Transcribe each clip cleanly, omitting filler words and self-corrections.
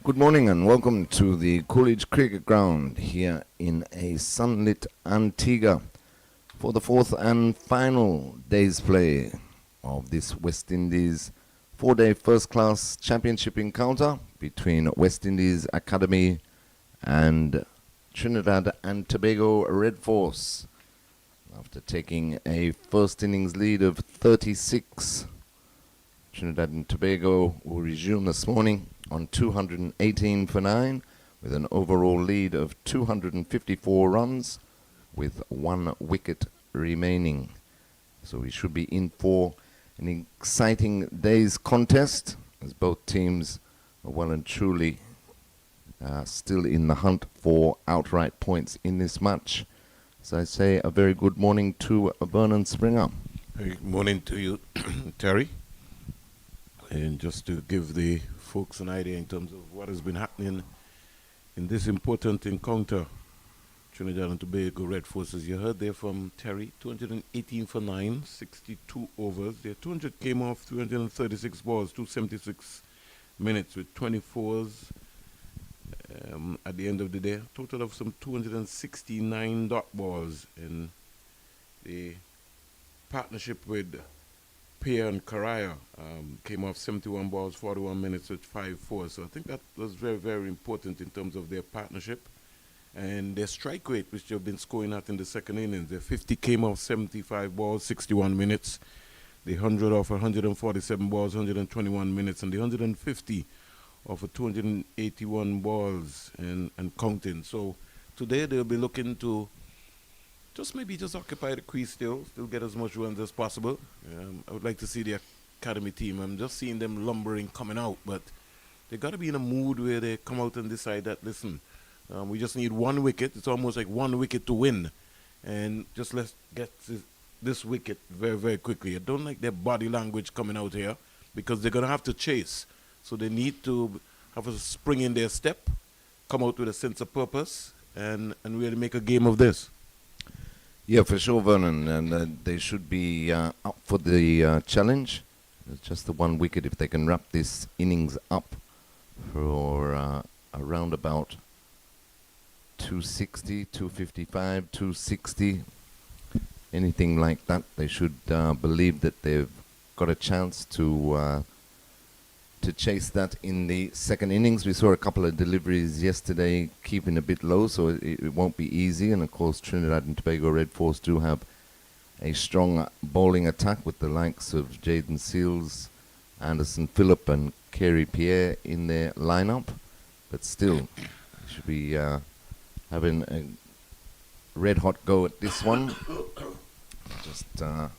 Good morning and welcome to the Coolidge Cricket Ground here in a sunlit Antigua for the fourth and final day's play of this West Indies four-day first-class championship encounter between West Indies Academy and Trinidad and Tobago Red Force. After taking a first innings lead of 36, Trinidad and Tobago will resume this morning on 218 for 9 with an overall lead of 254 runs with 1 wicket remaining. So we should be in for an exciting day's contest as both teams are well and truly still in the hunt for outright points in this match. So I say a very good morning to Vernon Springer. Good morning to you, Terry. And just to give the folks an idea in terms of what has been happening in this important encounter, Trinidad and Tobago Red Forces. You heard there from Terry, 218 for 9, 62 overs. Their 200 came off 336 balls, 276 minutes with 24s at the end of the day. Total of some 269 dot balls in the partnership with Pierre and Karaya came off 71 balls, 41 minutes with 5-4. So I think that was very, very important in terms of their partnership. And their strike rate, which they've been scoring at in the second innings, their 50 came off 75 balls, 61 minutes. The 100 off 147 balls, 121 minutes. And the 150 off 281 balls and counting. So today they'll be looking to just occupy the crease still get as much runs as possible. I would like to see the academy team. I'm just seeing them lumbering coming out, but they got to be in a mood where they come out and decide that, listen, we just need 1 wicket. It's almost like 1 wicket to win. And just let's get this wicket very, very quickly. I don't like their body language coming out here because they're going to have to chase. So they need to have a spring in their step, come out with a sense of purpose, and really make a game of this. Yeah, for sure, Vernon, and they should be up for the challenge. It's just the 1 wicket. If they can wrap this innings up for around about 260, 255, 260, anything like that, they should believe that they've got a chance to chase that in the second innings. We saw a couple of deliveries yesterday keeping a bit low, so it won't be easy. And of course, Trinidad and Tobago Red Force do have a strong bowling attack with the likes of Jaden Seals, Anderson Phillip and Kerry Pierre in their lineup. But still, we should be having a red-hot go at this one. Just to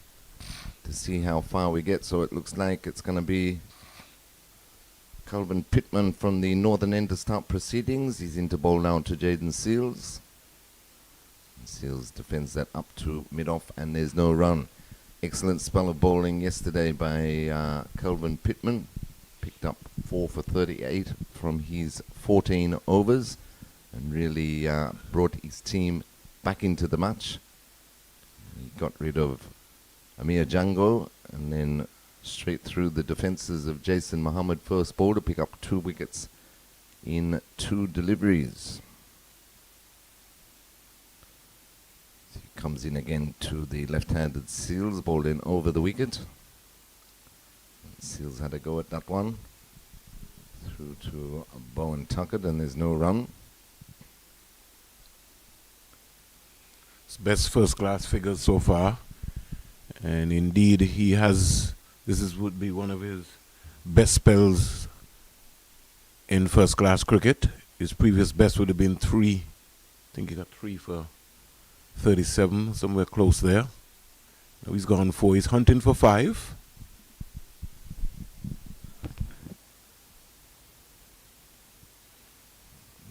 see how far we get. So it looks like it's going to be Calvin Pittman from the northern end to start proceedings. He's into bowl now to Jaden Seals. Seals defends that up to mid-off and there's no run. Excellent spell of bowling yesterday by Calvin Pittman. Picked up 4 for 38 from his 14 overs and really brought his team back into the match. He got rid of Amir Django and then straight through the defences of Jason Mohammed, first ball, to pick up 2 wickets in 2 deliveries. So he comes in again to the left-handed Seals, bowled in over the wicket. Seals had a go at that one. Through to Bowen Tuckett, and there's no run. His best first-class figures so far. And indeed, he has... This would be one of his best spells in first-class cricket. His previous best would have been 3. I think he got 3 for 37, somewhere close there. Now he's gone 4. He's hunting for 5.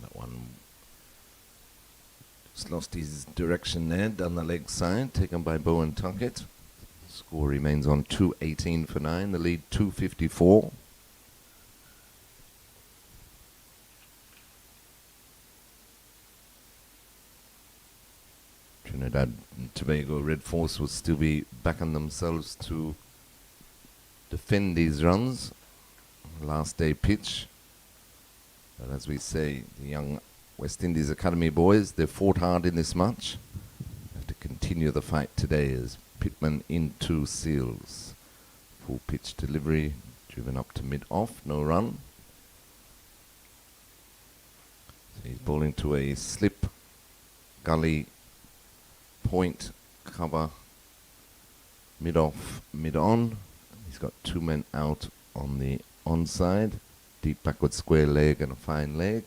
That one just lost his direction there, down the leg side, taken by Bowen Tuckett. Score remains on 218 for 9, the lead 254. Trinidad and Tobago Red Force will still be backing themselves to defend these runs. Last day pitch. But as we say, the young West Indies Academy boys, they've fought hard in this match. Have to continue the fight today as Pittman into Seals. Full pitch delivery, driven up to mid-off, no run. So he's bowling to a slip, gully, point, cover, mid-off, mid-on. He's got two men out on the onside. Deep backward square leg and a fine leg.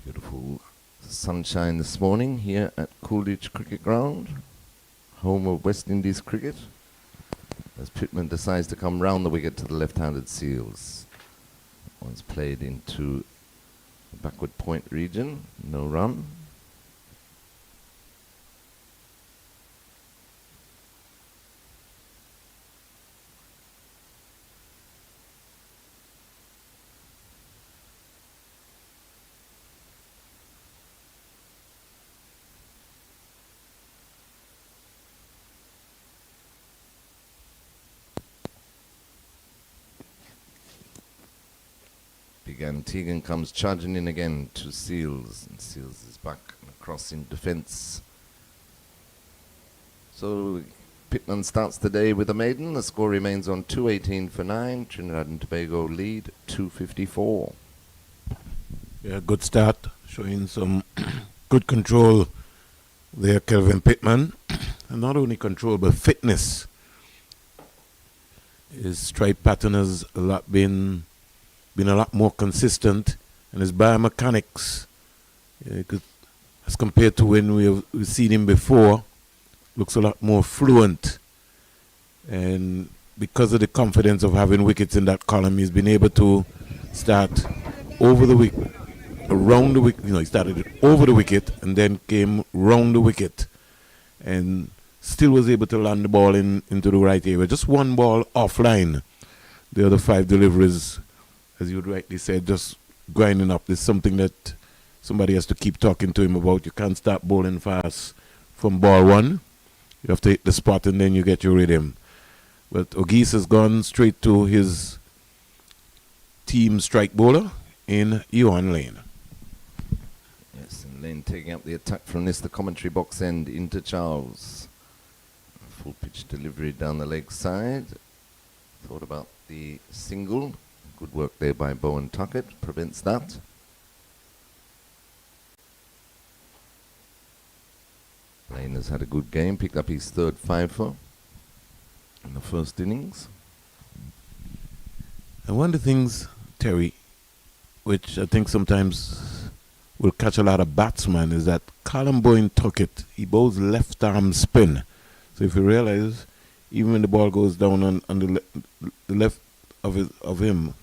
Beautiful sunshine this morning here at Coolidge Cricket Ground, home of West Indies cricket, as Pittman decides to come round the wicket to the left-handed Seals. One's played into the backward point region, no run. Big Antigan comes charging in again to Seals, and Seals is back and across in defence. So Pittman starts the day with a maiden. The score remains on 218 for 9. Trinidad and Tobago lead 254. Yeah, good start, showing some good control there, Kelvin Pittman. And not only control, but fitness. His strike pattern has been a lot more consistent, and his biomechanics, as compared to when we've seen him before, looks a lot more fluent. And because of the confidence of having wickets in that column, he's been able to start over the wicket, around the wicket. He started over the wicket and then came round the wicket, and still was able to land the ball into the right area. Just one ball offline. The other 5 deliveries, as you rightly said, just grinding up. There's something that somebody has to keep talking to him about. You can't start bowling fast from ball 1. You have to hit the spot and then you get your rhythm. But Ogis has gone straight to his team strike bowler in Ewan Lane. Yes, and Lane taking up the attack from the commentary box end into Charles. Full pitch delivery down the leg side. Thought about the single. Good work there by Bowen Tuckett, prevents that. Lane has had a good game, picked up his third 5-for in the first innings. And one of the things, Terry, which I think sometimes will catch a lot of batsmen, is that Callum Bowen Tuckett, he bowls left arm spin. So if you realize, even when the ball goes down on the left of him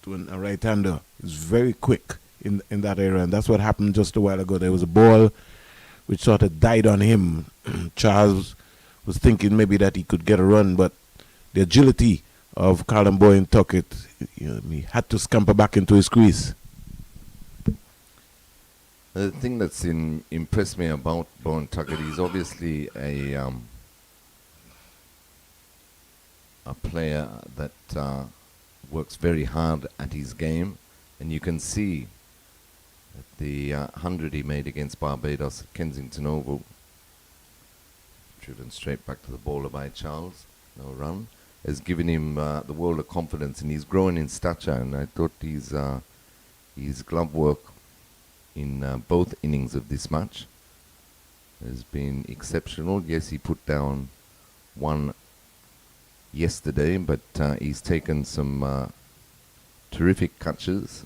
to a right-hander, is very quick in that area, and that's what happened just a while ago. There was a ball which sort of died on him. Charles was thinking maybe that he could get a run, but the agility of Callum Bowen Tuckett, he had to scamper back into his crease. The thing that's impressed me about Bowen Tuckett, he's obviously a player that works very hard at his game, and you can see that the 100 he made against Barbados at Kensington Oval, driven straight back to the bowler by Charles, no run, has given him the world of confidence, and he's growing in stature, and I thought his glove work in both innings of this match has been exceptional. Yes, he put down one yesterday, but he's taken some terrific catches,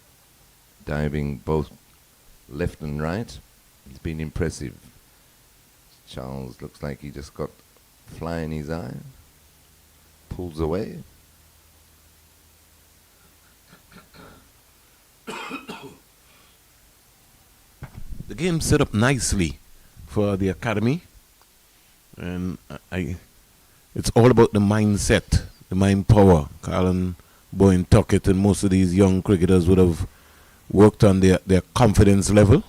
diving both left and right. He's been impressive. Charles looks like he just got fly in his eye, pulls away. The game set up nicely for the academy, and it's all about the mindset, the mind power. Callum Bowen Tuckett and most of these young cricketers would have worked on their confidence level.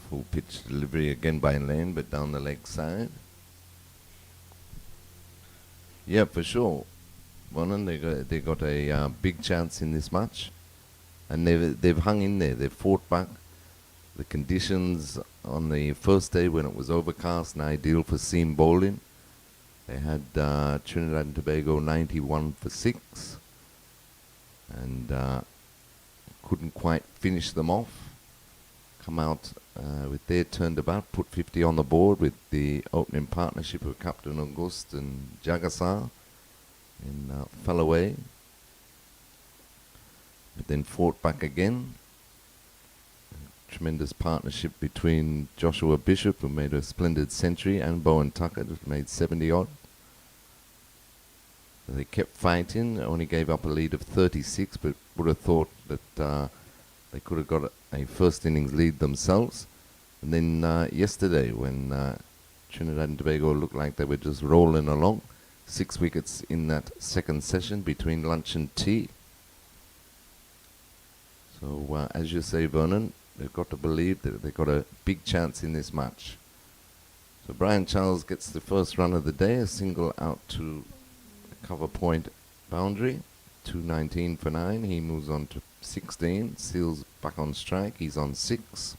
Full pitch delivery again by Lane, but down the leg side. Yeah, for sure. Vernon, they got a big chance in this match, and they've hung in there. They've fought back. The conditions on the first day when it was overcast and ideal for seam bowling, they had Trinidad and Tobago 91 for 6, and couldn't quite finish them off. Come out with their turnabout, put 50 on the board with the opening partnership of Captain August and Jagasar, and fell away. But then fought back again. Tremendous partnership between Joshua Bishop, who made a splendid century, and Bowen Tucker, who made 70 odd. They kept fighting, only gave up a lead of 36, but would have thought that they could have got a first innings lead themselves. And then yesterday, when Trinidad and Tobago looked like they were just rolling along, 6 wickets in that second session between lunch and tea. So as you say, Vernon, they've got to believe that they've got a big chance in this match. So Brian Charles gets the first run of the day, a single out to the cover point boundary, 219 for 9. He moves on to 16, Seals back on strike, he's on 6.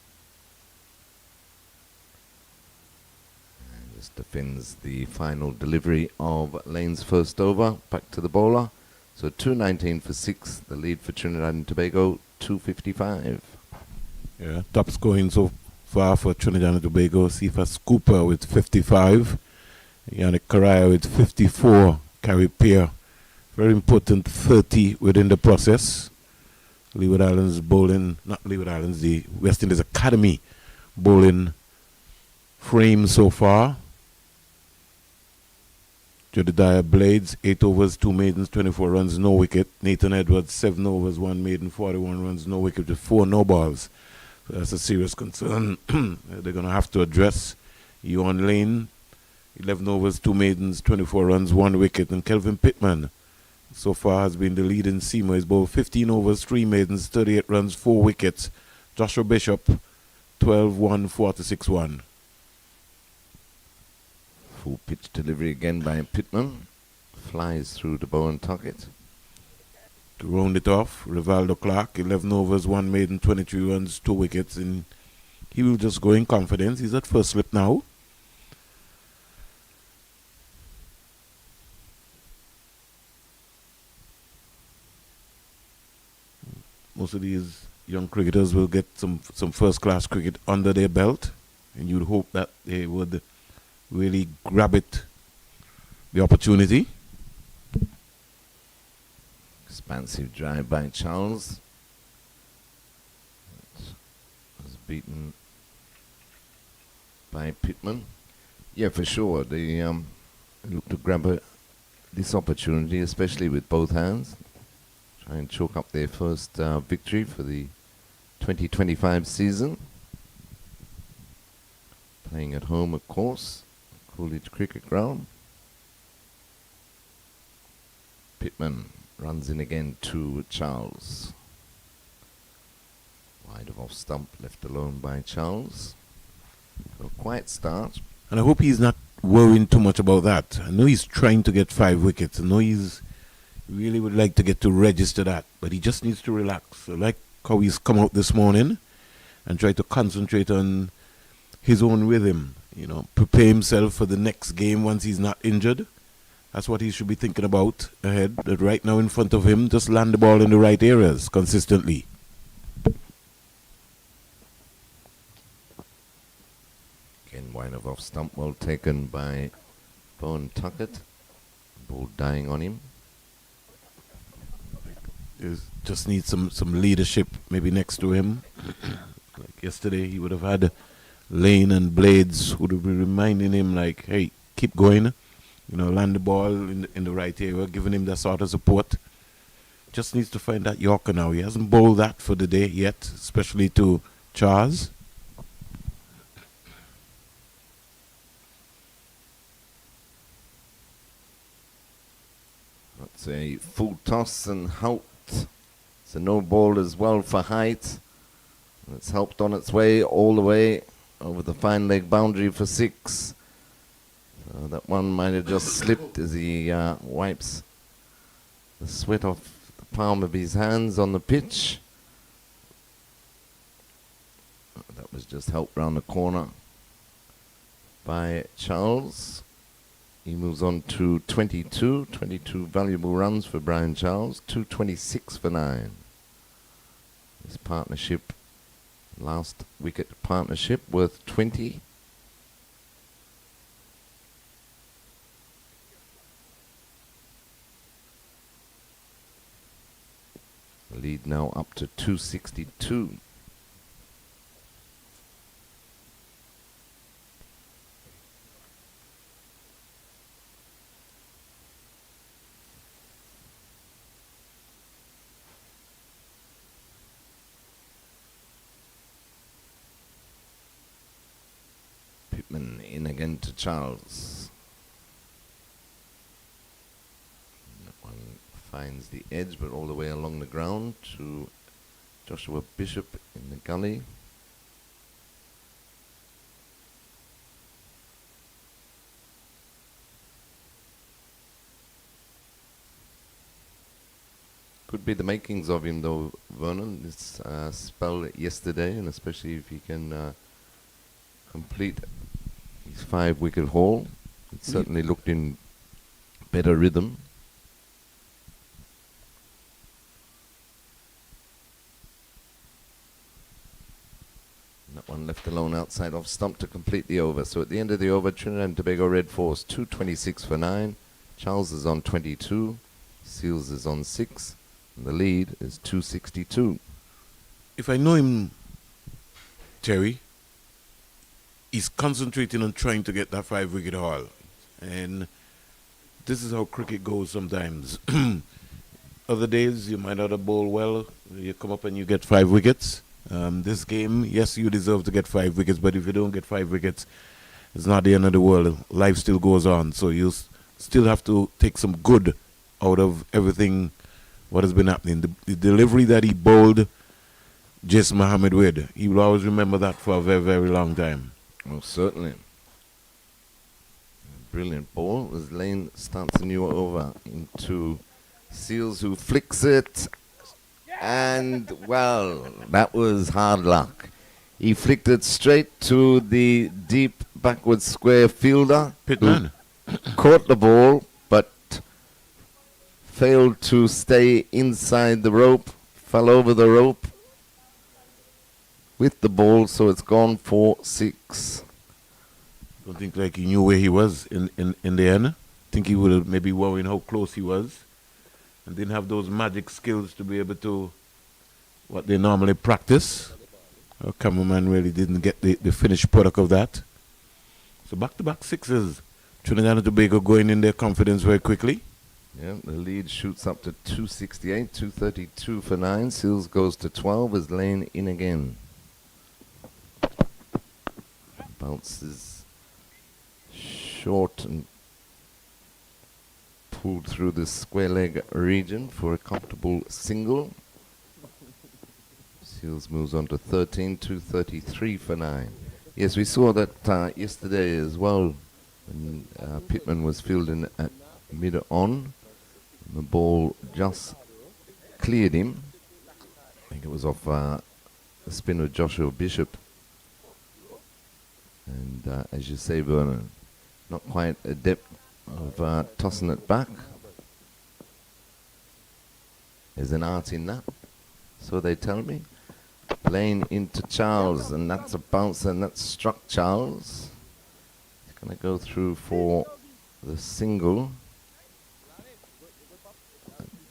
And just defends the final delivery of Lane's first over, back to the bowler. So 219 for 6, the lead for Trinidad and Tobago, 255. Yeah, top scoring so far for Trinidad and Tobago. Cephas Cooper with 55. Yannick Correa with 54. Carrie Peer, very important, 30 within the process. Leeward Islands bowling, not Leeward Islands, the West Indies Academy bowling frame so far. Jedediah Blades, 8 overs, 2 maidens, 24 runs, no wicket. Nathan Edwards, 7 overs, 1 maiden, 41 runs, no wicket with 4 no balls. So that's a serious concern they're going to have to address. Ewan Lane, 11 overs, 2 maidens, 24 runs, 1 wicket. And Kelvin Pittman, so far, has been the leading seamer. He's bowled 15 overs, 3 maidens, 38 runs, 4 wickets. Joshua Bishop, 12-1, 46-1. Full pitch delivery again by Pittman. Flies through to Bowen Tuckett. To round it off, Rivaldo Clark, 11 overs, 1 maiden, 23 runs, 2 wickets. And he will just go in confidence. He's at first slip now. Most of these young cricketers will get some first-class cricket under their belt. And you'd hope that they would really grab it, the opportunity. Expansive drive by Charles. That was beaten by Pittman. Yeah, for sure. They look to grab this opportunity, especially with both hands. Try and chalk up their first victory for the 2025 season. Playing at home, of course. Coolidge Cricket Ground. Pittman runs in again to Charles. Wide of off stump, left alone by Charles. So a quiet start. And I hope he's not worrying too much about that. I know he's trying to get 5 wickets. I know he's really would like to get to register that. But he just needs to relax. So like how he's come out this morning and try to concentrate on his own rhythm. You know, prepare himself for the next game once he's not injured. That's what he should be thinking about ahead. That right now in front of him, just land the ball in the right areas consistently. Again, wide of off stump, well taken by Bowen Tuckett. Ball dying on him. Just needs some leadership maybe next to him. Like yesterday, he would have had Lane and Blades who would be reminding him like, hey, keep going. You know, land the ball in the right area, giving him that sort of support. Just needs to find that Yorker now. He hasn't bowled that for the day yet, especially to Charles. That's a full toss and out. It's a no ball as well for height. And it's helped on its way all the way over the fine leg boundary for 6. That one might have just slipped as he wipes the sweat off the palm of his hands on the pitch. That was just helped round the corner by Charles. He moves on to 22 valuable runs for Brian Charles, 226 for 9. His partnership, last wicket partnership, worth 20. Lead now up to 262. Pittman in again to Charles. That one finds the edge, but all the way along the ground to Joshua Bishop in the gully. Could be the makings of him though, Vernon, this spell yesterday, and especially if he can complete his 5-wicket haul. It certainly looked in better rhythm. And that one left alone outside off stump to complete the over. So at the end of the over, Trinidad and Tobago Red Force 226 for 9. Charles is on 22. Seals is on 6. And the lead is 262. If I know him, Terry, he's concentrating on trying to get that 5-wicket haul. And this is how cricket goes sometimes. Other days, you might not have bowled well. You come up and you get 5 wickets. This game, yes, you deserve to get 5 wickets, but if you don't get 5 wickets, it's not the end of the world. Life still goes on. So you still have to take some good out of everything what has been happening. The delivery that he bowled Jais Mohammed with, he will always remember that for a very, very long time. Well, certainly. Brilliant ball as Lane starts a new over into Seals, who flicks it. And, well, that was hard luck. He flicked it straight to the deep backward square fielder. Pittman Caught the ball, but failed to stay inside the rope, fell over the rope with the ball, so it's gone for 6. don't think like he knew where he was in the end. I think he would have maybe worried how close he was and didn't have those magic skills to be able to what they normally practice. Our cameraman really didn't get the finished product of that. So back-to-back 6s. Trinidad and Tobago going in their confidence very quickly. Yeah, the lead shoots up to 268, 232 for 9. Seals goes to 12 as Lane in again. Bounces short and pulled through the square leg region for a comfortable single. Seals moves on to 13, 233 for 9. Yes, we saw that yesterday as well when Pittman was fielding at mid-on. The ball just cleared him. I think it was off the spin of Joshua Bishop. And as you say, Vernon, not quite adept of tossing it back. There's an art in that, so they tell me. Lane into Charles, and that's a bounce, and that struck Charles. He's going to go through for the single.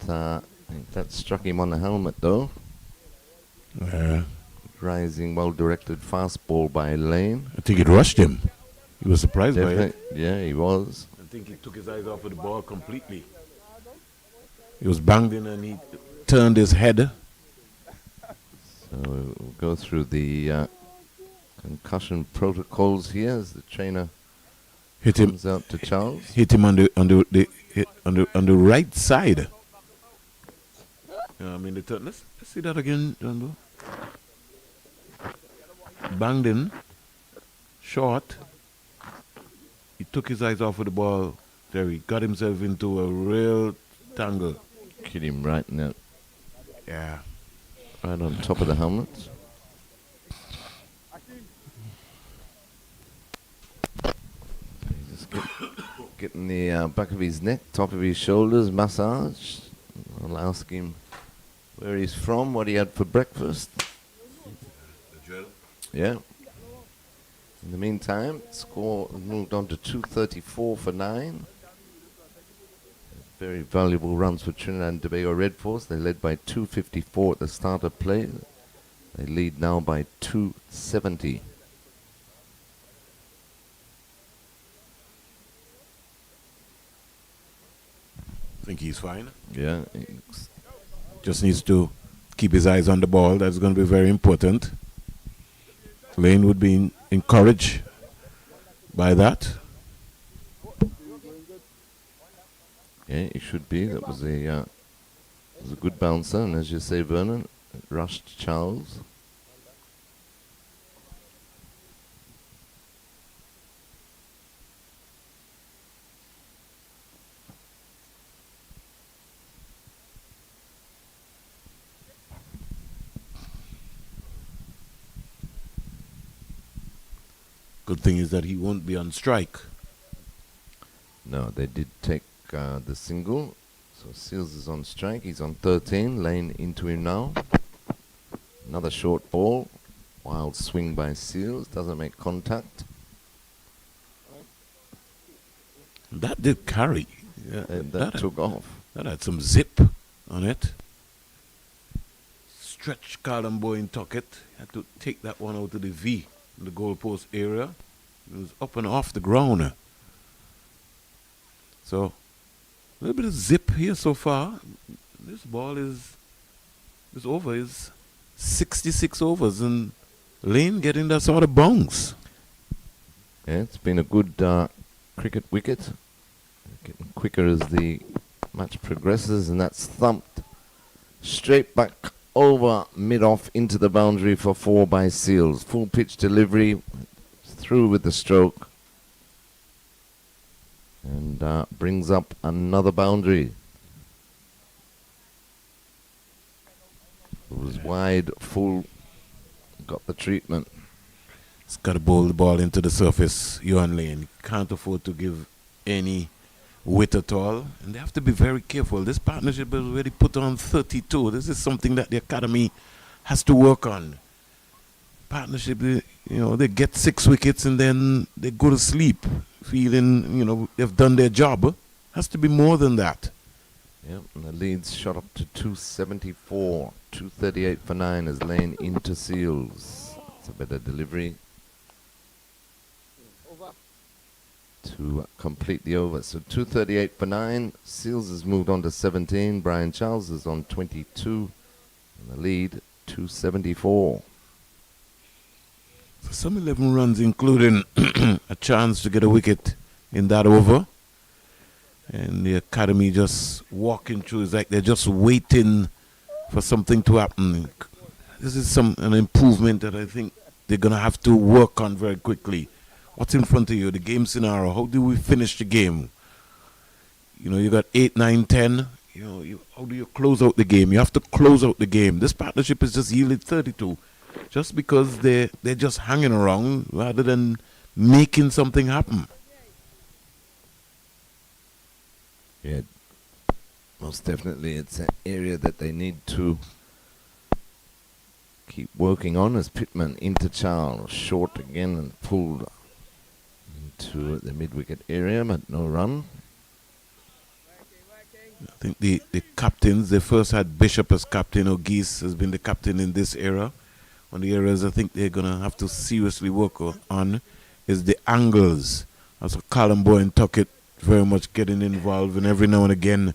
I think that struck him on the helmet, though. Rising, well-directed fastball by Lane. I think it rushed him. He was surprised by it. Yeah, he was. I think he took his eyes off of the ball completely. He was banged in and he turned his head. So we'll go through the concussion protocols here as the trainer comes out to Charles. Hit him on the right side. I mean, let's see that again, John. Banged in, short, he took his eyes off of the ball. There he got himself into a real tangle. Hit him right in that, Yeah. right on top of the helmet. Just getting the back of his neck, top of his shoulders, massage. I'll ask him where he's from, what he had for breakfast. The drill. Yeah. In the meantime, score moved on to 234 for 9. Very valuable runs for Trinidad and Tobago Red Force. They led by 254 at the start of play. They lead now by 270. I think he's fine. Yeah. Just needs to keep his eyes on the ball. That's going to be very important. Lane would be encouraged by that. Yeah, it should be. That was a good bouncer, and as you say, Vernon, it rushed Charles. Good thing is that he won't be on strike. No, they did take the single. So Seals is on strike. He's on 13. Lane into him now. Another short ball. Wild swing by Seals. Doesn't make contact. That did carry. Yeah, And that took off. That had some zip on it. Stretch Colombo in Tucket. Had to take that one out of the V in the goalpost area. It was up and off the ground. So, a little bit of zip here so far. This ball is over. Is 66 overs, and Lane getting that sort of bounce. Yeah, it's been a good cricket wicket. Getting quicker as the match progresses, and that's thumped straight back over mid-off into the boundary for 4 by Seals. Full pitch delivery, through with the stroke, and brings up another boundary. It was wide, full, got the treatment. It's got to bowl the ball into the surface, Yuan Lane. Can't afford to give any width at all. And they have to be very careful. This partnership has already put on 32. This is something that the academy has to work on. Partnership, they get 6 wickets and then they go to sleep feeling, they've done their job. Has to be more than that. Yep, and the lead's shot up to 274. 238 for 9 as Lane into Seals. It's a better delivery to complete the over. So 238 for 9. Seals has moved on to 17. Brian Charles is on 22. And the lead, 274. For some 11 runs, including a chance to get a wicket in that over. And the academy just walking through. It's like they're just waiting for something to happen. This is an improvement that I think they're going to have to work on very quickly. What's in front of you? The game scenario. How do we finish the game? You got 8, 9, 10. How do you close out the game? You have to close out the game. This partnership has just yielded 32. Just because they're just hanging around rather than making something happen. Yeah, most definitely it's an area that they need to keep working on as Pittman into Charles. Short again and pulled into the mid-wicket area, but no run. I think the captains, they first had Bishop as captain. O'Geese has been the captain in this era. One of the areas I think they're going to have to seriously work on is the angles. Also, Colombo and Tuckett very much getting involved, and every now and again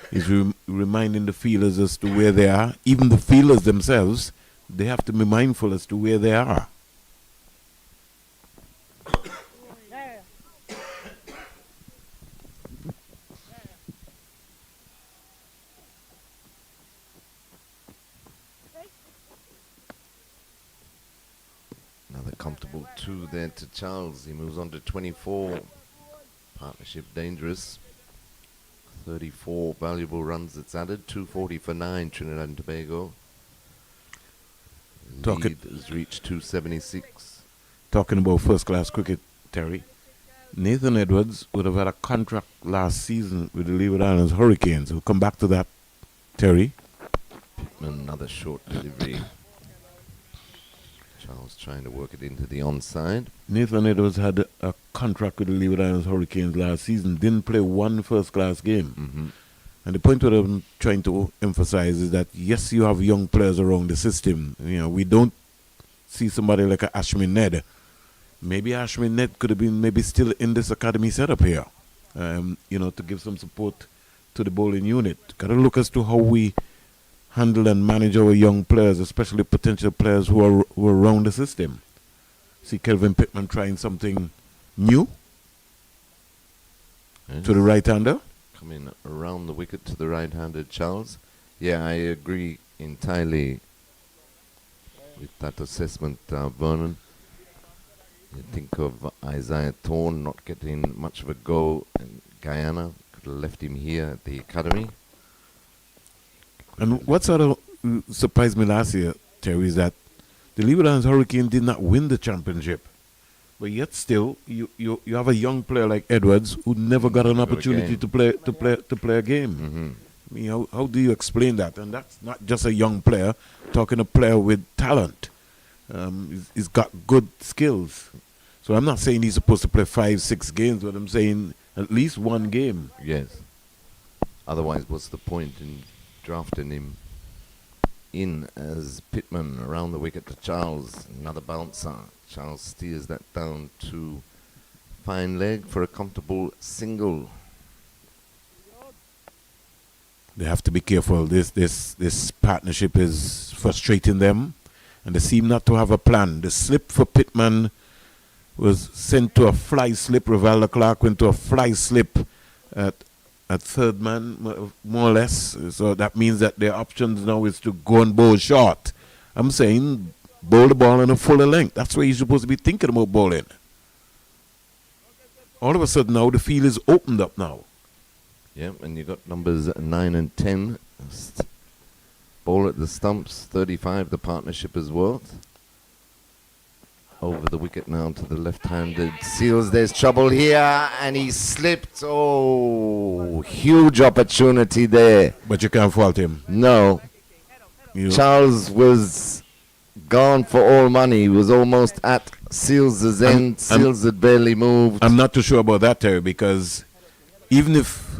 he's reminding the fielders as to where they are. Even the fielders themselves, they have to be mindful as to where they are. Another comfortable 2 there to Charles. He moves on to 24. Partnership dangerous. 34 valuable runs it's added. 240 for 9, Trinidad and Tobago. Lead has reached 276. Talking about first-class cricket, Terry, Nathan Edwards would have had a contract last season with the Leeward Islands Hurricanes. We'll come back to that, Terry. Pittman, another short delivery. Charles trying to work it into the onside. Nathan Edwards had a contract with the Leeward Islands Hurricanes last season, didn't play one first-class game. Mm-hmm. And the point what I'm trying to emphasize is that, yes, you have young players around the system. You know, we don't see somebody like a Ashmin Ned. Maybe Ashmin Ned could have been maybe still in this academy setup here, to give some support to the bowling unit. Got to look as to how we handle and manage our young players, especially potential players who are around the system. See Kelvin Pittman trying something new to the right-hander. Coming around the wicket to the right-handed Charles. Yeah, I agree entirely with that assessment, Vernon. You think of Isaiah Thorne not getting much of a go in Guyana. Could have left him here at the academy. And what sort of surprised me last year, Terry, is that the Leeward Islands Hurricane did not win the championship. But yet still, you have a young player like Edwards who never got an opportunity to play a game. Mm-hmm. I mean, how do you explain that? And that's not just a young player, talking a player with talent. He's got good skills. So I'm not saying he's supposed to play 5-6 games, but I'm saying at least one game. Yes. Otherwise, what's the point in drafting him in as Pittman around the wicket to Charles? Another bouncer. Charles steers that down to fine leg for a comfortable single. They have to be careful. This partnership is frustrating them, and they seem not to have a plan. The slip for Pittman was sent to a fly slip. Rivaldo Clark went to a fly slip at third man, more or less. So that means that their options now is to go and bowl short. I'm saying bowl the ball in a fuller length. That's where you're supposed to be thinking about bowling. All of a sudden now the field is opened up now. Yeah, and you got numbers 9 and 10. Ball at the stumps, 35 the partnership is worth. Over the wicket now to the left-handed Seals. There's trouble here, and he slipped. Oh, huge opportunity there. But you can't fault him. No. Charles was gone for all money. He was almost at Seals' end. Seals had barely moved. I'm not too sure about that, Terry, because even if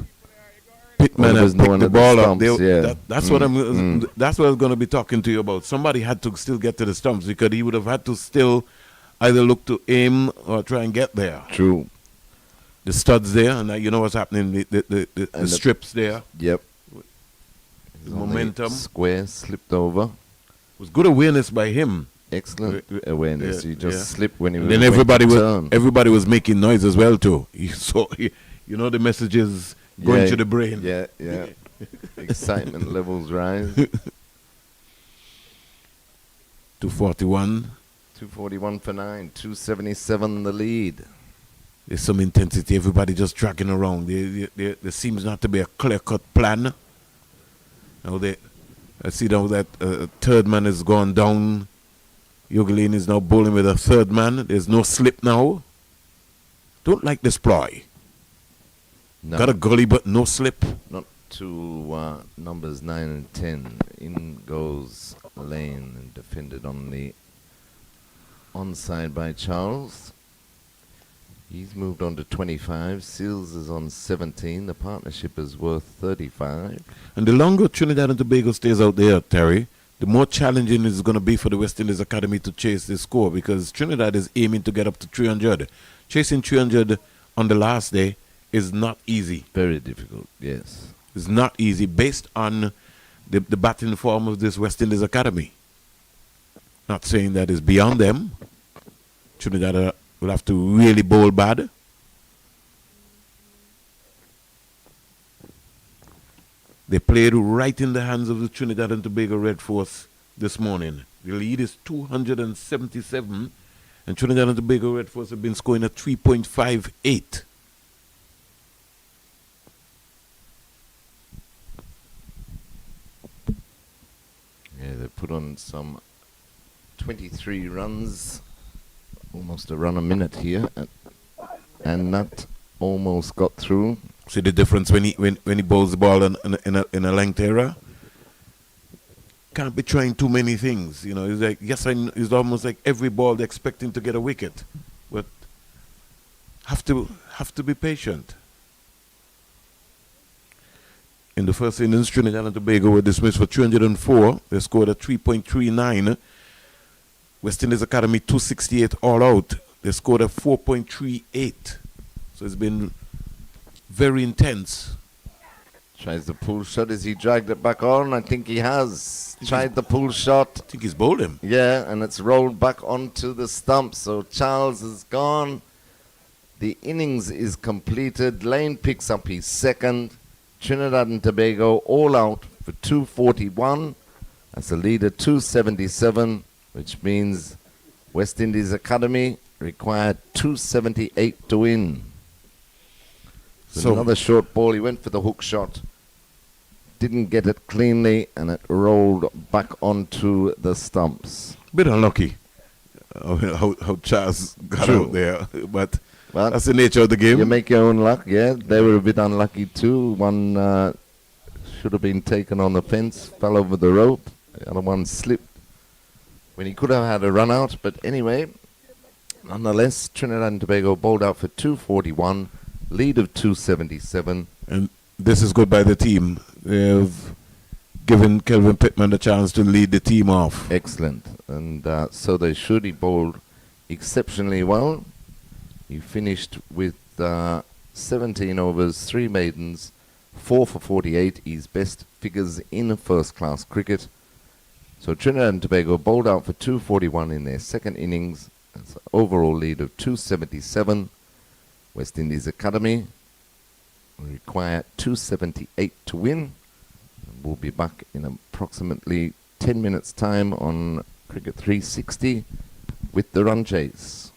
Pittman had picked the ball up, that's what that's what I'm going to be talking to you about. Somebody had to still get to the stumps because he would have had to still either look to aim or try and get there. True. The studs there, and you know what's happening, the strips there. Yep. The momentum. Square slipped over. It was good awareness by him. Excellent awareness. He just slipped when he was. Then everybody was making noise as well too. So you know the messages going to the brain. Yeah. Excitement levels rise. 241. 241 for 9. 277 the lead. There's some intensity. Everybody just dragging around. There seems not to be a clear-cut plan. I see now that third man has gone down. Yogalin is now bowling with a third man. There's no slip now. Don't like this ploy. No. Got a gully but no slip. Not to numbers 9 and 10. In goes Lane and defended on the onside by Charles. He's moved on to 25. Seals is on 17. The partnership is worth 35. And the longer Trinidad and Tobago stays out there, Terry, the more challenging it's going to be for the West Indies Academy to chase this score, because Trinidad is aiming to get up to 300. Chasing 300 on the last day is not easy. Very difficult, yes. It's not easy based on the batting form of this West Indies Academy. Not saying that is beyond them. Trinidad will have to really bowl bad. They played right in the hands of the Trinidad and Tobago Red Force this morning. The lead is 277, and Trinidad and Tobago Red Force have been scoring at 3.58. put on some 23 runs, almost a run a minute here, and that almost got through. See the difference when he bowls the ball in a length era? Can't be trying too many things. You know, it's like, yes, it's almost like every ball they're expecting to get a wicket. But have to be patient. In the first innings, Trinidad and Tobago were dismissed for 304. They scored a 3.39. West Indies Academy 268 all out. They scored a 4.38. So it's been very intense. Tries the pull shot. Has he dragged it back on? I think he has. Tried the pull shot. I think he's bowled him. Yeah, and it's rolled back onto the stump. So Charles is gone. The innings is completed. Lane picks up his second. Trinidad and Tobago all out for 241. That's a lead at 277, which means West Indies Academy required 278 to win. So another short ball. He went for the hook shot. Didn't get it cleanly, and it rolled back onto the stumps. Bit unlucky how Charles got out there, but well, that's the nature of the game. You make your own luck, yeah. They were a bit unlucky too. One should have been taken on the fence, fell over the rope. The other one slipped when he could have had a run out. But anyway, nonetheless, Trinidad and Tobago bowled out for 241, lead of 277. And this is good by the team. They've given Kelvin Pittman the chance to lead the team off. Excellent. And so they should. He bowled exceptionally well. He finished with 17 overs, 3 maidens, 4 for 48, his best figures in first-class cricket. So Trinidad and Tobago bowled out for 241 in their second innings. That's an overall lead of 277. West Indies Academy require 278 to win. We'll be back in approximately 10 minutes' time on Cricket 360 with the run chase.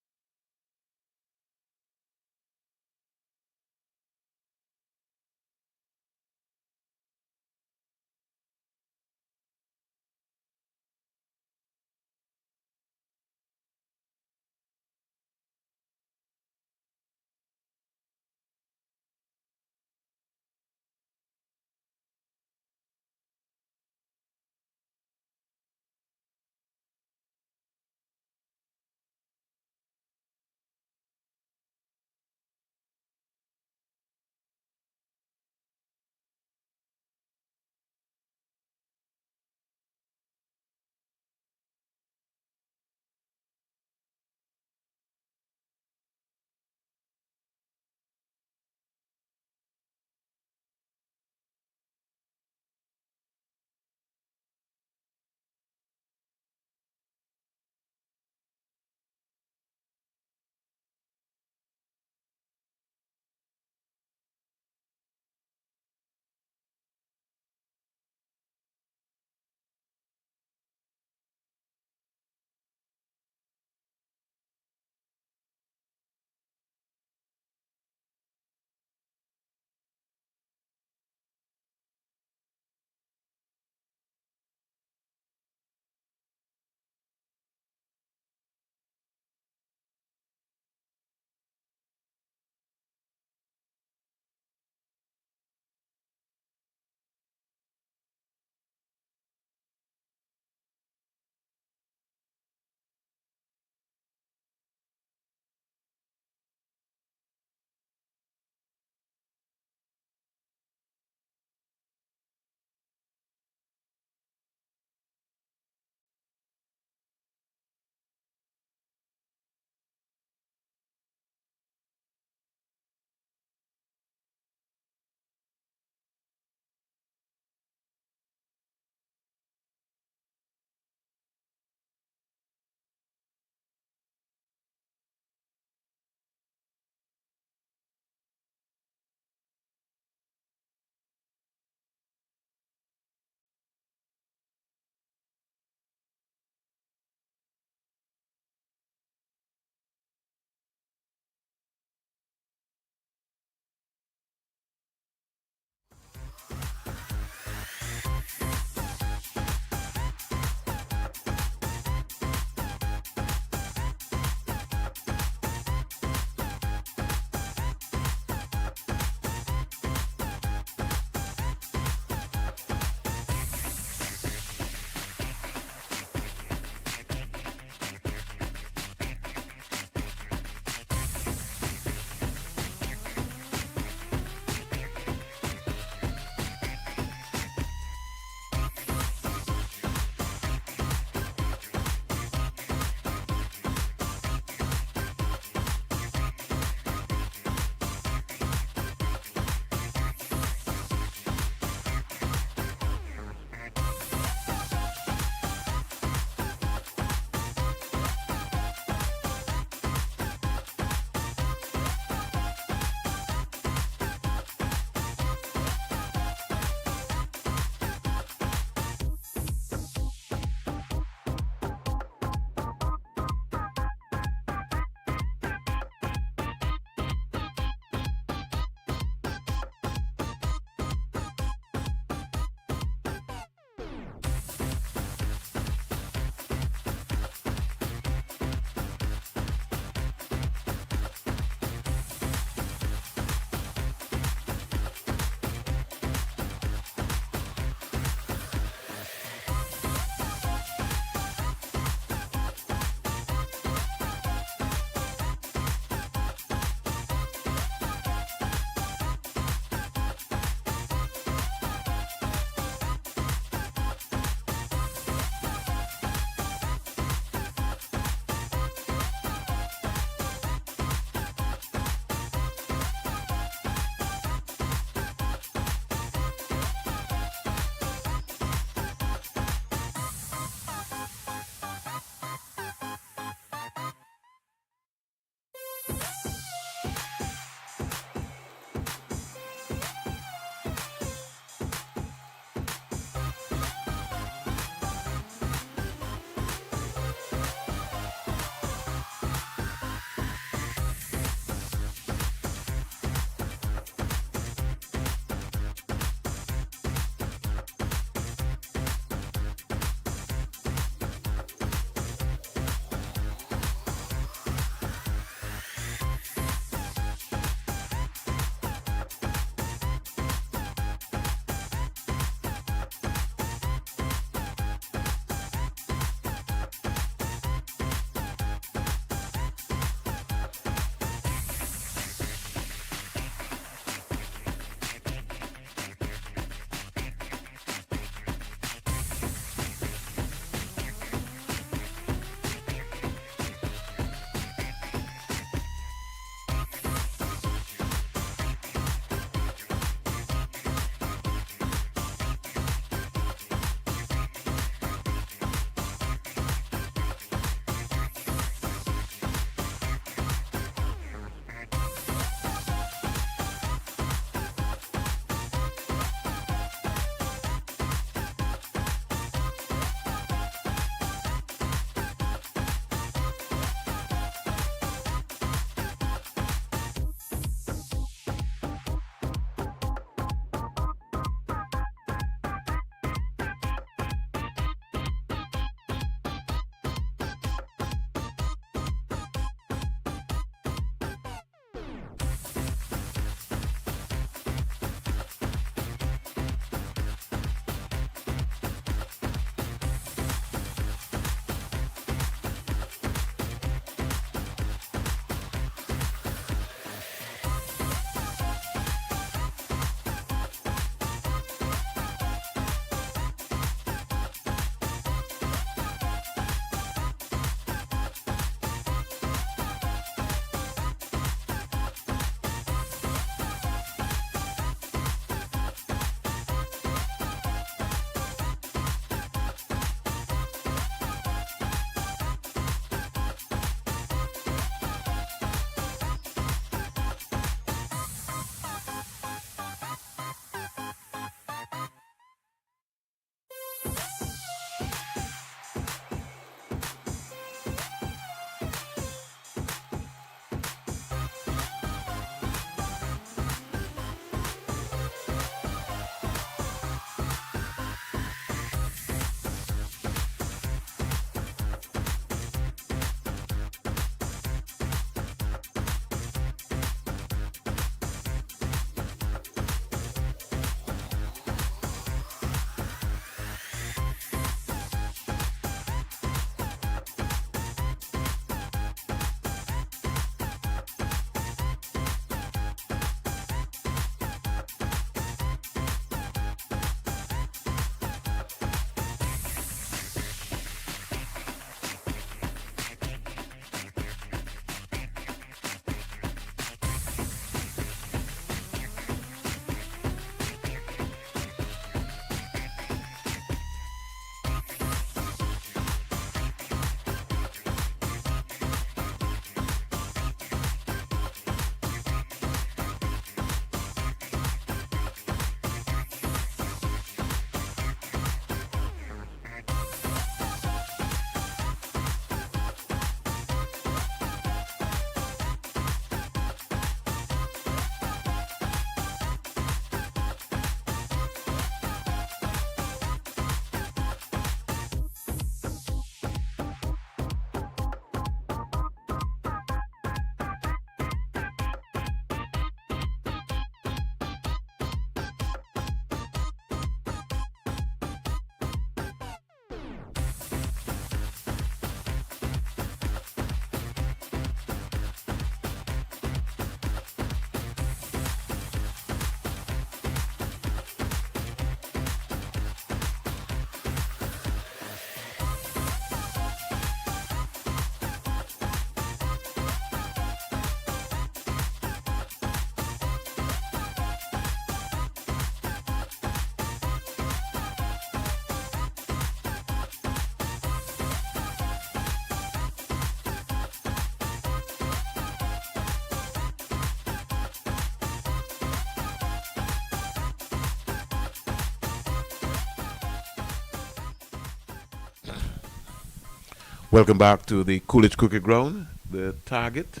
Welcome back to the Coolidge Cricket Ground. The target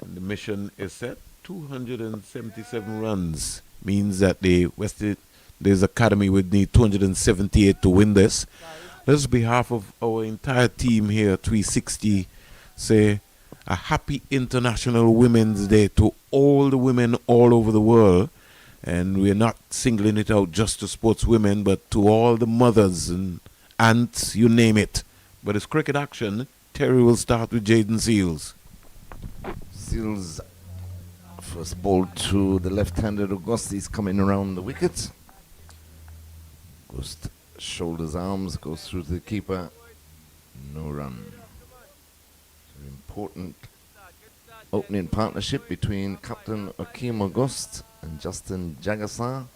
and the mission is set. 277 runs means that the West Indies Academy would need 278 to win this. Let's, behalf of our entire team here at 360, say a happy International Women's Day to all the women all over the world. And we're not singling it out just to sportswomen, but to all the mothers and aunts, you name it. But it's cricket action. Terry will start with Jaden Seals. Seals, first ball to the left-handed August. He's coming around the wicket. August shoulders, arms, goes through to the keeper. No run. An important opening partnership between Captain Akeem August and Justin Jagassar.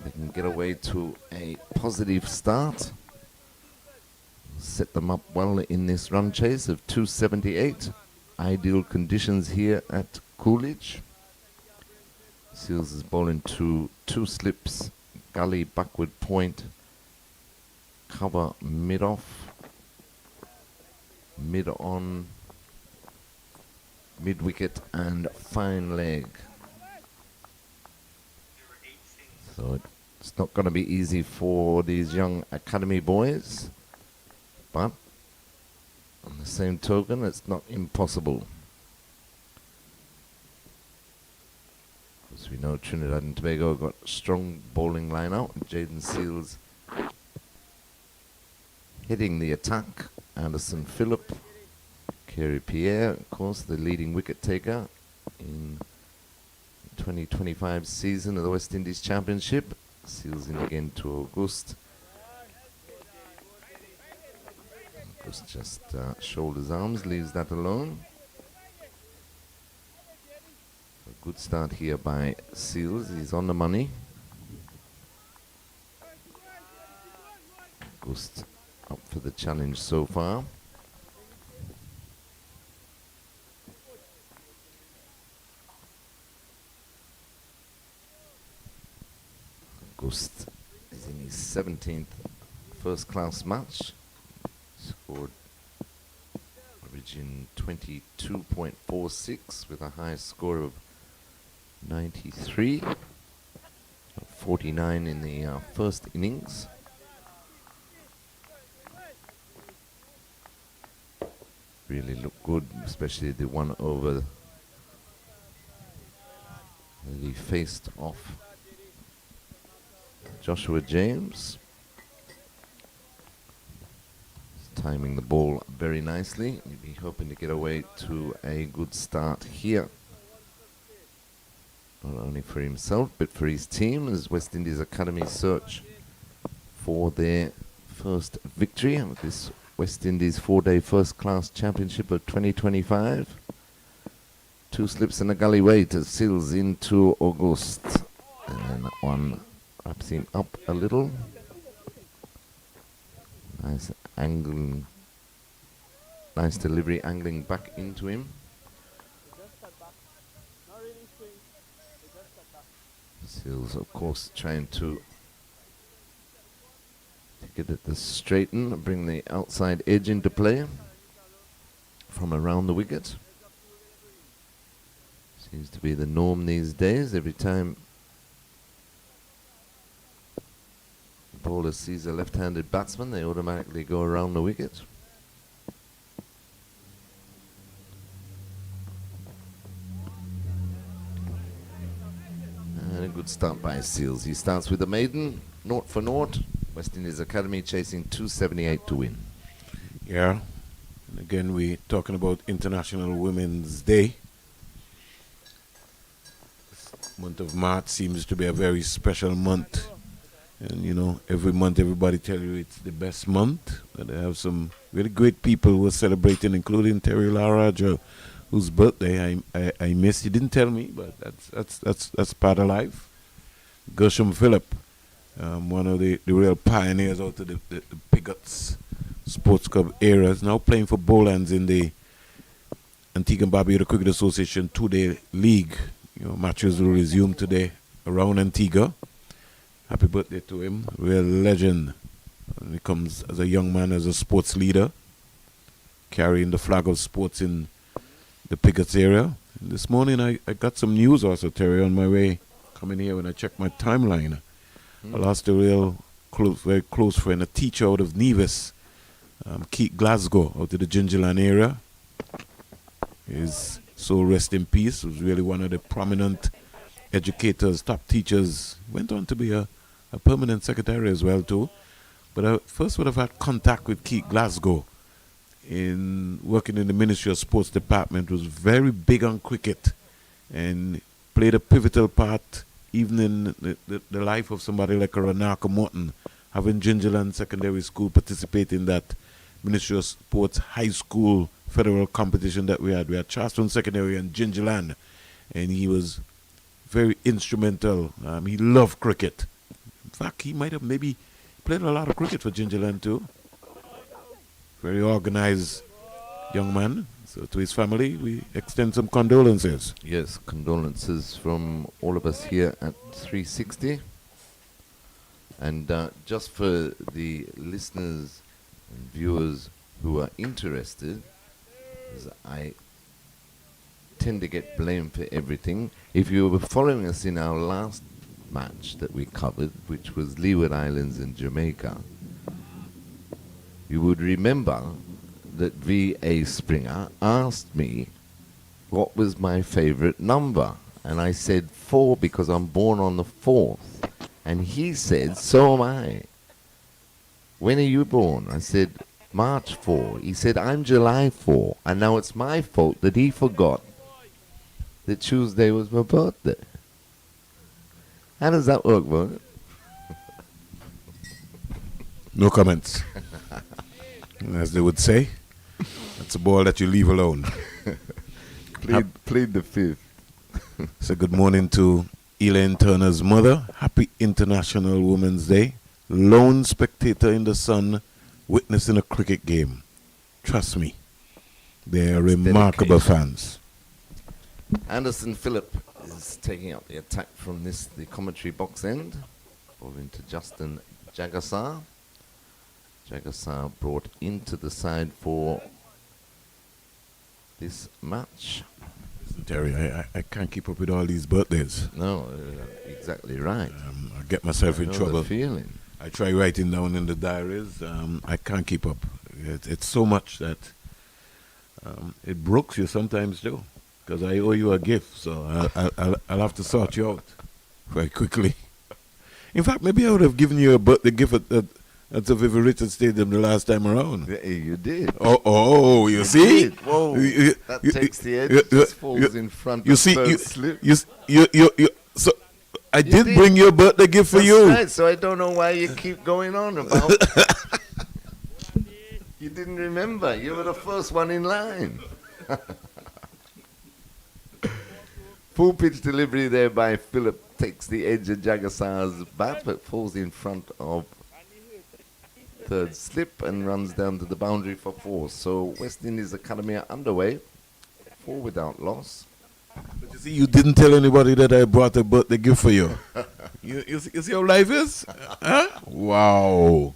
They can get away to a positive start. Set them up well in this run chase of 278. Ideal conditions here at Coolidge. Seals is bowling to two slips, gully backward point, cover mid off, mid on, mid wicket and fine leg. So it's not going to be easy for these young academy boys. But on the same token, it's not impossible. As we know, Trinidad and Tobago got a strong bowling line out. Jaden Seals heading the attack. Anderson Phillip, Kerry Pierre, of course, the leading wicket taker in 2025 season of the West Indies Championship. Seals in again to August. Just shoulders, arms, leaves that alone. A good start here by Seals. He's on the money. August up for the challenge so far. August is in his 17th first-class match. Scored origin 22.46 with a high score of 93. 49 in the first innings. Really looked good, especially the one over. He faced off Joshua James. Timing the ball very nicely. You'd be hoping to get away to a good start here. Not only for himself, but for his team as West Indies Academy search for their first victory of this West Indies 4-day first-class championship of 2025. Two slips and a gully weight as Seals into August. And that one wraps him up a little. Nice angling, nice delivery, angling back into him. Seals, of course, trying to get it to straighten, bring the outside edge into play from around the wicket. Seems to be the norm these days. Every time bowler sees a left-handed batsman, they automatically go around the wicket. And a good start by Seals. He starts with a maiden, 0 for 0. West Indies Academy chasing 278 to win. Yeah. And again, we're talking about International Women's Day. This month of March seems to be a very special month. And, you know, every month everybody tell you it's the best month. But I have some really great people who are celebrating, including Terry Laraja, whose birthday I missed. He didn't tell me, but that's part of life. Gershom Phillip, one of the real pioneers out of the Pigots Sports Club era, is now playing for Bowlands in the Antigua and Barbuda Cricket Association 2-day league. You know, matches will resume today around Antigua. Happy birthday to him. Real legend. When he comes as a young man, as a sports leader. carrying the flag of sports in the Pickets area. And this morning I got some news also, Terry, on my way coming here when I checked my timeline. I lost a very close friend, a teacher out of Nevis, Keith Glasgow, out of the Gingerland area. His soul rest in peace. Was really one of the prominent educators, top teachers. Went on to be a permanent secretary as well too. But I first would have had contact with Keith Glasgow in working in the Ministry of Sports Department. Was very big on cricket and played a pivotal part even in the life of somebody like a Ranaka Morton, having Gingerland Secondary School participate in that Ministry of Sports high school federal competition that we had. We had Charleston Secondary and Gingerland, and he was very instrumental. He loved cricket. In fact, he might have maybe played a lot of cricket for Gingerland too. Very organized young man. So to his family, we extend some condolences. Yes, condolences from all of us here at 360. And just for the listeners and viewers who are interested, as I tend to get blamed for everything. If you were following us in our last match that we covered, which was Leeward Islands in Jamaica, you would remember that V.A. Springer asked me what was my favorite number. And I said 4 because I'm born on the 4th. And he said, so am I. When are you born? I said, March 4. He said, I'm July 4. And now it's my fault that he forgot that Tuesday was my birthday. How does that work, Bo? No comments. As they would say, that's a ball that you leave alone. Plead the fifth. So good morning to Elaine Turner's mother. Happy International Women's Day. Lone spectator in the sun, witnessing a cricket game. Trust me, they are remarkable fans. Anderson Phillip is taking up the attack from the commentary box end. Over into Justin Jagassar. Jagassar brought into the side for this match. Listen, Terry, I can't keep up with all these birthdays. No, exactly right. I get myself in trouble. The feeling. I try writing down in the diaries. I can't keep up. It's so much that it breaks you sometimes too. Because I owe you a gift, so I'll have to sort you out very quickly. In fact, maybe I would have given you a birthday gift at the Vivi Richards Stadium the last time around. Yeah, you did. Oh, you see? Did. Whoa, that takes the edge. It just falls in front you of see, third slip. So I did bring you a birthday gift for you. Right, so I don't know why you keep going on about. You didn't remember. You were the first one in line. Full pitch delivery there by Phillip. Takes the edge of Jagassar's bat, but falls in front of third slip and runs down to the boundary for 4. So West Indies Academy are underway. 4 without loss. But you see, you didn't tell anybody that I brought a birthday gift for you. you see how life is? Huh? Wow.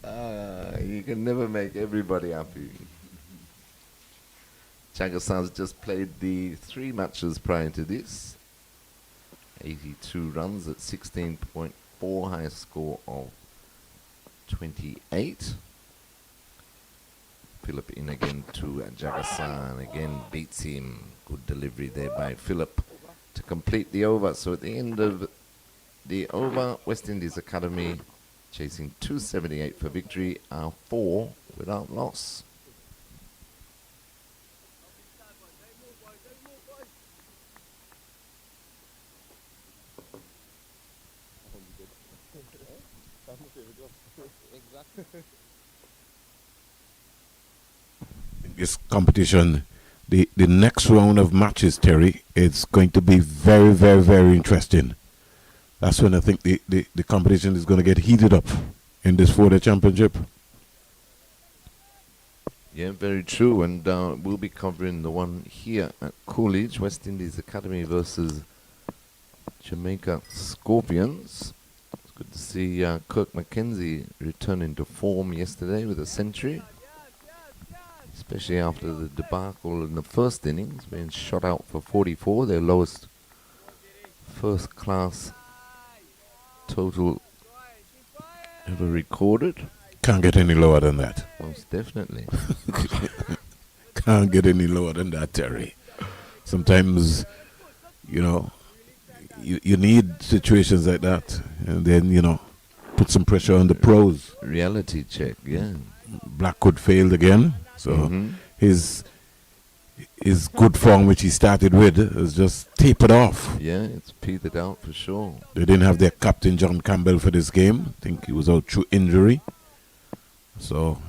You can never make everybody happy. Jagassar's just played the 3 matches prior to this. 82 runs at 16.4, highest score of 28. Phillip in again to Jagassar, and again beats him. Good delivery there by Phillip to complete the over. So at the end of the over, West Indies Academy chasing 278 for victory, are 4 without loss. This competition, the next round of matches, Terry, it's going to be very, very, very interesting. That's when I think the competition is going to get heated up in this 4-day championship. Yeah, very true. And we'll be covering the one here at Coolidge, West Indies Academy versus Jamaica Scorpions. It's good to see Kirk McKenzie returning to form yesterday with a century. He's especially after the debacle in the first innings, being shot out for 44, their lowest first-class total ever recorded. Can't get any lower than that. Most definitely. Can't get any lower than that, Terry. Sometimes, you need situations like that, and then, put some pressure on the pros. Reality check, yeah. Blackwood failed again, so his good form, which he started with, is just tapered off. Yeah, it's petered out for sure. They didn't have their captain, John Campbell, for this game. I think he was out through injury. So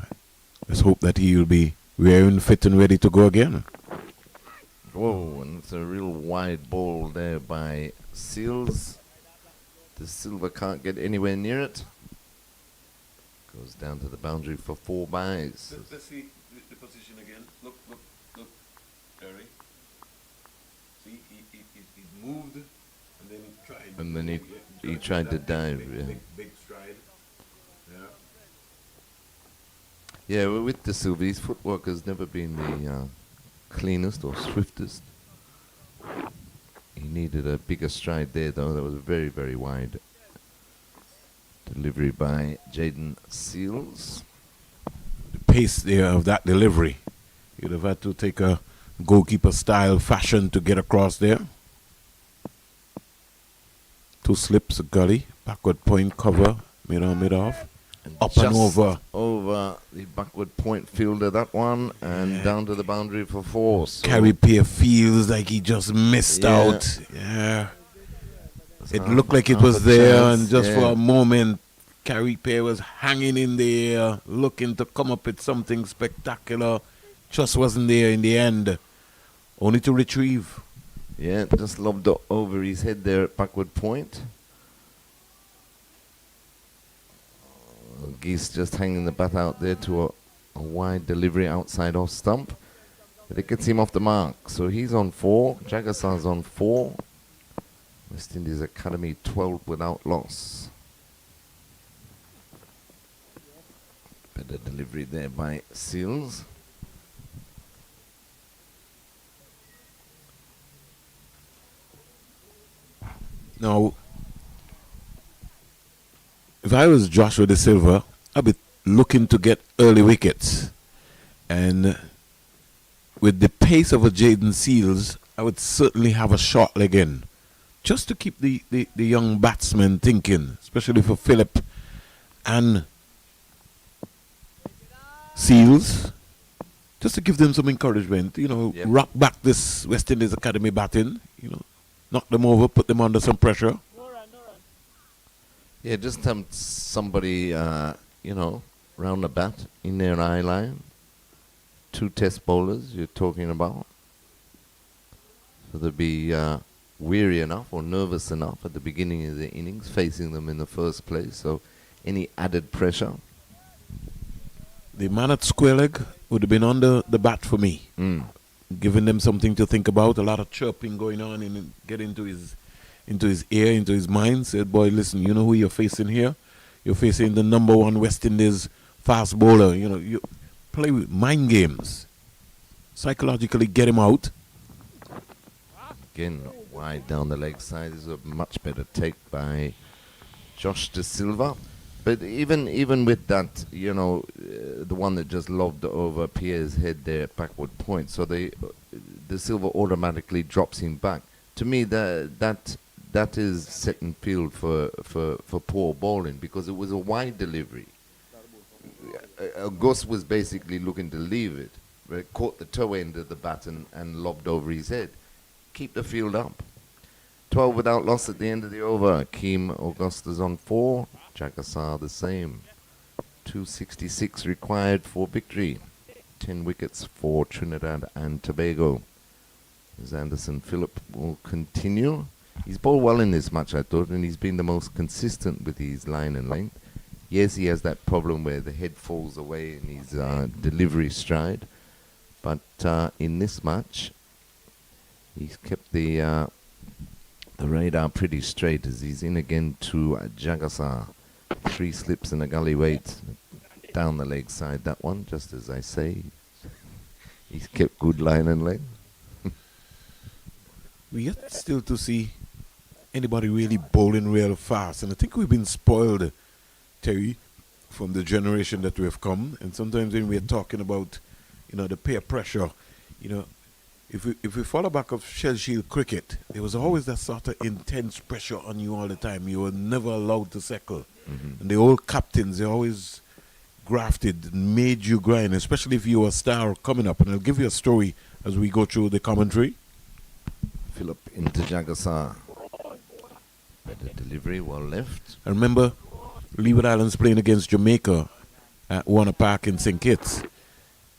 let's hope that he will be wearing fit and ready to go again. Whoa, and it's a real wide ball there by Seals. The Silver can't get anywhere near it. Goes down to the boundary for 4 byes. Let's see the position again. Look, Terry. See, he moved, and then he tried. And then he tried to dive, Big stride. Yeah. Yeah, well, with the Silver, his footwork has never been the cleanest or swiftest. He needed a bigger stride there, though. That was very, very wide. Delivery by Jaden Seals. The pace there of that delivery. You'd have had to take a goalkeeper style fashion to get across there. 2 slips, a gully, backward point cover, mid on, mid off. Up and over. Over the backward point fielder, that one, and down to the boundary for 4. So Carey Pear feels like he just missed out. Yeah. It looked like it was there, and just for a moment, Carey Pear was hanging in the air, looking to come up with something spectacular. Just wasn't there in the end. Only to retrieve. Yeah, just lobbed over his head there at backward point. Geese just hanging the bat out there to a wide delivery outside off stump. But it gets him off the mark. So he's on 4. Jagasa's on 4. West Indies Academy 12 without loss. Better delivery there by Seals. Now, if I was Joshua De Silva, I'd be looking to get early wickets. And with the pace of a Jaden Seals, I would certainly have a short leg in. Just to keep the young batsmen thinking, especially for Phillip and Seals. Just to give them some encouragement, rock back this West Indies Academy batting, knock them over, put them under some pressure. Yeah, just somebody, round the bat in their eye line. 2 test bowlers you're talking about. So they'll be weary enough or nervous enough at the beginning of the innings, facing them in the first place. So any added pressure. The man at square leg would have been under the bat for me. Giving them something to think about. A lot of chirping going on and get into his ear, into his mind. Said, boy, listen, you know who you're facing here? You're facing the number 1 West Indies fast bowler. You play with mind games. Psychologically get him out. Again, wide down the leg side. This is a much better take by Josh De Silva. But even with that, the one that just lobbed over Pierre's head there at backward point, so De Silva automatically drops him back. To me, that is setting field for poor bowling, because it was a wide delivery. Gus was basically looking to leave it, but it caught the toe end of the bat and lobbed over his head. Keep the field up. 12 without loss at the end of the over. Keem Augustus on 4. Jagasa the same. 266 required for victory. 10 wickets for Trinidad and Tobago. As Anderson Phillip will continue. He's bowled well in this match, I thought, and he's been the most consistent with his line and length. Yes, he has that problem where the head falls away in his delivery stride. But in this match, he's kept the radar pretty straight as he's in again to Jagasa. 3 slips and a gully weight down the leg side, that one, just as I say. He's kept good line and length. We yet still to see anybody really bowling real fast. And I think we've been spoiled, Terry, from the generation that we have come. And sometimes when we're talking about, the peer pressure, if we follow back of Shell Shield cricket, there was always that sort of intense pressure on you all the time. You were never allowed to settle. And the old captains, they always grafted, made you grind, especially if you were a star coming up. And I'll give you a story as we go through the commentary. Philip into Jagasar. Better delivery, well left. I remember Leeward Islands playing against Jamaica at Warner Park in St. Kitts.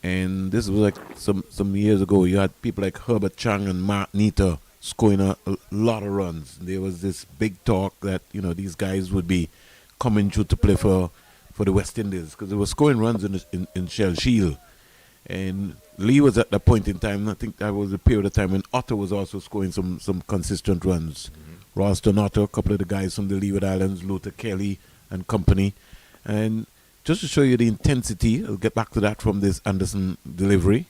And this was like some years ago. You had people like Herbert Chang and Mark Nita scoring a lot of runs. There was this big talk that, these guys would be coming through to play for the West Indies because they were scoring runs in Shell Shield. And Lee was at that point in time, I think that was a period of time when Otto was also scoring some consistent runs. Ralston Otto, a couple of the guys from the Leeward Islands, Luther Kelly and company. And just to show you the intensity, I'll get back to that from this Anderson delivery.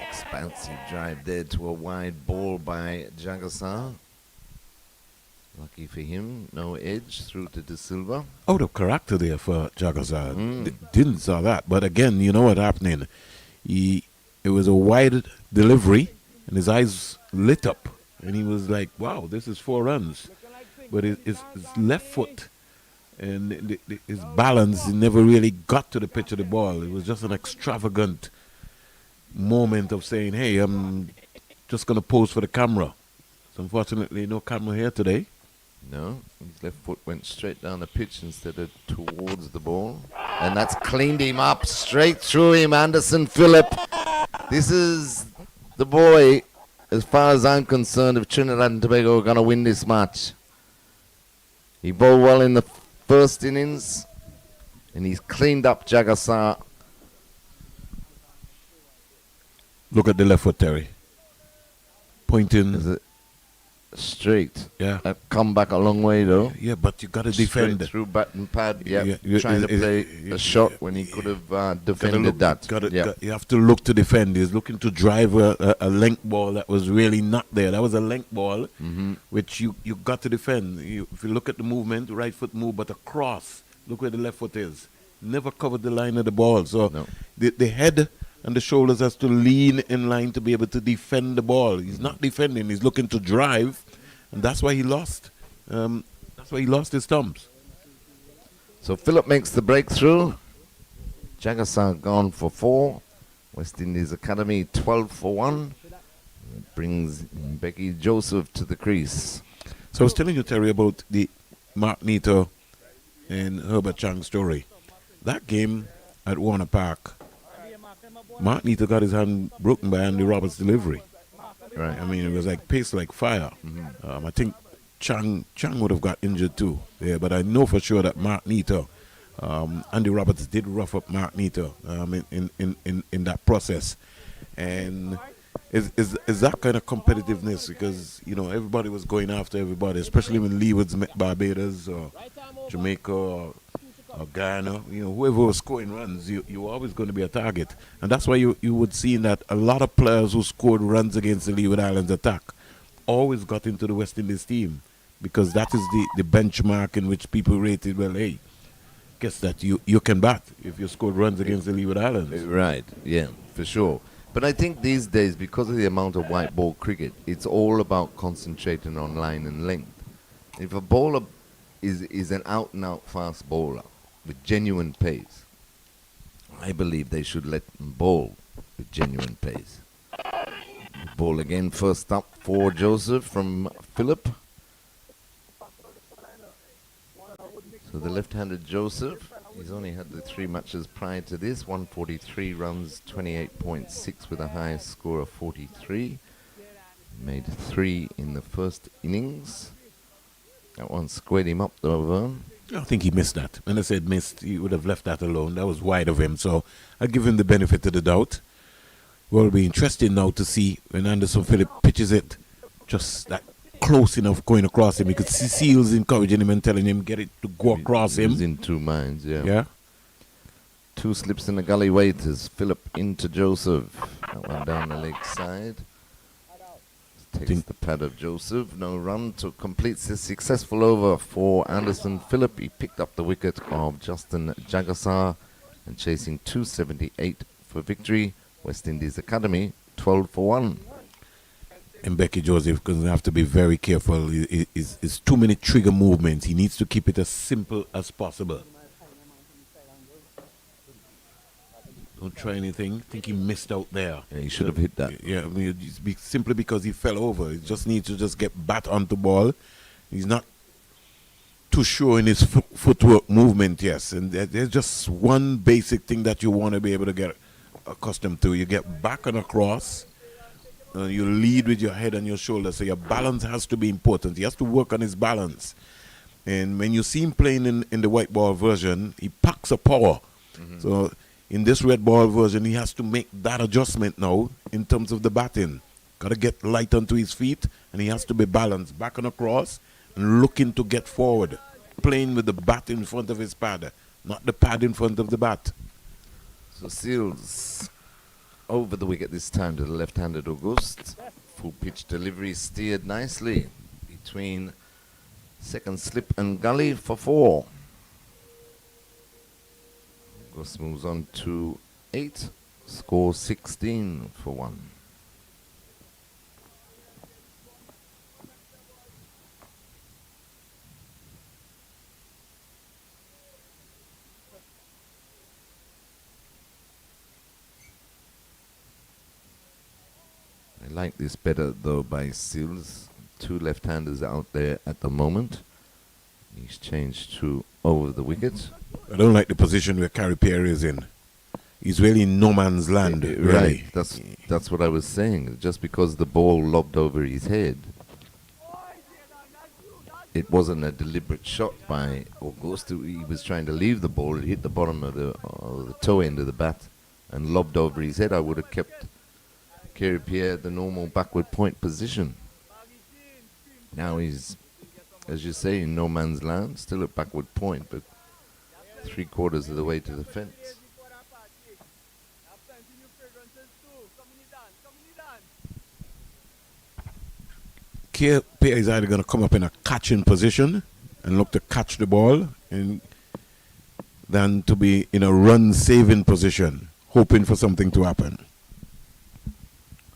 Expansive drive there to a wide ball by Jagasar. Lucky for him, no edge through to De Silva. Out of character there for Jagasar. Didn't saw that. But again, you know what happening. It was a wide delivery and his eyes lit up. And he was like, wow, this is 4 runs. But his left foot and his balance, he never really got to the pitch of the ball. It was just an extravagant moment of saying, hey, I'm just going to pose for the camera. So unfortunately, no camera here today. No, his left foot went straight down the pitch instead of towards the ball. And that's cleaned him up, straight through him, Anderson Phillip. This is the boy, as far as I'm concerned, if Trinidad and Tobago are going to win this match. He bowled well in the first innings, and he's cleaned up Jagasar. Look at the left foot, Terry. Pointing. Is it straight? Yeah. Come back a long way, though. Yeah, but you got to defend. Straight through bat and pad, Yeah, trying to play a shot when he could have defended that. You have to look to defend. He's looking to drive a length ball that was really not there. That was a length ball, which you got to defend. If you look at the movement, right foot move, but across, look where the left foot is. Never covered the line of the ball. So the head and the shoulders has to lean in line to be able to defend the ball. He's not defending. He's looking to drive, and that's why he lost. That's why he lost his thumbs. So Phillip makes the breakthrough. Jagasar gone for 4. West Indies Academy 12 for 1. It brings Becky Joseph to the crease. So I was telling you, Terry, about the Mark Nito and Herbert Chang story. That game at Warner Park, Mark Nito got his hand broken by Andy Roberts' delivery. Right. I mean, it was like pace like fire. I think Chang would have got injured too. Yeah, but I know for sure that Mark Nito, Andy Roberts did rough up Mark Nito in that process. And is that kind of competitiveness, because everybody was going after everybody, especially when Leeward's met Barbados or Jamaica or Ghana, whoever was scoring runs, you were always going to be a target. And that's why you would see that a lot of players who scored runs against the Leeward Islands attack always got into the West Indies team, because that is the benchmark in which people rated, well, hey, guess that you can bat if you scored runs against the Leeward Islands. Right, yeah, for sure. But I think these days, because of the amount of white ball cricket, it's all about concentrating on line and length. If a bowler is an out-and-out fast bowler with genuine pace, I believe they should let them bowl with genuine pace. Ball again, first up for Joseph from Phillip. So the left-handed Joseph, he's only had the 3 matches prior to this, 143 runs, 28.6 with a high score of 43. Made 3 in the first innings. That one squared him up though, Vern. I think he missed that. When I said missed, he would have left that alone. That was wide of him. So I give him the benefit of the doubt. Well, it'll be interesting now to see when Anderson Phillip pitches it, just that close enough going across him. You could see Seals encouraging him and telling him get it to go across him. He's in 2 minds, yeah. Yeah. Two slips in the gully wait as Philip into Joseph. That one down the leg side. Takes the pad of Joseph. No run to complete the successful over for Anderson Phillip. He picked up the wicket of Justin Jagassar and chasing 278 for victory. West Indies Academy 12 for 1. And Becky Joseph going to have to be very careful. It's too many trigger movements. He needs to keep it as simple as possible. Don't try anything. I think he missed out there. Yeah, he should have hit that. Yeah, I mean, simply because he fell over. He just needs to just get bat onto ball. He's not too sure in his footwork movement, yes. And there's just one basic thing that you want to be able to get accustomed to. You get back and across. You lead with your head and your shoulders. So your balance has to be important. He has to work on his balance. And when you see him playing in the white ball version, he packs a power. Mm-hmm. So in this red ball version, he has to make that adjustment now in terms of the batting. Got to get light onto his feet, and he has to be balanced back and across and looking to get forward. Playing with the bat in front of his pad, not the pad in front of the bat. So Seals over the wicket this time to the left-handed August. Full pitch delivery steered nicely between second slip and gully for 4. August moves on to 8, score 16 for 1. I like this better though by Seals. 2 left-handers out there at the moment. He's changed to over the wicket. I don't like the position where Carey Perry is in. He's really in no man's land. Really. Right, that's what I was saying. Just because the ball lobbed over his head, it wasn't a deliberate shot by August. He was trying to leave the ball. It hit the bottom of the toe end of the bat and lobbed over his head. I would have kept Carey Pierre at the normal backward point position. Now he's, as you say, in no man's land, still at backward point, but 3/4 of the way to the fence. Pierre is either going to come up in a catching position and look to catch the ball, and than to be in a run-saving position, hoping for something to happen.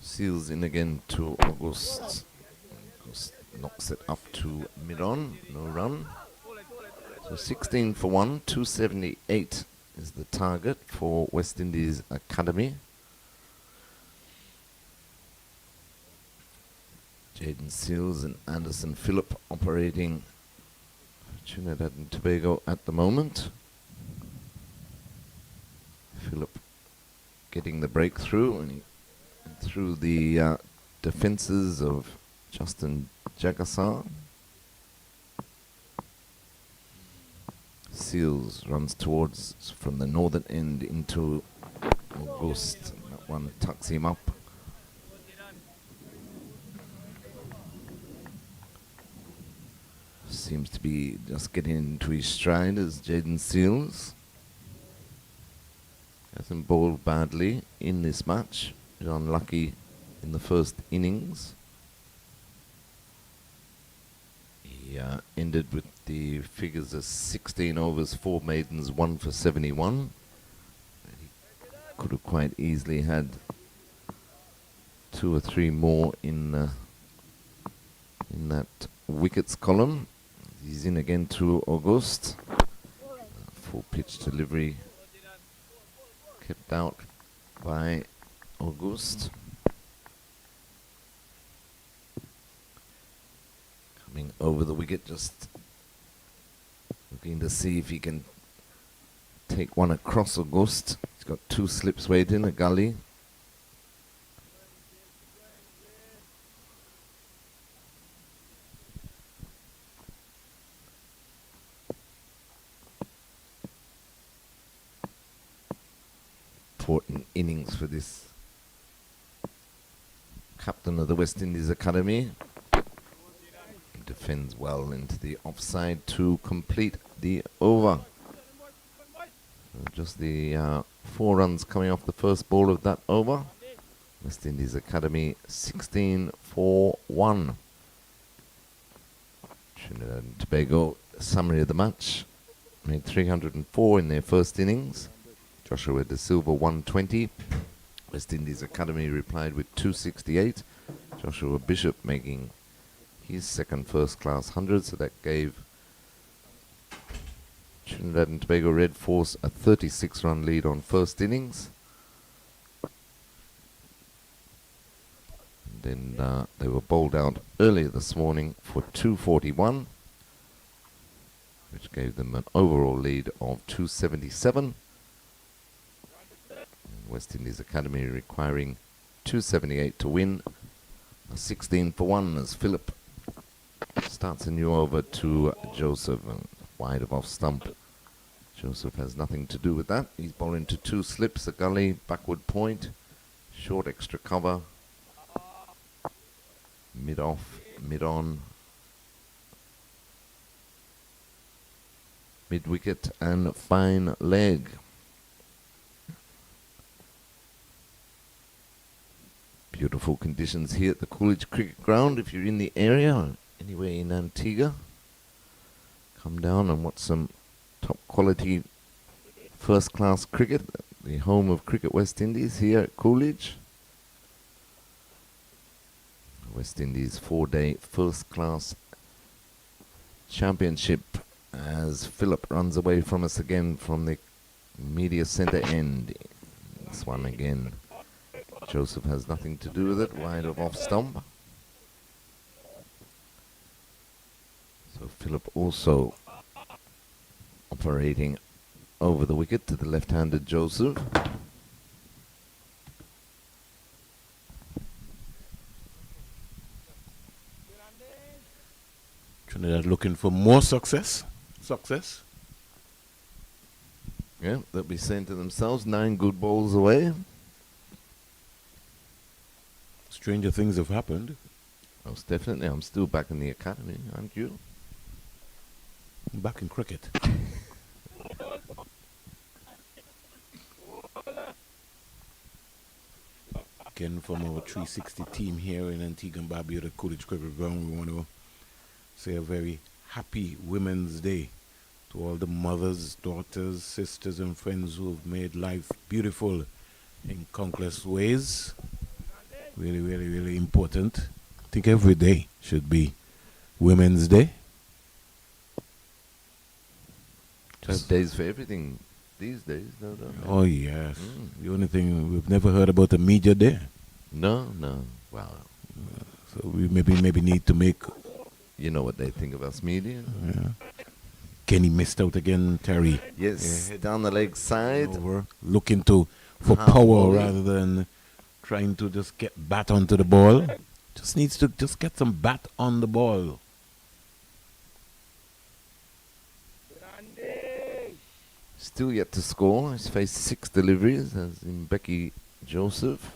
Seals in again to August. August knocks it up to mid-on, no run. So 16 for 1, 278 is the target for West Indies Academy. Jaden Seals and Anderson Phillip operating Trinidad and Tobago at the moment. Phillip getting the breakthrough and through the defences of Justin Jagassar. Seals runs towards from the northern end into August. That one tucks him up. Seems to be just getting into his stride as Jaden Seals. Hasn't bowled badly in this match. He's unlucky in the first innings. He ended with the figures of 16 overs, 4 maidens, 1 for 71. He could have quite easily had 2 or 3 more in that wickets column. He's in again to August. Full pitch delivery kept out by August. Coming over the wicket, just looking to see if he can take one across August. He's got 2 slips waiting, a gully. Important innings for this captain of the West Indies Academy. He defends well into the offside to complete the over. Just the 4 runs coming off the first ball of that over. West Indies Academy 16 for 1. Trinidad and Tobago, summary of the match. Made 304 in their first innings. Joshua De Silva 120. West Indies Academy replied with 268. Joshua Bishop making his second first-class 100, so that gave Trinidad and Tobago Red Force a 36-run lead on first innings. And then they were bowled out earlier this morning for 241, which gave them an overall lead of 277. West Indies Academy requiring 278 to win. A 16 for 1 as Philip starts a new over to Joseph, wide of off stump. Joseph has nothing to do with that. He's bowling to 2 slips, a gully, backward point, short extra cover, mid off, mid on, mid wicket and fine leg. Beautiful conditions here at the Coolidge Cricket Ground. If you're in the area, anywhere in Antigua, come down and watch some top quality first class cricket, the home of Cricket West Indies here at Coolidge. West Indies 4-day first class championship as Philip runs away from us again from the media centre end. This one again. Joseph has nothing to do with it, wide of off stump. So Philip also operating over the wicket to the left-handed Joseph. Trinidad looking for more success. Yeah, they'll be saying to themselves, 9 good balls away. Stranger things have happened. Most definitely. I'm still back in the academy, aren't you? I'm back in cricket. Again, from our 360 team here in Antigua and Barbuda, Coolidge Cricket Ground, we want to say a very happy Women's Day to all the mothers, daughters, sisters and friends who have made life beautiful in countless ways. Really, really, really important. I think every day should be Women's Day. Just days for everything these days, no. Oh, yes. The only thing we've never heard about a media day. No. Well, So we maybe need to make. you know what they think of us media. Yeah. Kenny missed out again, Terry. Yes, down the leg side. Over, looking for Half power volley. rather than trying to just get bat onto the ball. Just needs to just get some bat on the ball. Still yet to score. He's faced 6 deliveries, as in Becky Joseph.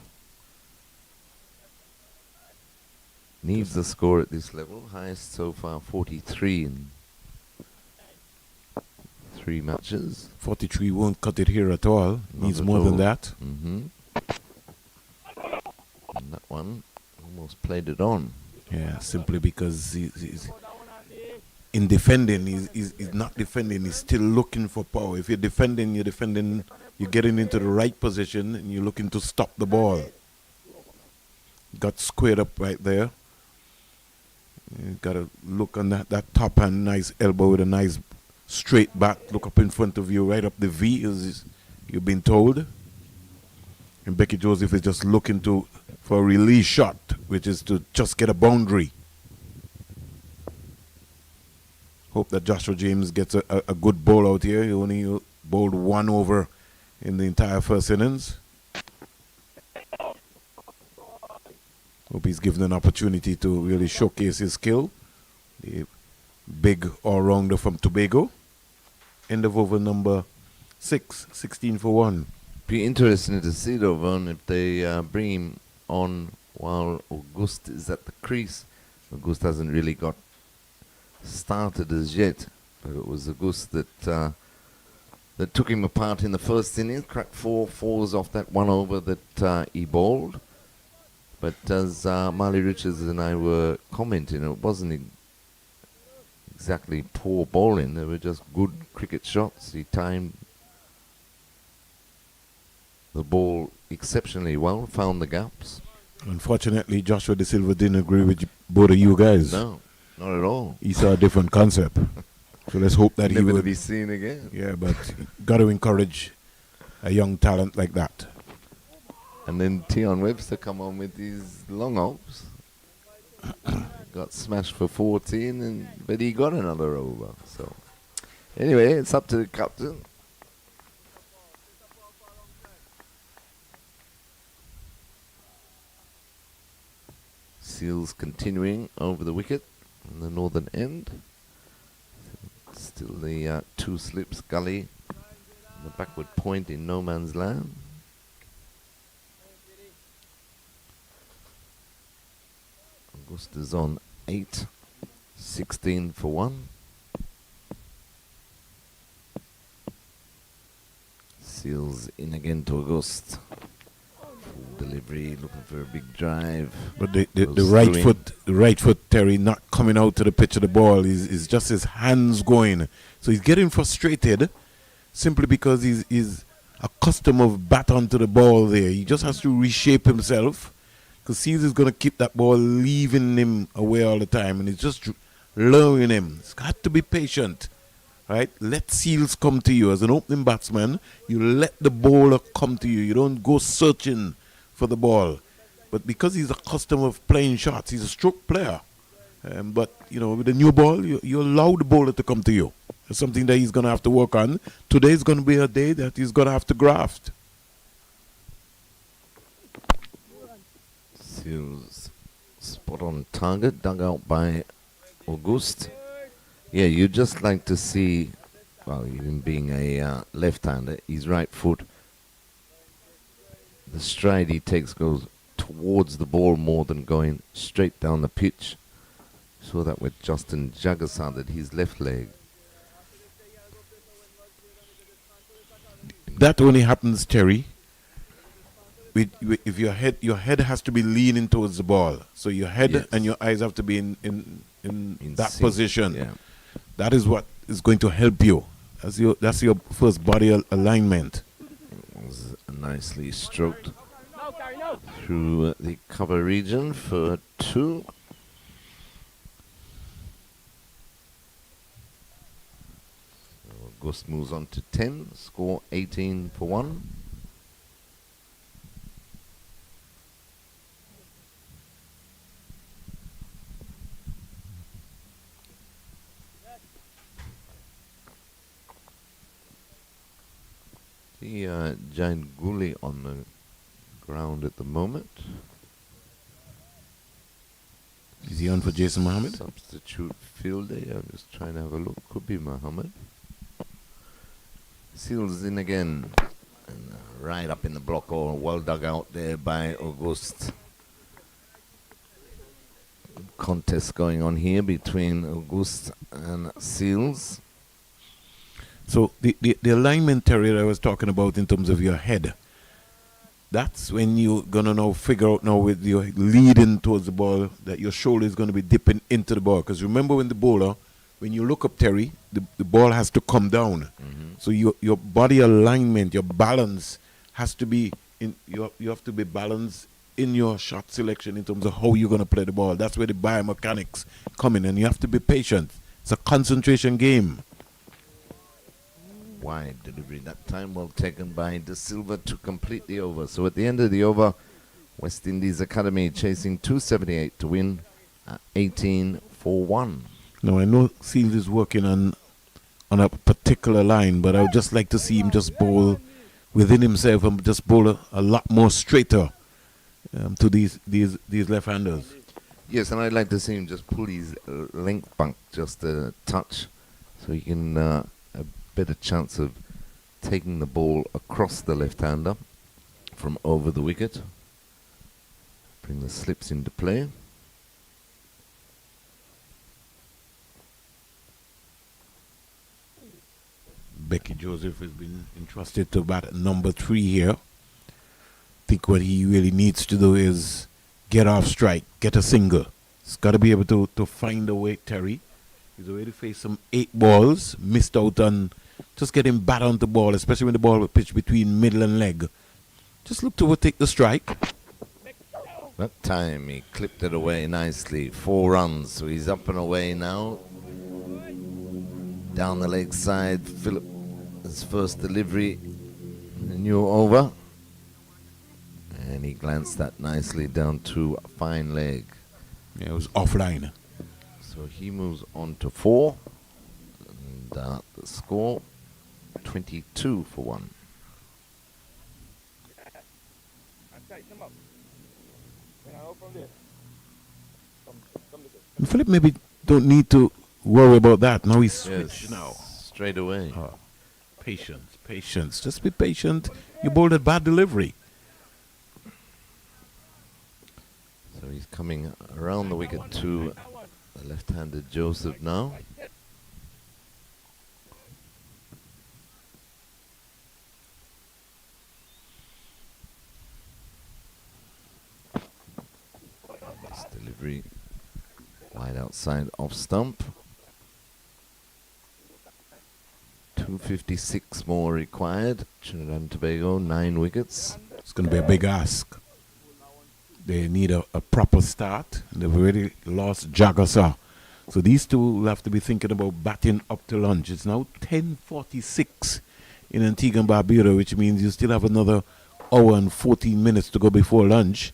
Needs the score at this level. Highest so far, 43 in 3 matches. 43 won't cut it here at all. Not Needs at more all. than that. And that one almost played it on. Yeah, simply because he's in defending, he's not defending, he's still looking for power. If you're defending, you're getting into the right position and you're looking to stop the ball. Got squared up right there. You got to look on that top hand, nice elbow with a nice straight back. Look up in front of you, right up the V, as you've been told. And Becky Joseph is just looking for a release shot, which is to just get a boundary. Hope that Joshua James gets a good bowl out here. He only bowled 1 over in the entire first innings. Hope he's given an opportunity to really showcase his skill. The big all-rounder from Tobago. End of over number 6, 16 for 1. Be interesting to see though, Vaughn, if they bring him on while August is at the crease. August hasn't really got started as yet, but it was August that that took him apart in the first innings. Cracked 4 fours off that one over that he bowled. But as Marley Richards and I were commenting, it wasn't exactly poor bowling. They were just good cricket shots. He timed the ball exceptionally well, found the gaps. Unfortunately, Joshua De Silva didn't agree with both of you guys. No, not at all. He saw a different concept. So let's hope that he Never to will be seen again. Yeah, but got to encourage a young talent like that. And then Tion Webster come on with these long hops. Got smashed for 14, but he got another over. So anyway, it's up to the captain. Seals continuing over the wicket on the northern end. Still the 2 slips gully, the backward point in no man's land. Augusta's on 8, 16 for 1. Seals in again to August. Full delivery, looking for a big drive. But the right foot, Terry, not coming out to the pitch of the ball is just his hands going. So he's getting frustrated simply because he's accustomed of bat onto the ball there. He just has to reshape himself. Because Seals is going to keep that ball leaving him away all the time, and it's just lowering him. He's got to be patient, right? Let Seals come to you. As an opening batsman, you let the bowler come to you. You don't go searching for the ball. But because he's accustomed of playing shots, he's a stroke player. But, with the new ball, you allow the bowler to come to you. It's something that he's going to have to work on. Today is going to be a day that he's going to have to graft. Seals spot on target, dug out by August. Yeah, you'd just like to see, well, even being a left-hander, his right foot, the stride he takes goes towards the ball more than going straight down the pitch. Saw that with Justin Jagasaw, that his left leg. That only happens, Terry, if your head has to be leaning towards the ball. So your head and your eyes have to be in that sync position. Yeah. That is what is going to help you. That's your first body alignment. It was nicely stroked through the cover region for 2. August moves on to 10, score 18 for 1. The giant Gully on the ground at the moment. Is he on for Jason Mohammed? Substitute fielder. I'm just trying to have a look. Could be Mohammed. Seals in again. And right up in the block, all well dug out there by August. Contest going on here between August and Seals. So the alignment, Terry, that I was talking about in terms of your head, that's when you're going to now figure out now with your leading towards the ball that your shoulder is going to be dipping into the ball. Because remember when the bowler, when you look up, Terry, the ball has to come down. Mm-hmm. So your body alignment, your balance has to be, you have to be balanced in your shot selection in terms of how you're going to play the ball. That's where the biomechanics come in, and you have to be patient. It's a concentration game. Wide delivery that time, well taken by De Silva to complete the over. So at the end of the over, West Indies Academy chasing 278 to win 18 for 1. Now I know Seals is working on a particular line, but I would just like to see him just bowl within himself and just bowl a lot more straighter to these left-handers. Yes, and I'd like to see him just pull his length bunk just a touch, so he can a better chance of taking the ball across the left-hander from over the wicket. Bring the slips into play. Becky Joseph has been entrusted to bat at number 3 here. I think what he really needs to do is get off strike, get a single. He's got to be able to find a way, Terry. He's already faced some 8 balls, missed out on just getting bat on the ball, especially when the ball was pitched between middle and leg. Just look to take the strike. That time he clipped it away nicely. 4 runs, so he's up and away now. Down the leg side, Philip, his first delivery, the new over. And he glanced that nicely down to a fine leg. Yeah, it was offline. So he moves on to 4. And the score, 22 for 1. And Philip maybe don't need to worry about that. Now he's switched now. Straight away. Patience, patience. Just be patient. You bowled a bad delivery. So he's coming around the wicket to the left-handed Joseph now. This delivery wide outside off stump. 256 more required. Trinidad and Tobago, 9 wickets. It's going to be a big ask. They need a proper start. They've already lost Jagasa. So these two will have to be thinking about batting up to lunch. It's now 10:46 in Antigua and Barbuda, which means you still have another hour and 14 minutes to go before lunch.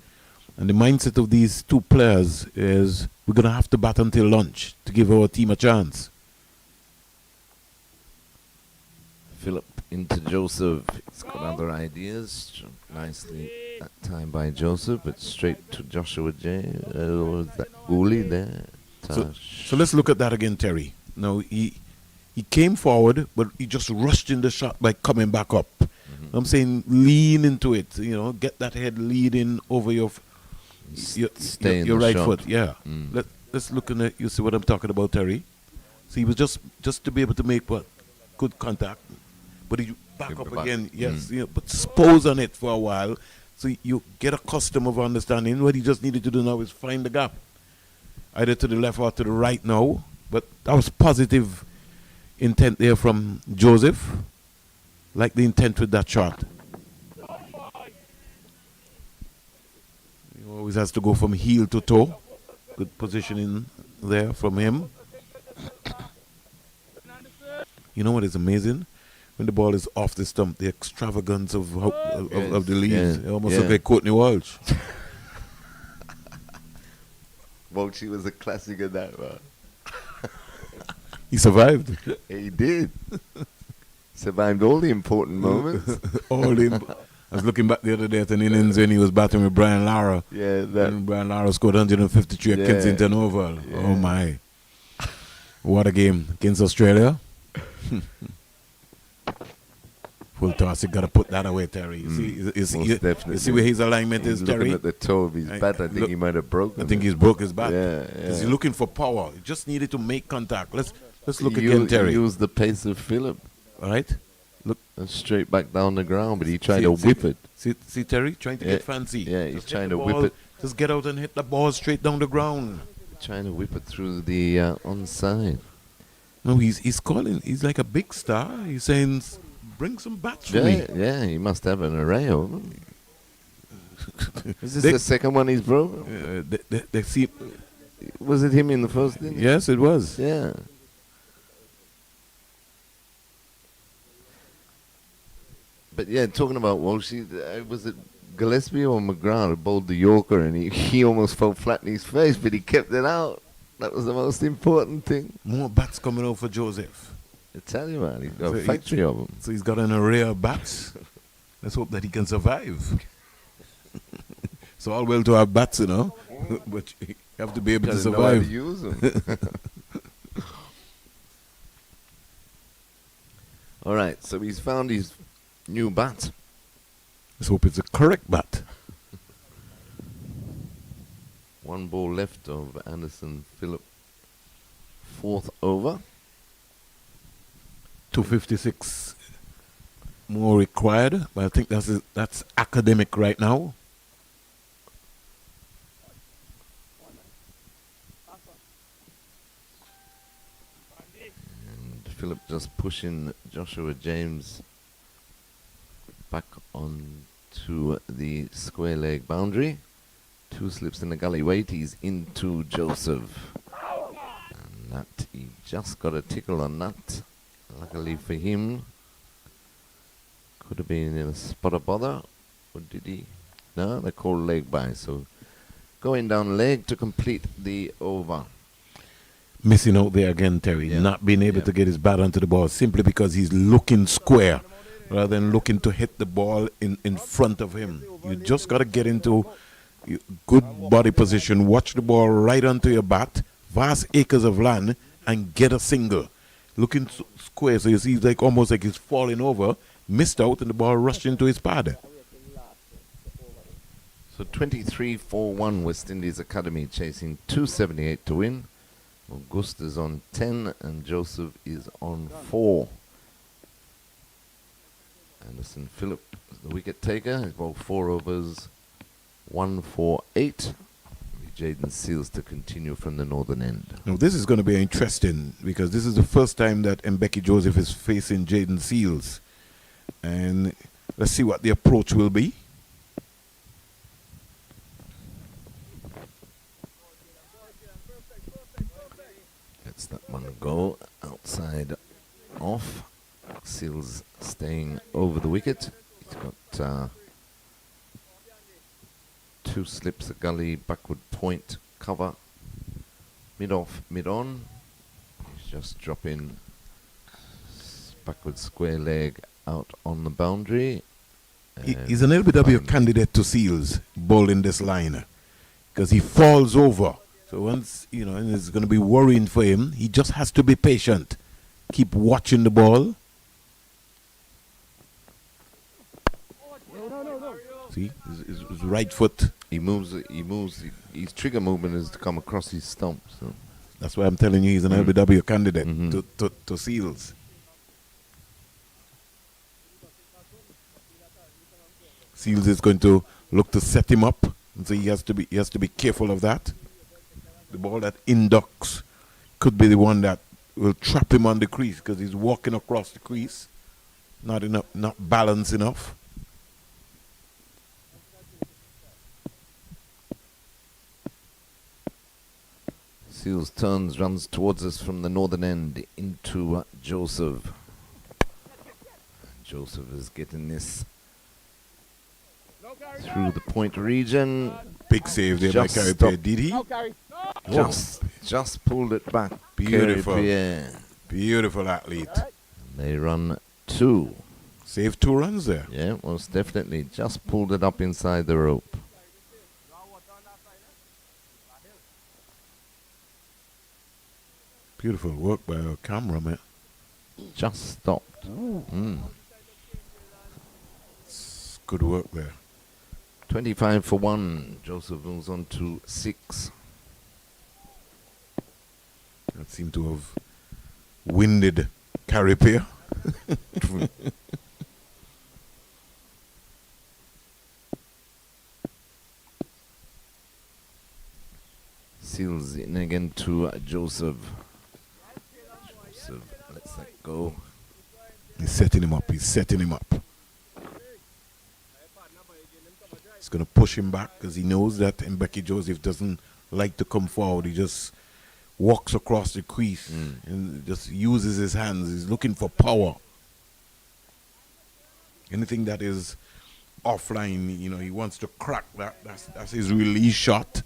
And the mindset of these two players is we're going to have to bat until lunch to give our team a chance. Philip into Joseph. He's got other ideas. Nicely that time by Joseph, but straight to Joshua J. That Uli there. So let's look at that again, Terry. Now, he came forward, but he just rushed in the shot by coming back up. I'm saying lean into it, get that head leading over your right foot. Yeah. Let's look at it. You see what I'm talking about, Terry? So he was just to be able to make what? Good contact. But he back up again, yes. But pose on it for a while. So you get a custom of understanding. What he just needed to do now is find the gap. Either to the left or to the right now. But that was positive intent there from Joseph. Like the intent with that shot. He always has to go from heel to toe. Good positioning there from him. You know what is amazing? When the ball is off the stump, the extravagance of the leaves. It almost look like Courtney Walsh. Walshy was a classic of that, man. He survived. He did. Survived all the important moments. I was looking back the other day at an innings when he was batting with Brian Lara. Yeah, that. And Brian Lara scored 153 at Kensington Oval. Yeah. Oh my! What a game against Australia. Full toss. You gotta put that away, Terry. You see where his alignment is, Terry. Looking at the toe of his bat. I think he might have broken. I think he's broke his bat. Yeah. He's looking for power. He just needed to make contact. Let's look again, Terry. He used the pace of Philip. All right. Look straight back down the ground, but he tried to whip it. See Terry trying to get fancy. Yeah, he's trying to whip it. Just get out and hit the ball straight down the ground. Trying to whip it through the onside. No, he's calling. He's like a big star. He's saying, "Bring some bats for me." Yeah, he must have an array of them. Is this the second one he's broken? They see. Was it him in the first inning? Yes, it was. Yeah. But yeah, talking about Walsh, was it Gillespie or McGrath who bowled the Yorker and he almost fell flat in his face, but he kept it out. That was the most important thing. More bats coming out for Joseph. I tell you, man, he's got a factory of them. So he's got an array of bats. Let's hope that he can survive. So all well to have bats, but you have to be able to survive. Know how to use them. All right, so he's found his new bat. Let's hope it's a correct bat. 1 ball left of Anderson Phillip. 4th over. 256 more required, but I think that's academic right now. And Philip just pushing Joshua James back on to the square leg boundary. 2 slips in the gully weight. He's into Joseph. And that, he just got a tickle on that. Luckily for him. Could have been in a spot of bother. Or did he? No, they called leg by. So going down leg to complete the over. Missing out there again, Terry. Yeah. Not being able to get his bat onto the ball simply because he's looking square rather than looking to hit the ball in front of him. You just got to get into good body position, watch the ball right onto your bat, vast acres of land, and get a single. Looking square, so you see like almost like he's falling over, missed out, and the ball rushed into his pad. So 23-4-1 West Indies Academy chasing 278 to win. August is on 10 and Joseph is on 4. Anderson Phillip is the wicket taker. He's bowled 4 overs, 1 for 8. Jaden Seals to continue from the northern end. Now this is going to be interesting because this is the first time that Mbeki Joseph is facing Jaden Seals. And let's see what the approach will be. Lets that one go outside off. Seals staying over the wicket. He's got 2 slips, a gully, backward point, cover, mid off, mid on. He's just dropping backward square leg out on the boundary. He's an LBW candidate to Seals bowling this line because he falls over. So once, and it's going to be worrying for him, he just has to be patient. Keep watching the ball. See, his right foot. He moves. His trigger movement is to come across his stump. So that's why I'm telling you he's an LBW candidate to Seals. Seals is going to look to set him up, and so he has to be careful of that. The ball that inducts could be the one that will trap him on the crease because he's walking across the crease, not balanced enough. Seals turns, runs towards us from the northern end into Joseph. Joseph is getting this through the point region. Big save there by Carey Pierre. Did he? Just pulled it back. Beautiful. Beautiful athlete. They run 2. Saved 2 runs there. Yeah, most definitely. Just pulled it up inside the rope. Beautiful work by our cameraman. Just stopped. It's good work there. 25 for 1. Joseph moves on to 6. That seemed to have winded Carey Pierre. Seals in again to Joseph. Joseph lets that go. He's setting him up. He's going to push him back because he knows that Mbeki Joseph doesn't like to come forward. He just walks across the crease and just uses his hands. He's looking for power. Anything that is offline, he wants to crack that. That's his release shot.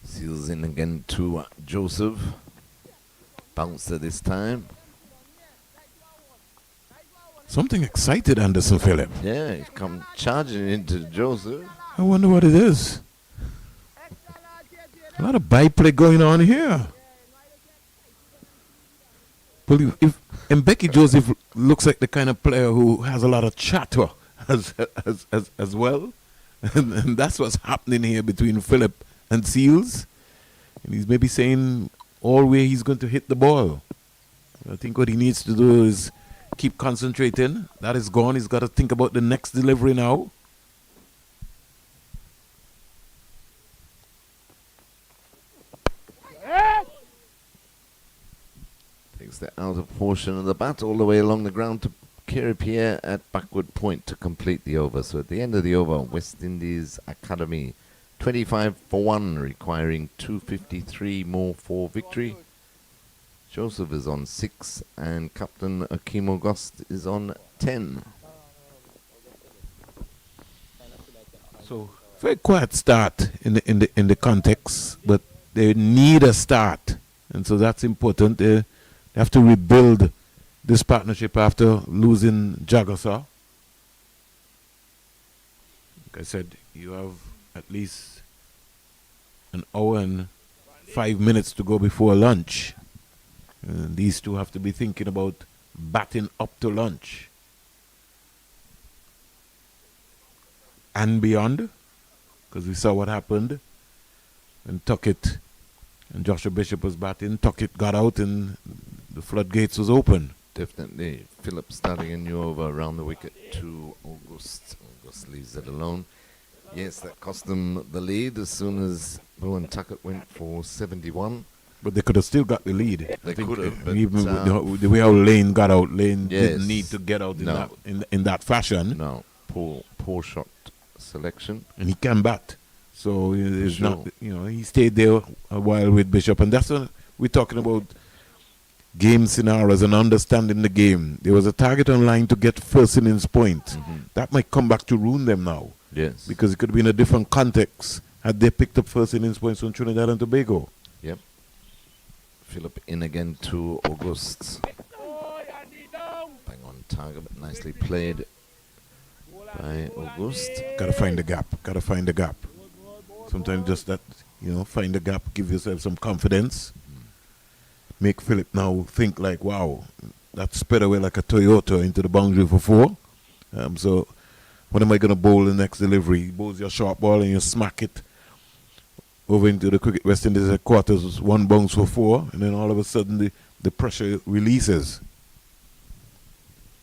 Seals in again to Joseph. Bouncer this time. Something excited Anderson Phillip. Yeah, he's come charging into Joseph. I wonder what it is. A lot of byplay going on here. But if Mbeki Joseph looks like the kind of player who has a lot of chatter as well. And that's what's happening here between Philip and Seals. And he's maybe saying all way he's going to hit the ball. I think what he needs to do is keep concentrating. That is gone. He's got to think about the next delivery now. Takes the outer portion of the bat all the way along the ground to Kerry Pierre at backward point to complete the over. So at the end of the over, West Indies Academy 25 for 1, requiring 253 more for victory. Joseph is on 6 and Captain Akeem August is on 10. So very quiet start in the context, but they need a start, and so that's important. They have to rebuild this partnership after losing Jagasa. Like I said, you have at least an hour and 5 minutes to go before lunch. And these two have to be thinking about batting up to lunch and beyond, because we saw what happened when Tuckett and Joshua Bishop was batting. Tuckett got out and the floodgates was open. Definitely. Philip starting a new over around the wicket to August. August leaves it alone. Yes, that cost them the lead as soon as Bowen Tuckett went for 71. But they could have still got the lead. They could have, but even with the way how Lane got out, Lane yes, didn't need to get out no. in that fashion. No, poor shot selection. And he can bat. So it's sure. not, he stayed there a while with Bishop. And that's what we're talking about, game scenarios and understanding the game. There was a target on line to get first innings point. Mm-hmm. That might come back to ruin them now. Yes. Because it could have been a different context had they picked up first innings points on Trinidad and Tobago. Yep. Philip in again to August. Bang on target, but nicely played by August. Gotta find the gap. Sometimes just that, find the gap, give yourself some confidence. Make Philip now think like, wow, that sped away like a Toyota into the boundary for 4. So when am I going to bowl the next delivery? He bowls your short ball and you smack it over into the Cricket West Indies headquarters, 1 bounce for 4, and then all of a sudden the pressure releases.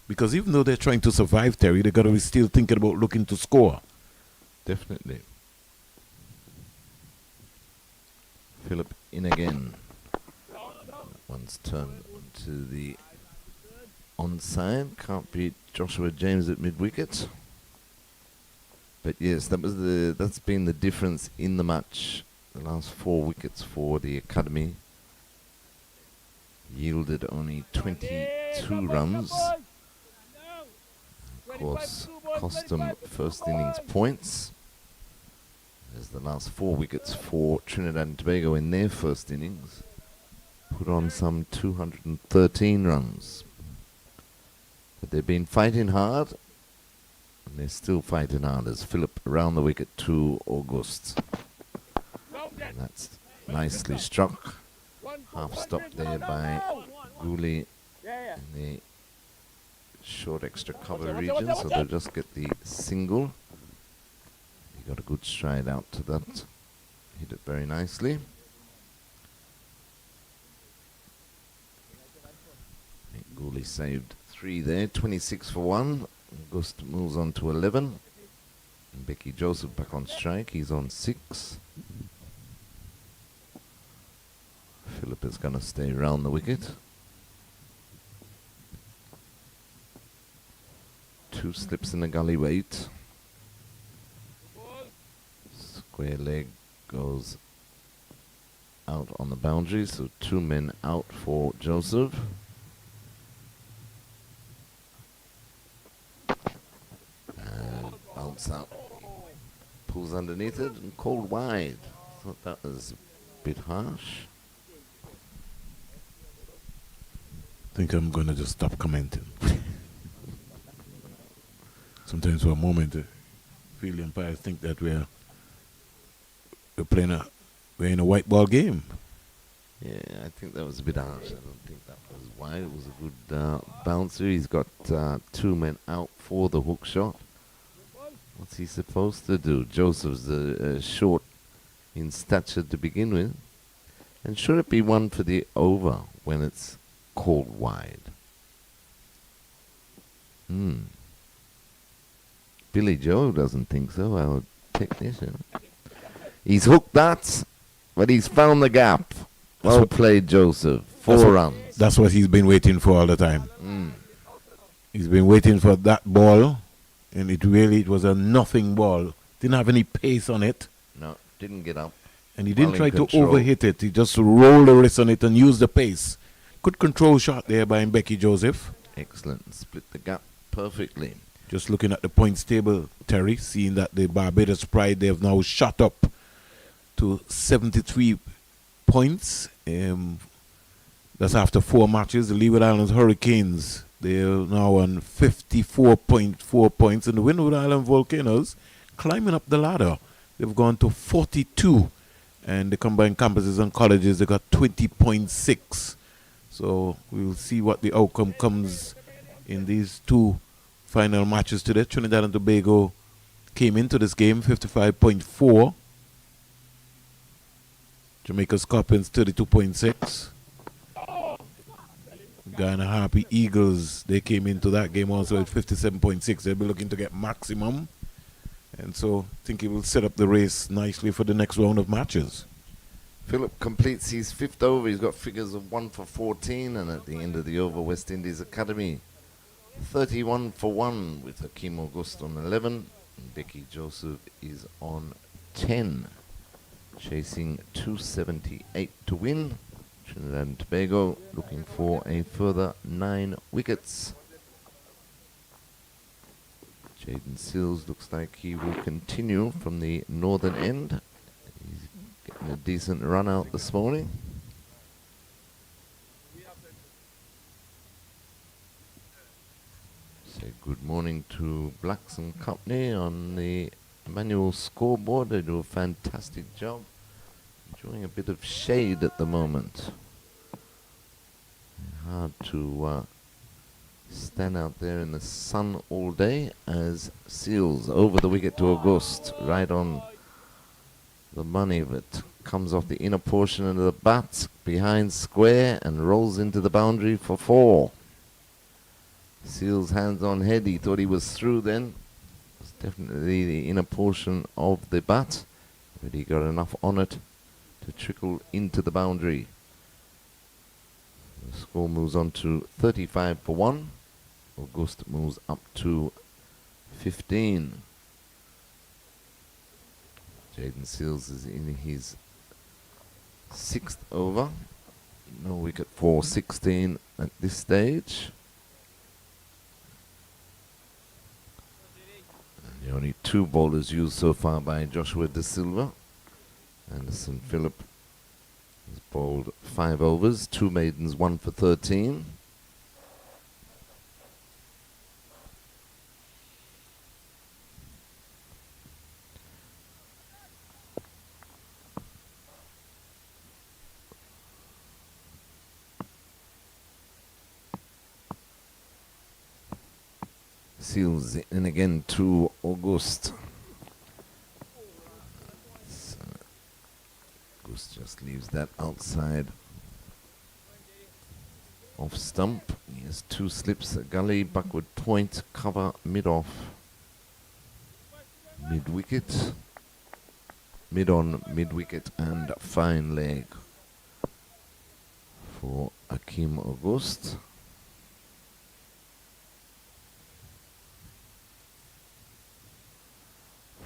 Because even though they're trying to survive, Terry, they got to be still thinking about looking to score. Definitely. Philip in again. One's turned to the onside. Can't beat Joshua James at mid-wicket. But yes, that's been the difference in the match. The last 4 wickets for the Academy yielded only 22 runs. Of course, cost them first innings points. There's the last 4 wickets for Trinidad and Tobago in their first innings. Put on some 213 runs. But they've been fighting hard, and they're still fighting hard as Philip around the wicket to August. And that's nicely struck. Half stop there by Gooley in the short extra cover region, so they'll just get the single. He got a good stride out to that. Hit it very nicely. Gooley saved 3 there, 26 for 1. August moves on to 11. And Becky Joseph back on strike, he's on 6. Philip is going to stay around the wicket. 2 slips in the gully weight. Square leg goes out on the boundary, so 2 men out for Joseph. And bounce out. Pulls underneath it and called wide. Thought that was a bit harsh. I think I'm going to just stop commenting. Sometimes for a moment, field umpires think that we're in a white ball game. Yeah, I think that was a bit harsh. I don't think that was wide. It was a good bouncer. He's got 2 men out for the hook shot. What's he supposed to do? Joseph's short in stature to begin with. And should it be one for the over when it's called wide? Billy Joe doesn't think so, our technician. He's hooked that, but he's found the gap. Well played, Joseph. 4 runs. That's what he's been waiting for all the time. He's been waiting for that ball, and it was a nothing ball. Didn't have any pace on it. No, didn't get up. And he didn't try to overhit it. He just rolled the wrist on it and used the pace. Good control shot there by Becky Joseph. Excellent. Split the gap perfectly. Just looking at the points table, Terry, seeing that the Barbados Pride, they have now shot up to 73 points. That's after 4 matches. The Leeward Islands Hurricanes, they are now on 54.4 points. And the Windward Island Volcanoes climbing up the ladder. They've gone to 42. And the combined campuses and colleges, they got 20.6. So we'll see what the outcome comes in these 2 final matches today. Trinidad and Tobago came into this game 55.4. Jamaica Scorpions 32.6. Guyana Harpy Eagles, they came into that game also at 57.6. They'll be looking to get maximum. And so I think he will set up the race nicely for the next round of matches. Philip completes his 5th over. He's got figures of 1 for 14. And at the end of the over, West Indies Academy, 31 for 1 with Hakeem August on 11. And Becky Joseph is on 10. Chasing 278 to win. Trinidad and Tobago looking for a further 9 wickets. Jaden Sills looks like he will continue from the northern end. He's getting a decent run out this morning. Say good morning to Blacks and Company on the manual scoreboard. They do a fantastic job. Enjoying a bit of shade at the moment. Hard to stand out there in the sun all day as Seals over the wicket to August, right on the money, but comes off the inner portion of the bat behind square and rolls into the boundary for 4. Seals hands on head. He thought he was through then. It was definitely the inner portion of the bat, but he got enough on it to trickle into the boundary. The score moves on to 35 for 1. August moves up to 15. Jaden Seals is in his 6th over. No wicket for 16 at this stage. And the only 2 bowlers used so far by Joshua De Silva. Anderson Phillip has bowled 5 overs, 2 maidens, 1 for 13. Seals in again to August. So August just leaves that outside off stump. He has 2 slips, a gully, backward point, cover, mid-off, mid-wicket, mid-on, mid-wicket, and fine leg for Hakeem August.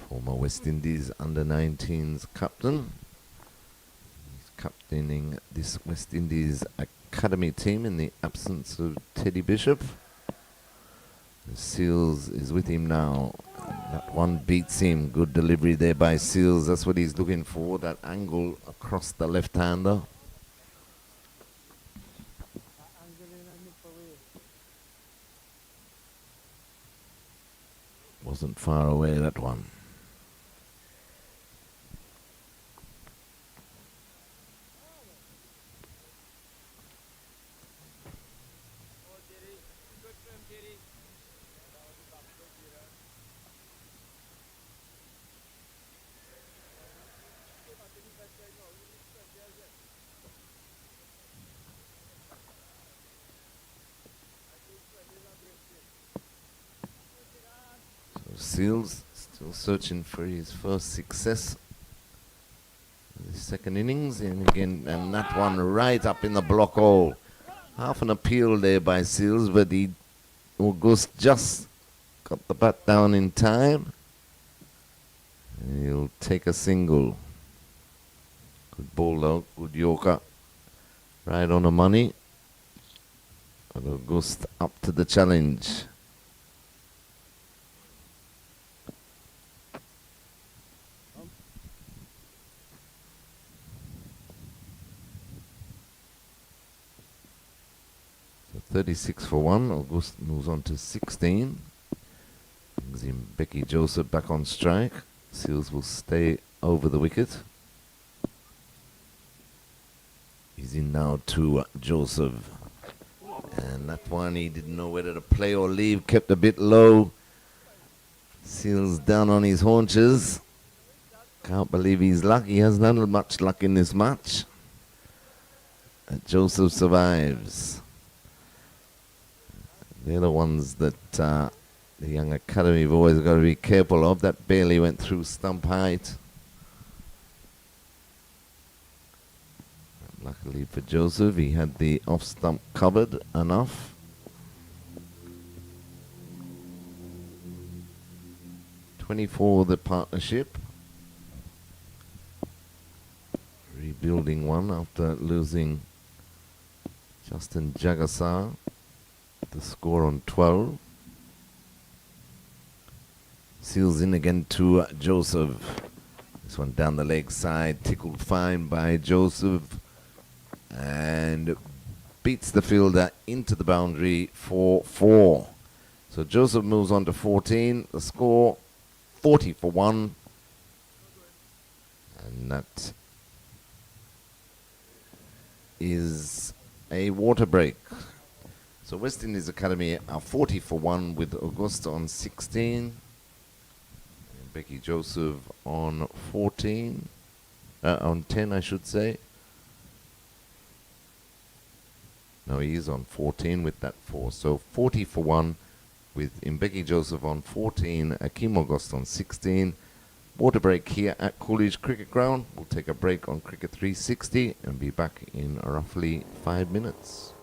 Former West Indies under-19s captain. He's captaining this West Indies academy team in the absence of Teddy Bishop. Seals is with him now. That one beats him. Good delivery there by Seals. That's what he's looking for, that angle across the left-hander. Wasn't far away, that one. Seals still searching for his first success. The second innings, and again, and that one right up in the block hole. Half an appeal there by Seals, but August just got the bat down in time. And he'll take a single. Good ball though, good Yorker. Right on the money. But August up to the challenge. So 36 for 1. August moves on to 16. Brings in Becky Joseph back on strike. Seals will stay over the wicket. He's in now to Joseph. And that one he didn't know whether to play or leave. Kept a bit low. Seals down on his haunches. Can't believe he's lucky. He hasn't had much luck in this match. Joseph survives. They're the ones that the young academy boys have got to be careful of. That barely went through stump height. Luckily for Joseph, he had the off stump covered enough. .24 the partnership. Rebuilding one after losing Justin Jagassar. The score on 12. Seals in again to Joseph. This one down the leg side, tickled fine by Joseph. And beats the fielder into the boundary for 4. So Joseph moves on to 14. The score 40 for 1. And that is a water break. So West Indies Academy are 40 for 1 with Augusta on 16. And Becky Joseph on 14. On 10, I should say. No, he is on 14 with that 4. So 40 for 1 with Mbeki Joseph on 14, Akeem August on 16. Water break here at Coolidge Cricket Ground. We'll take a break on Cricket 360 and be back in roughly 5 minutes.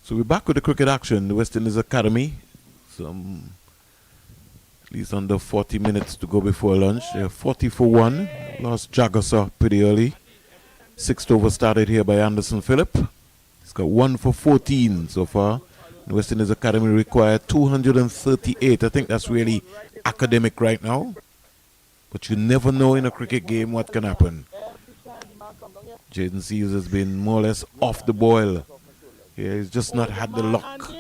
So we're back with the cricket action. The West Indies Academy. At least under 40 minutes to go before lunch. They're 40 for 1. Lost Jagasa pretty early. Sixth over started here by Anderson Phillip. He's got 1 for 14 so far. The West Indies Academy required 238. I think that's really academic right now. But you never know in a cricket game what can happen. Jaden Seals has been more or less off the boil. Yeah, he's just not had the luck.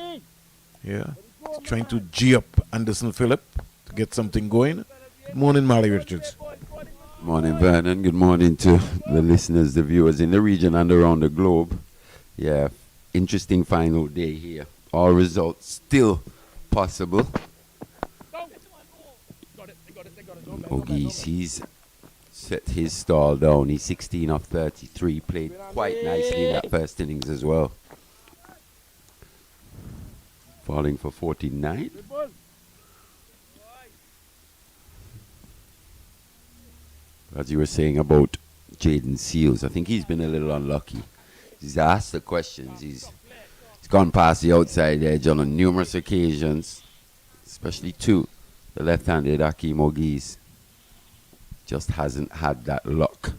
Yeah, he's trying to G up Anderson Phillip to get something going. Good morning, Mally Richards. Morning, Vernon. Good morning to the listeners, the viewers in the region and around the globe. Yeah, interesting final day here. All results still possible. Ogis, he's set his stall down. He's 16 off 33. Played quite nicely in that first innings as well. Falling for 49. As you were saying about Jaden Seals, I think he's been a little unlucky. He's asked the questions. He's gone past the outside edge on numerous occasions, especially two. The left-handed Akeem Ogis just hasn't had that luck.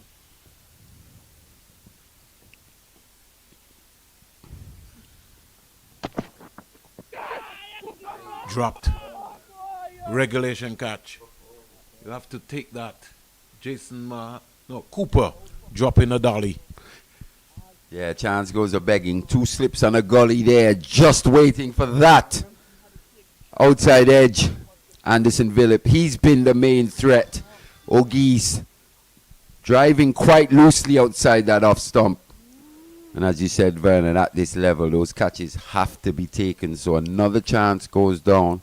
Dropped. Regulation catch. You have to take that. Cooper dropping a dolly. Yeah, chance goes a begging. 2 slips on a gully there, just waiting for that. Outside edge, Anderson Phillip. He's been the main threat. Ogis driving quite loosely outside that off stump. And as you said, Vernon, at this level, those catches have to be taken. So another chance goes down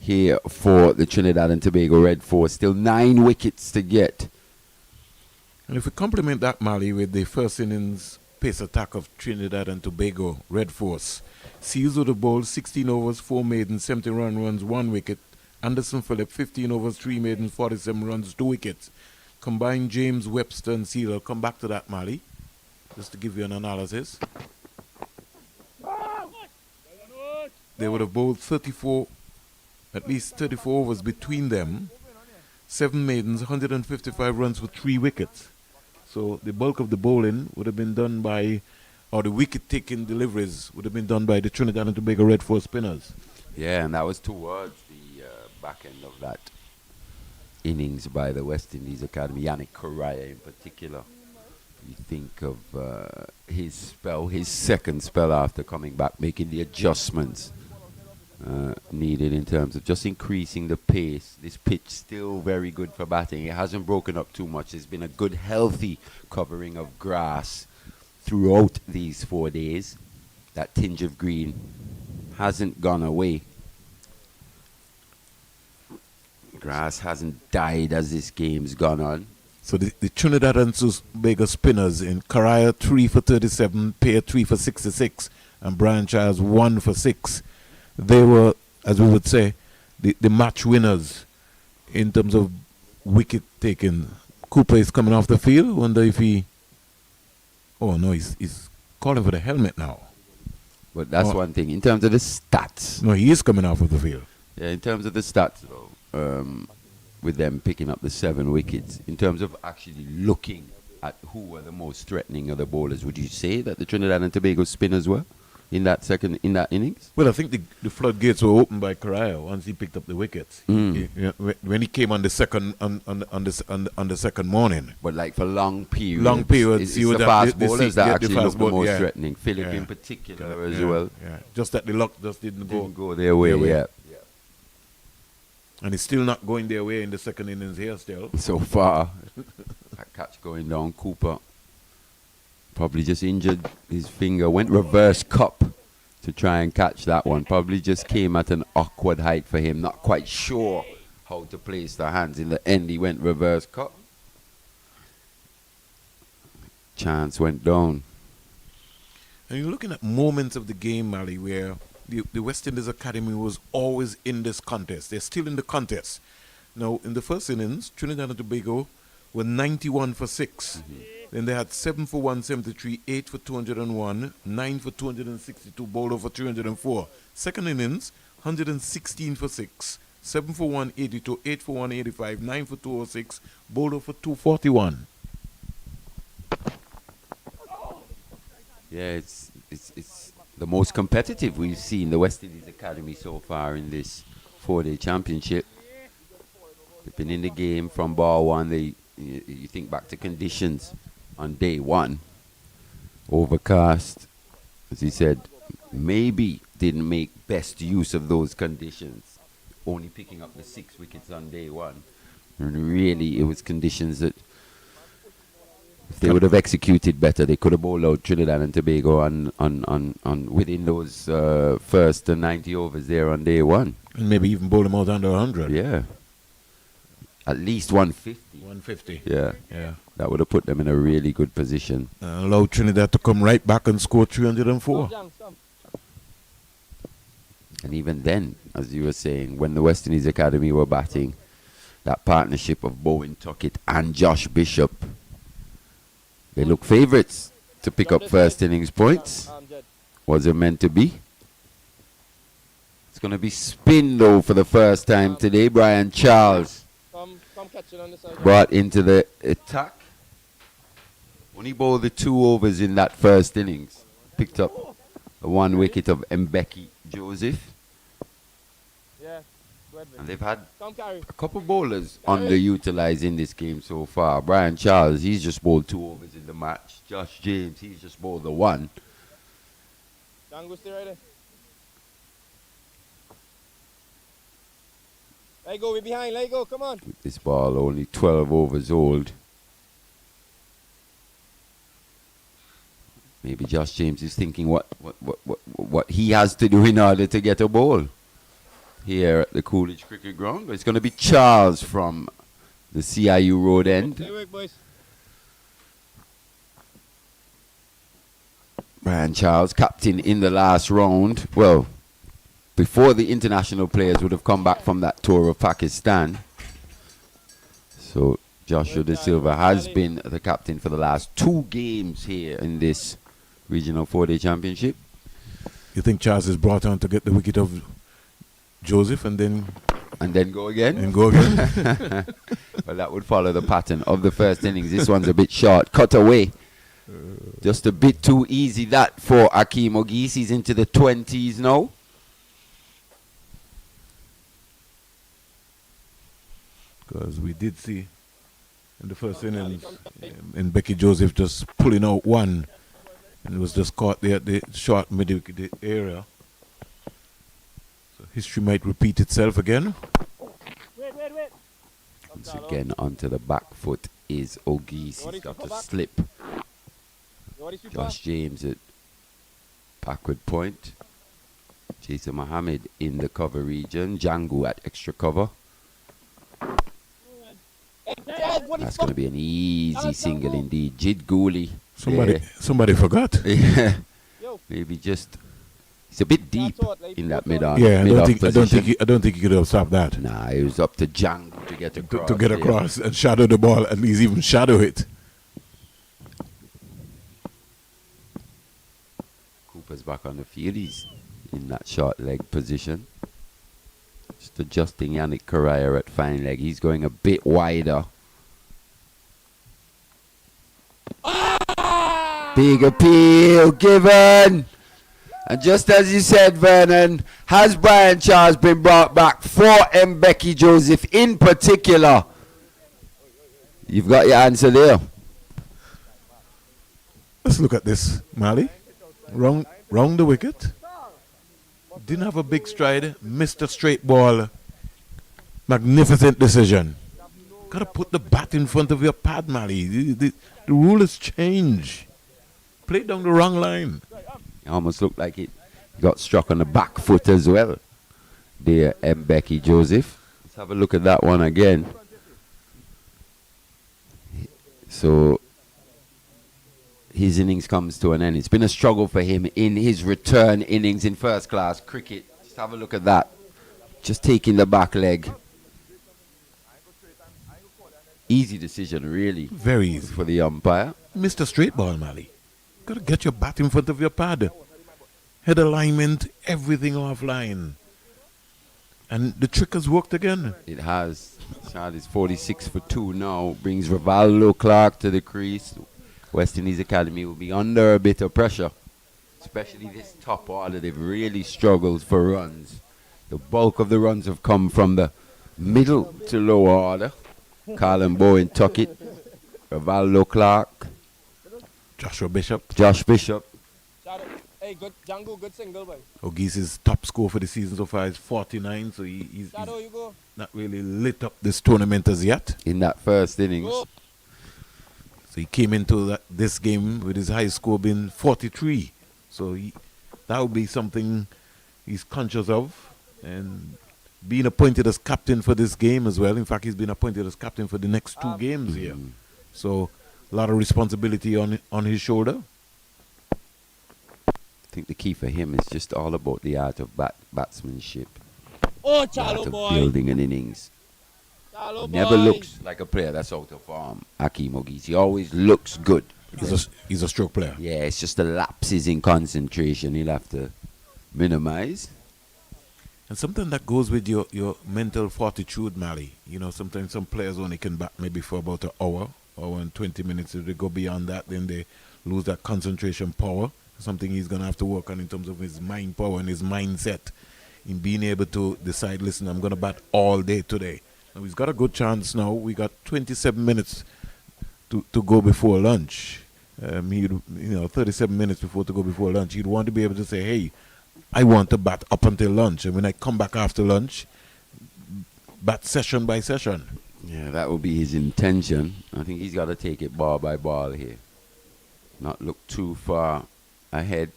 here for the Trinidad and Tobago Red Force. Still 9 wickets to get. And if we complement that, Mali, with the first innings pace attack of Trinidad and Tobago Red Force, Seals with the bowl, 16 overs, 4 maidens, 71 runs, 1 wicket. Anderson Phillip, 15 overs, 3 maidens, 47 runs, 2 wickets. Combined James, Webster, and Seal. I'll come back to that, Mali, just to give you an analysis. They would have bowled 34, at least 34 overs between them. 7 maidens, 155 runs with 3 wickets. So the bulk of the bowling would have been done by, or the wicket-taking deliveries would have been done by the Trinidad and Tobago Red Force spinners. Yeah, and that was towards the back end of that innings by the West Indies Academy. Yannick Correa in particular. You think of his spell, his second spell after coming back, making the adjustments needed in terms of just increasing the pace. This pitch still very good for batting. It hasn't broken up too much. There's been a good healthy covering of grass throughout these 4 days. That tinge of green hasn't gone away. Grass hasn't died as this game's gone on. So the Trinidad and Tobago spinners in Correa 3 for 37, Pear 3 for 66, and Brian Childs 1 for 6. They were, as we would say, the match winners in terms of wicket taking. Cooper is coming off the field. Wonder if he... Oh, no, he's calling for the helmet now. But that's one thing. In terms of the stats... No, he is coming off of the field. Yeah, in terms of the stats, though, with them picking up the 7 wickets, in terms of actually looking at who were the most threatening of the bowlers, would you say that the Trinidad and Tobago spinners were in that innings? Well, I think the floodgates were opened by Correa once he picked up the wickets. When he came on the second on the second morning. But like for long periods, it's the fast bowlers that actually look the most threatening. Phillip in particular as well. Yeah. Just that the luck just didn't go their way. Yeah. And it's still not going their way in the second innings here still. So far, that catch going down, Cooper probably just injured his finger, went reverse cup to try and catch that one. Probably just came at an awkward height for him, not quite sure how to place the hands. In the end, he went reverse cup. Chance went down. And you're looking at moments of the game, Mali, where the West Indies Academy was always in this contest. They're still in the contest. Now, in the first innings, Trinidad and Tobago were 91 for 6. Then they had 7 for 173, 8 for 201, 9 for 262, bowled over 304. Second innings, 116 for 6, 7 for 182, 8 for 185, 9 for 206, bowled over 241. Yeah, it's the most competitive we've seen the West Indies Academy so far in this 4-day championship. They've been in the game from bar one. You think back to conditions on day one. Overcast, as he said, maybe didn't make best use of those conditions. Only picking up the 6 wickets on day one. And really, it was conditions that if they would have executed better, they could have bowled out Trinidad and Tobago on within those first 90 overs there on day one. And maybe even bowl them out under 100. Yeah. At least 150. 150. Yeah. Yeah. That would have put them in a really good position. Allow Trinidad to come right back and score 304. And even then, as you were saying, when the West Indies Academy were batting, that partnership of Bowen Tuckett and Josh Bishop, they look favourites to pick up first innings points. Was it meant to be? It's going to be spin though for the first time today. Brian Charles brought into the attack. Only bowled the 2 overs in that first innings. Picked up the 1 wicket of Mbeki Joseph. And they've had a couple bowlers underutilized in this game so far. Brian Charles, he's just bowled 2 overs in the match. Josh James, he's just bowled the 1. Let go, we're behind, let go, come on. With this ball only 12 overs old. Maybe Josh James is thinking what he has to do in order to get a ball here at the Coolidge Cricket Ground. But it's going to be Charles from the CIU Road end. Good work, boys. Brian Charles, captain in the last round. Well, before the international players would have come back from that tour of Pakistan. So Joshua De Silva has been the captain for the last 2 games here in this regional 4-day championship. You think Charles is brought on to get the wicket of Joseph and then go again? And go again? Well, that would follow the pattern of the first innings. This one's a bit short. Cut away. Just a bit too easy that for Akeem Ogis. He's into the 20s now. Because we did see in the first innings, and Becky Joseph just pulling out 1, and it was just caught there at the short middle area. So history might repeat itself again. Wait. Once again, onto the back foot is Ogis. He's got to slip. Josh James at backward point. Jason Mohammed in the cover region. Django at extra cover. That's going to be an easy single indeed. Jid Gooley. Somebody forgot. Yeah. Maybe just he's a bit deep in that mid-on. Yeah, position. I don't think he could have stopped that. Nah, it was up to Django to get across. To get across and shadow the ball, at least even shadow it. Cooper's back on the field. He's in that short leg position. Just adjusting Yannick Correa at fine leg. He's going a bit wider. Big appeal given. And just as you said, Vernon, has Brian Charles been brought back for Mbeki Joseph in particular? You've got your answer there. Let's look at this, Mali. Round the wicket. Didn't have a big stride. Missed a straight ball. Magnificent decision. Gotta put the bat in front of your pad, Mali. The rule has changed. Play down the wrong line. It almost looked like it got struck on the back foot as well. There, Mbeki Joseph. Let's have a look at that one again. So his innings comes to an end. It's been a struggle for him in his return innings in first class cricket. Just have a look at that. Just taking the back leg. Easy decision, really. Very easy. For the umpire. missed a straight ball, Mally. Got to get your bat in front of your pad. Head alignment, everything offline. And the trick has worked again. It has. Shot is 46 for 2 now. Brings Rivaldo Clark to the crease. West Indies Academy will be under a bit of pressure. Especially this top order. They've really struggled for runs. The bulk of the runs have come from the middle to lower order. Colin Bowen tuck it. Rivaldo Clark. Joshua Bishop. Josh Bishop. Shadow. Hey, good Django, good single, boy. O'Gee's top score for the season so far is 49, so he's Shadow, you go. not really lit up this tournament as yet. In that first innings. Go. So he came into this game with his high score being 43. So that would be something he's conscious of. And being appointed as captain for this game as well. In fact, he's been appointed as captain for the next 2 games here. So a lot of responsibility on his shoulder. I think the key for him is just all about the art of batsmanship. Oh, The art Charlo of boy. building an innings. Charlo He never boy. looks like a player that's out of form, Akeem O'Gees. He always looks good. He's a stroke player. Yeah, it's just the lapses in concentration he'll have to minimize. And something that goes with your mental fortitude, Mally. You know, sometimes some players only can bat maybe for about an hour and 20 minutes. If they go beyond that, then they lose that concentration power. Something he's going to have to work on in terms of his mind power and his mindset in being able to decide, listen, I'm going to bat all day today. And he's got a good chance now. We got 27 minutes to go before lunch. 37 minutes to go before lunch. He'd want to be able to say, hey, I want to bat up until lunch. And when I come back after lunch, bat session by session. Yeah, that will be his intention. I think he's got to take it ball by ball here. Not look too far ahead.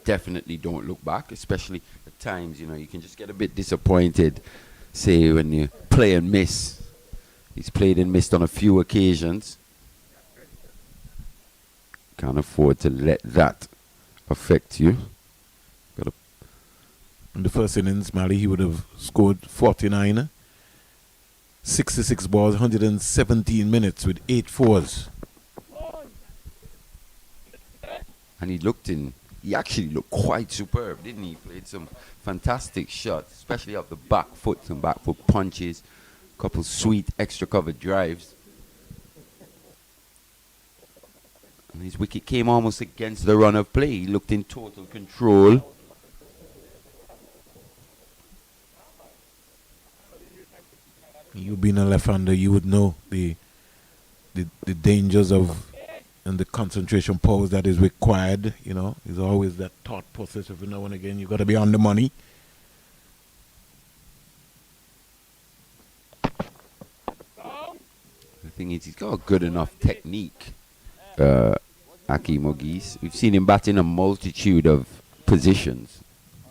Definitely don't look back, especially at times, you can just get a bit disappointed, say, when you play and miss. He's played and missed on a few occasions. Can't afford to let that affect you. In the first innings, Mally, he would have scored 49, 66 balls, 117 minutes with 8 fours. And he actually looked quite superb, didn't he? Played some fantastic shots, especially off the back foot, some back foot punches, a couple sweet extra cover drives. And his wicket came almost against the run of play. He looked in total control. You being a left-hander, you would know the dangers of and the concentration powers that is required. There's always that thought process every now and again. You got to be on the money. The thing is, he's got a good enough technique, Akeem O'Gees. We've seen him bat in a multitude of positions.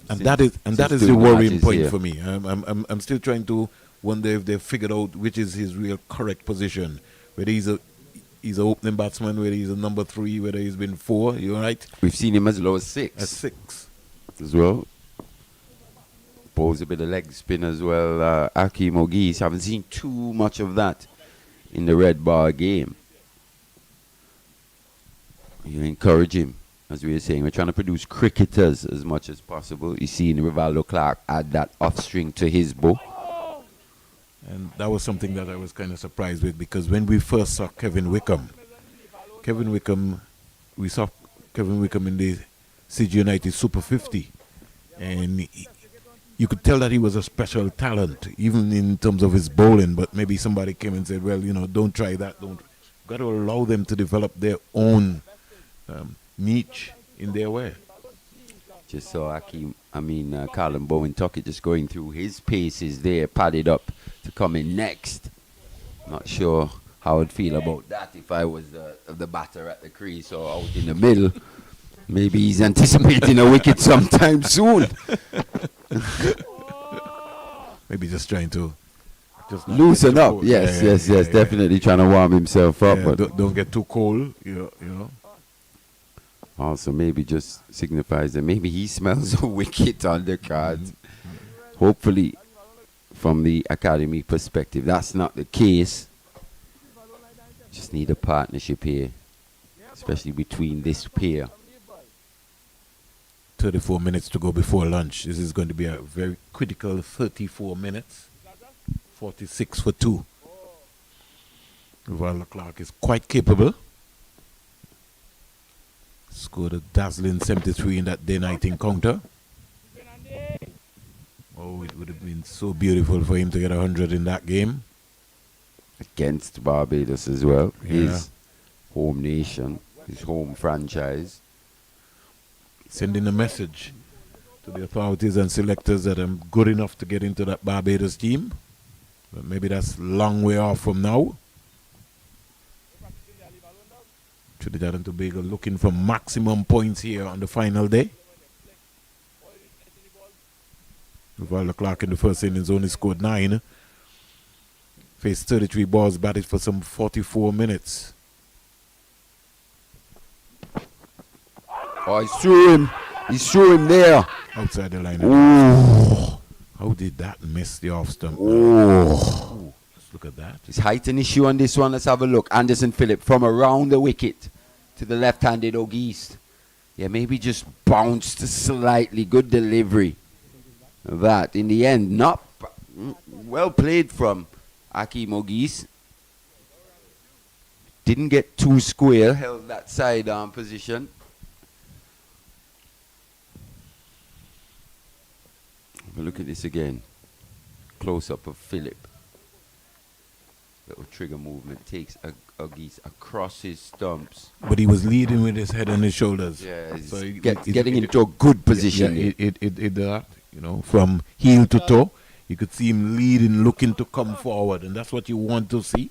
And that is the doing worrying matches point here. for me. I'm still trying to wonder if they've figured out which is his real correct position. Whether he's an opening batsman, whether he's a number 3, whether he's been 4. You all right? We've seen him as low as 6. At 6. As well. Bowls a bit of leg spin as well. Akeem O'Gees, haven't seen too much of that in the red bar game. You encourage him, as we were saying. We're trying to produce cricketers as much as possible. You've seen Rivaldo Clark add that off string to his bow. And that was something that I was kind of surprised with, because when we first saw Kevin Wickham, we saw Kevin Wickham in the CG United Super 50. And you could tell that he was a special talent, even in terms of his bowling. But maybe somebody came and said, well, don't try that. Got to allow them to develop their own niche in their way. Just saw Colin Bowen Tuckett just going through his paces there, padded up to come in next. Not sure how I'd feel about that if I was the batter at the crease or out in the middle. Maybe he's anticipating a wicket sometime soon. Maybe just trying to Loosen up. Yes, definitely trying to warm himself up. Yeah, But don't get too cold, you know. also maybe just signifies that maybe he smells a wicket on the cards. Hopefully, from the academy perspective, that's not the case. Just need a partnership here. especially between this pair. 34 minutes to go before lunch. This is going to be a very critical 34 minutes. 46 for 2. While Clark is quite capable. Scored a dazzling 73 in that day-night encounter. Oh, it would have been so beautiful for him to get 100 in that game. Against Barbados as well. Yeah. His home nation, his home franchise. Sending a message to the authorities and selectors that I'm good enough to get into that Barbados team. But maybe that's a long way off from now. Trinidad and Tobago looking for maximum points here on the final day. While Clark in the first innings only scored 9. Faced 33 balls, batted for some 44 minutes. Oh, he threw him. He threw him there. Outside the line. Ooh. How did that miss the off stump? Oh. Let's look at that. Is height an issue on this one? Let's have a look. Anderson Phillip from around the wicket to the left-handed East. Yeah, maybe just bounced slightly. Good delivery. That in the end, not well played from Akeem East. Didn't get too square. Held that sidearm position. Have a look at this again. Close up of Phillip. Little trigger movement takes Geese across his stumps. But he was leading with his head on his shoulders. Yeah, he's So getting into a good position. Yeah, it did that, you know, from heel to toe. You could see him leading, looking to come forward, and that's what you want to see,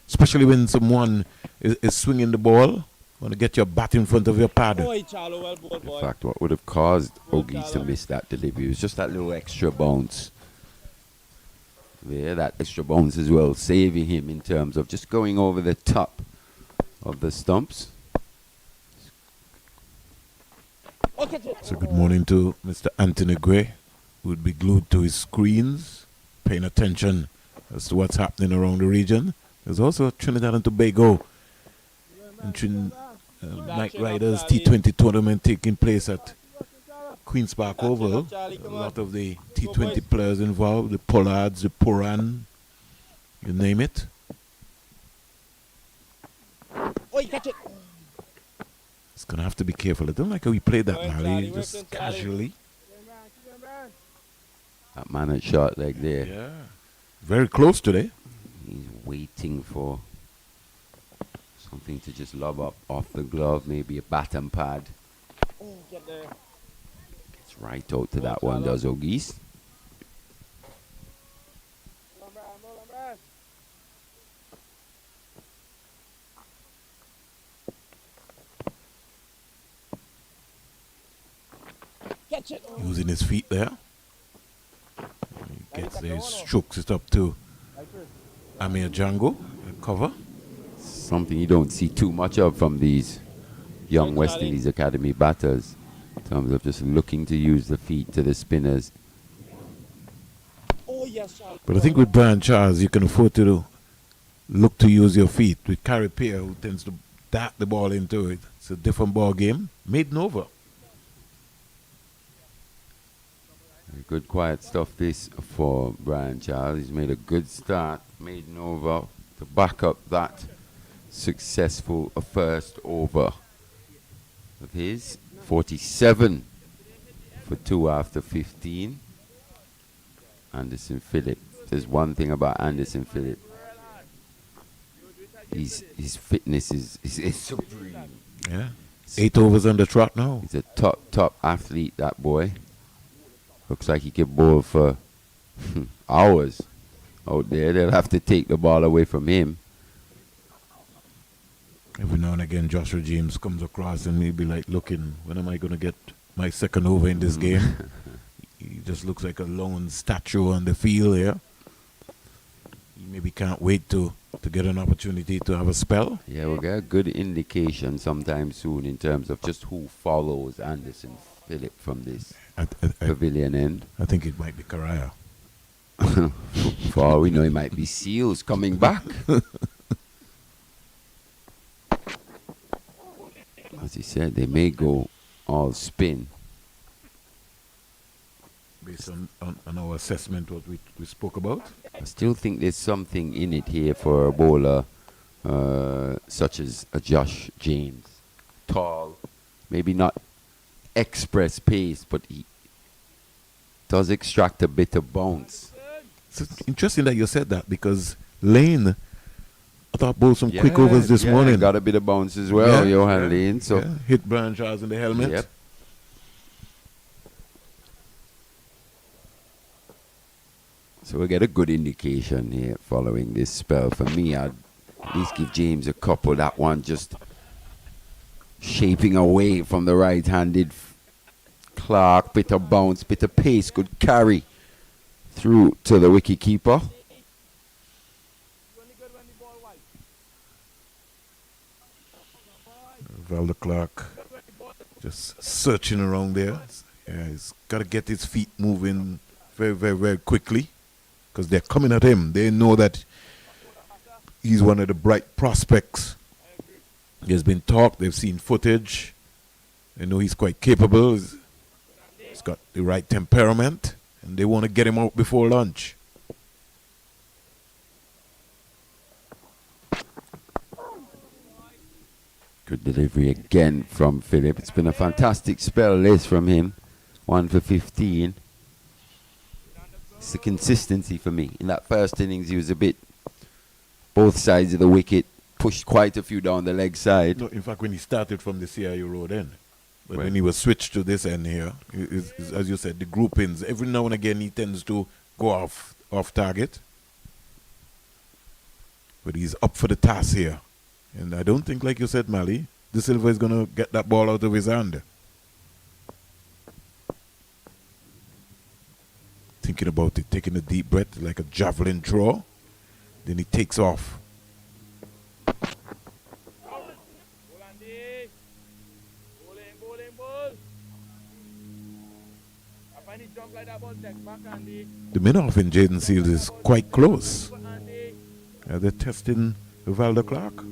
especially when someone is swinging the ball. Want to get your bat in front of your pad. Boy, Charlo, well bowled, In boy. fact, what would have caused Well Ogies to done. miss that delivery was just that little extra bounce. Yeah, that extra bounce as well, saving him in terms of just going over the top of the stumps. Oh, catch it. So good morning to Mr. Anthony Gray, who would be glued to his screens, paying attention as to what's happening around the region. There's also Trinidad and Tobago and Night Riders T20 tournament taking place at Queen's Park Oval. A lot of the T20 players involved, the Pollards, the Puran, you name it. Oh, catch it. It's going to have to be careful. I don't like how he played that, Working, Mally, Charlie, just working, Charlie. casually. That man had shot leg there. Yeah. Very close today. He's waiting for something to just lob up off the glove, maybe a bat and pad. Oh, get there. Gets right out to that one, does Ogies. Catch it. Using his feet there. He gets there, strokes it up to Amir Django, cover. Something you don't see too much of from these young West Indies Academy batters in terms of just looking to use the feet to the spinners. Oh, yes, Charlie. But I think with Brian Charles, you can afford to look to use your feet. With Carrie Pierre, who tends to dart the ball into it, it's a different ball game. Maiden over. Good quiet stuff this for Brian Charles. He's made a good start, maiden over to back up that successful first over of his. 47 for 2 after 15. Anderson Phillip. There's one thing about Anderson Phillip. His fitness is supreme. Yeah. 8 overs on the trot now. He's a top athlete, that boy. Looks like he can bowl for hours out there. They'll have to take the ball away from him. Every now and again, Joshua James comes across and he'll be like, looking, when am I going to get my second over in this game? He just looks like a lone statue on the field here. He maybe can't wait to get an opportunity to have a spell. Yeah, we'll get a good indication sometime soon in terms of just who follows Anderson Phillip from this pavilion end. I think it might be Karaya. For all we know, it might be Seals coming back. said, they may go all spin. Based on our assessment, what we spoke about. I still think there's something in it here for a bowler such as a Josh James. Tall, maybe not express pace, but he does extract a bit of bounce. It's interesting that you said that because Lane, I thought bowled some quick overs this morning. Got a bit of bounce as well, Johan Lane. So hit Brian Charles in the helmet. Yep. So we get a good indication here following this spell. For me, I'd at least give James a couple. That one just shaping away from the right-handed Clark. Bit of bounce, bit of pace, good carry through to the wicket-keeper. Valder Clark just searching around there. Yeah, he's got to get his feet moving very, very, very quickly because they're coming at him. They know that he's one of the bright prospects. There's been talk, they've seen footage. They know he's quite capable. He's got the right temperament, and they want to get him out before lunch. Good delivery again from Phillip. It's been a fantastic spell this from him. 1 for 15. It's the consistency for me. In that first innings, he was a bit both sides of the wicket, pushed quite a few down the leg side. No, in fact, when he started from the CIU road end, but when he was switched to this end here, as you said, the groupings, every now and again he tends to go off target. But he's up for the task here. And I don't think, like you said, Mali, De Silva is going to get that ball out of his hand. Thinking about it, taking a deep breath like a javelin throw. Then he takes off. The mid-off in Jaden Seals is quite close. They're testing Valder Clark.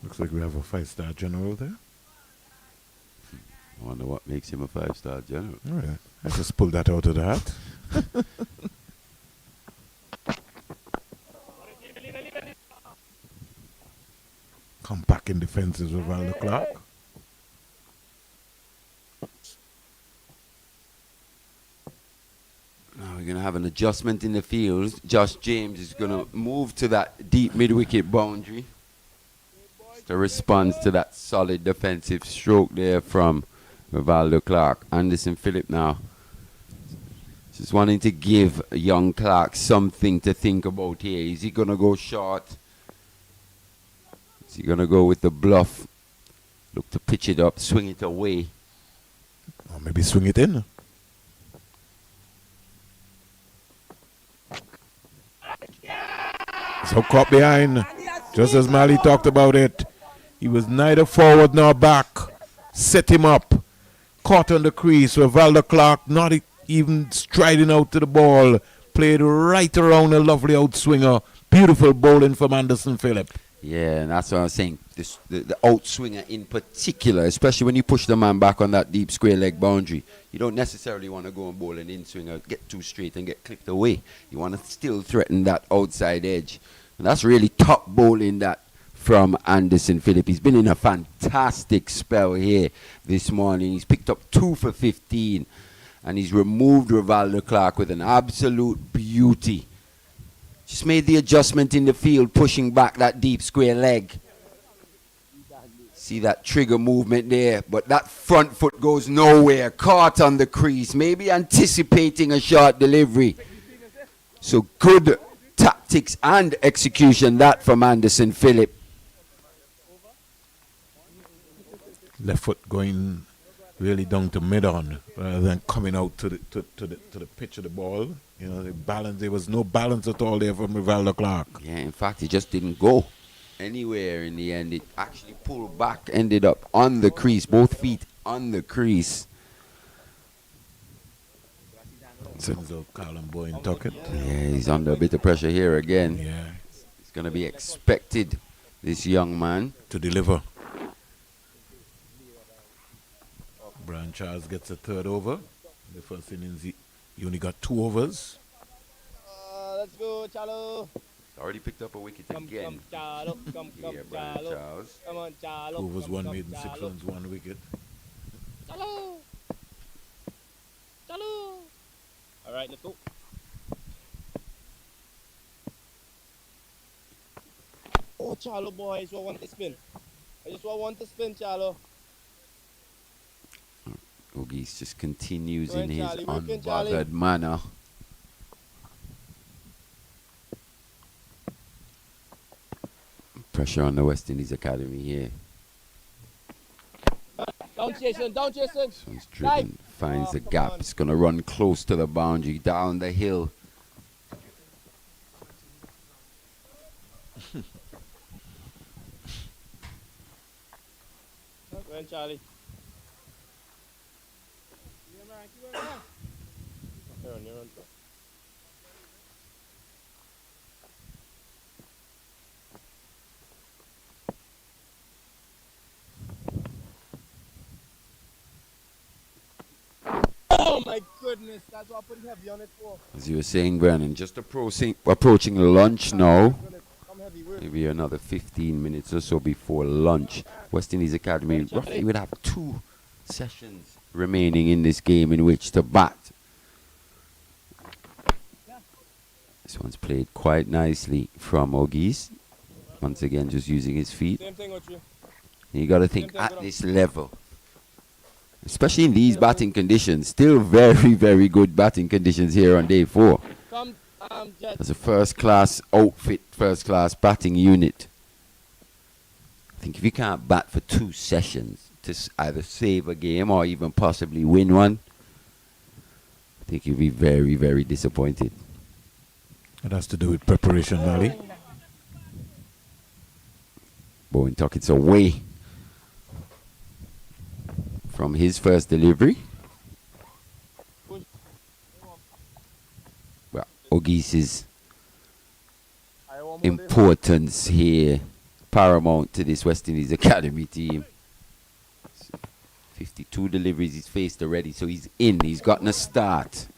Looks like we have a 5-star general there. I wonder what makes him a 5-star general. All right. I just pulled that out of the hat. Compact in defenses with Valder Clark. Now we're going to have an adjustment in the field. Josh James is going to move to that deep mid-wicket boundary. It's the response to that solid defensive stroke there from Valder Clark. Anderson Phillip now just wanting to give young Clark something to think about here. Is he going to go short? Is he going to go with the bluff? Look to pitch it up, swing it away. Or maybe swing it in. So caught behind, just as Mali talked about it. He was neither forward nor back. Set him up. Caught on the crease with Valder Clark not even striding out to the ball. Played right around a lovely outswinger. Beautiful bowling from Anderson Phillip. Yeah, and that's what I'm saying. The outswinger in particular, especially when you push the man back on that deep square leg boundary, you don't necessarily want to go and bowl an in-swinger, get too straight and get clipped away. You want to still threaten that outside edge. And that's really top bowling that from Anderson Phillip. He's been in a fantastic spell here this morning. He's picked up 2 for 15 and he's removed Valder Clark with an absolute beauty. Just made the adjustment in the field, pushing back that deep square leg. See that trigger movement there, but that front foot goes nowhere. Caught on the crease, maybe anticipating a short delivery. So good tactics and execution that from Anderson Phillip. Left foot going really down to mid-on rather than coming out to the pitch of the ball. You know, the balance, there was no balance at all there from Valder Clark. Yeah, in fact, he just didn't go. anywhere in the end. It actually pulled back, ended up on the crease, both feet on the crease. Sends out Colin Boyne Tuckett. Yeah, he's under a bit of pressure here again. Yeah, It's going to be expected, this young man. to deliver. Brian Charles gets a third over. In the first innings, he only got 2 overs. Let's go, Chalo. Already picked up a wicket Come, again. Chalo. Come, Here, Brian Chalo. Charles. Come on, Chalo. 2 overs, 1 Come, maiden, 6 Chalo. runs, 1 wicket. Chalo. Chalo. All right, let's go. Oh, Chalo, boy. I just want to spin. I just want to spin, Chalo. Ogies just continues Go in ahead, his Charlie. Working, Charlie. unbothered manner. Pressure on the West Indies Academy here. Down, Jason. Down, Jason. This one's driven, finds the gap. on. It's going to run close to the boundary, down the hill. Go ahead, Charlie. You're on, you're on. Oh my goodness, that's what I'm putting heavy on it for. As you were saying, Brandon, just approaching lunch now. Come heavy, work. Maybe another 15 minutes or so before lunch. West Indies Academy roughly would have 2 sessions remaining in this game in which to bat. This one's played quite nicely from Ogies. Once again, just using his feet. Same thing with you. You got to think at this level, especially in these batting conditions, still very, very good batting conditions here on day 4. Come, Jet. As a first-class outfit, first-class batting unit. I think if you can't bat for 2 sessions to either save a game or even possibly win one, I think you'll be very, very disappointed. It has to do with preparation, Mali. Bowen Tuckett's away from his first delivery. Well, Ogies' importance here paramount to this West Indies Academy team. 52 deliveries he's faced already, so he's in. He's gotten a start.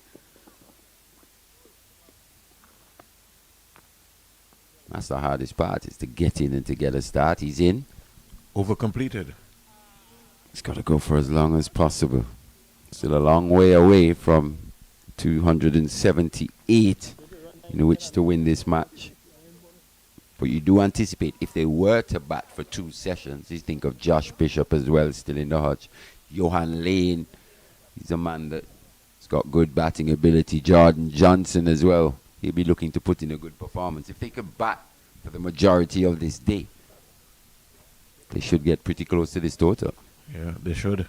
That's the hardest part, is to get in and to get a start. He's in. Over completed. He's got to go for as long as possible. Still a long way away from 278 in which to win this match. But you do anticipate, if they were to bat for 2 sessions, you think of Josh Bishop as well, still in the hutch. Johan Lane, he's a man that's got good batting ability. Jordan Johnson as well. He'll be looking to put in a good performance. If they could bat for the majority of this day, they should get pretty close to this total. Yeah, they should.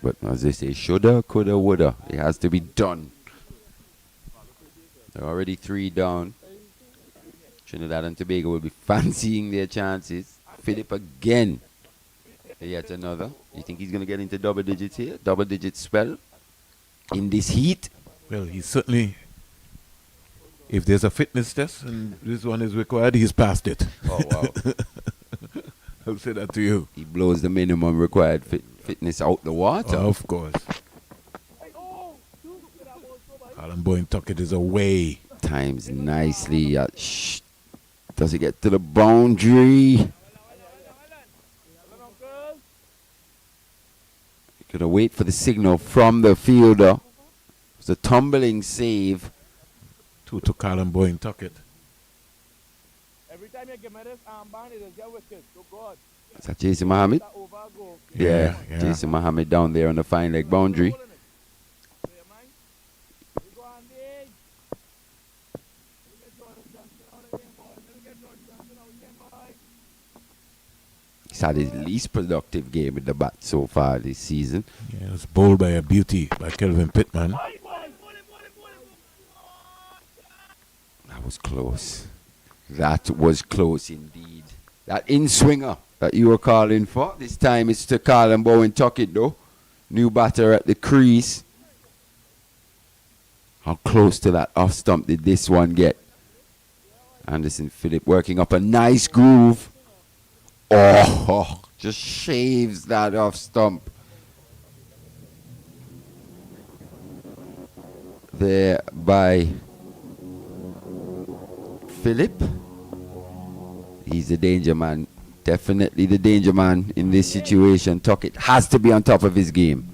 But as they say, shoulda, coulda, woulda. It has to be done. They're already 3 down. Trinidad and Tobago will be fancying their chances. Philip again. Yet another. You think he's going to get into double digits here? Double digit spell in this heat? Well, he's certainly, if there's a fitness test and this one is required, he's passed it. Oh, wow. I'll say that to you. He blows the minimum required fitness out the water. Of course. Colin Boyne Tuckett is away. Times nicely. Does it get to the boundary? Gonna wait for the signal from the fielder. It's a tumbling save. 2 to Colin Boyne Tuckett. Every time you give me this armband, it is get wicked. So God. Is that Jason Mohammed? That overgo. Yeah, yeah. Jason Mohammed down there on the fine leg boundary. He's had his least productive game with the bat so far this season. Yeah, it was bowled by a beauty by Kelvin Pittman. That was close. That was close indeed. That in-swinger that you were calling for. This time it's to Carlin Bowen Tuckett though. New batter at the crease. How close to that off stump did this one get? Anderson Phillip working up a nice groove. Oh, just shaves that off stump. There by Phillip. He's the danger man. Definitely the danger man in this situation. Tuckett has to be on top of his game.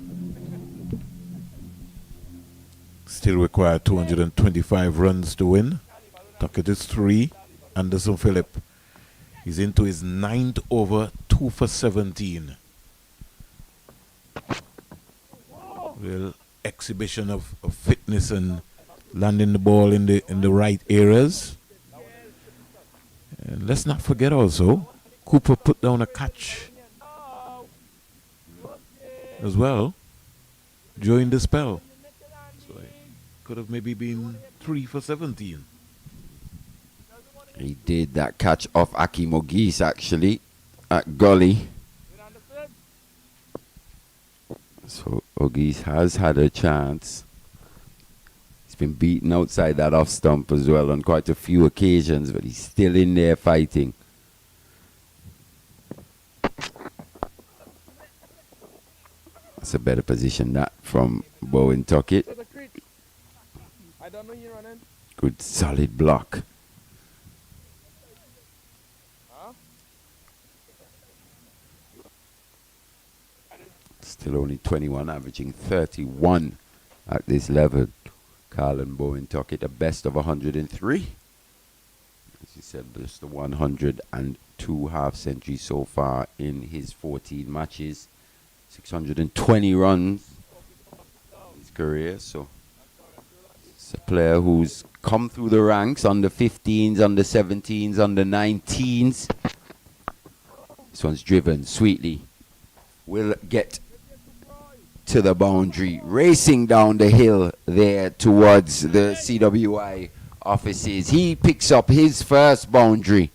Still require 225 runs to win. Tuckett is 3. Anderson Phillip. He's into his 9th over, 2 for 17. Real exhibition of fitness and landing the ball in the right areas. And let's not forget also, Cooper put down a catch as well during the spell. So it could have maybe been 3 for 17. He did that catch off Akeem Ogis actually at Gully. So Ogis has had a chance. He's been beaten outside that off stump as well on quite a few occasions, but he's still in there fighting. That's a better position that from Bowen Tuckett. Good solid block. Still only 21, averaging 31 at this level. Carlin Bowen Tuckett, a best of 103. As you said, just the 102 half centuries so far in his 14 matches. 620 runs in his career. So it's a player who's come through the ranks under 15s, under 17s, under 19s. This one's driven sweetly. Will get to the boundary, racing down the hill there towards the CWI offices. He picks up his first boundary.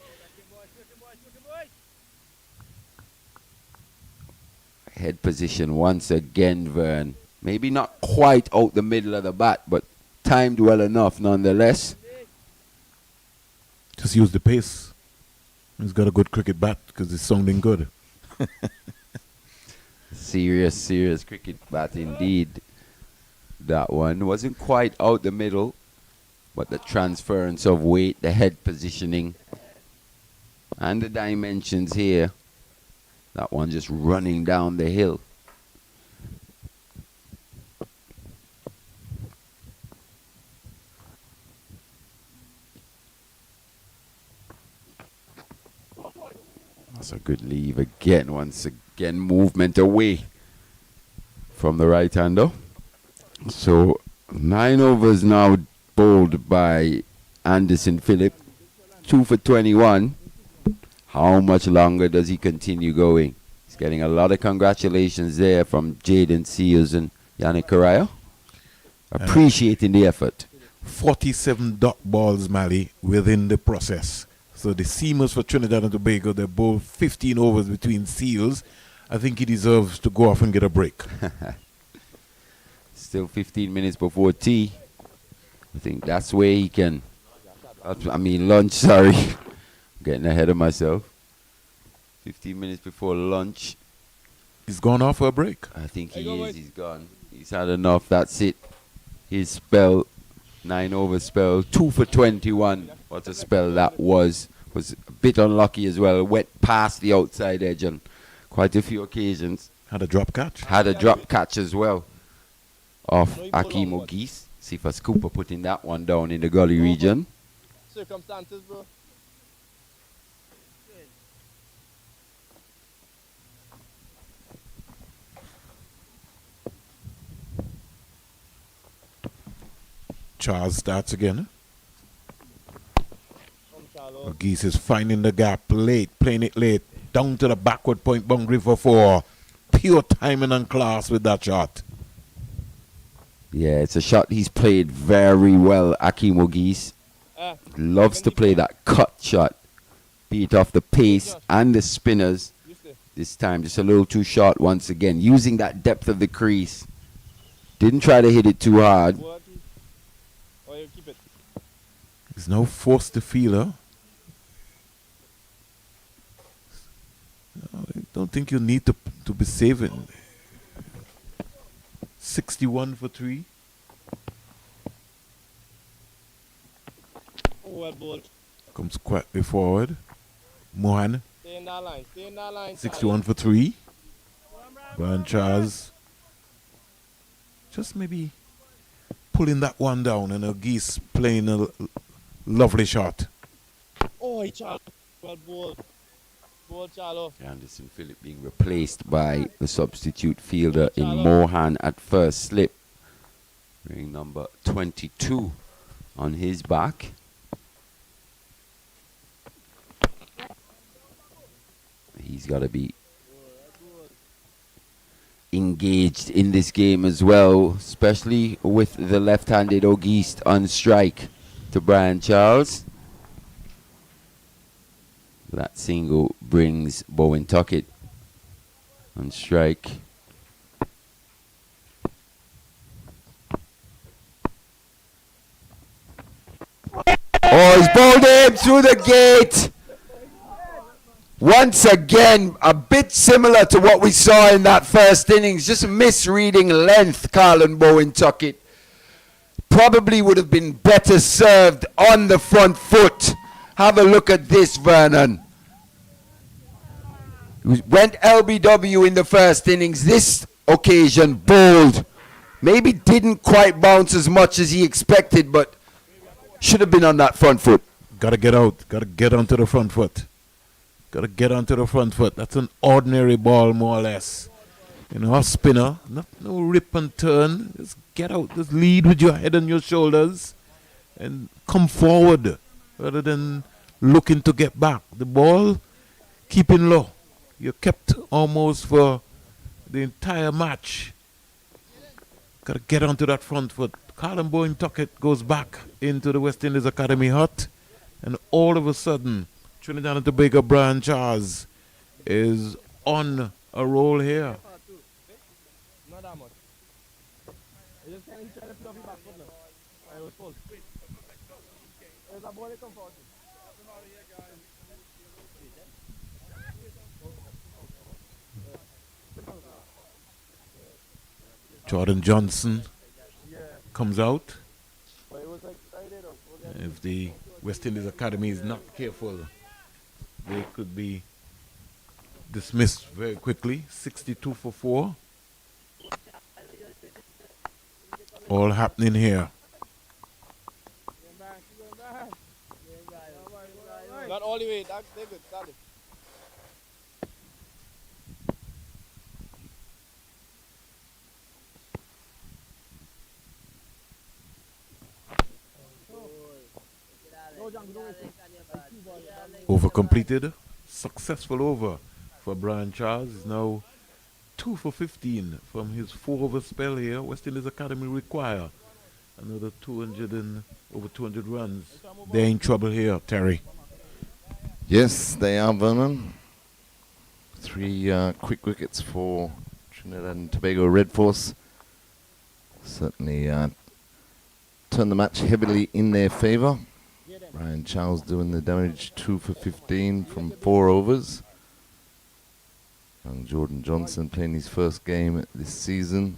Head position once again, Vern. Maybe not quite out the middle of the bat, but timed well enough nonetheless. Just use the pace. He's got a good cricket bat because it's sounding good. Serious cricket bat indeed. That one wasn't quite out the middle, but the transference of weight, the head positioning, and the dimensions here. That one just running down the hill. That's a good leave again. Once again, movement away from the right-hander. So 9 overs now bowled by Anderson Phillip. 2 for 21. How much longer does he continue going? He's getting a lot of congratulations there from Jaden Seals and Yannick Correa. Appreciating the effort. 47 dot balls, Mali, within the process. So the seamers for Trinidad and Tobago, they bowled 15 overs between Seals. I think he deserves to go off and get a break. Still 15 minutes before tea. I think that's where he can... lunch, sorry. Getting ahead of myself. 15 minutes before lunch. He's gone off for a break. I think he is. He's gone. He's had enough. That's it. His spell, 9 over spell, 2 for 21. What a spell that was. Was a bit unlucky as well. Went past the outside edge on quite a few occasions. Had a drop catch. Had a drop catch as well off Akeem Ogis. Cephas Cooper putting that one down in the gully region. Circumstances, bro. Charles starts again. Ogis is finding the gap late, playing it late, down to the backward point boundary for 4. Pure timing and class with that shot. Yeah, it's a shot he's played very well, Akeem Ogis. Loves to play that cut shot. Beat off the pace and the spinners. This time just a little too short once again. Using that depth of the crease. Didn't try to hit it too hard. He's now forced to fielder. I don't think you need to be saving. 61 for 3. Well ball. Comes quietly forward. Mohan, Stay in that line. Stay in that line. 61 for 3. Brian Charles just maybe pulling that one down, and Geese playing a lovely shot. Oh, Charles. Well ball. Ball, Charles. Anderson Phillip being replaced by the substitute fielder in Mohan at first slip. Wearing number 22 on his back. He's got to be engaged in this game as well, especially with the left-handed Auguste on strike to Brian Charles. That single brings Bowen Tuckett on strike. Oh, he's bowled him through the gate. Once again, a bit similar to what we saw in that first innings. Just misreading length, Carlin Bowen Tuckett. Probably would have been better served on the front foot. Have a look at this, Vernon. Went LBW in the first innings. This occasion, bowled. Maybe didn't quite bounce as much as he expected, but should have been on that front foot. Got to get out. Got to get onto the front foot. Got to get onto the front foot. That's an ordinary ball, more or less. You know, a spinner. No rip and turn. Just get out. Just lead with your head on your shoulders and come forward rather than looking to get back. The ball, keeping low. You're kept almost for the entire match. Got to get onto that front foot. Colin Bowen Tuckett goes back into the West Indies Academy hut, and all of a sudden, Trinidad and Tobago Brian Charles is on a roll here. Not that much. I just can't try to fluff it back foot now. I was full. There's a ball that come forward. Jordan Johnson comes out. If the West Indies Academy is not careful, they could be dismissed very quickly. 62 for 4. All happening here. Not all the way. They're good. Solid. Over completed. Successful over for Brian Charles. Is now 2 for 15 from his 4-over spell here. West Indies Academy require another 200 and over 200 runs. They're in trouble here, Terry. Yes, they are, Vernon. 3 quick wickets for Trinidad and Tobago Red Force. Certainly turned the match heavily in their favour. Brian Charles doing the damage, 2 for 15 from 4 overs. Young Jordan Johnson playing his first game this season.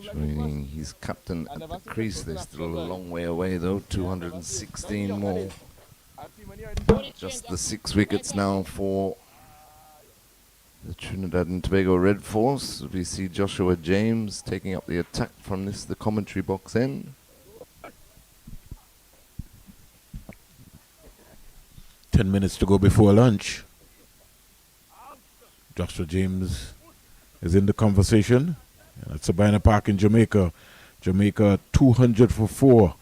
Joining his captain at the crease. They're still a long way away though, 216 more. Just the 6 wickets now for the Trinidad and Tobago Red Force. We see Joshua James taking up the attack from the commentary box end. 10 minutes to go before lunch. Joshua James is in the conversation. At Sabina Park in Jamaica. Jamaica 200 for 4.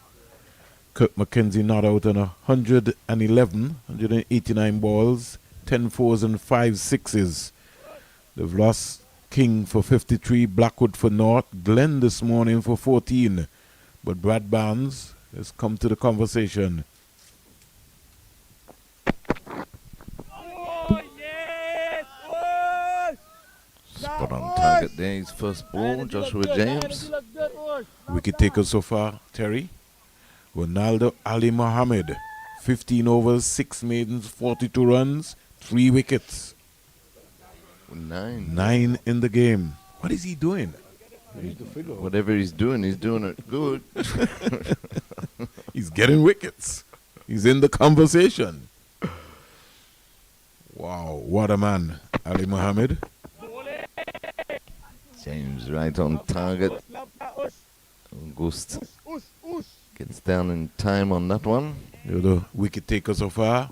Kirk McKenzie not out on 189 balls, 10 fours and 5 sixes. They've lost King for 53, Blackwood for naught, Glenn this morning for 14. But Brad Barnes has come to the conversation. Oh, yes! Oh! Spot on target there. His first ball, Joshua James. Wicket taker so far, Terry. Ronaldo Ali Mohammed. 15 overs, 6 maidens, 42 runs, 3 wickets. 9. 9 in the game. What is he doing? Whatever he's doing it good. He's getting wickets. He's in the conversation. Wow, what a man. Ali Mohammed. James right on target. August gets down in time on that one. You're the wicket taker so far.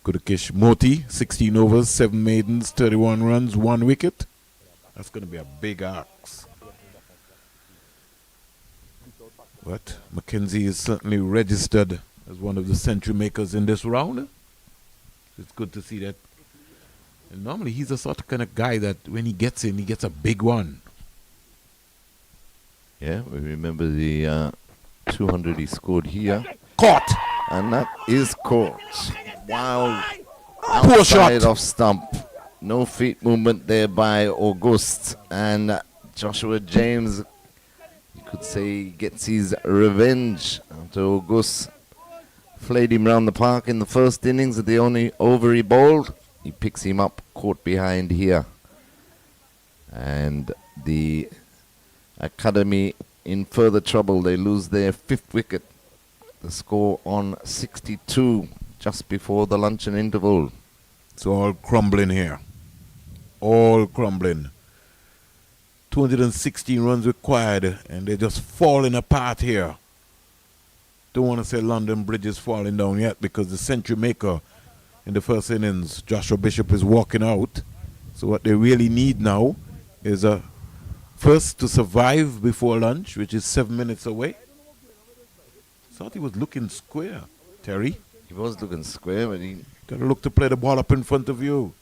Kudakish Moti, 16 overs, 7 maidens, 31 runs, 1 wicket. That's going to be a big axe. But Mackenzie is certainly registered as one of the century makers in this round. It's good to see that. And normally he's the sort of kind of guy that when he gets in, he gets a big one. Yeah, we remember the 200 he scored here. Caught! And that is caught. Wow. Poor shot. Outside off stump. No feet movement there by August. And Joshua James, you could say, gets his revenge after August flayed him round the park in the first innings at the only over he bowled. He picks him up, caught behind here. And the Academy in further trouble. They lose their 5th wicket. The score on 62 just before the luncheon interval. It's all crumbling here. All crumbling. 216 runs required, and they're just falling apart here. Don't want to say London Bridge is falling down yet because the century maker in the first innings, Joshua Bishop, is walking out. So what they really need now is first to survive before lunch, which is 7 minutes away. Thought he was looking square, Terry. He was looking square, but he Got to look to play the ball up in front of you.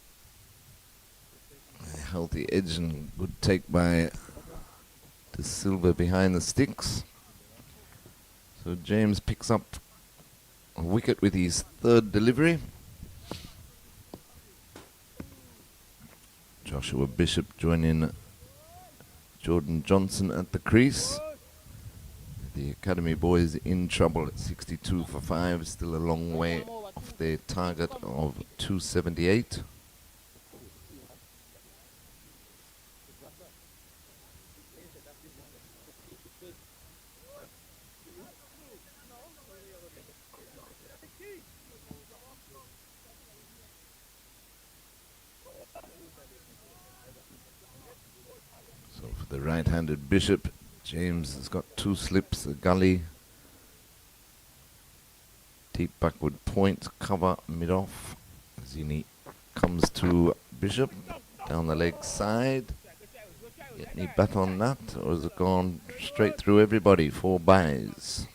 a healthy edge and good take by De Silva behind the sticks. So James picks up a wicket with his 3rd delivery. Joshua Bishop joining Jordan Johnson at the crease. The Academy boys in trouble at 62 for 5, still a long way off their target of 278. So for the right-handed Bishop, James has got 2 slips, a gully, deep backward point, cover mid-off. Zini comes to Bishop, down the leg side. Get any bat on that, or has it gone straight through everybody? 4 byes.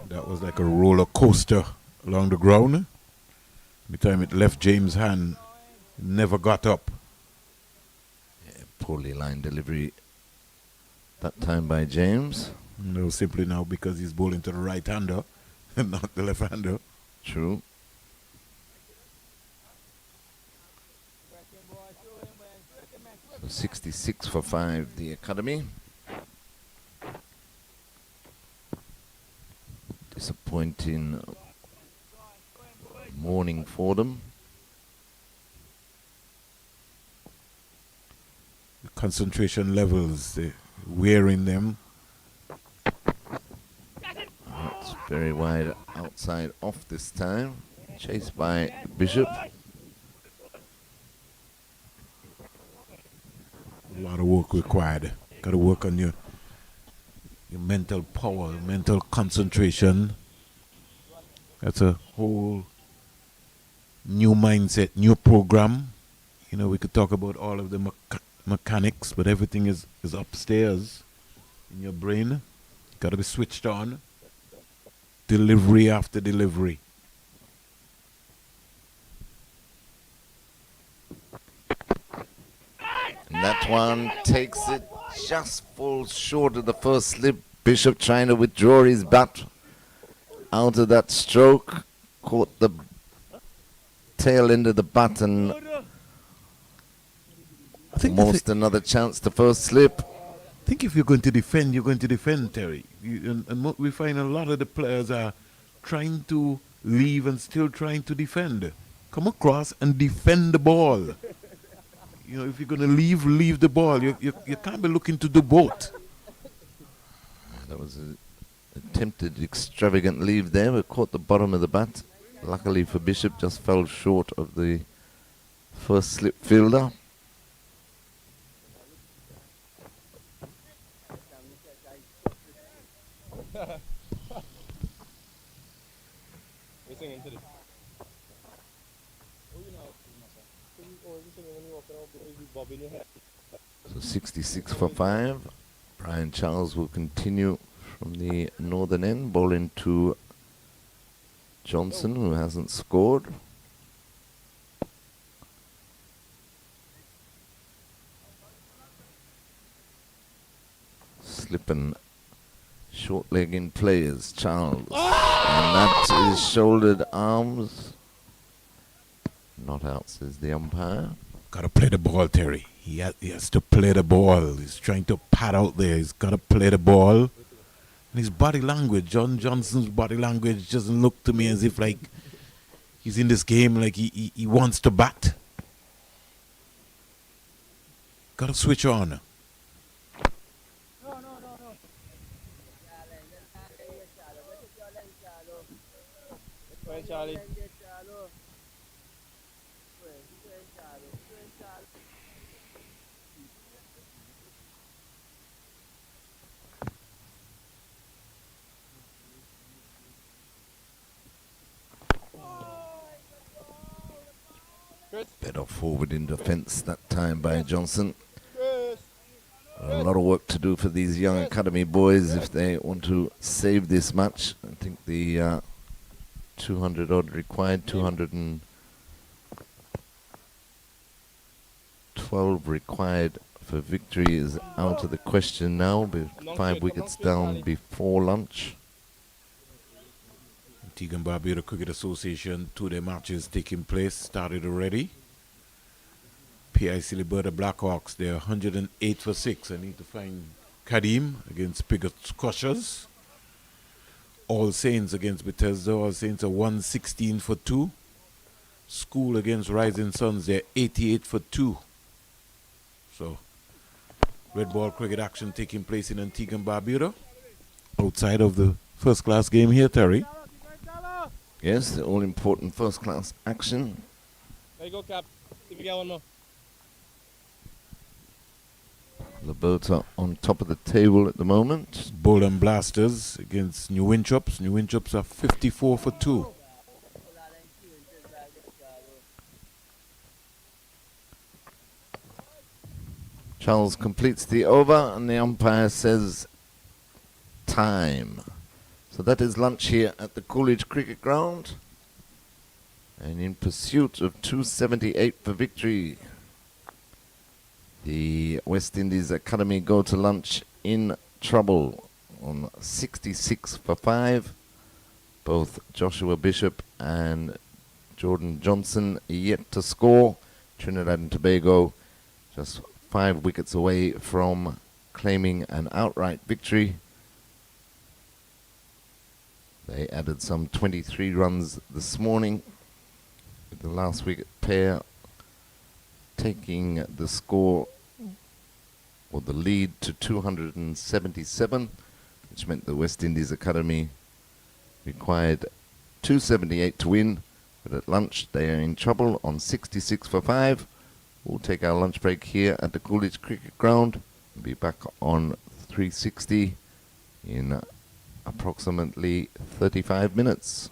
That was like a roller coaster along the ground. Every time it left James' hand, it never got up. Yeah, poorly lined delivery that time by James. No, simply now because he's bowling to the right-hander and not the left-hander. True. So 66 for 5, the Academy. Disappointing morning for them. The concentration levels, they're wearing them. That's very wide outside off this time. Chased by Bishop. A lot of work required. Got to work on your mental power, mental concentration. That's a whole new mindset, new program. You know, we could talk about all of the mechanics, but everything is upstairs in your brain. Got to be switched on. Delivery after delivery. And that one takes it just falls short of the first slip. Bishop trying to withdraw his bat out of that stroke. Caught the tail end of the bat and I think almost another chance to first slip. I think if you're going to defend, you're going to defend, Terry. We find a lot of the players are trying to leave and still trying to defend. Come across and defend the ball. You know, if you're going to leave the ball. You can't be looking to do both. That was an attempted extravagant leave there, but caught the bottom of the bat. Luckily for Bishop, just fell short of the first slip fielder. We're singing to this. Oh, you know. Oh, you singing when you walk around because you bob in your head. So 66 for 5. Brian Charles will continue from the northern end, bowling to Johnson, who hasn't scored. Slipping short leg in players, Charles. And that is shouldered arms. Not out, says the umpire. Got to play the ball, Terry. He has to play the ball. He's trying to pad out there. He's got to play the ball. And his body language, John Johnson's body language doesn't look to me as if like he's in this game like he wants to bat. Got to switch on. Right, Charlie. Better forward in defence that time by Johnson. A lot of work to do for these young academy boys if they want to save this match. I think the 200 odd required, 212 required for victory is out of the question now, with 5 wickets down before lunch. Antigua and Barbuda Cricket Association, 2-day matches taking place, started already. PIC Liberta Blackhawks, they're 108 for 6. I need to find Kadim against Pigot Squashers. All Saints against Bethesda. All Saints are 116 for 2. School against Rising Suns, they're 88 for 2. So, red ball cricket action taking place in Antigua and Barbuda. Outside of the first class game here, Terry. Yes, the all-important first-class action. There you go, Cap. See if you get one more. Liberta on top of the table at the moment. Bolden Blasters against New Winchops. New Winchops are 54 for 2. Charles completes the over and the umpire says time. So that is lunch here at the Coolidge Cricket Ground. And in pursuit of 278 for victory, the West Indies Academy go to lunch in trouble on 66 for 5. Both Joshua Bishop and Jordan Johnson yet to score. Trinidad and Tobago just 5 wickets away from claiming an outright victory. They added some 23 runs this morning, with the last wicket pair taking the score or the lead to 277, which meant the West Indies Academy required 278 to win, but at lunch they are in trouble on 66 for 5. We'll take our lunch break here at the Coolidge Cricket Ground and be back on 360 in approximately 35 minutes.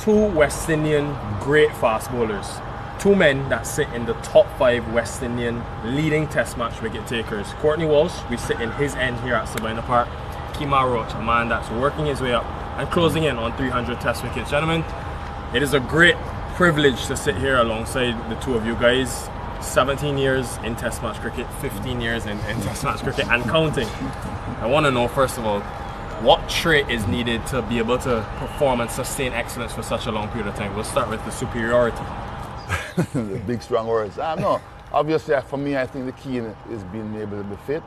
two West Indian great fast bowlers. Two men that sit in the top 5 West Indian leading test match wicket takers. Courtney Walsh, we sit in his end here at Sabina Park. Kemar Roach, a man that's working his way up and closing in on 300 test wickets. Gentlemen, it is a great privilege to sit here alongside the two of you guys. 17 years in test match cricket, 15 years in test match cricket and counting. I want to know, first of all, what trait is needed to be able to perform and sustain excellence for such a long period of time? We'll start with the superiority. The big strong words. No, obviously for me I think the key is being able to be fit,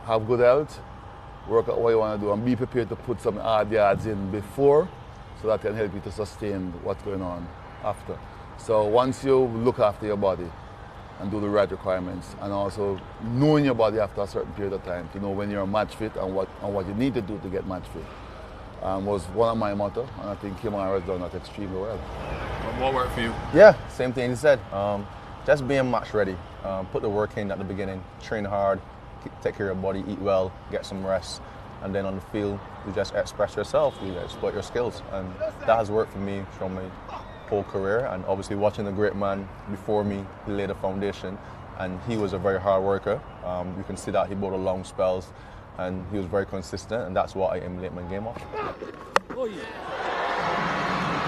have good health, work out what you want to do and be prepared to put some hard yards in before so that can help you to sustain what's going on after. So once you look after your body and do the right requirements and also knowing your body after a certain period of time to know when you're match fit and what you need to do to get match fit was one of my motto, and I think Kemar has done that extremely well. What worked for you? Yeah, same thing you said. Just being match ready. Put the work in at the beginning, train hard, take care of your body, eat well, get some rest, and then on the field, you just express yourself, you exploit your skills, and that has worked for me from my whole career. And obviously watching the great man before me, he laid a foundation, and he was a very hard worker. You can see that he bowled long spells, and he was very consistent, and that's what I emulate my game off.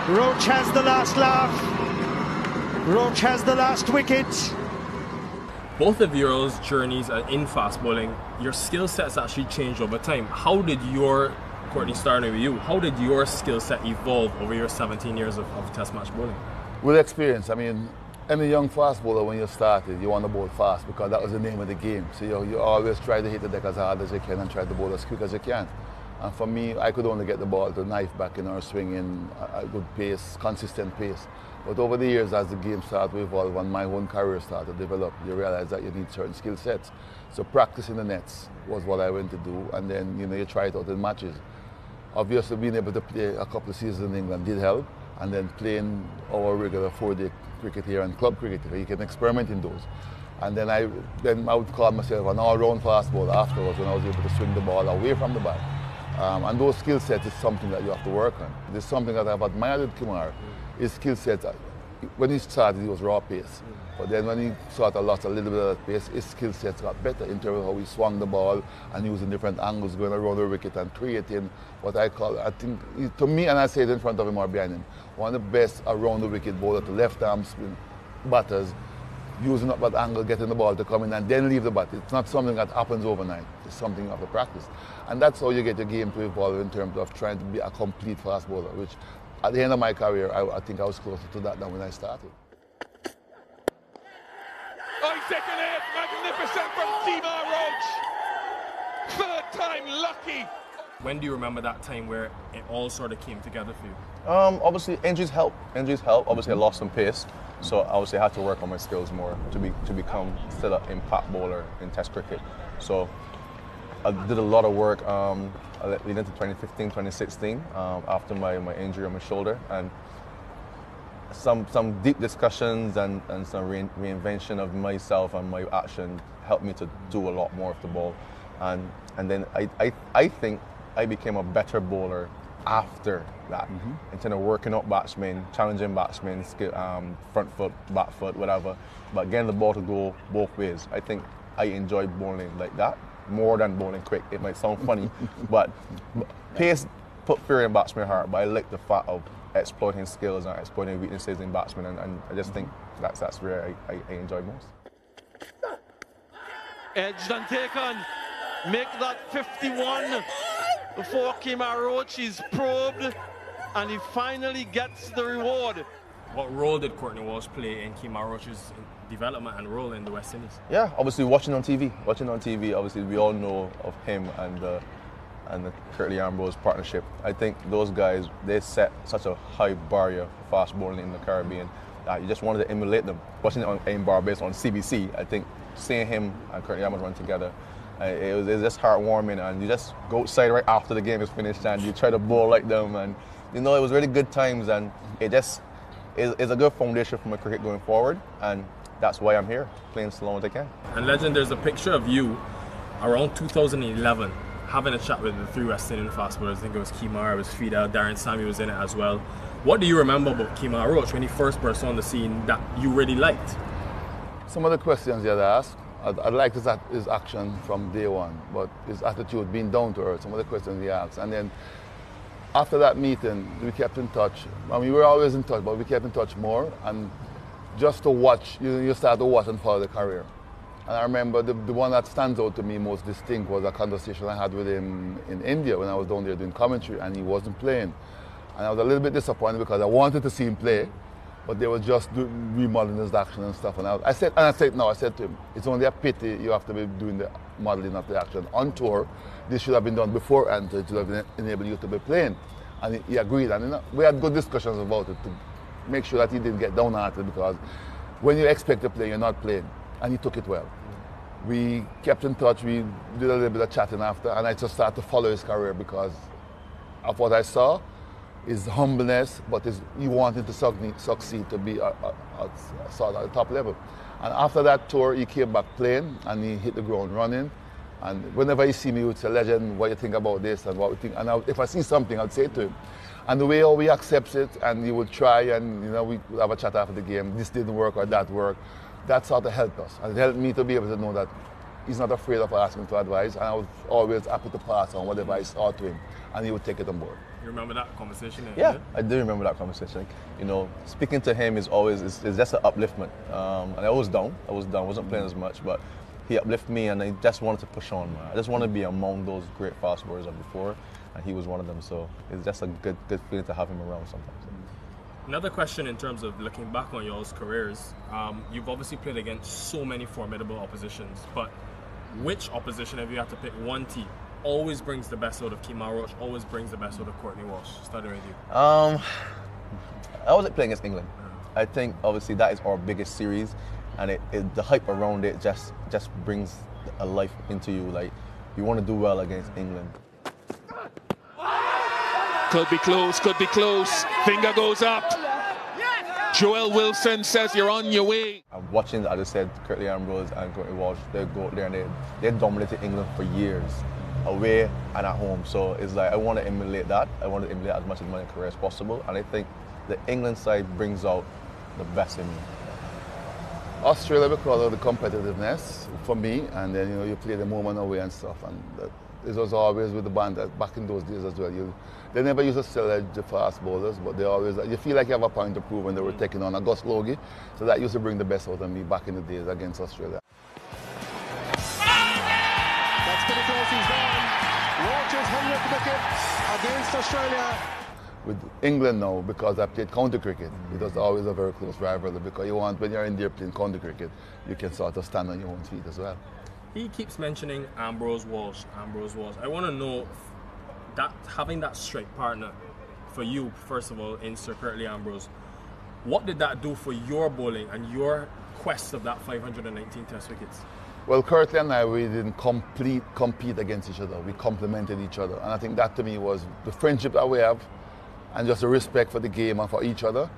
Roach has the last laugh. Roach has the last wicket. Both of your journeys in fast bowling, your skill sets actually changed over time. How did your, Courtney, starting with you, how did your skill set evolve over your 17 years of test match bowling? With experience, I mean, any young fast bowler when you started, you want to bowl fast because that was the name of the game. So you always try to hit the deck as hard as you can and try to bowl as quick as you can. And for me, I could only get the ball to knife back in or swing in a good pace, consistent pace. But over the years, as the game started to evolve and my own career started to develop, you realize that you need certain skill sets. So practicing the nets was what I went to do, and then you try it out in matches. Obviously, being able to play a couple of seasons in England did help, and then playing our regular 4-day cricket here and club cricket, you can experiment in those. And then I would call myself an all-round fast bowler afterwards when I was able to swing the ball away from the bat. And those skill sets is something that you have to work on. There's something that I've admired with Kemar. His skill sets, when he started, he was raw pace. But then when he sort of lost a little bit of that pace, his skill sets got better in terms of how he swung the ball and using different angles, going around the wicket and creating what I call, I think, to me, and I say it in front of him or behind him, one of the best around the wicket bowler to left arm spin batters, using up that angle, getting the ball to come in and then leave the bat. It's not something that happens overnight. It's something you have to practice. And that's how you get your game to evolve in terms of trying to be a complete fast bowler, which at the end of my career, I think I was closer to that than when I started. Second hit, magnificent from Kemar Roach. Third time lucky. When do you remember that time where it all sort of came together for you? Obviously, injuries help. Obviously, I lost some pace, so obviously I had to work on my skills more to become still an impact bowler in Test cricket. So I did a lot of work leading into 2015, 2016 after my injury on my shoulder, and some deep discussions and some reinvention of myself and my action helped me to do a lot more of the ball, and then I think I became a better bowler after that, instead of working up batsmen, challenging batsmen, front foot, back foot, whatever, but getting the ball to go both ways. I think I enjoy bowling like that more than bowling quick. It might sound funny, but pace put fear in batsmen's heart, but I like the fact of exploiting skills and exploiting weaknesses in batsmen, and I just think that's where I enjoy most. Edged and taken. Make that 51 before Kemar Roach is probed, and he finally gets the reward. What role did Courtney Walsh play in Kemar Roach's development and role in the West Indies? Yeah, obviously watching on TV, obviously we all know of him and the Curtly Ambrose partnership. I think those guys, they set such a high barrier for fast bowling in the Caribbean that you just wanted to emulate them. Watching it in Barbados on CBC, I think seeing him and Curtly Ambrose run together, it was just heartwarming, and you just go outside right after the game is finished and you try to bowl like them, and it was really good times, and it just is a good foundation for my cricket going forward, and that's why I'm here, playing so long as I can. And Legend, there's a picture of you around 2011 having a chat with the 3 West Indian fast bowlers. I think it was Kemar, it was Fidel, Darren Sammy was in it as well. What do you remember about Kemar Roach when he first burst on the scene that you really liked? Some of the questions he had asked, I liked his action from day one, but his attitude, being down to earth, some of the questions he asked. And then after that meeting, we kept in touch. I mean, we were always in touch, but we kept in touch more. And just to watch, you start to watch and follow the career. And I remember the one that stands out to me most distinct was a conversation I had with him in India when I was down there doing commentary and he wasn't playing. And I was a little bit disappointed because I wanted to see him play, but they were just remodeling his action and stuff. And I said to him, it's only a pity you have to be doing the modeling of the action on tour. This should have been done before and it should have enabled you to be playing. And he agreed. And we had good discussions about it to make sure that he didn't get downhearted, because when you expect to play, you're not playing. And he took it well. We kept in touch, we did a little bit of chatting after, and I just started to follow his career because of what I saw, his humbleness, but he wanted to succeed to be sort of at the top level. And after that tour, he came back playing and he hit the ground running. And whenever he see me, he would say, "Legend, what you think about this and what we think?" And if I see something, I'd say to him. And the way how he accepts it, and he would try, and we would have a chat after the game. This didn't work or that worked. That sort of helped us, and it helped me to be able to know that he's not afraid of asking for advice. And I was always happy to pass on whatever I saw to him, and he would take it on board. You remember that conversation? Yeah, I do remember that conversation. Speaking to him is just an upliftment. And I was down, wasn't playing as much, but he uplifted me, and I just wanted to push on, man. I just wanted to be among those great fast bowlers of before, and he was one of them. So it's just a good feeling to have him around sometimes. Another question in terms of looking back on y'all's careers, you've obviously played against so many formidable oppositions, but which opposition, if you had to pick one team, always brings the best out of Kemar Roach, always brings the best out of Courtney Walsh? Starting with you. I wasn't playing against England. I think obviously that is our biggest series, and the hype around it just brings a life into you. Like, you want to do well against England. Could be close, finger goes up. Joel Wilson says you're on your way. I'm watching, as I said, Curtly Ambrose and Courtney Walsh, they go out there and they dominated England for years, away and at home. So it's like, I want to emulate that. I want to emulate as much of my career as possible. And I think the England side brings out the best in me. Australia, because of the competitiveness for me, and then you play the moment away and stuff, and it was always with the band back in those days as well. They never used to sell the fast bowlers, but they always, you feel like you have a point to prove when they were taking on Gus Logie. So that used to bring the best out of me back in the days against Australia. That's pretty close, he's gone. Roach's 100th wicket against Australia. With England now, because I played county cricket, it was always a very close rivalry, because when you're in there playing county cricket, you can sort of stand on your own feet as well. He keeps mentioning Ambrose Walsh. I want to know that having that strike partner for you, first of all, in Sir Curtly Ambrose, what did that do for your bowling and your quest of that 519 Test wickets? Well, Curtly and I, we didn't compete against each other. We complemented each other, and I think that to me was the friendship that we have, and just the respect for the game and for each other.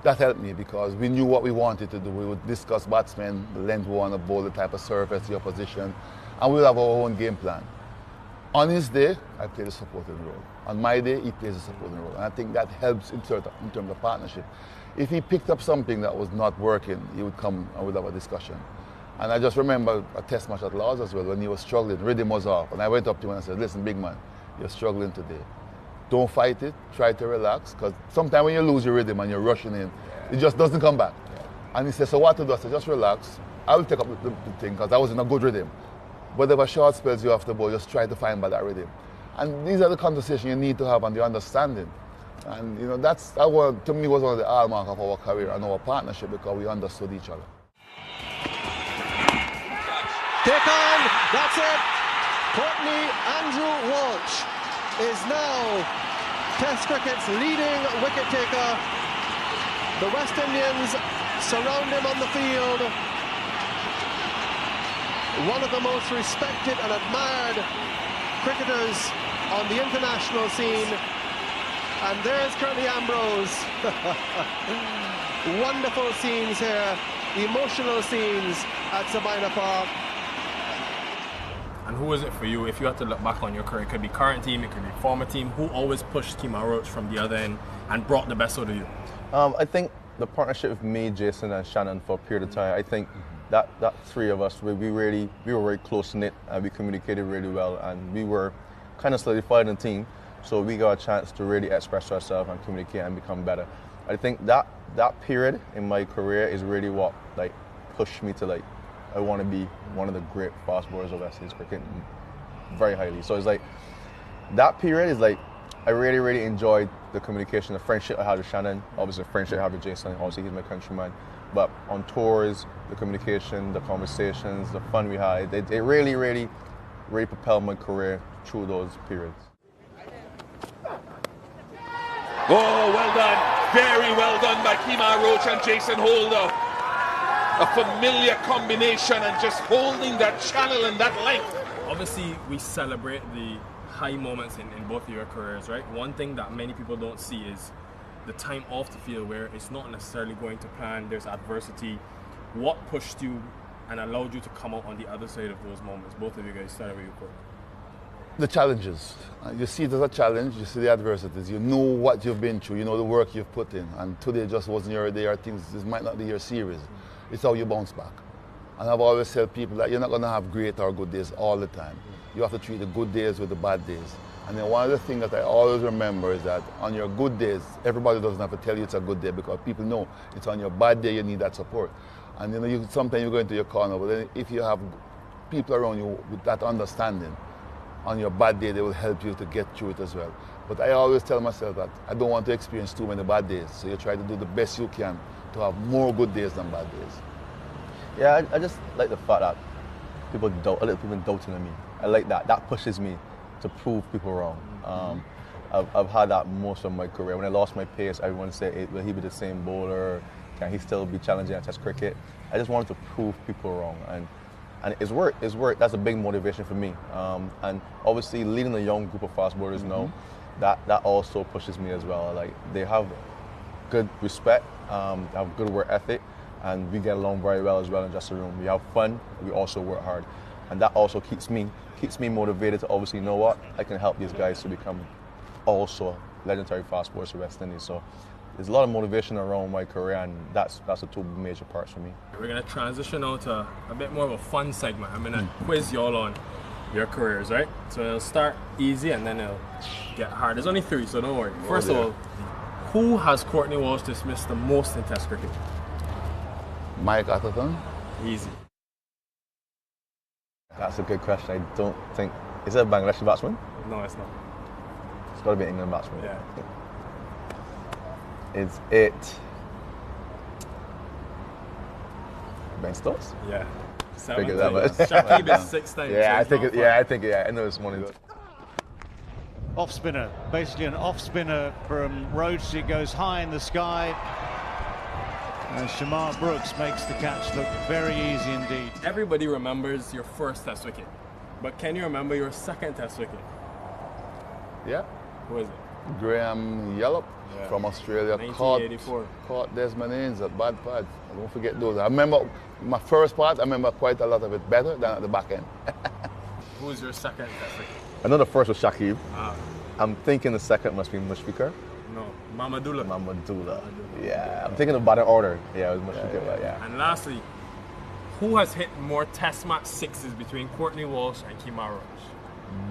That helped me, because we knew what we wanted to do. We would discuss batsmen, the length we want to bowl, the type of surface, the opposition, and we would have our own game plan. On his day, I played a supporting role. On my day, he plays a supporting role. And I think that helps in terms of partnership. If he picked up something that was not working, he would come and we'd have a discussion. And I just remember a test match at Lords as well, when he was struggling, rhythm was off. And I went up to him and I said, "Listen, big man, you're struggling today. Don't fight it, try to relax, because sometimes when you lose your rhythm and you're rushing in, it just doesn't come back." And he said, "So what to do?" I said, "Just relax. I will take up the thing, because I was in a good rhythm. Whatever short spells you have to bowl, just try to find by that rhythm." And these are the conversations you need to have and the understanding. And to me, was one of the hallmarks of our career and our partnership, because we understood each other. Take on, that's it. Courtney Andrew Walsh is now Test cricket's leading wicket taker. The West Indians surround him on the field. One of the most respected and admired cricketers on the international scene. And there's Curtly Ambrose. Wonderful scenes here, emotional scenes at Sabina Park. And who is it for you? If you had to look back on your career, it could be current team, it could be former team. Who always pushed Kemar Roach from the other end and brought the best out of you? I think the partnership with me, Jason, and Shannon for a period of time, I think that three of us, we were very close-knit, and we communicated really well, and we were kind of solidified in the team, so we got a chance to really express ourselves and communicate and become better. I think that period in my career is really what like pushed me to like, I want to be one of the great fast bowlers of West Indies cricket very highly. So it's like, that period is like, I really, really enjoyed the communication, the friendship I had with Shannon, obviously the friendship I had with Jason, obviously he's my countryman. But on tours, the communication, the conversations, the fun we had, it really, really, really propelled my career through those periods. Oh, well done. Very well done by Kemar Roach and Jason Holder. A familiar combination and just holding that channel and that length. Obviously, we celebrate the high moments in both of your careers, right? One thing that many people don't see is the time off the field where it's not necessarily going to plan, there's adversity. What pushed you and allowed you to come out on the other side of those moments? Both of you guys started with your court. The challenges. You see it as a challenge, you see the adversities, you know what you've been through, you know the work you've put in, and today just wasn't your day, or things, this might not be your series. It's how you bounce back. And I've always tell people that you're not going to have great or good days all the time. You have to treat the good days with the bad days. And then one of the things that I always remember is that on your good days, everybody doesn't have to tell you it's a good day, because people know it's on your bad day you need that support. And you know, sometimes you go into your corner, but then if you have people around you with that understanding, on your bad day they will help you to get through it as well. But I always tell myself that I don't want to experience too many bad days, so you try to do the best you can to have more good days than bad days. Yeah, I just like the fact that people doubting on me. I like that. That pushes me to prove people wrong. I've had that most of my career. When I lost my pace, everyone said, will he be the same bowler? Can he still be challenging at Test cricket? I just wanted to prove people wrong. And it's worked. It's worked. That's a big motivation for me. And obviously, leading a young group of fast bowlers now, that also pushes me as well. Like, they have good respect, they have good work ethic, and we get along very well as well in just the room. We have fun, we also work hard. And that also keeps me motivated to obviously know what, I can help these guys to become also legendary fast bowlers for West Indies. So there's a lot of motivation around my career, and that's the two major parts for me. We're going to transition now to a bit more of a fun segment. I'm going to quiz y'all on your careers, right? So it'll start easy and then it'll get hard. There's only 3, so don't worry. First of all, who has Courtney Walsh dismissed the most in Test cricket? Mike Atherton? Easy. That's a good question. I don't think... Is it a Bangladeshi batsman? No, it's not. It's got to be an England batsman. Yeah. Is it Ben Stokes? Yeah. Figured that much. Shakib is 6 times. Yeah, so I think I know it's one of those. Off spinner, basically an off spinner from Roach. It goes high in the sky. And Shamar Brooks makes the catch look very easy indeed. Everybody remembers your first Test wicket, but can you remember your second Test wicket? Yeah. Who is it? Graham Yallop from Australia 1984. caught Desmond Haynes at bad pads. I don't forget those. I remember my first part, I remember quite a lot of it better than at the back end. Who's your second Test wicket? I know the first was Shakib. I'm thinking the second must be Mushfiqur. No, Mamadullah. Mamadullah. Yeah, I'm thinking about the order. Yeah, it was Mushfiqur. Yeah. And lastly, who has hit more Test match sixes between Courtney Walsh and Kemar Roach?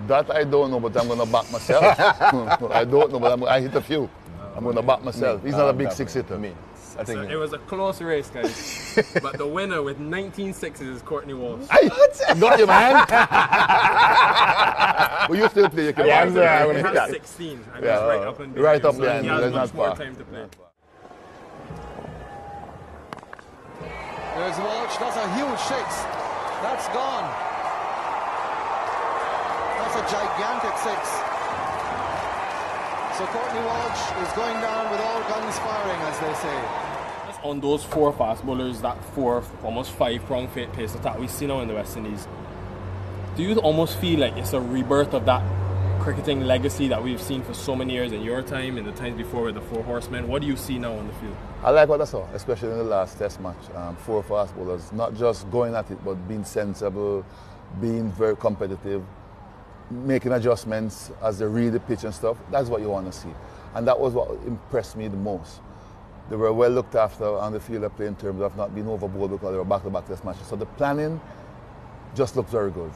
That I don't know, but I'm going to back myself. I don't know, but I hit a few. I'm going to back myself. He's not a big six hitter. Me. So it was a close race, guys. But the winner with 19 sixes is Courtney Walsh. Got you, man. But you still play. You can He has 16. And he's right up and down. Right up so there. he has much more time to play. There's Walsh. That's a huge six. That's gone. That's a gigantic six. So Courtney Walsh is going down with all guns firing, as they say. On those 4 fast bowlers, that 4, almost 5 prong fade pace attack we see now in the West Indies, do you almost feel like it's a rebirth of that cricketing legacy that we've seen for so many years in your time, in the times before with the 4 horsemen? What do you see now on the field? I like what I saw, especially in the last Test match. 4 fast bowlers, not just going at it, but being sensible, being very competitive, making adjustments as they read the pitch and stuff. That's what you want to see. And that was what impressed me the most. They were well looked after on the field of play in terms of not being overboard because they were back-to-back test matches. So the planning just looked very good.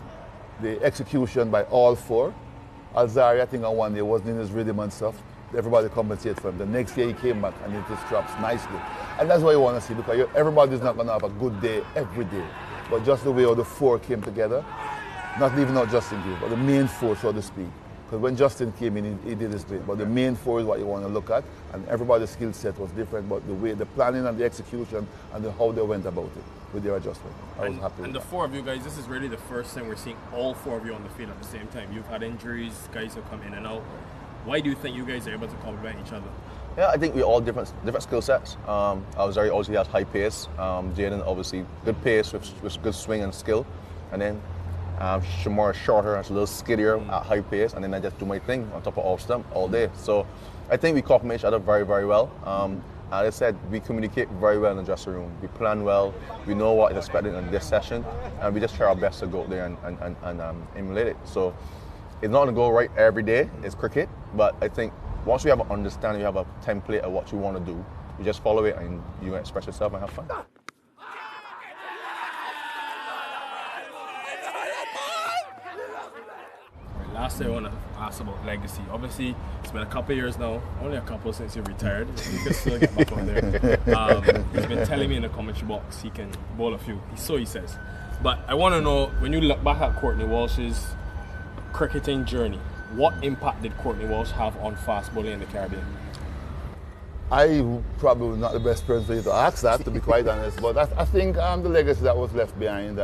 The execution by all four. Alzari, I think on one day wasn't in his rhythm and stuff. Everybody compensated for him. The next day he came back and it just drops nicely. And that's what you want to see because everybody's not going to have a good day every day. But just the way all the four came together, not leaving out Justin Gill, but the main four, so to speak. Because when Justin came in, he did his bit. But the main four is what you want to look at. And everybody's skill set was different, but the way, the planning and the execution and how they went about it with their adjustment. I was happy with And the that. four of you guys, this is really the first time we're seeing all four of you on the field at the same time. You've had injuries, guys have come in and out. Why do you think you guys are able to complement each other? Yeah, I think we all different skill sets. Alzari obviously has high pace. Jaden obviously good pace with good swing and skill. And then Shamar is shorter, has a little skiddier at high pace, and then I just do my thing on top of off stump all day. So I think we complement each other very, very well. As I said, we communicate very well in the dressing room. We plan well, we know what is expected in this session, and we just try our best to go out there and emulate it. So it's not going to go right every day, it's cricket, but I think once we have an understanding, you have a template of what you want to do, you just follow it and you express yourself and have fun. Last thing I want to ask about legacy. Obviously, it's been a couple of years now, only a couple since you retired. You can still get back on there. He's been telling me in the commentary box he can bowl a few, so he says. But I want to know, when you look back at Courtney Walsh's cricketing journey, what impact did Courtney Walsh have on fast bowling in the Caribbean? I probably not the best person for you to ask that, to be quite honest, but I think the legacy that was left behind,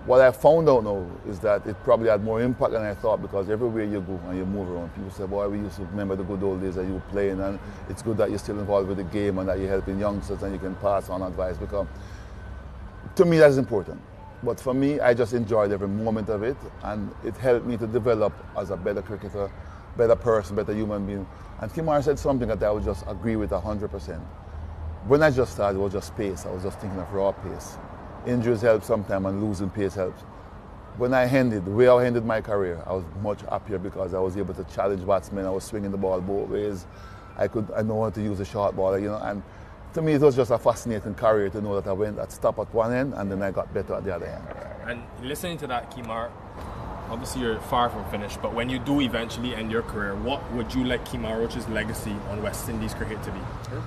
what I found out now is that it probably had more impact than I thought, because everywhere you go and you move around, people say, boy, we used to remember the good old days that you were playing, and it's good that you're still involved with the game and that you're helping youngsters and you can pass on advice, because to me that's important. But for me, I just enjoyed every moment of it, and it helped me to develop as a better cricketer, better person, better human being. And Kimar said something that I would just agree with 100%. When I just started, it was just pace. I was just thinking of raw pace. Injuries help sometimes, and losing pace helps. When I ended, the way I ended my career, I was much happier because I was able to challenge batsmen. I was swinging the ball both ways. I know how to use a short ball, and to me it was just a fascinating career to know that I stopped at one end and then I got better at the other end. And listening to that, Kimar, obviously you're far from finished, but when you do eventually end your career, what would you like Kimar Roach's legacy on West Indies cricket to be?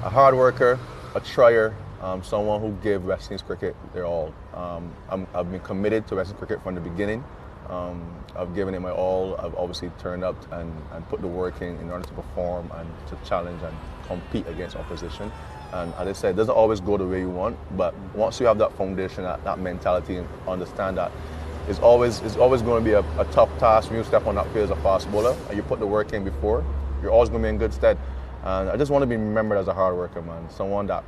A hard worker, a trier, someone who gave West Indies cricket their all. I've been committed to West Indies cricket from the beginning. I've given it my all. I've obviously turned up and put the work in order to perform and to challenge and compete against opposition. And as I said, it doesn't always go the way you want, but once you have that foundation, that mentality, and understand that it's always going to be a tough task when you step on that field as a fast bowler and you put the work in before, you're always going to be in good stead. And I just want to be remembered as a hard worker, man. Someone that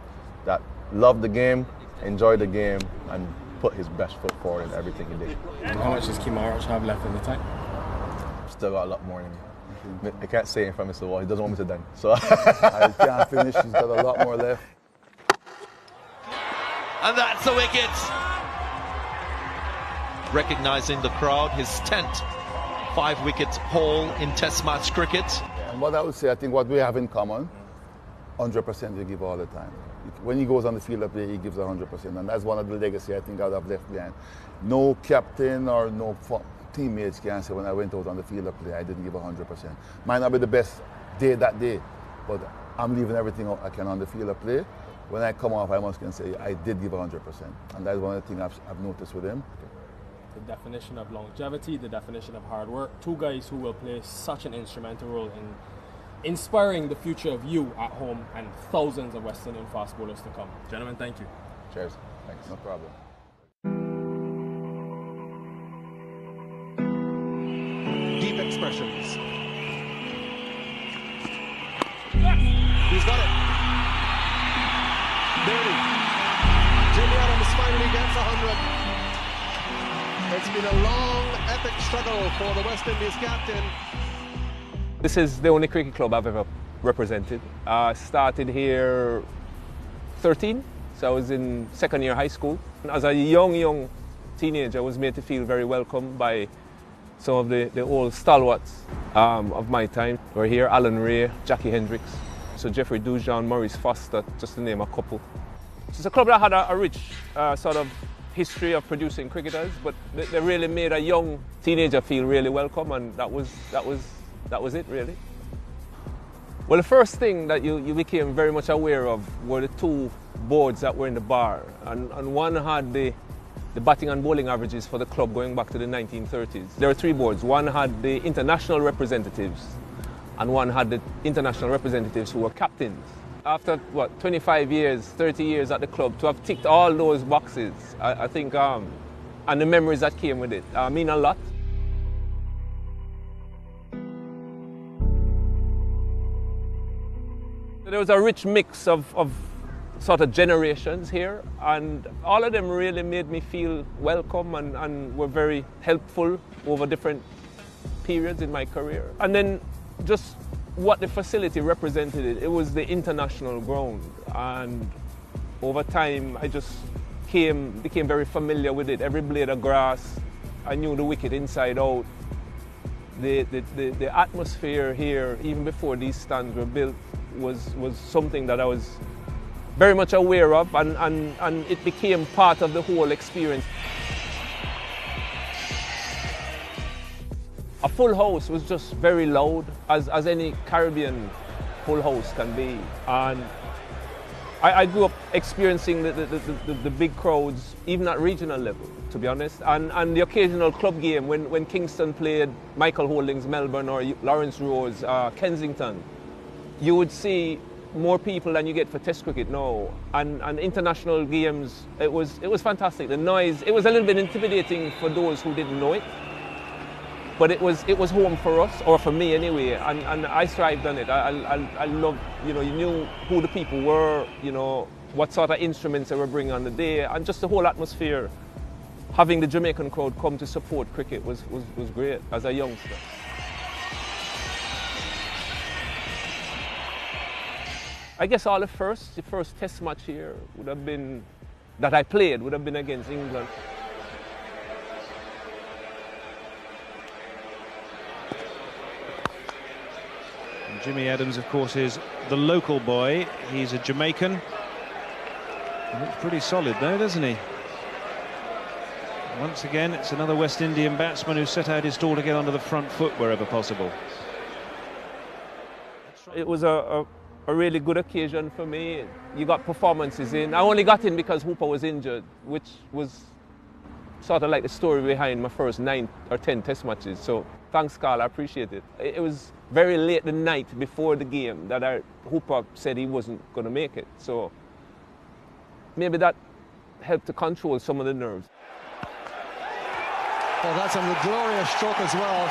loved the game, enjoyed the game, and put his best foot forward in everything he did. And how much does Kimar Roach have left in the tank? Still got a lot more in me. I can't say it in front of Mr. Wall. He doesn't want me to done. So I can't finish. He's got a lot more left. And that's a wicket. Recognising the crowd, his 10th 5-wicket haul in Test match cricket. And what I would say, I think what we have in common, 100% we give all the time. When he goes on the field of play, he gives 100%, and that's one of the legacy I think I'd have left behind. No captain or no teammates can say when I went out on the field of play, I didn't give 100%. Might not be the best day that day, but I'm leaving everything I can on the field of play. When I come off, I must can say I did give 100%, and that's one of the things I've noticed with him. The definition of longevity, the definition of hard work. Two guys who will play such an instrumental role in inspiring the future of you at home and thousands of West Indian fast bowlers to come. Gentlemen, thank you. cheers. Thanks. No problem. Deep expressions. He's got it. Dirty. Jimmy Adams finally gets 100. It's been a long, epic struggle for the West Indies captain. This is the only cricket club I've ever represented. I started here 13, so I was in second year high school. As a young teenager, was made to feel very welcome by some of the old stalwarts of my time. We're here, Alan Ray, Jackie Hendricks, Sir Jeffrey Dujon, Maurice Foster, just to name a couple. It's a club that had a rich sort of history of producing cricketers, but they really made a young teenager feel really welcome, and that was it really. Well, the first thing that you became very much aware of were the two boards that were in the bar, and one had the batting and bowling averages for the club going back to the 1930s. There were three boards. One had the international representatives, and one had the international representatives who were captains. After, 25 years, 30 years at the club, to have ticked all those boxes, I think, and the memories that came with it, mean a lot. There was a rich mix of sort of generations here, and all of them really made me feel welcome and were very helpful over different periods in my career. And then just what the facility represented, it was the international ground, and over time I just became very familiar with it. Every blade of grass, I knew the wicket inside out. The atmosphere here, even before these stands were built, was something that I was very much aware of, and it became part of the whole experience. A full house was just very loud, as any Caribbean full house can be. And I grew up experiencing the big crowds, even at regional level, to be honest. And the occasional club game, when Kingston played Michael Holding's Melbourne or Lawrence Rowe's Kensington, you would see more people than you get for Test cricket now. And international games, it was fantastic. The noise, it was a little bit intimidating for those who didn't know it. But it was home for us, or for me anyway, and I thrived on it. I loved, you knew who the people were, what sort of instruments they were bringing on the day, and just the whole atmosphere. Having the Jamaican crowd come to support cricket was great as a youngster. I guess the first Test match here would have been, that I played, would have been against England. Jimmy Adams, of course, is the local boy. He's a Jamaican. He looks pretty solid, though, doesn't he? Once again, it's another West Indian batsman who set out his stall to get onto the front foot wherever possible. It was a really good occasion for me. You got performances in. I only got in because Hooper was injured, which was sort of like the story behind my first 9 or 10 Test matches. So thanks, Carl, I appreciate it. It was very late the night before the game that Hooper said he wasn't going to make it. So maybe that helped to control some of the nerves. Well, that's a glorious stroke as well.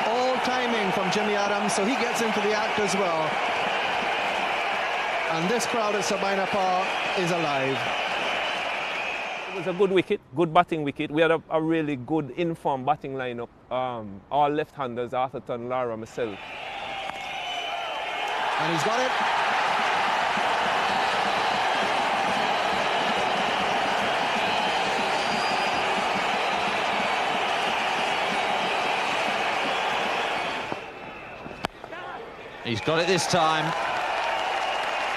All timing from Jimmy Adams, so he gets into the act as well. And this crowd at Sabina Park is alive. It was a good wicket, good batting wicket. We had a really good informed batting lineup. All left-handers, Arthurton, Lara, myself. And he's got it. He's got it this time.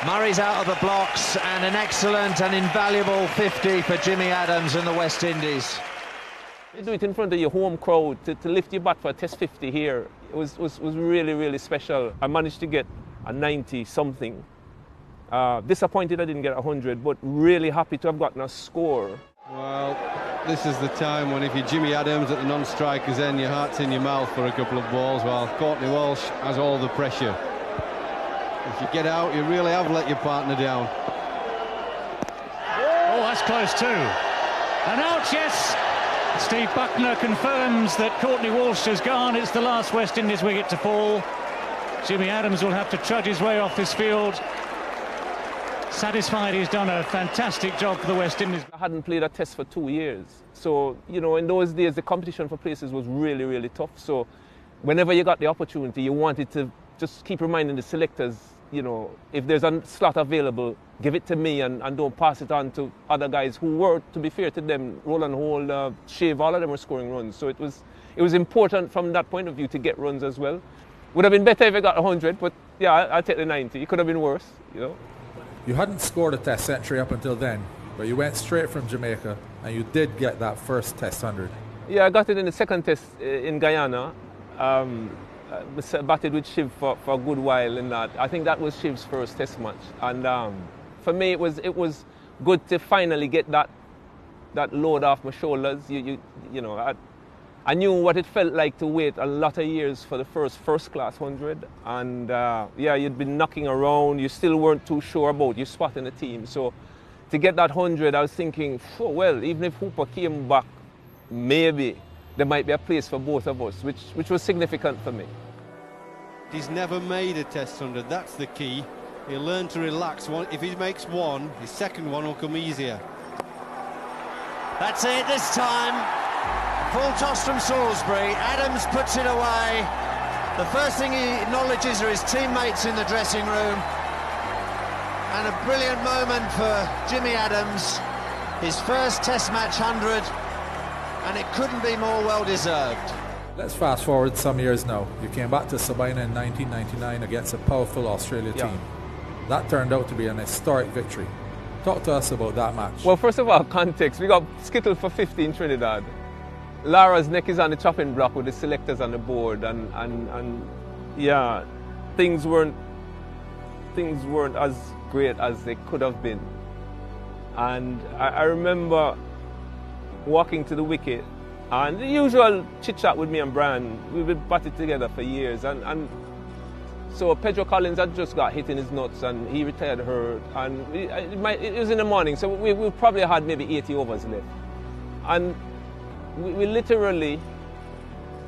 Murray's out of the blocks, and an excellent and invaluable 50 for Jimmy Adams and the West Indies. You do it in front of your home crowd, to lift your bat for a Test 50 here, it was really, really special. I managed to get a 90-something. Disappointed I didn't get 100, but really happy to have gotten a score. Well, this is the time when if you're Jimmy Adams at the non-strikers end, your heart's in your mouth for a couple of balls, while Courtney Walsh has all the pressure. If you get out, you really have let your partner down. Oh, that's close too. And out, yes! Steve Buckner confirms that Courtney Walsh has gone. It's the last West Indies wicket to fall. Jimmy Adams will have to trudge his way off this field. Satisfied he's done a fantastic job for the West Indies. I hadn't played a Test for 2 years. So, in those days, the competition for places was really, really tough. So whenever you got the opportunity, you wanted to just keep reminding the selectors you know, if there's a slot available, give it to me and don't pass it on to other guys who were, to be fair to them, Roland Hall, Shiv, all of them were scoring runs. So it was important from that point of view to get runs as well. Would have been better if I got 100, but yeah, I'll take the 90. It could have been worse, you know. You hadn't scored a Test century up until then, but you went straight from Jamaica and you did get that first Test 100. Yeah, I got it in the second Test in Guyana. Batted with Shiv for a good while in that. I think that was Shiv's first Test match, and for me it was good to finally get that load off my shoulders. You know, I knew what it felt like to wait a lot of years for the first class 100, and yeah, you'd been knocking around. You still weren't too sure about your spot in the team. So to get that 100, I was thinking, oh, well, even if Hooper came back, maybe there might be a place for both of us, which was significant for me. He's never made a Test 100, that's the key. He'll learn to relax. If he makes one, his second one will come easier. That's it this time. Full toss from Salisbury. Adams puts it away. The first thing he acknowledges are his teammates in the dressing room. And a brilliant moment for Jimmy Adams. His first Test match 100. And it couldn't be more well-deserved. Let's fast forward some years now. You came back to Sabina in 1999 against a powerful Australia team. That turned out to be an historic victory. Talk to us about that match. Well, first of all, context. We got skittled for 50 in Trinidad. Lara's neck is on the chopping block with the selectors on the board, and yeah, things weren't as great as they could have been. And I remember walking to the wicket, and the usual chit-chat with me and Brian. We've been batted together for years, and so Pedro Collins had just got hit in his nuts and he retired hurt, and it was in the morning, so we probably had maybe 80 overs left, and we literally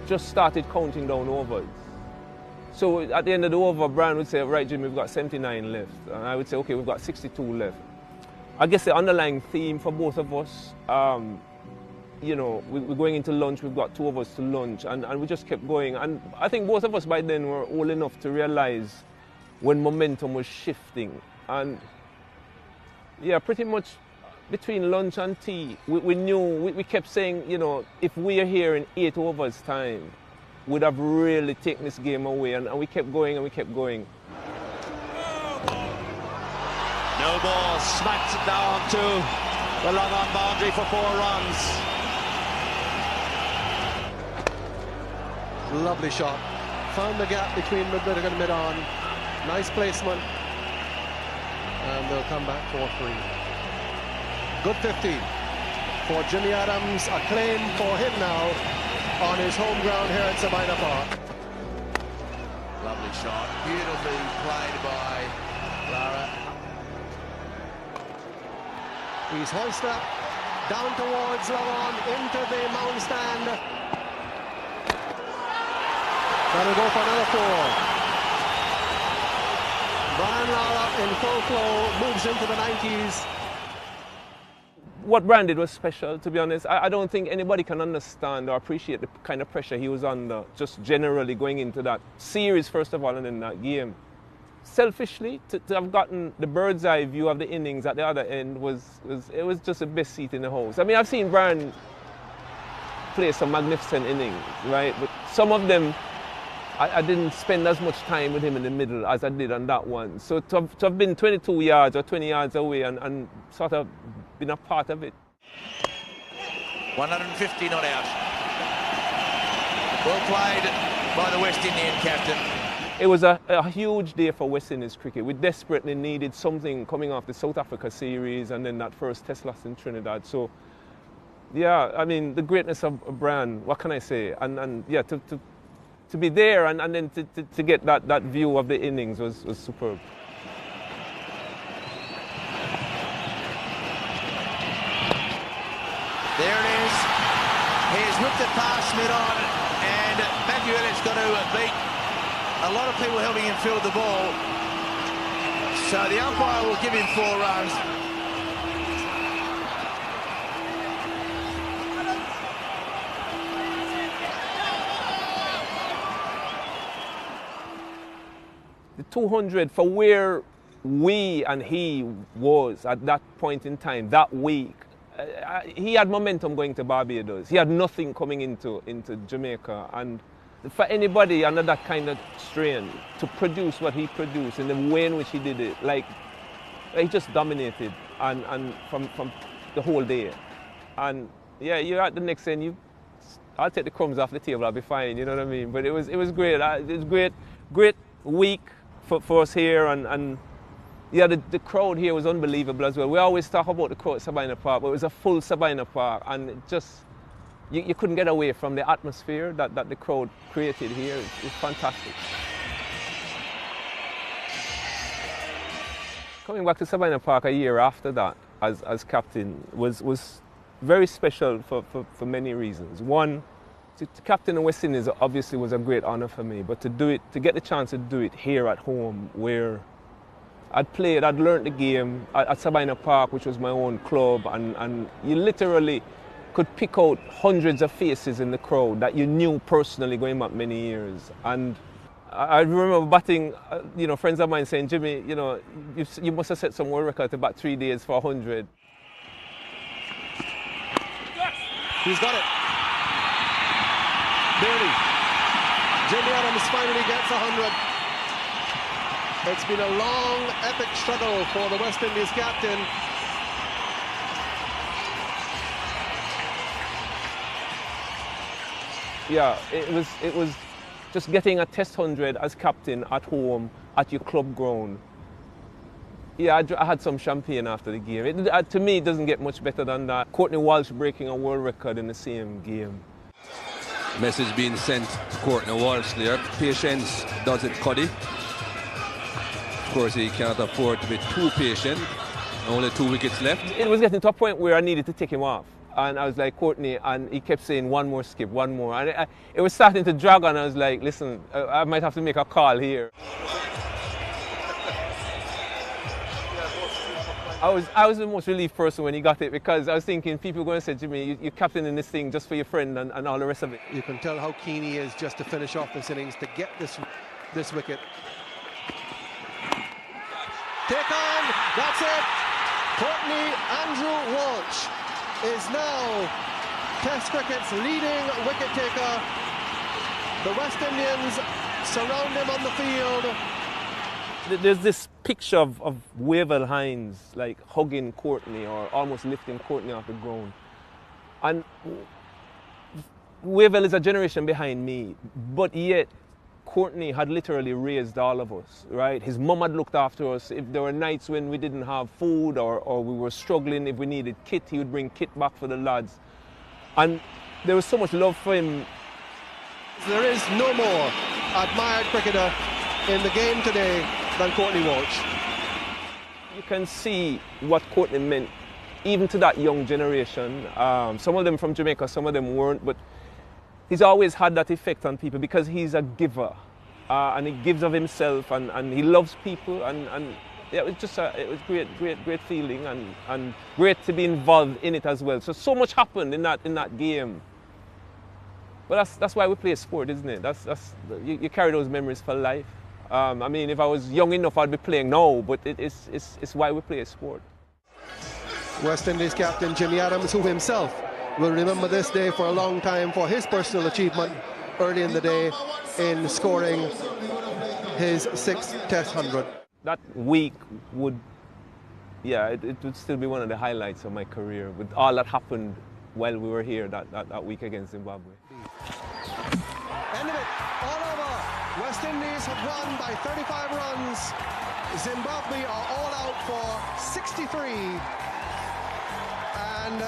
just started counting down overs. So at the end of the over, Brian would say, right, Jim, we've got 79 left, and I would say, okay, we've got 62 left. I guess the underlying theme for both of us, you know, we're going into lunch, we've got 2 of us to lunch, and we just kept going. And I think both of us by then were old enough to realize when momentum was shifting. And yeah, pretty much between lunch and tea, we knew, we kept saying, you know, if we're here in 8 overs time, we'd have really taken this game away. And we kept going and we kept going. No ball, smacked it down to the long on boundary for 4 runs. Lovely shot. Found the gap between mid-wicket and mid-on. Nice placement. And they'll come back 4-3. Good 15 for Jimmy Adams. A claim for him now on his home ground here at Sabina Park. Lovely shot. Beautifully played by Lara. He's hoisted up, down towards Lawan, into the mound stand. That'll go for another 4. Brian Lara in full flow, moves into the 90s. What Brian did was special, to be honest. I don't think anybody can understand or appreciate the kind of pressure he was under, just generally going into that series, first of all, and in that game. Selfishly, to have gotten the bird's eye view of the innings at the other end was just the best seat in the house. I mean, I've seen Brian play some magnificent innings, right? But some of them, I didn't spend as much time with him in the middle as I did on that one. So to have been 22 yards or 20 yards away and sort of been a part of it. 150 not out. Well played by the West Indian captain. It was a huge day for West Indies cricket. We desperately needed something coming off the South Africa series and then that first Test loss in Trinidad. So, yeah, I mean, the greatness of Brian, what can I say? And yeah, to be there and then to get that view of the innings was superb. There it is. He's whipped it past mid-on, and Matthew Elliott's got to beat a lot of people helping him field the ball. So the umpire will give him 4 runs. the 200 for where we and he was at that point in time, that week. He had momentum going to Barbados. He had nothing coming into Jamaica. And for anybody under that kind of strain to produce what he produced in the way in which he did it, like, he just dominated and from the whole day. And yeah, you're at the next end, I'll take the crumbs off the table, I'll be fine, you know what I mean? But it was great. It was great week for us here, and yeah, the crowd here was unbelievable as well. We always talk about the crowd at Sabina Park, but it was a full Sabina Park, and it just, you couldn't get away from the atmosphere that the crowd created here. It's fantastic. Coming back to Sabina Park a year after that as captain was very special for many reasons. One, to captain the West Indies obviously was a great honour for me, but to get the chance to do it here at home, where I'd learned the game at Sabina Park, which was my own club, and you literally could pick out hundreds of faces in the crowd that you knew personally going back many years. And I remember batting, friends of mine saying, Jimmy, you must have set some world record to bat 3 days for 100. He's got it. Barely. Jimmy Adams finally gets 100. It's been a long, epic struggle for the West Indies captain. Yeah, it was just getting a test 100 as captain at home at your club ground. Yeah, I had some champagne after the game. To me, it doesn't get much better than that. Courtney Walsh breaking a world record in the same game. Message being sent to Courtney Walsh there. Patience does it, Cuddy. Of course, he can't afford to be too patient. Only 2 wickets left. It was getting to a point where I needed to take him off. And I was like, Courtney, and he kept saying, one more skip, one more. And it was starting to drag on. I was like, listen, I might have to make a call here. I was the most relieved person when he got it, because I was thinking people were going to say, Jimmy, you're captaining this thing just for your friend and all the rest of it. You can tell how keen he is just to finish off this innings, to get this wicket. Take on, that's it. Courtney Andrew Walsh is now Test cricket's leading wicket taker. The West Indians surround him on the field. There's this picture of Wavell Hines like hugging Courtney or almost lifting Courtney off the ground. And Wavell is a generation behind me, but yet Courtney had literally raised all of us, right? His mum had looked after us. If there were nights when we didn't have food or we were struggling, if we needed kit, he would bring kit back for the lads. And there was so much love for him. There is no more admired cricketer in the game today than Courtney Walsh. You can see what Courtney meant even to that young generation. Some of them from Jamaica, some of them weren't, but he's always had that effect on people because he's a giver, and he gives of himself, and he loves people, and yeah, it was just it was great feeling, and great to be involved in it as well. So much happened in that game. But that's why we play sport, isn't it? You carry those memories for life. I mean, if I was young enough, I'd be playing now, but it's why we play sport. West Indies captain Jimmy Adams, who himself will remember this day for a long time for his personal achievement early in the day in scoring his 6th Test 100. That week would still be one of the highlights of my career, with all that happened while we were here that week against Zimbabwe. End of it, all over. West Indies have won by 35 runs. Zimbabwe are all out for 63. And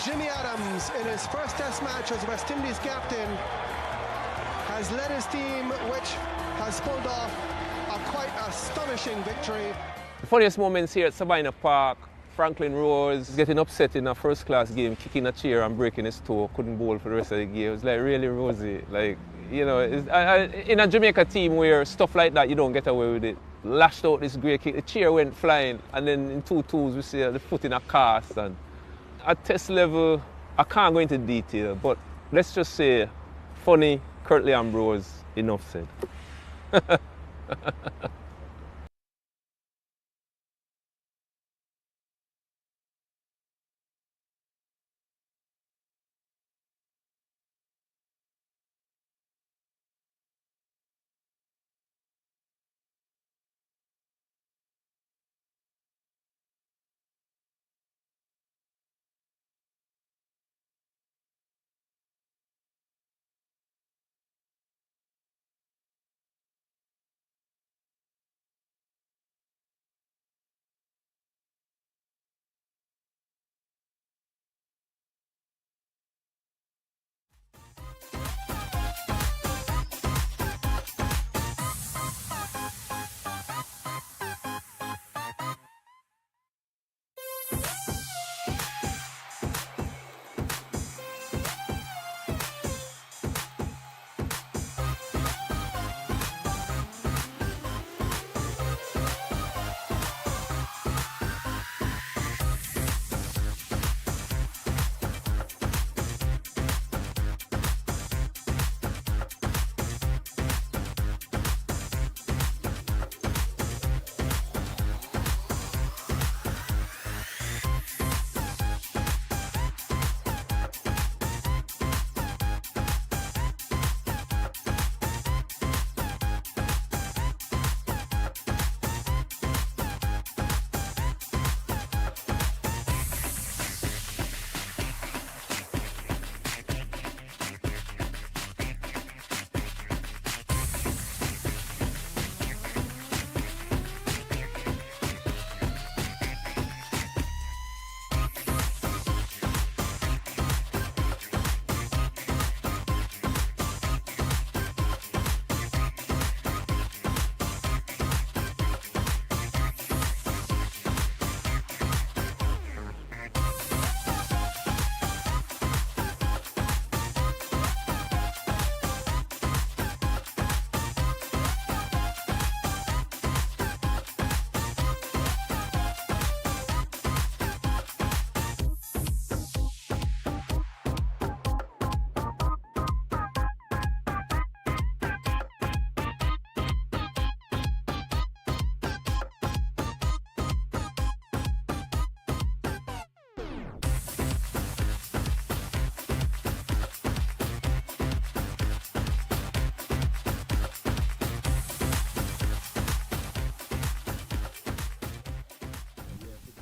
Jimmy Adams, in his first Test match as West Indies captain, has led his team, which has pulled off a quite astonishing victory. The funniest moments here at Sabina Park, Franklin Rose getting upset in a first-class game, kicking a chair and breaking his toe, couldn't bowl for the rest of the game. It was like really rosy. Like, you know, in a Jamaica team where stuff like that, you don't get away with it. Lashed out this great kick, the chair went flying, and then in 2-2s we see the foot in a cast. And at Test level, I can't go into detail, but let's just say, funny, Curtly Ambrose, enough said.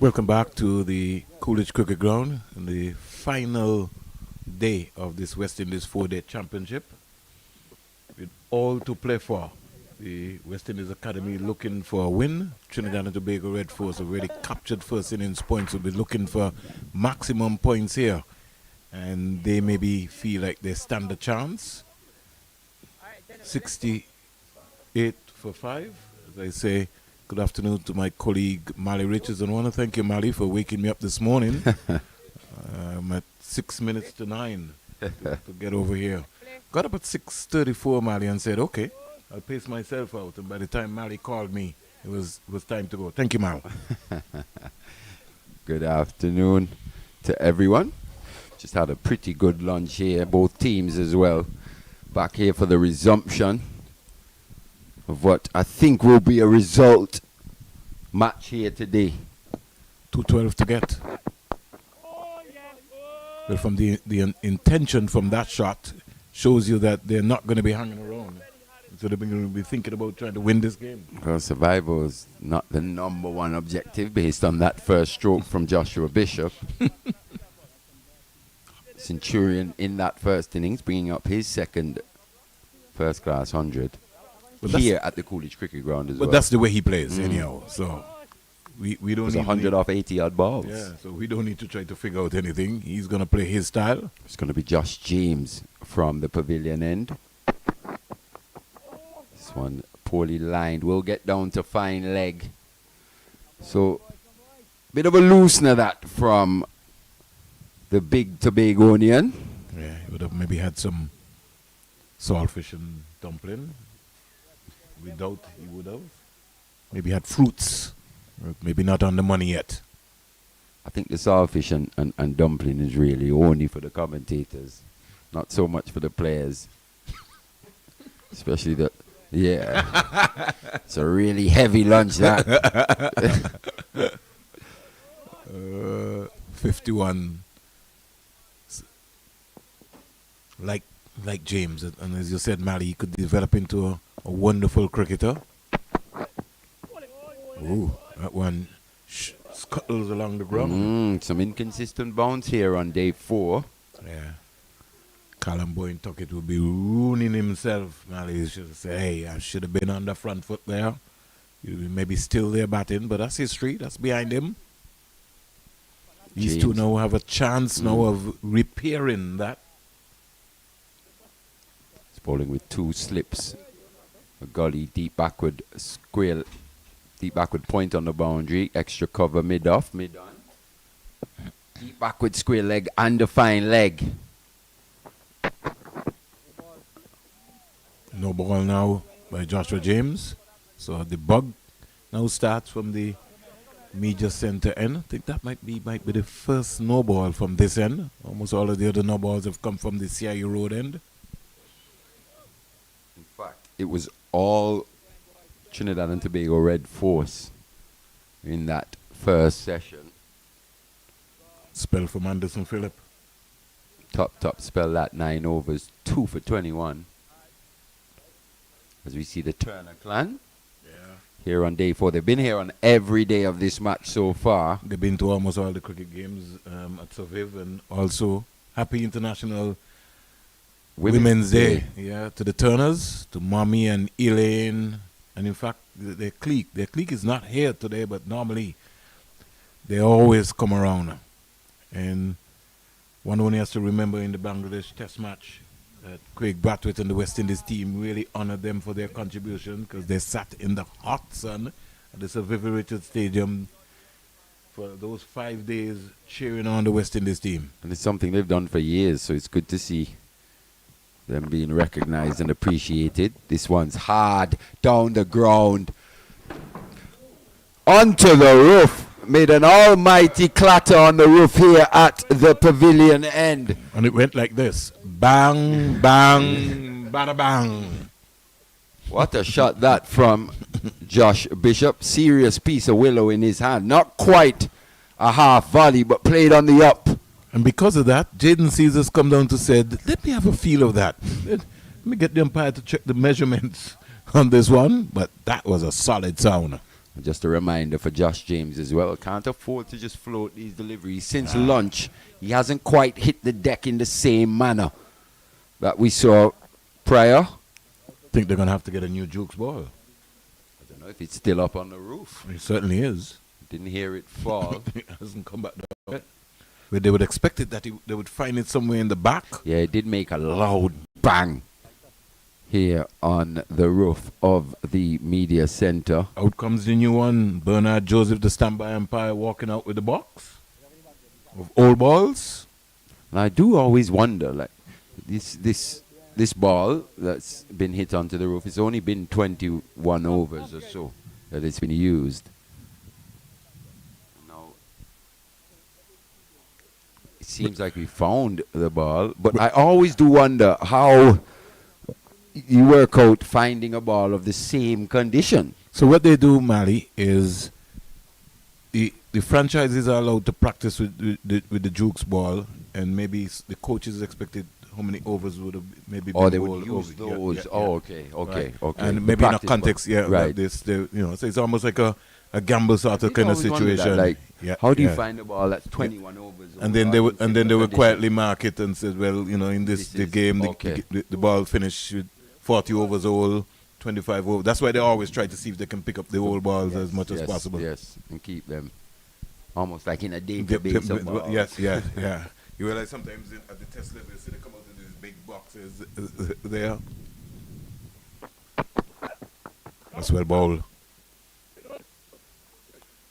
Welcome back to the Coolidge Cricket Ground in the final day of this West Indies 4-day championship. With all to play for. The West Indies Academy looking for a win. Trinidad and Tobago Red Force have already captured first innings points. Will be looking for maximum points here. And they maybe feel like they stand a chance. 68 for 5. As I say, good afternoon to my colleague Mally Richards. And I want to thank you, Mally, for waking me up this morning. I'm at 6 minutes to 9 to get over here. Got up at 6:34, Mally, and said, okay, I'll pace myself out. And by the time Mally called me, it was time to go. Thank you, Mal. Good afternoon to everyone. Just had a pretty good lunch here, both teams as well. Back here for the resumption of what I think will be a result match here today. 212 to get. Well, from the intention from that shot shows you that they're not going to be hanging around. So they're going to be thinking about trying to win this game. Well, survival is not the number one objective based on that first stroke from Joshua Bishop. Centurion in that first innings, bringing up his second first-class 100 here at the Coolidge Cricket Ground as well. But that's the way he plays, anyhow. So we don't need 100 off 80-odd balls. Yeah, so we don't need to try to figure out anything. He's going to play his style. It's going to be Josh James from the pavilion end. This one poorly lined. Will get down to fine leg. So, bit of a loosener that from the big Tobagonian. Yeah, he would have maybe had some saltfish and dumpling. We doubt he would have. Maybe had fruits. Maybe not on the money yet. I think the saltfish and dumpling is really only for the commentators, not so much for the players. Especially the Yeah. It's a really heavy lunch, that. 51. Like James, and as you said, Mali, he could develop into a wonderful cricketer. Ooh, that one scuttles along the ground. Some inconsistent bounce here on day 4. Yeah. Callum Boyne Tuckett will be ruining himself. Mali should say, hey, I should have been on the front foot there. Maybe still there batting, but that's history. That's behind him. These two now have a chance now of repairing that. It's bowling with 2 slips. A gully, deep backward square, deep backward point on the boundary. Extra cover mid-off, mid-on. Deep backward square leg and a fine leg. No ball now by Joshua James. So the bug now starts from the media center end. I think that might be the first no ball from this end. Almost all of the other no balls have come from the CIU Road end. In fact, it was all Trinidad and Tobago red force in that first session. Spell from Anderson Phillip. Top spell that 9 overs, 2 for 21. As we see the Turner clan here on day 4. They've been here on every day of this match so far. They've been to almost all the cricket games at Surviv, and also happy International Women's Day. Yeah, to the Turners, to Mommy and Elaine, and in fact their clique. Their clique is not here today, but normally they always come around. And one only has to remember in the Bangladesh Test match that Craig Brathwaite and the West Indies team really honored them for their contribution, because they sat in the hot sun at the Sir Vivian Richards Stadium for those 5 days cheering on the West Indies team. And it's something they've done for years, so it's good to see them being recognized and appreciated. This one's hard down the ground. Onto the roof. Made an almighty clatter on the roof here at the pavilion end. And it went like this. Bang, bang, bada bang. What a shot that from Josh Bishop. Serious piece of willow in his hand. Not quite a half volley, but played on the up. And because of that, Jaden Caesars come down to said, let me have a feel of that. Let me get the umpire to check the measurements on this one. But that was a solid sound. Just a reminder for Josh James as well. Can't afford to just float these deliveries. Since lunch, he hasn't quite hit the deck in the same manner that we saw prior. I think they're going to have to get a new Jukes ball. I don't know if it's still up on the roof. It certainly is. Didn't hear it fall. It hasn't come back down yet. But they would expect it that they would find it somewhere in the back. Yeah, it did make a loud bang here on the roof of the media center. Out comes the new one. Bernard Joseph, the standby umpire, walking out with the box of old balls. And I do always wonder, like, this ball that's been hit onto the roof, it's only been 21 overs or so that it's been used. Now, it seems like we found the ball, but I always do wonder how you work out finding a ball of the same condition. So what they do, Mali, is the franchises are allowed to practice with the Jukes ball, and maybe the coaches expected how many overs would have maybe been. Oh, they would use those. Yeah. Oh, okay. Right. And maybe in a context, right. Like this, so it's almost like a gamble sort of kind of situation. Like, how do you find a ball that's 21 overs? And then they would quietly mark it and say, well, in the game, the ball finished with 40 overs all, 25 overs. That's why they always try to see if they can pick up the old balls as much as possible. Yes, and keep them almost like in a database of balls. Yes, yeah. You realize sometimes at the test level, you see they come out in these big boxes there. That's well bowled.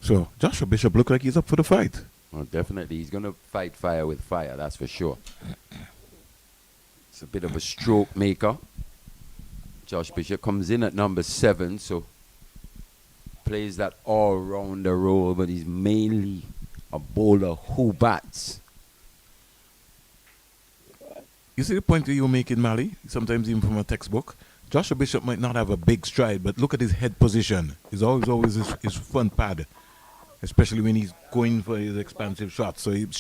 So, Joshua Bishop look like he's up for the fight. Well, definitely. He's going to fight fire with fire, that's for sure. It's a bit of a stroke maker. Josh Bishop comes in at number 7, so plays that all-rounder role, but he's mainly a bowler who bats. You see the point that you were making, Mali, sometimes even from a textbook, Joshua Bishop might not have a big stride, but look at his head position. He's always his front pad, especially when he's going for his expansive shots. So his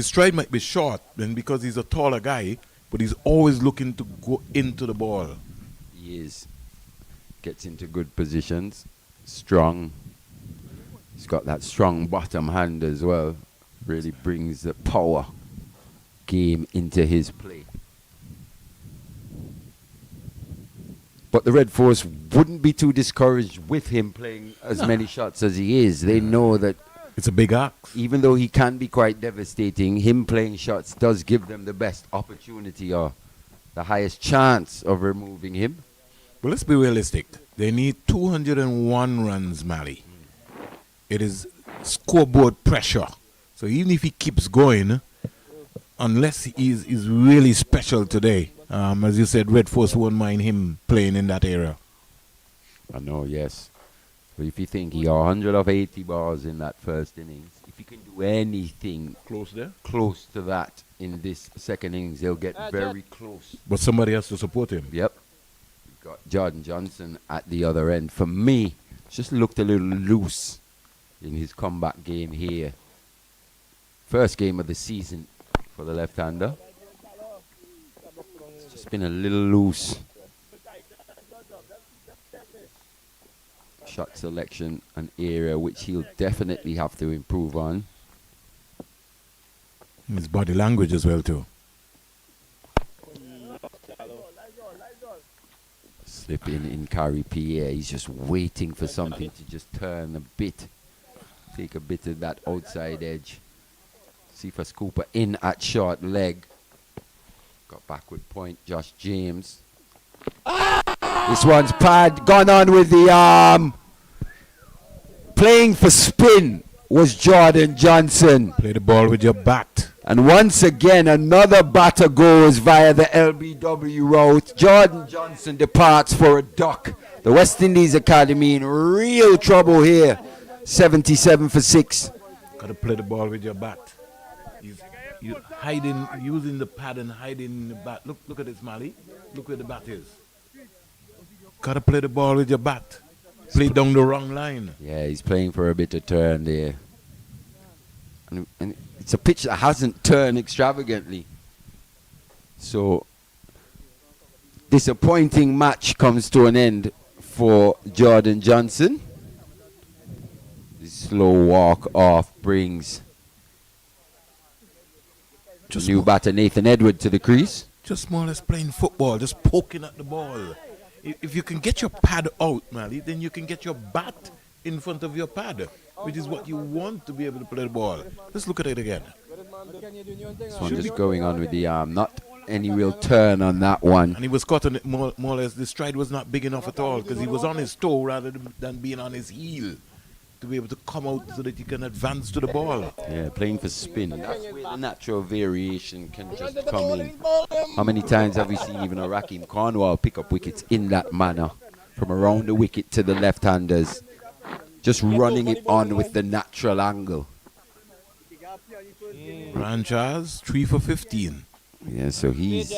stride might be short, and because he's a taller guy, but he's always looking to go into the ball. He is. Gets into good positions. Strong. He's got that strong bottom hand as well. Really brings the power game into his play. But the Red Force wouldn't be too discouraged with him playing as many shots as he is. They know that it's a big axe. Even though he can be quite devastating, him playing shots does give them the best opportunity or the highest chance of removing him. Well, let's be realistic. They need 201 runs, Mali. It is scoreboard pressure. So even if he keeps going, unless he's really special today, as you said, Red Force won't mind him playing in that area. I know, yes. But if you think he got 180 balls in that first innings, if he can do anything close to that in this second innings, he'll get very close. But somebody has to support him. Yep. We've got Jordan Johnson at the other end. For me, just looked a little loose in his comeback game here. First game of the season for the left-hander. It's just been a little loose. Shot selection, an area which he'll definitely have to improve on. His body language as well too. Slipping in Kari Pierre. He's just waiting for something to just turn a bit. Take a bit of that outside edge. See for Scooper in at short leg. Got backward point, Josh James. This one's pad, gone on with the arm. Playing for spin was Jordan Johnson. Play the ball with your bat. And once again, another batter goes via the LBW route. Jordan Johnson departs for a duck. The West Indies Academy in real trouble here. 77 for 6. Got to play the ball with your bat. You're hiding, using the pad and hiding in the bat. Look at this, Mali. Look where the bat is. Got to play the ball with your bat. Play down the wrong line. Yeah, he's playing for a bit of turn there. And it's a pitch that hasn't turned extravagantly. So, disappointing match comes to an end for Jordan Johnson. This slow walk off brings new batter Nathan Edward to the crease. Just more or less playing football, just poking at the ball. If you can get your pad out, Mali, then you can get your bat in front of your pad, which is what you want to be able to play the ball. Let's look at it again. This one just going on with the arm. Not any real turn on that one. And he was caught on it more or less. The stride was not big enough at all because he was on his toe rather than being on his heel to be able to come out so that he can advance to the ball. Yeah, playing for spin. And that's where the natural variation can just come in. How many times have we seen even a Raheem Cornwall pick up wickets in that manner? From around the wicket to the left-handers. Just running it on with the natural angle. Brian Charles, 3 for 15. Yeah, so he's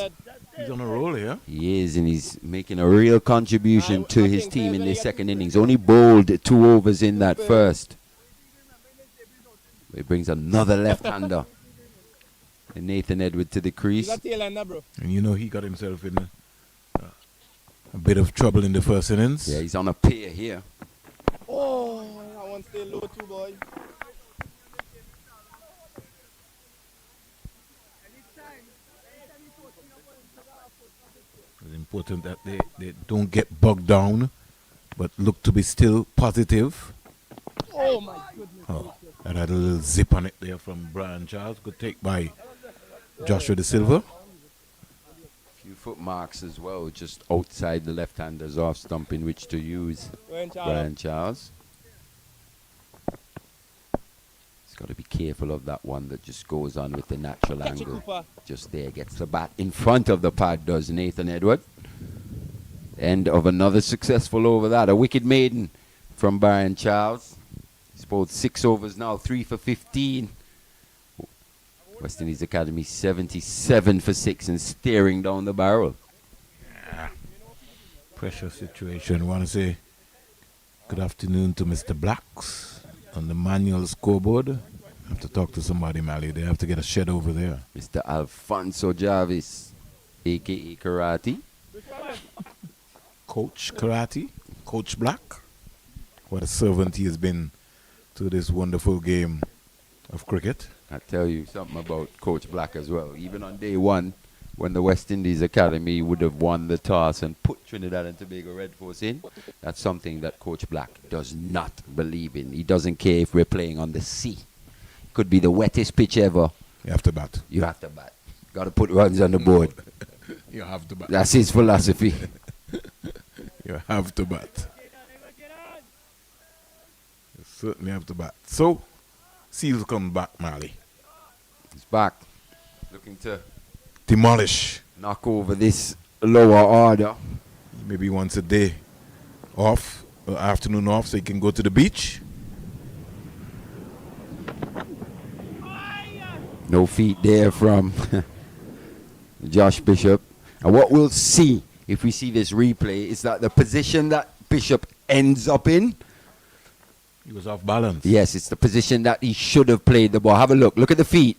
on a roll here. He is, and he's making a real contribution to his team in this second innings. Only bowled 2 overs in that first. He brings another left-hander. And Nathan Edward to the crease. And you know he got himself in a bit of trouble in the first innings. Yeah, he's on a pair here. Oh, I want to stay low too, boy. It's important that they don't get bogged down, but look to be still positive. Oh, my goodness. Oh, that had a little zip on it there from Brian Charles. Good take by Joshua De Silva. Few foot marks as well, just outside the left-handers off stump in which to use Brian Charles. He's got to be careful of that one that just goes on with the natural angle. Just there, gets the bat in front of the pad, does Nathan Edward. End of another successful over that. A wicket maiden from Brian Charles. He's bowled 6 overs now, 3 for 15. West Indies Academy 77 for 6 and staring down the barrel. Pressure situation. Want to say good afternoon to Mr. Blacks on the manual scoreboard. I have to talk to somebody, Mally. They have to get a shed over there. Mr. Alfonso Jarvis, a.k.a. Karate. Coach Karate, Coach Black. What a servant he has been to this wonderful game of cricket. I tell you something about Coach Black as well. Even on day one, when the West Indies Academy would have won the toss and put Trinidad and Tobago Red Force in, that's something that Coach Black does not believe in. He doesn't care if we're playing on the sea. Could be the wettest pitch ever. You have to bat. You have to bat. Got to put runs on the board. You have to bat. That's his philosophy. You have to bat. You certainly have to bat. So, Seals come back, Mally. He's back. Looking to demolish. Knock over this lower order. Maybe once a day off, afternoon off, so he can go to the beach. No feet there from Josh Bishop. And what we'll see if we see this replay is that the position that Bishop ends up in, he was off balance. Yes, it's the position that he should have played the ball. Have a look. Look at the feet.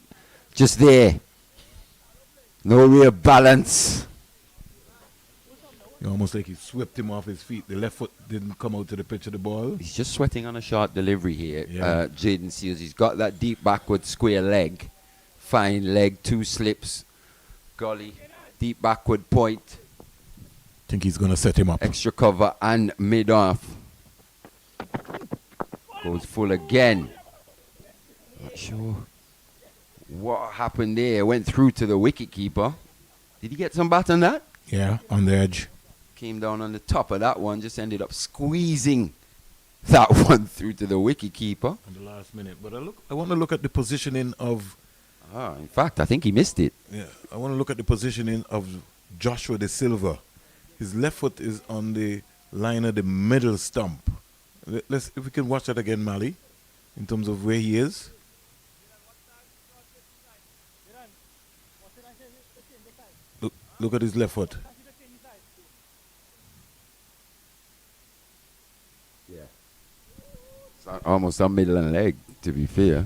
Just there. No real balance. Almost like he swept him off his feet. The left foot didn't come out to the pitch of the ball. He's just sweating on a short delivery here. Yeah. Jaden Seals. He's got that deep backward square leg. Fine leg, 2 slips. Golly. Deep backward point. Think he's going to set him up. Extra cover and mid-off. Goes full again. Not sure what happened there. Went through to the wicket keeper. Did he get some bat on that? Yeah, on the edge. Came down on the top of that one. Just ended up squeezing that one through to the wicket keeper. In the last minute. But I want to look at the positioning of... in fact, I think he missed it. Yeah, I want to look at the positioning of Joshua De Silva. His left foot is on the line of the middle stump. If we can watch that again, Mally, in terms of where he is. Look at his left foot. Yeah. It's almost a middle and leg, to be fair.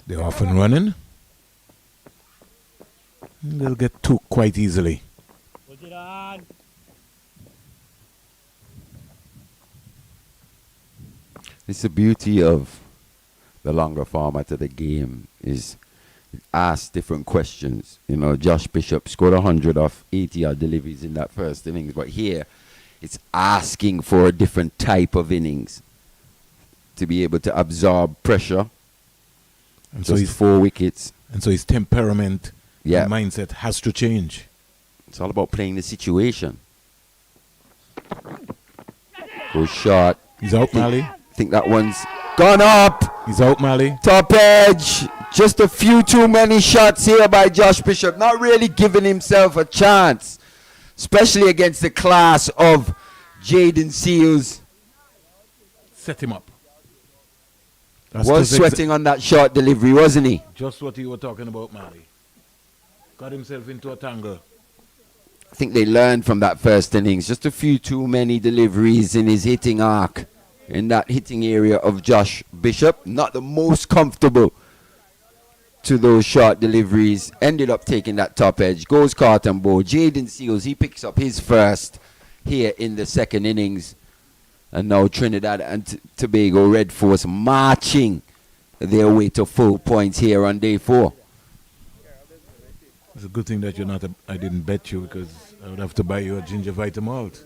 They're off and running. They'll get 2 quite easily. It's the beauty of the longer format of the game is it asks different questions. You know, Josh Bishop scored 100 off 80-yard deliveries in that first innings, but here it's asking for a different type of innings to be able to absorb pressure. And so he's 4 wickets. And so his temperament and mindset has to change. It's all about playing the situation. Goes short. He's out, Mally. I think that one's gone up. He's out, Mally. Top edge. Just a few too many shots here by Josh Bishop. Not really giving himself a chance. Especially against the class of Jaden Seals. Set him up. Was sweating on that short delivery, wasn't he? Just what you were talking about, Mally. Got himself into a tangle. I think they learned from that first innings. Just a few too many deliveries in his hitting arc. In that hitting area of Josh Bishop. Not the most comfortable to those short deliveries. Ended up taking that top edge. Goes caught and ball. Jaden Seals, he picks up his first here in the second innings. And now Trinidad and Tobago Red Force marching their way to full points here on day 4. It's a good thing that I didn't bet you, because I would have to buy you a ginger vita malt.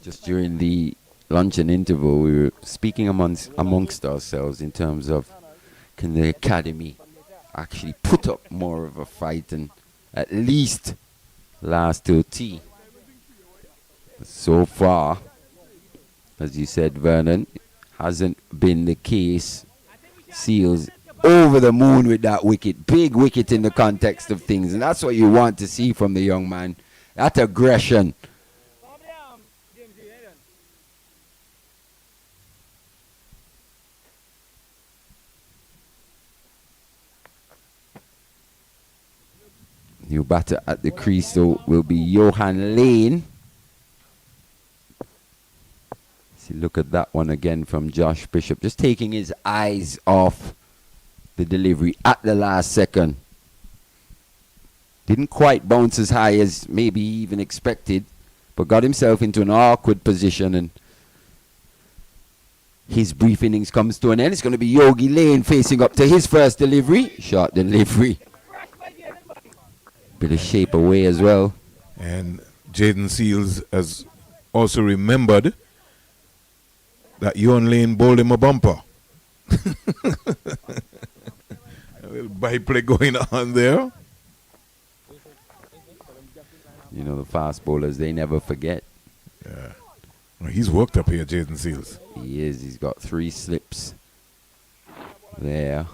Just during the luncheon interval, we were speaking amongst ourselves in terms of can the academy actually put up more of a fight and at least last till tea. So far, as you said, Vernon, hasn't been the case. Seals over the moon with that wicket. Big wicket in the context of things. And that's what you want to see from the young man. That aggression. New batter at the crease, though, will be Johan Lane. See, look at that one again from Josh Bishop. Just taking his eyes off the delivery at the last second. Didn't quite bounce as high as maybe even expected, but got himself into an awkward position, and his brief innings comes to an end. It's going to be Yogi Lane facing up to his first delivery. Short delivery. Bit of shape away as well. And Jaden Seals has also remembered that Yohan Lane bowled him a bumper. A little byplay going on there. You know, the fast bowlers, they never forget. Yeah. Well, he's worked up here, Jaden Seals. He is. He's got 3 slips there.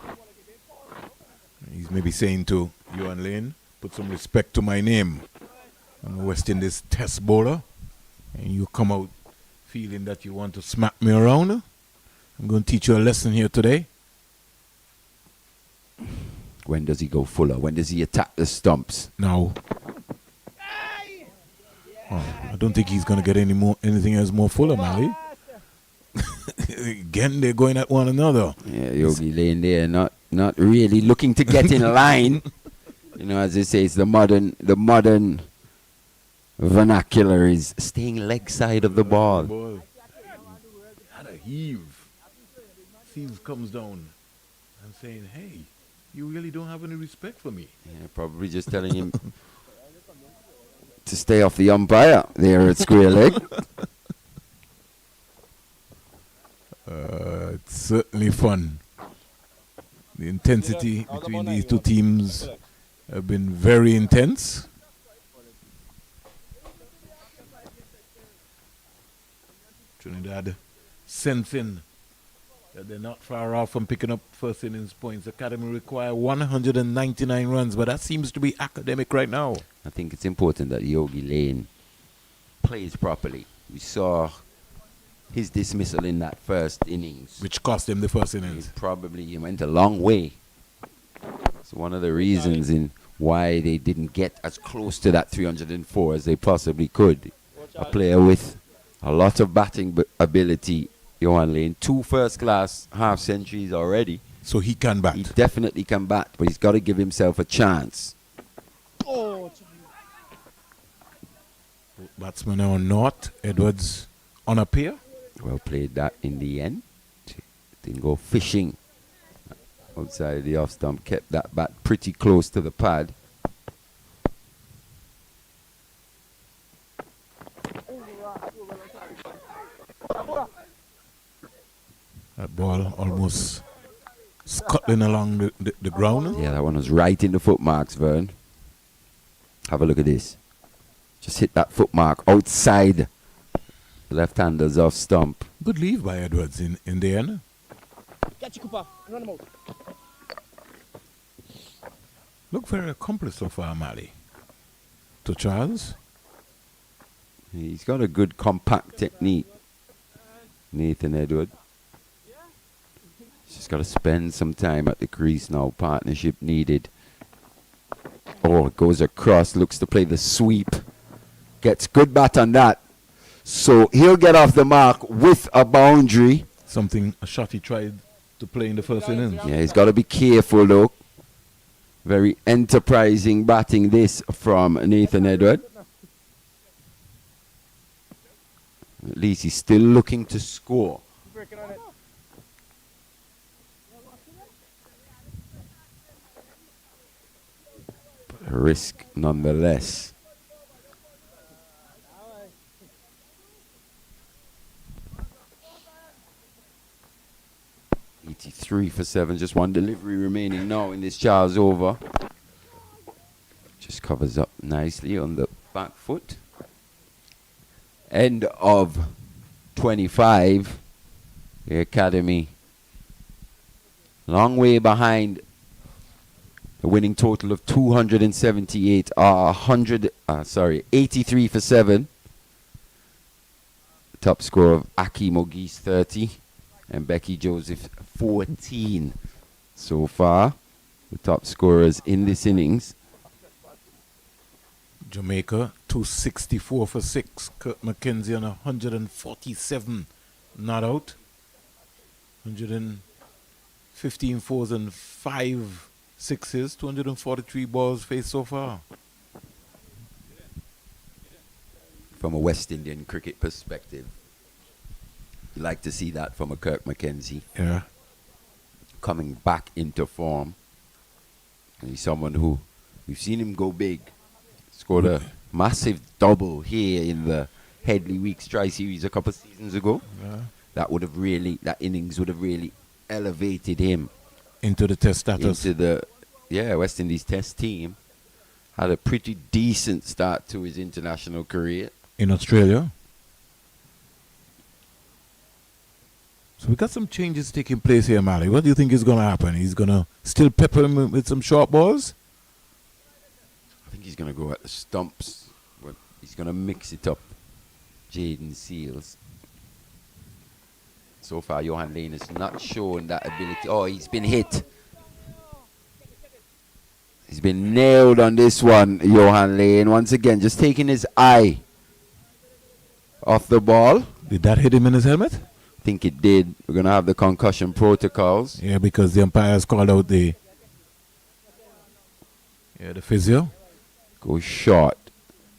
He's maybe saying to Yohan Lane, put some respect to my name. I'm a West Indies test bowler. And you come out feeling that you want to smack me around. I'm going to teach you a lesson here today. When does he go fuller? When does he attack the stumps? No. Oh, I don't think he's going to get anything else more fuller, Mally. Again, they're going at one another. Yeah, Yogi Lane there, not really looking to get in line. You know, as they say, it's the modern vernacular is staying leg side of the ball. Had a heave. Seals comes down and saying, hey, you really don't have any respect for me. Yeah, probably just telling him to stay off the umpire there at square leg. It's certainly fun. The intensity between these two teams have been very intense. Trinidad sensing that they're not far off from picking up first innings points. Academy require 199 runs, but that seems to be academic right now. I think it's important that Yogi Lane plays properly. We saw his dismissal in that first innings, which cost him the first innings. He went a long way. It's one of the reasons in why they didn't get as close to that 304 as they possibly could. A player with a lot of batting ability, Yohan Lane, 2 first-class half centuries already. So he can bat. He definitely can bat, but he's got to give himself a chance. Batsman are not. Edwards on a pair. Well played that in the end. Didn't go fishing outside the off stump. Kept that bat pretty close to the pad. That ball almost scuttling along the ground. Yeah, that one was right in the footmarks, Vern. Have a look at this. Just hit that footmark outside the left-hander's off stump. Good leave by Edwards in the end. Catch Cooper. Run him out. Look very accomplished so far, Mally. To Charles. He's got a good compact technique, Nathan Edward. He's just got to spend some time at the crease now. Partnership needed. Oh, it goes across. Looks to play the sweep. Gets good bat on that. So he'll get off the mark with a boundary. A shot he tried to play in the first innings. Yeah, he's got to be careful though. Very enterprising batting this from Nathan Edward. At least he's still looking to score. But a risk nonetheless. .83 for 7, just one delivery remaining now in this Charles over. Just covers up nicely on the back foot. End of 25. The Academy long way behind the winning total of 278 83 for 7. Top score of Aki Mogis 30 and Becky Joseph 14 so far. The top scorers in this innings. Jamaica, 264 for 6. Kirk McKenzie on 147 not out. 115 fours and 5 sixes. 243 balls faced so far. From a West Indian cricket perspective, you like to see that from a Kirk McKenzie. Yeah. Coming back into form. And he's someone who, we've seen him go big. Scored a massive double here in the Headley Weeks Tri-Series a couple of seasons ago. Yeah. That innings would have really elevated him. Into the test status. Into the, West Indies test team. Had a pretty decent start to his international career. In Australia. So we got some changes taking place here, Mali. What do you think is going to happen? He's going to still pepper him with some short balls? I think he's going to go at the stumps. He's going to mix it up. Jaden Seals. So far, Johan Lane has not shown that ability. Oh, he's been hit. He's been nailed on this one, Johan Lane. Once again, just taking his eye off the ball. Did that hit him in his helmet? I think it did. We're going to have the concussion protocols. Yeah, because the umpires called out the physio. Go short.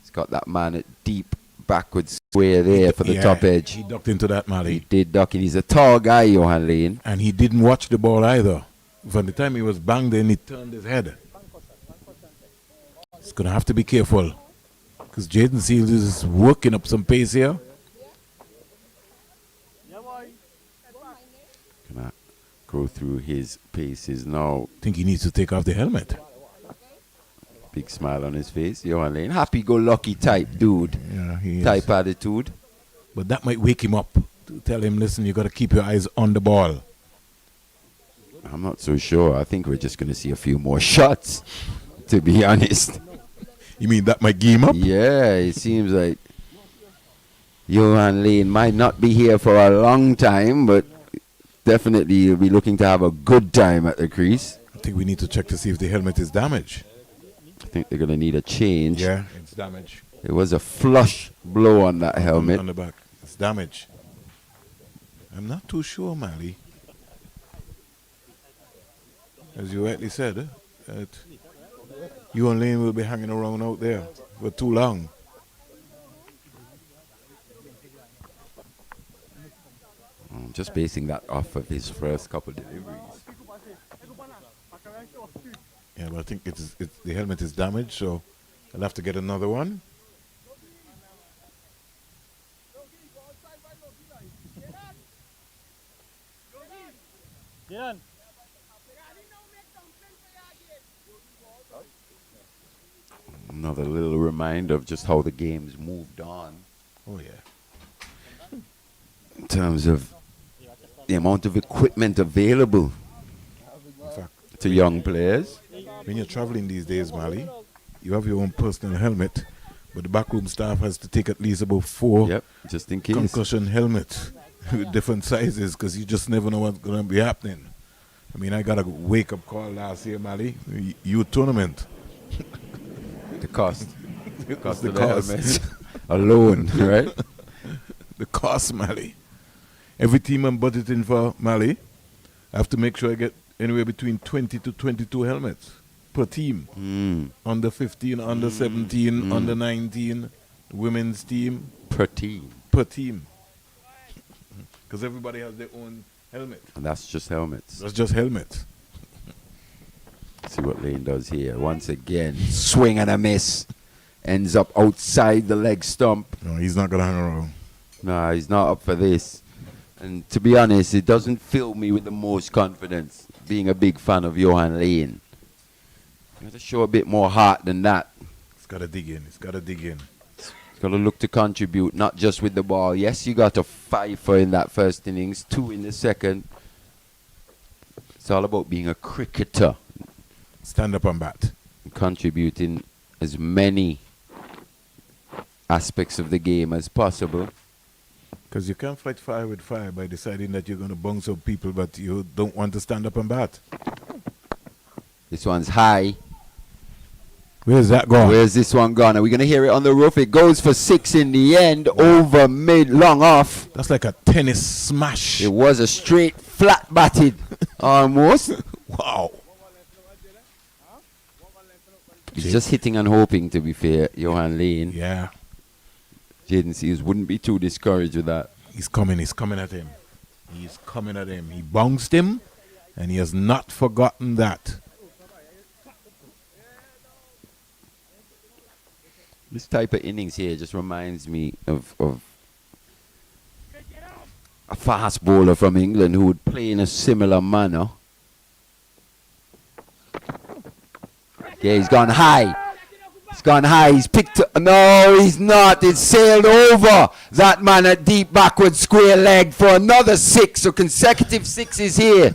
He's got that man at deep backwards square there for the top edge. He ducked into that, Mali. He did duck it. He's a tall guy, Johan Lane. And he didn't watch the ball either. From the time he was banged in, he turned his head. He's going to have to be careful. Because Jaden Seals is working up some pace here. Gonna go through his paces now. I think he needs to take off the helmet. Big smile on his face. Johan Lane. Happy-go-lucky type dude. Yeah, he type is. attitude. But that might wake him up. To tell him, listen, you got to keep your eyes on the ball. I'm not so sure. I think we're just going to see a few more shots, to be honest. You mean that might game up? Yeah, it seems like Johan Lane might not be here for a long time, but definitely he'll be looking to have a good time at the crease. I think we need to check to see if the helmet is damaged. I think they're going to need a change. Yeah, it's damaged. It was a flush blow on that helmet. On the back. It's damaged. I'm not too sure, Mali. As you rightly said, that you and Lane will be hanging around out there for too long. I'm just basing that off of his first couple deliveries. Yeah, but I think it's the helmet is damaged, so I'll have to get another one. Another little reminder of just how the game's moved on. Oh, yeah. In terms of the amount of equipment available to young players. When you're traveling these days, Mali, you have your own personal helmet, but the backroom staff has to take at least about 4 just in case concussion helmets with different sizes, because you just never know what's going to be happening. I mean, I got a wake-up call last year, Mali, youth tournament. The cost. The cost The of the cost. helmet alone, right? The cost, Mali. Every team I'm budgeting for, Mali, I have to make sure I get anywhere between 20 to 22 helmets per team. Under 15, under 17, under 19, women's team. Per team. Per team. Because everybody has their own helmet. And that's just helmets. That's just helmets. See what Lane does here. Once again, swing and a miss. Ends up outside the leg stump. No, he's not going to hang around. No, he's not up for this. And to be honest, it doesn't fill me with the most confidence, being a big fan of Johan Lane. You got to show a bit more heart than that. He's got to dig in. He's got to dig in. He's got to look to contribute, not just with the ball. Yes, you got a 5 in that first innings, 2 in the second. It's all about being a cricketer. Stand up and bat. Contributing as many aspects of the game as possible. Because you can't fight fire with fire by deciding that you're going to bounce up people, but you don't want to stand up and bat. This one's high. Where's that gone? Where's this one gone? Are we going to hear it on the roof? It goes for 6 in the end, over mid, long off. That's like a tennis smash. It was a straight, flat batted almost. Wow. He's just hitting and hoping, to be fair, Johan Lane. Yeah. Jaden Seals wouldn't be too discouraged with that. He's coming at him. He's coming at him. He bounced him, and he has not forgotten that. This type of innings here just reminds me of a fast bowler from England who would play in a similar manner. Yeah, he's gone high. He's gone high. He's picked up. No, he's not. It's sailed over that man at deep backward square leg for another 6. So consecutive 6s here.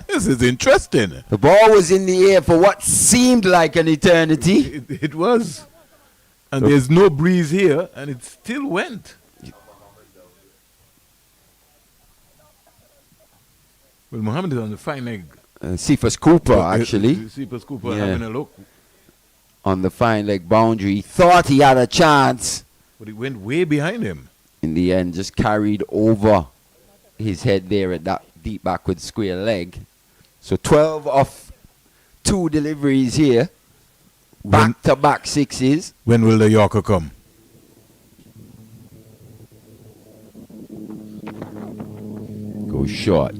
This is interesting. The ball was in the air for what seemed like an eternity. It was. And there's no breeze here, and it still went. Well, Mohammed is on the fine leg. Cephas Cooper, actually. Cephas Cooper having a look. On the fine leg boundary. He thought he had a chance. But it went way behind him. In the end, just carried over his head there at that deep backward square leg. So 12 off 2 deliveries here. Back-to-back 6s. When will the Yorker come? Goes short.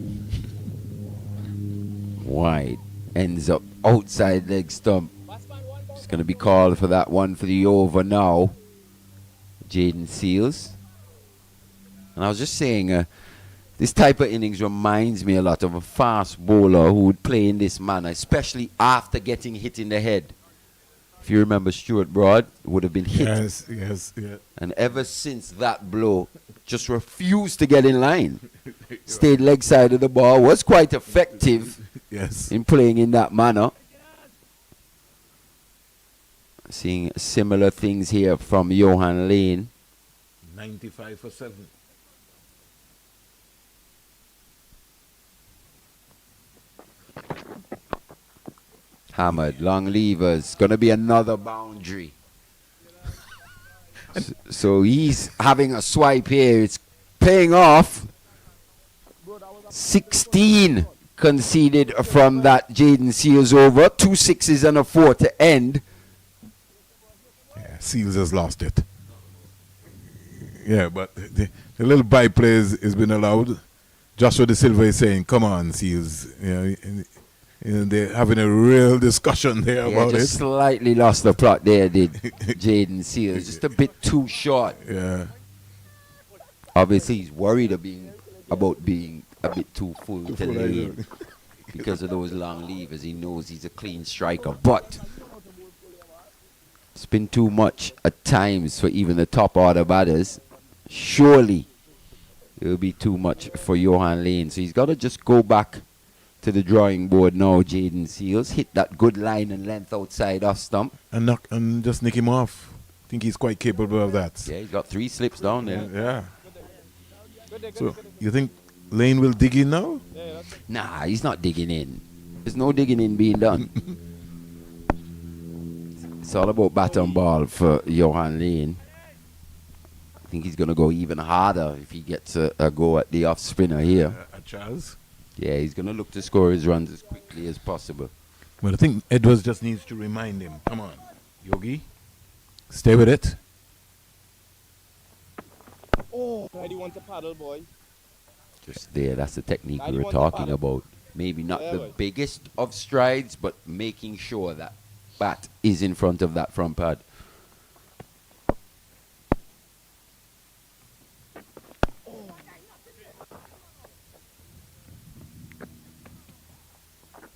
Wide. Ends up outside leg stump. It's going to be called for that one for the over now. Jaden Seals. And I was just saying, this type of innings reminds me a lot of a fast bowler who would play in this manner, especially after getting hit in the head. If you remember, Stuart Broad would have been hit. Yes. And ever since that blow, just refused to get in line. Stayed leg side of the ball, was quite effective in playing in that manner. Seeing similar things here from Johan Lane. 95 for 7. Hammered, long levers, gonna be another boundary. So he's having a swipe here. It's paying off. 16 conceded from that Jaden Seals over. 2 6s and a 4 to end. Yeah, Seals has lost it. Yeah, but the little byplay has been allowed. Joshua De Silva is saying, come on, Seals. And they're having a real discussion there about just it. Slightly lost the plot there, did Jaden Seals. Just a bit too short. Yeah. Obviously, he's worried about being a bit too full to lane because of those long levers. He knows he's a clean striker, but it's been too much at times for even the top order batters. Surely it will be too much for Johan Lane. So he's got to just go back to the drawing board now, Jaden Seals. Hit that good line and length outside off stump. And just nick him off. I think he's quite capable of that. Yeah, he's got 3 slips down there. Yeah. So, you think Lane will dig in now? Nah, he's not digging in. There's no digging in being done. It's all about bat and ball for Johan Lane. I think he's going to go even harder if he gets a go at the off spinner here. A chance? Yeah, he's going to look to score his runs as quickly as possible. Well, I think Edwards just needs to remind him. Come on, Yogi. Stay with it. Oh, I do want to paddle, boy. Just there, that's the technique I we were want to talking paddle. about. Maybe not Yeah, the boy. biggest of strides, but making sure that bat is in front of that front pad.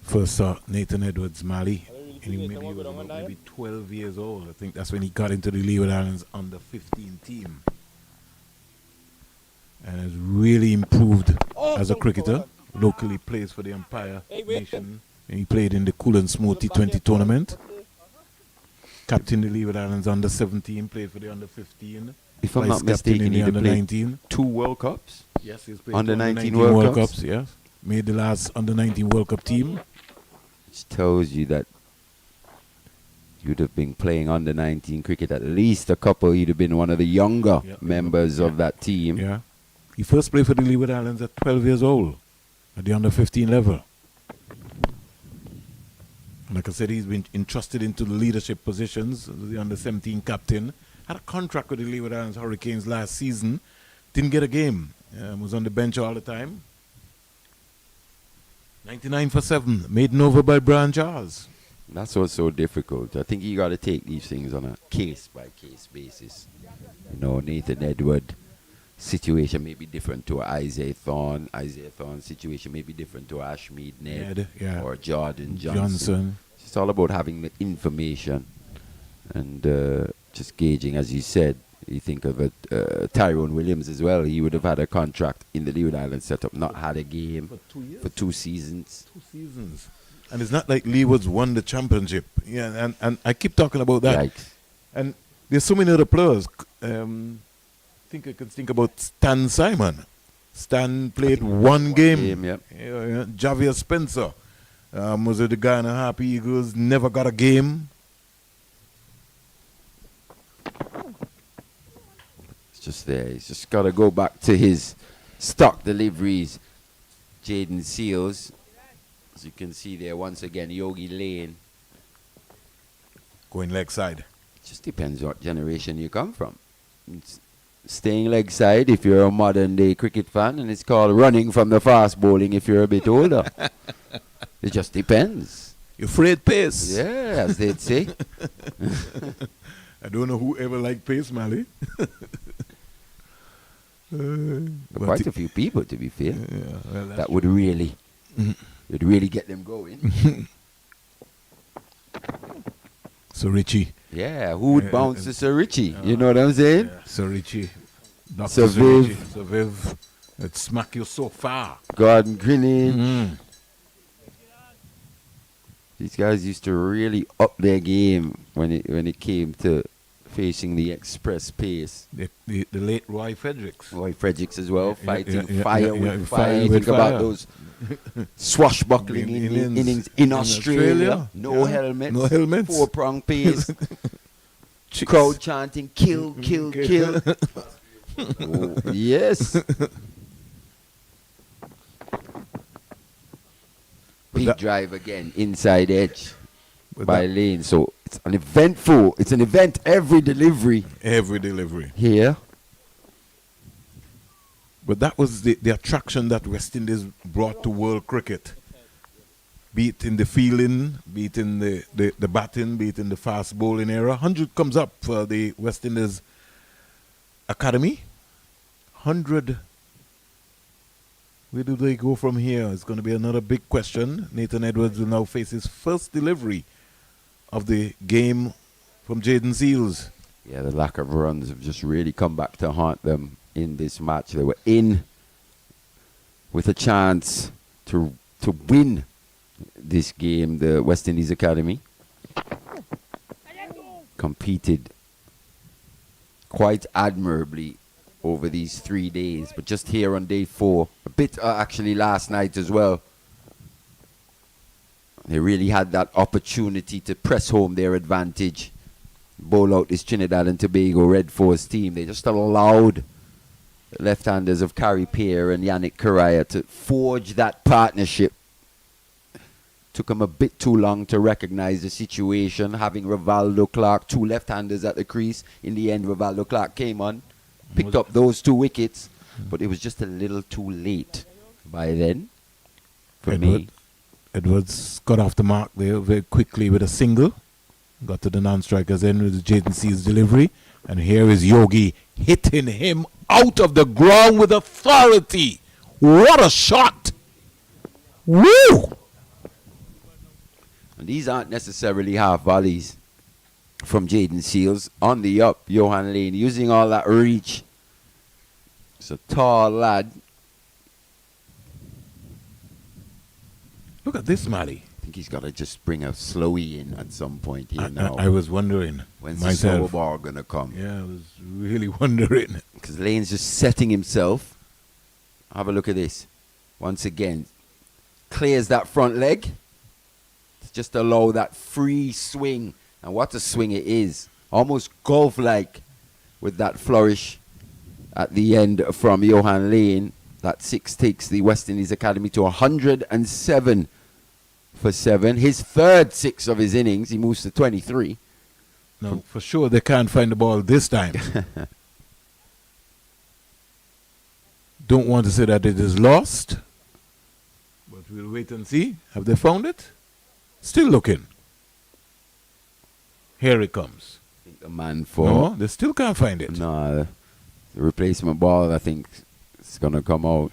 First saw Nathan Edwards Mali. And he maybe was about maybe 12 years old. I think that's when he got into the Leeward Islands under 15 team. And has really improved as a cricketer. Locally plays for the Empire Nation. And he played in the Cool and Smooth T20 tournament. Captain the Leeward Islands under 17, played for the under 15. If I'm not Vice-captain mistaken, in the he under played 19. 2 World Cups? Yes, he's played Under two 19 World World Cups. Cups? Yes. Made the last under 19 World Cup team. Which tells you that you'd have been playing under 19 cricket at least a couple. He'd have been one of the younger members of that team. Yeah. He first played for the Leeward Islands at 12 years old, at the under 15 level. And like I said, he's been entrusted into the leadership positions, the under 17 captain. Had a contract with the Leeward Islands Hurricanes last season. Didn't get a game. Was on the bench all the time. 99 for 7. Made over by Brian Charles. That's what's so difficult. I think you got to take these things on a case-by-case basis. You know, Nathan Edward situation may be different to Isaiah Thorne. Isaiah Thorne's situation may be different to Ashmead Ned or Jordan Johnson. It's all about having the information and just gauging, as you said. You think of it, Tyrone Williams as well. He would have had a contract in the Leeward Islands setup, not had a game for 2 seasons. 2 seasons. And it's not like Leeward's won the championship. Yeah, and I keep talking about that. Right. And there's so many other players. I think I could think about Stan Simon. Stan played one game. Javier Spencer was with the Ghana Happy Eagles, never got a game. Just there. He's just got to go back to his stock deliveries. Jaden Seals, as you can see there, once again, Yogi Lane. Going leg side. Just depends what generation you come from. It's staying leg side if you're a modern day cricket fan, and it's called running from the fast bowling if you're a bit older. It just depends. You're afraid pace. Yeah, as they'd say. I don't know who ever liked pace, Mally. Quite a few people, to be fair. That would really, would really get them going. Sir Richie. Yeah, who would bounce to Sir Richie? You know what I'm saying? Sir Richie. Sir Viv. Sir Viv. It'd smack you so far. Gordon Greenidge. These guys used to really up their game when it came to facing the express pace. The late Roy Fredericks. Roy Fredericks as well, fighting fire with fire. Think about those swashbuckling innings in Australia. No helmets. No helmets. 4-prong pace. Crowd chanting, kill, kill, kill. Oh, yes. Big drive again, inside edge by Lane. So it's an event every delivery. Every delivery. Here. But that was the attraction that West Indies brought to world cricket. Be it in the fielding, be it in the batting, be it in the fast bowling era. 100 comes up for the West Indies Academy. 100. Where do they go from here? It's going to be another big question. Nathan Edwards will now face his first delivery of the game from Jaden Seals. Yeah, the lack of runs have just really come back to haunt them in this match. They were in with a chance to win this game. The West Indies Academy competed quite admirably over these 3 days, but just here on day 4, a bit actually last night as well, they really had that opportunity to press home their advantage, bowl out this Trinidad and Tobago Red Force team. They just allowed the left-handers of Carrie Peer and Yannick Correa to forge that partnership. Took them a bit too long to recognize the situation, having Rivaldo Clark, 2 left-handers at the crease. In the end, Rivaldo Clark came on, picked up those 2 wickets, but it was just a little too late by then for me. Edwards got off the mark there very quickly with a single. Got to the non-strikers end with Jaden Seals' delivery. And here is Yogi hitting him out of the ground with authority. What a shot! Woo! And these aren't necessarily half volleys from Jaden Seals. On the up, Johan Lane using all that reach. It's a tall lad. Look at this, Mally. I think he's got to just bring a slowie in at some point here now. I was wondering. When's the slower ball going to come? Yeah, I was really wondering. Because Lane's just setting himself. Have a look at this. Once again, clears that front leg. Just allow that free swing And what a swing it is. Almost golf-like with that flourish at the end from Johan Lane. That 6 takes the West Indies Academy to 107 for 7. His third 6 of his innings. He moves to 23. No, for sure they can't find the ball this time. Don't want to say that it is lost, but we'll wait and see. Have they found it? Still looking. Here it comes. I think the man for... No, they still can't find it. No, the replacement ball, I think, is going to come out.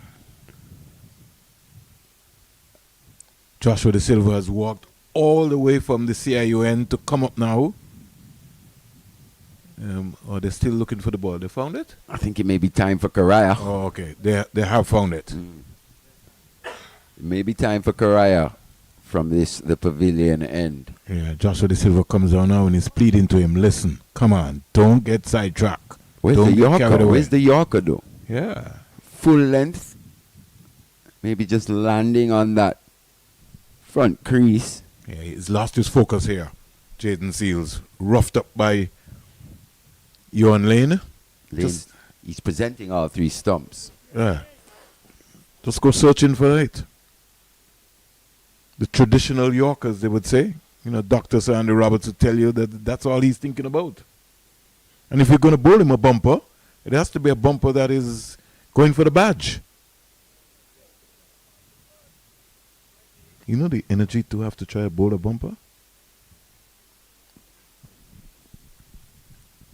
Joshua De Silva has walked all the way from the CIUN to come up now. Or they're still looking for the ball. They found it? I think it may be time for Correa. Oh, okay. They have found it. It may be time for Correa from the pavilion end. Yeah, Joshua De Silva comes down now and he's pleading to him, listen, come on, don't get sidetracked. Where's don't the get carried Yorker? away. Where's the Yorker, though? Yeah. Full length. Maybe just landing on that front crease. Yeah, he's lost his focus here. Jaden Seals, roughed up by Johan Lane. He's presenting all 3 stumps. Yeah. Just go searching for it. The traditional Yorkers, they would say. You know, Dr. Sir Andy Roberts would tell you that that's all he's thinking about. And if you're going to bowl him a bumper, it has to be a bumper that is going for the badge. You know the energy to have to try to bowl a bumper?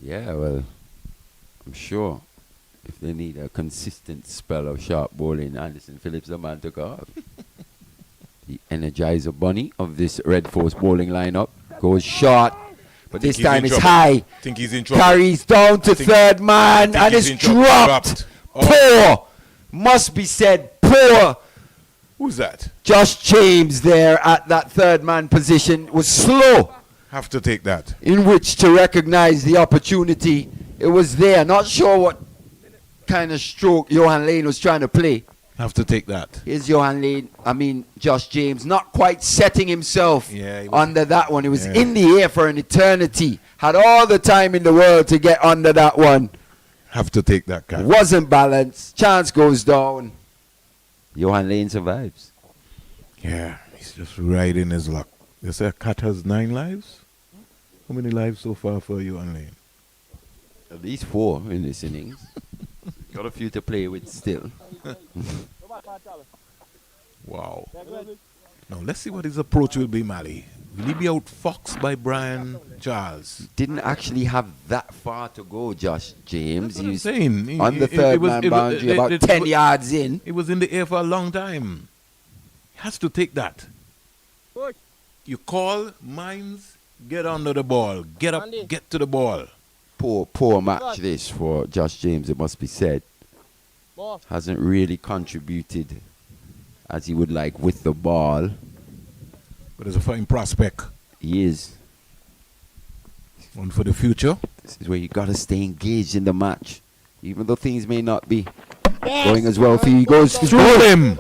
Yeah, well, I'm sure if they need a consistent spell of sharp bowling, Anderson Phillips, the man to go. The Energizer Bunny of this Red Force bowling lineup goes short, but this time it's high. Think he's in trouble. Carries down to third man and it's dropped. Poor. Must be said, poor. Who's that? Josh James there at that third man position was slow. Have to take that. In which to recognize the opportunity. It was there. Not sure what kind of stroke Johan Lane was trying to play. Have to take that. Here's Johan Lane, Josh James, not quite setting himself under that one. It was in the air for an eternity. Had all the time in the world to get under that one. Have to take that, Cat. Wasn't balanced. Chance goes down. Johan Lane survives. Yeah, he's just riding his luck. They say a cat has 9 lives? How many lives so far for Johan Lane? At least 4 in this innings. Got a few to play with still. Wow. Now let's see what his approach will be, Mali. Will he be outfoxed by Brian Charles? Didn't actually have that far to go, Josh James. He was saying. On the third man boundary, about 10 yards in. It was in the air for a long time. He has to take that. You call, minds, get under the ball. Get up, get to the ball. Poor match this for Josh James, it must be said. Hasn't really contributed as he would like with the ball. But there's a fine prospect. He is. One for the future. This is where you got to stay engaged in the match. Even though things may not be going as well for you. He goes through him.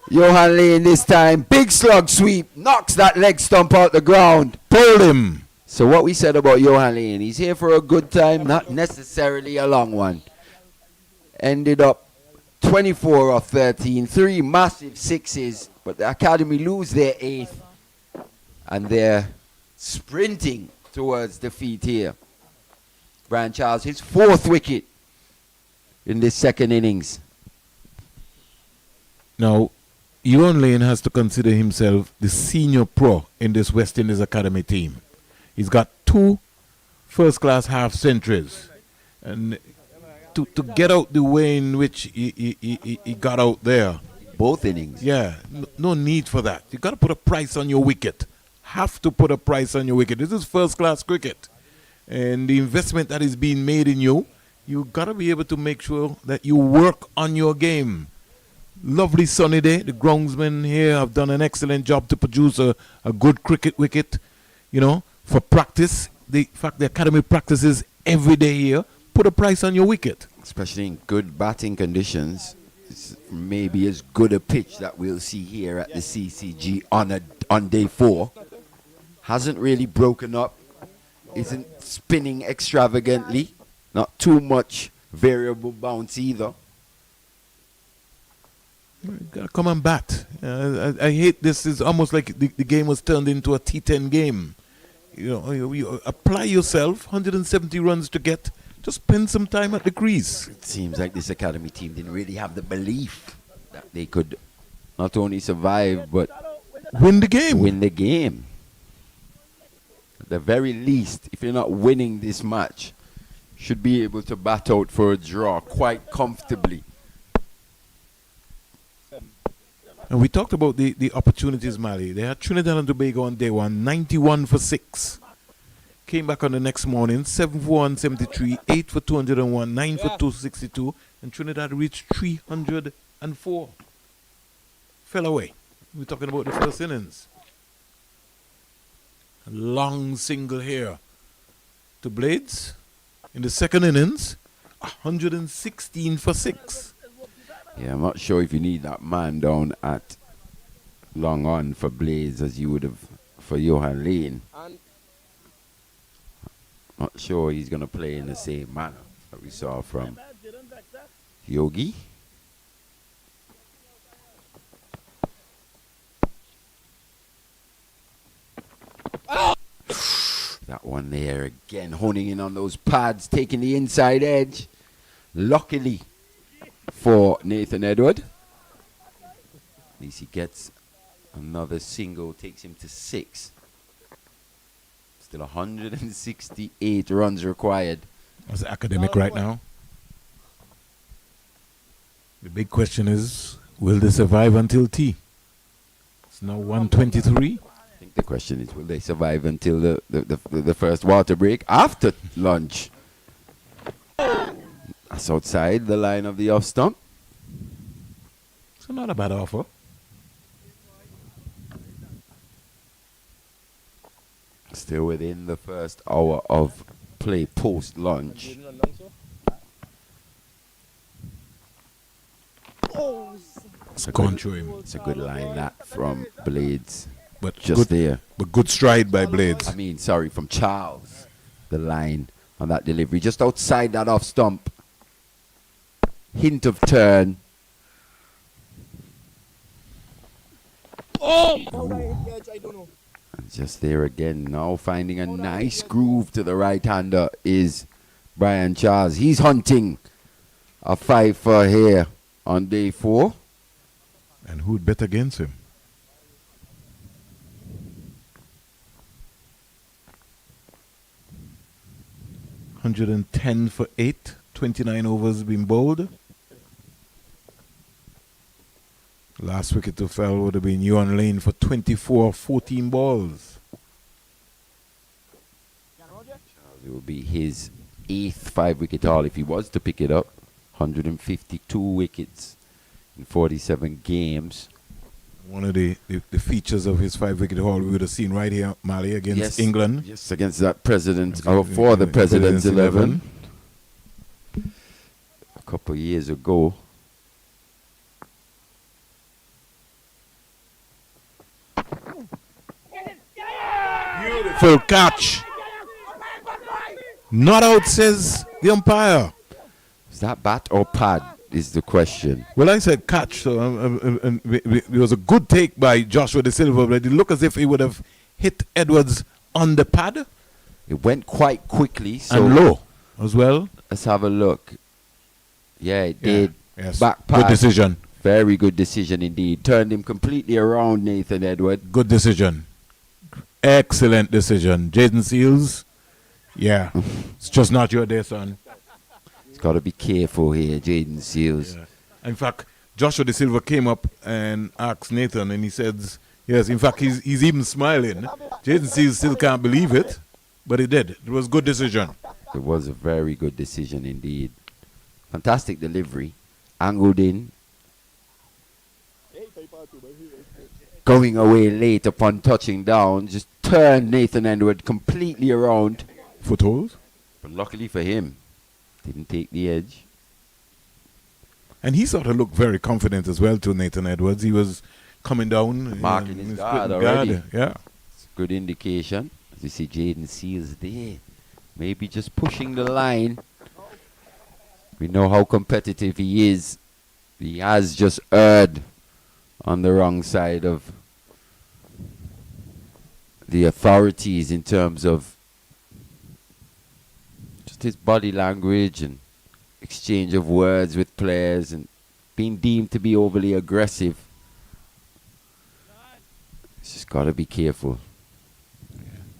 Johan Lane this time. Big slug sweep. Knocks that leg stump out the ground. Pulled him. So what we said about Johan Lane, he's here for a good time, not necessarily a long one. Ended up 24 of 13, 3 massive 6s, but the Academy lose their 8th. And they're sprinting towards defeat here. Brian Charles, his 4th wicket in this second innings. Now, Johan Lane has to consider himself the senior pro in this West Indies Academy team. He's got 2 first-class half centuries. And to get out the way in which he got out there. Both innings. Yeah, no need for that. You got to put a price on your wicket. Have to put a price on your wicket. This is first-class cricket. And the investment that is being made in you, you got to be able to make sure that you work on your game. Lovely sunny day. The groundsmen here have done an excellent job to produce a good cricket wicket. You know, for practice. In fact, the academy practices every day here. Put a price on your wicket. Especially in good batting conditions. It's maybe as good a pitch that we'll see here at the CCG on day 4. Hasn't really broken up isn't spinning extravagantly. Not too much variable bounce either. Gotta come and bat. I hate this. It's almost like the game was turned into a T10 game. You apply yourself, 170 runs to get. Just spend some time at the crease. It seems like this academy team didn't really have the belief that they could not only survive but win the game. Win the game. At the very least, if you're not winning this match, should be able to bat out for a draw quite comfortably. And we talked about the opportunities, Mali. They had Trinidad and Tobago on day one, 91 for 6. Came back on the next morning, 7 for 173, 8 for 201, 9 for 262, and Trinidad reached 304. Fell away. We're talking about the first innings. A long single here to Blades. In the second innings, 116 for 6. Yeah, I'm not sure if you need that man down at long on for Blades as you would have for Johan Lane. Not sure he's going to play in the same manner that we saw from Yogi. That one there again, honing in on those pads, taking the inside edge. Luckily for Nathan Edward. At least he gets another single, takes him to 6. Still 168 runs required. That's academic right now. The big question is, will they survive until tea? It's now 123. I think the question is, will they survive until the first water break after lunch? That's outside the line of the off stump. So not a bad offer. Still within the first hour of play post lunch. It's gone through him. It's a good line that from Blades. But just good, there. But good stride by Blades. I mean, sorry, from Charles. The line on that delivery. Just outside that off stump. Hint of turn. I don't know. And just there again, now finding a nice groove to the right-hander is Brian Charles. He's hunting a 5 for here on day 4. And who'd bet against him? $110 for 8, 29 overs been bowled. Last wicket to fell would have been Yuan Lane for 24, 14 balls. It will be his 8th 5-wicket haul if he was to pick it up. 152 wickets in 47 games. One of the features of his 5-wicket haul we would have seen right here, Mali, against England. Yes, against that President, or for the President's 11. A couple of years ago. Beautiful catch. Not out, says the umpire. Is that bat or pad is the question. Well, I said catch, so it was a good take by Joshua De Silva, but it looked as if he would have hit Edwards on the pad. It went quite quickly. So and low as well. Let's have a look. Yeah, it did. Yes. Back pad. Good decision. Very good decision indeed. Turned him completely around, Nathan Edward. Good decision. Excellent decision. Jaden Seals, yeah, it's just not your day, son. He's got to be careful here, Jaden Seals. Yeah. In fact, Joshua De Silva came up and asked Nathan, and he says, yes, in fact, he's even smiling. Jaden Seals still can't believe it, but he did. It was a good decision. It was a very good decision indeed. Fantastic delivery. Angled in. Going away late upon touching down, just turned Nathan Edward completely around. Foothold. But luckily for him, didn't take the edge. And he sort of looked very confident as well to Nathan Edwards. He was coming down. Marking his guard already. Yeah. It's a good indication. You see Jaden Seals there. Maybe just pushing the line. We know how competitive he is. He has just erred on the wrong side of the authorities in terms of just his body language and exchange of words with players and being deemed to be overly aggressive. He's just got to be careful.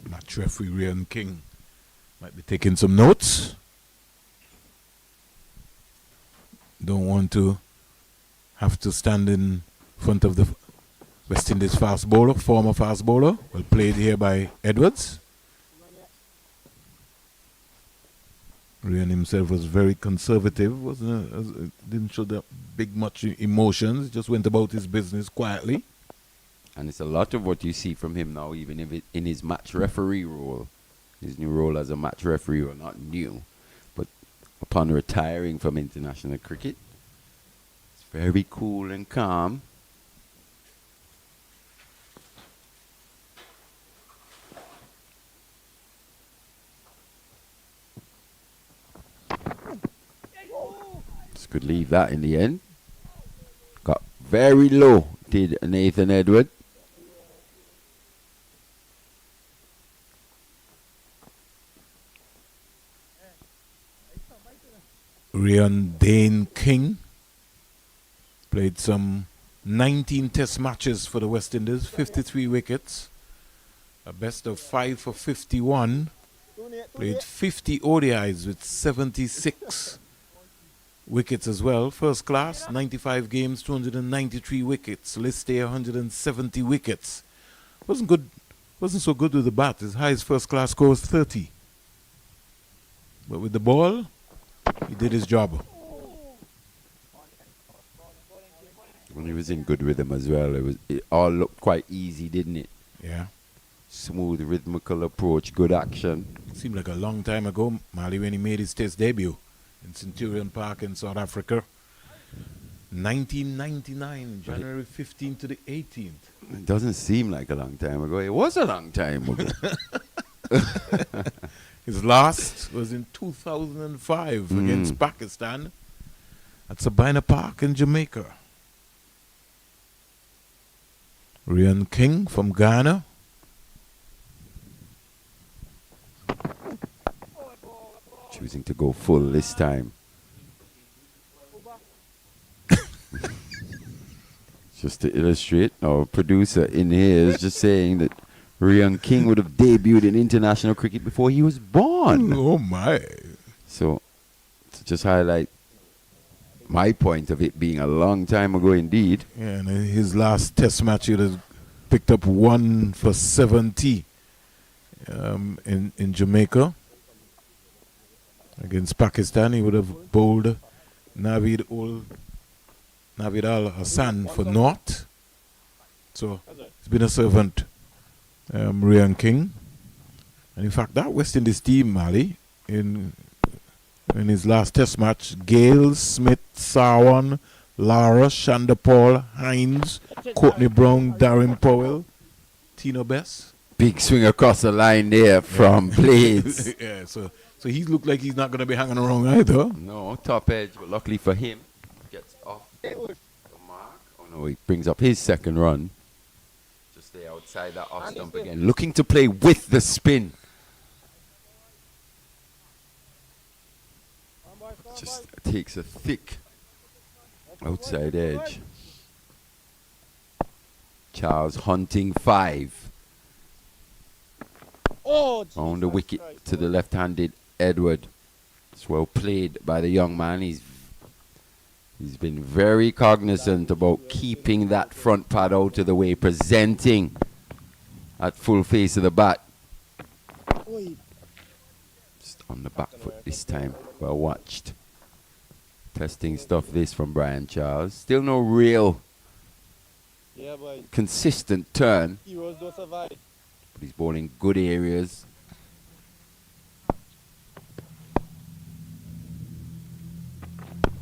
Match referee Ryan King might be taking some notes. Don't want to have to stand in front of the West Indies fast bowler, former fast bowler, well played here by Edwards. Ryan himself was very conservative, didn't show that big much emotions, just went about his business quietly. And it's a lot of what you see from him now, even if it in his match referee role. His new role as a match referee, or not new, but upon retiring from international cricket, it's very cool and calm. Just could leave that in the end. Got very low, did Nathan Edward. Ryan Dane King played some 19 test matches for the West Indies, 53 wickets, a best of 5 for 51, played 50 ODIs with 76 wickets as well. First class, 95 games, 293 wickets. List A, 170 wickets. Wasn't so good with the bat. His highest first class score was 30. But with the ball, he did his job. When he was in good rhythm as well, it all looked quite easy, didn't it? Yeah. Smooth, rhythmical approach, good action. Seemed like a long time ago, Mali, when he made his test debut in Centurion Park in South Africa. 1999, January 15th to the 18th. It doesn't seem like a long time ago. It was a long time ago. His last was in 2005 against Pakistan at Sabina Park in Jamaica. Ryan King from Ghana. Choosing to go full this time. Just to illustrate, our producer in here is just saying that Ryan King would have debuted in international cricket before he was born. Oh my. So, to just highlight my point of it being a long time ago indeed. Yeah, and his last test match, he would have picked up 1 for 70 in Jamaica. Against Pakistan, he would have bowled Navid Al Hassan for naught. So, he's been a servant, Ryan King. And in fact, that West Indies team, Mali, in his last test match, Gale, Smith, Sarwan, Lara, Shanda Paul, Hines, Courtney Brown, Darren Powell, Tino Bess. Big swing across the line there from Blades. Yeah, so he looked like he's not going to be hanging around either. No, top edge, but luckily for him, gets off the mark. Oh no, he brings up his second run. Just there outside that off stump again. Looking to play with the spin. Just takes a thick outside edge. Charles hunting 5. On the wicket to the left-handed Edward. It's well played by the young man. He's been very cognizant about keeping that front pad out of the way, presenting at full face of the bat. Just on the back foot this time. Well watched. Testing stuff this from Brian Charles. Still no real consistent turn. Heroes don't survive. But he's bowling good areas.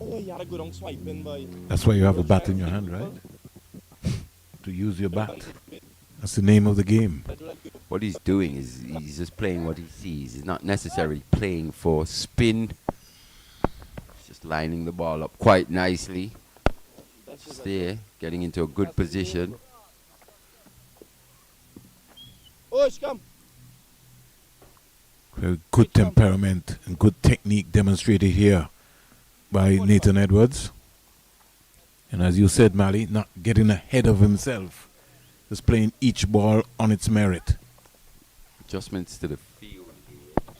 Oh, you had a good on swiping, boy. That's why you have a bat in your hand, right? To use your bat. That's the name of the game. what he's doing is he's just playing what he sees. He's not necessarily playing for spin. He's just lining the ball up quite nicely. Just there, getting into a good position. Come. Very good temperament and good technique demonstrated here by Nathan Edwards. And as you said, Mali, not getting ahead of himself. Just playing each ball on its merit. Adjustments to the field.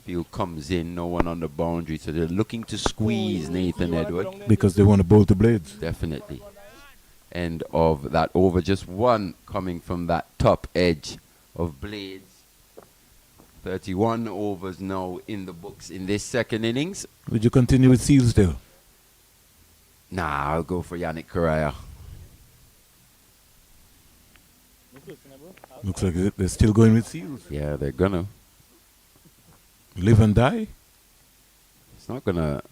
Field comes in, no one on the boundary, so they're looking to squeeze Nathan Edwards. Because they want to bowl the blades. Definitely. End of that over. Just one coming from that top edge of blades. 31 overs now in the books in this second innings. Would you continue with Seals still? Nah, I'll go for Yannick Correa. Looks like they're still going with Seals. Yeah, they're gonna. Live and die? It's not gonna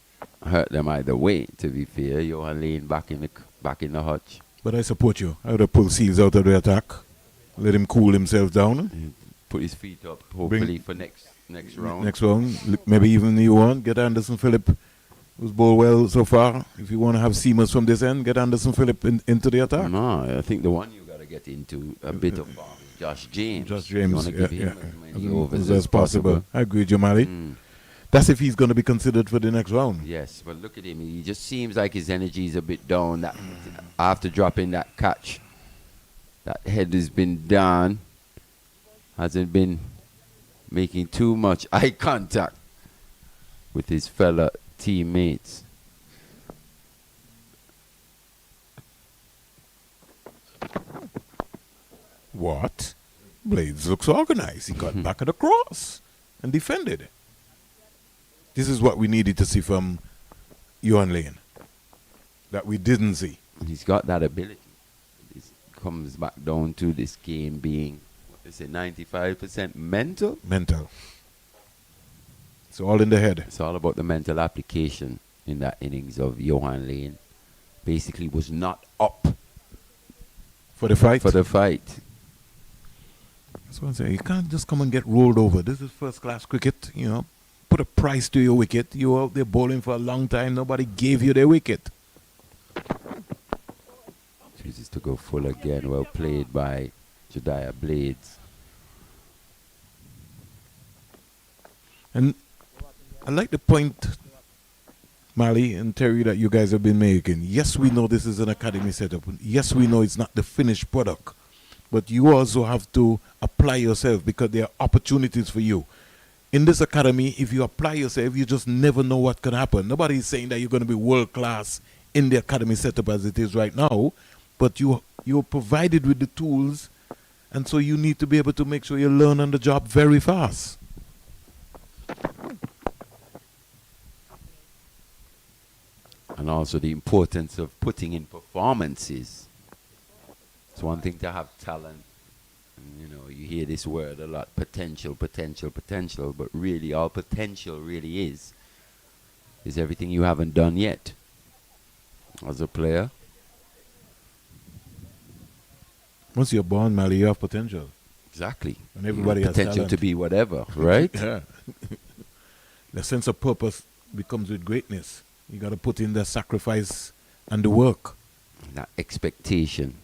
hurt them either way, to be fair. Johan Lane back in the hutch. But I support you. I would have pulled Seals out of the attack. Let him cool himself down. Put his feet up, hopefully, for next round. Next round. Maybe even you want. Get Anderson Phillip, who's bowled well so far. If you want to have seamers from this end, get Anderson Phillip into the attack. No, I think the one you got to get into a bit of form is Josh James. Josh James, you want to give him as many overs as possible. I agree with you, Mali. That's if he's going to be considered for the next round. Yes, but look at him. He just seems like his energy is a bit down. That after dropping that catch, that head has been down. Hasn't been making too much eye contact with his fellow teammates. What? Blades looks organized. He got back at the cross and defended. This is what we needed to see from Johan Lane. That we didn't see. He's got that ability. It comes back down to this game being, what they say, 95% mental? Mental. It's all in the head. It's all about the mental application in that innings of Johan Lane. Basically was not up. For the fight? For the fight. That's what I'm saying. You can't just come and get rolled over. This is first class cricket, you know. Put a price to your wicket. You were out there bowling for a long time. Nobody gave you their wicket. Chooses to go full again. Well played by Jediah Blades. And I like the point, Mali and Terry, that you guys have been making. Yes, we know this is an academy setup. Yes, we know it's not the finished product. But you also have to apply yourself because there are opportunities for you. In this academy, if you apply yourself, you just never know what can happen. Nobody is saying that you're going to be world class in the academy setup as it is right now, but you're provided with the tools, and so you need to be able to make sure you learn on the job very fast. And also the importance of putting in performances. It's one thing to have talent. And, you know, you hear this word a lot, potential, potential, potential, but really all potential really is everything you haven't done yet as a player. Once you're born, Mali, you have potential. Exactly. And everybody has potential talent. to be whatever, right? Yeah. The sense of purpose becomes with greatness. You got to put in the sacrifice and the work. That expectation.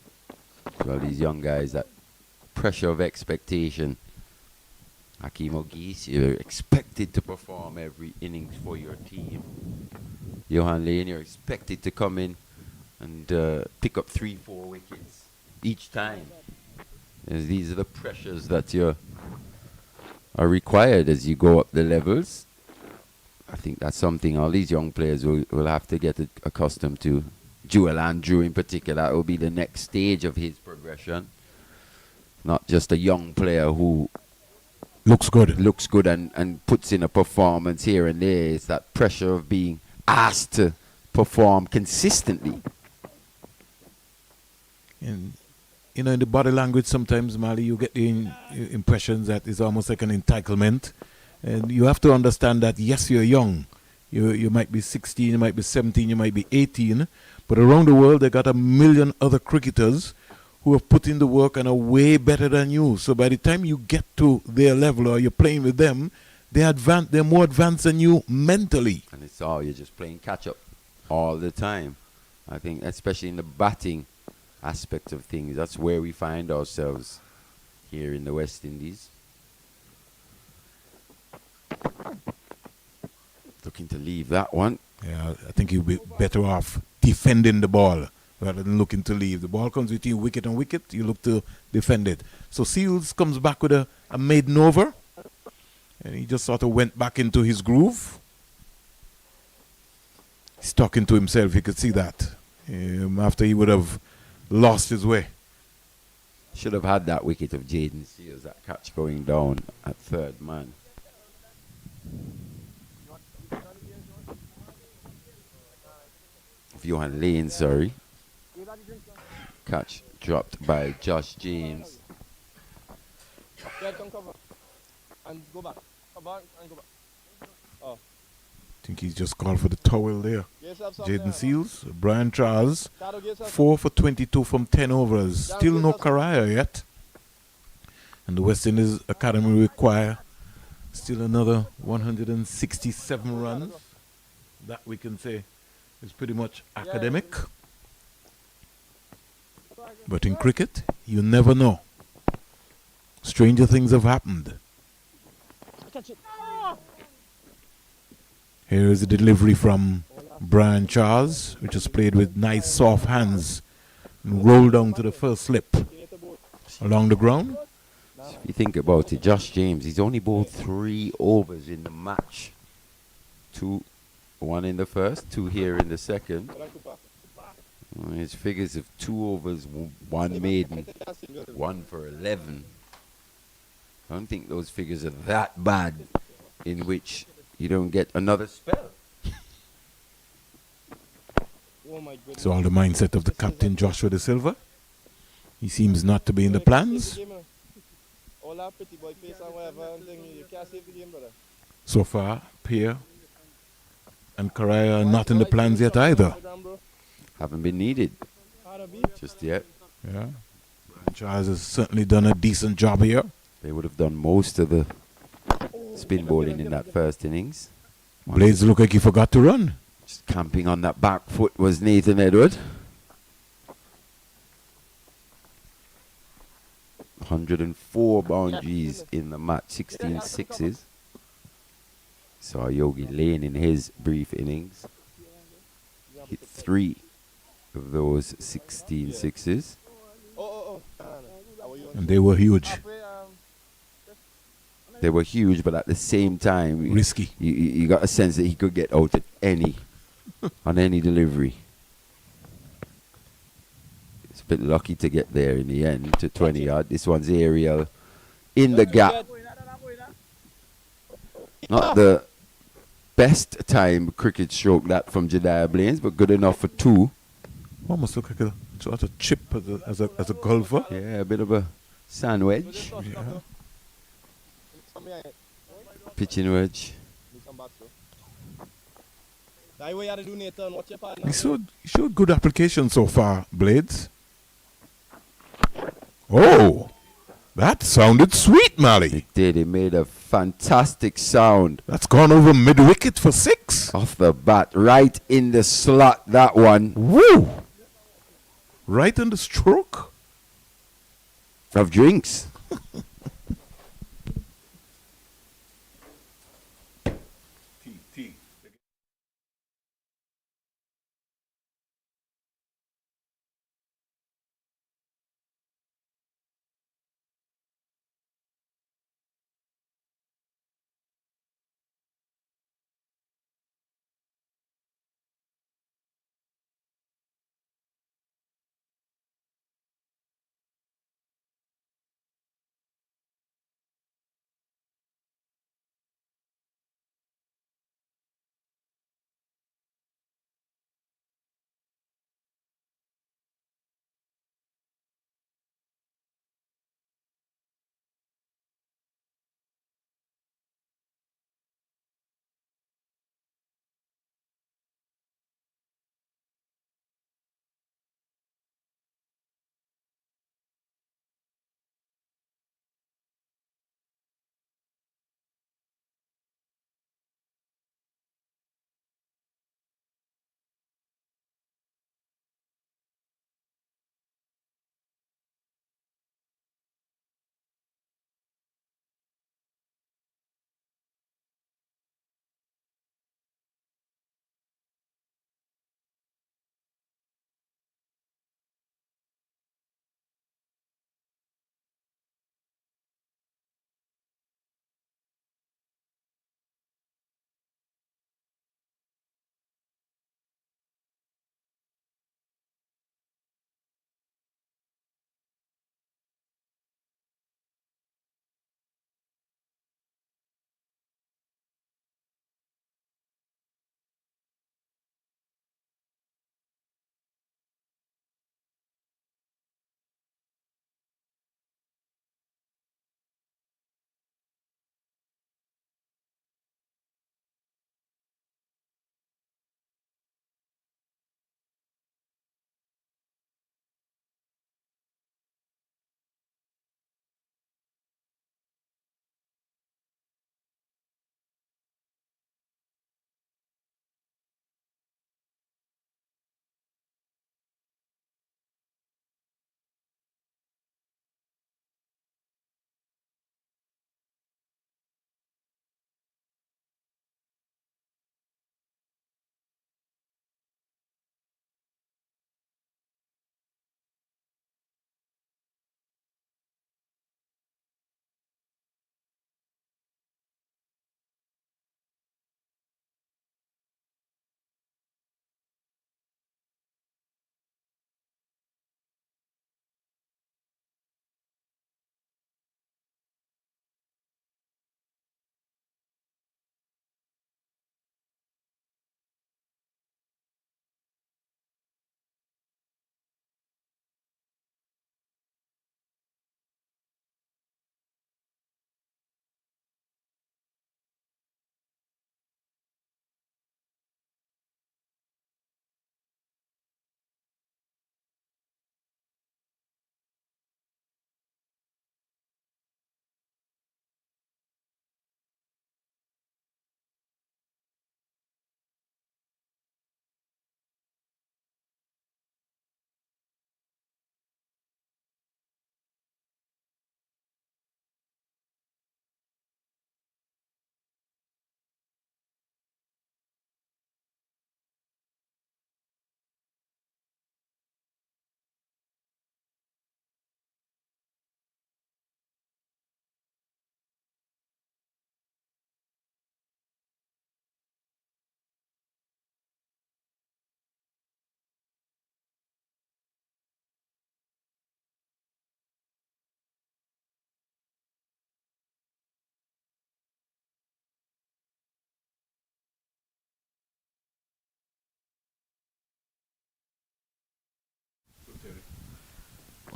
Well, these young guys, that pressure of expectation. Hakeem Ogis, you're expected to perform every innings for your team. Johan Lane, you're expected to come in and pick up 3-4 wickets each time. And these are the pressures that are required as you go up the levels. I think that's something all these young players will have to get accustomed to. Jewel Andrew in particular, that will be the next stage of his progression. Not just a young player who looks good and puts in a performance here and there. It's that pressure of being asked to perform consistently. And you know, in the body language sometimes, Mali, you get the impression that it's almost like an entitlement. And you have to understand that, yes, you're young. You might be 16, you might be 17, you might be 18. But around the world, they got a million other cricketers who have put in the work and are way better than you. So by the time you get to their level or you're playing with them, they're more advanced than you mentally. And it's all, you're just playing catch up all the time. I think, especially in the batting aspect of things, that's where we find ourselves here in the West Indies. Looking to leave that one. Yeah, I think you'll be better off defending the ball rather than looking to leave. The ball comes between wicket and wicket, you look to defend it. So Seals comes back with a maiden over, and he just sort of went back into his groove. He's talking to himself, you could see that, after he would have lost his way. Should have had that wicket of Jaden Seals, that catch going down at third man. Johan Lane, sorry. Catch dropped by Josh James. Come cover. And go back. Come back and go back. Oh. I think he's just called for the towel there. Jaden Seals, Brian Charles, 4 for 22 from 10 overs. Still no Karaya yet. And the West Indies Academy require still another 167 runs. That we can say is pretty much academic. But in cricket, you never know. Stranger things have happened. Here is the delivery from Brian Charles, which is played with nice soft hands and rolled down to the first slip along the ground. If you think about it, Josh James, he's only bowled 3 overs in the match. 1 in the first, 2 here in the second. His figures of 2 overs, 1 maiden, 1 for 11. I don't think those figures are that bad in which you don't get another spell. It's all the mindset of the captain, Joshua De Silva. He seems not to be in the plans. So far, Pierre and Karaya are not in the plans yet either. Haven't been needed just yet. Yeah. Charles has certainly done a decent job here. They would have done most of the spin bowling in that first innings. Blades look like he forgot to run. Just camping on that back foot was Nathan Edward. 104 boundaries in the match, 16 sixes. Saw Yogi Lane in his brief innings hit 3 of those 16 sixes. And they were huge. They were huge, but at the same time, risky. You got a sense that he could get out at on any delivery. It's a bit lucky to get there in the end to 20 yard. This one's aerial in the gap. Not the best time cricket stroke that from Jediah Blaines, but good enough for 2. Almost look like a sort of chip as a golfer. Yeah, a bit of a sand wedge. Yeah. Pitching wedge. He showed good application so far, Blades. Oh, that sounded sweet, Mally. It did. It made a fantastic sound. That's gone over mid-wicket for 6. Off the bat, right in the slot, that one. Woo! Right on the stroke of drinks.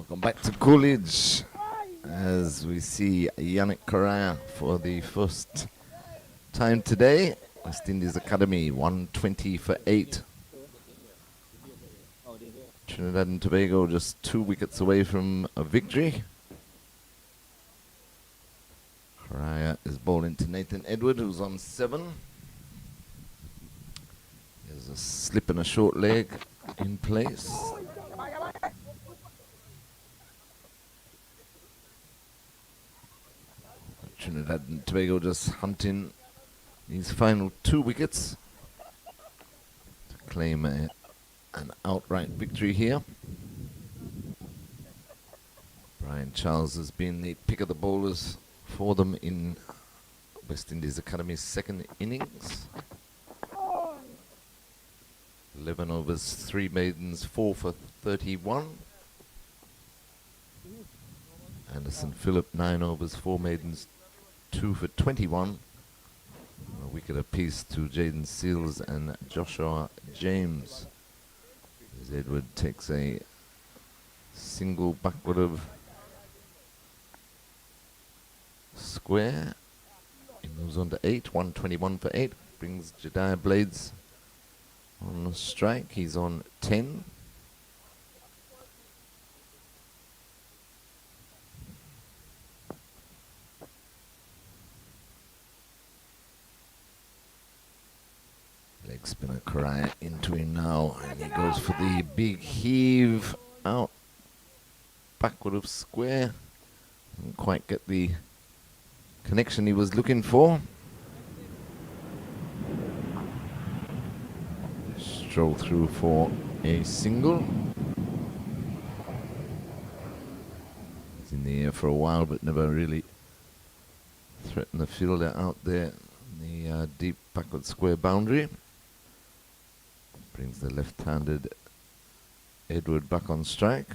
Welcome back to Coolidge as we see Yannick Correa for the first time today. West Indies Academy 120 for 8. Trinidad and Tobago just 2 wickets away from a victory. Correa is bowling to Nathan Edward, who's on 7. There's a slip and a short leg in place. Trinidad and Tobago just hunting these final 2 wickets to claim an outright victory here. Brian Charles has been the pick of the bowlers for them in West Indies Academy's second innings. 11 overs, 3 maidens, 4 for 31. Anderson Phillip, 9 overs, 4 maidens, 2 for 21. A wicket apiece to Jaden Seals and Joshua James. As Edward takes a single backward of square. He moves on to 8, 121 for 8. Brings Jediah Blades on the strike. He's on 10. Leg spinner Correa into him now, and he goes for the big heave out backward of square. Didn't quite get the connection he was looking for. Stroll through for a single. He's in the air for a while, but never really threatened the fielder out there in the deep backward square boundary. Brings the left-handed Edward back on strike.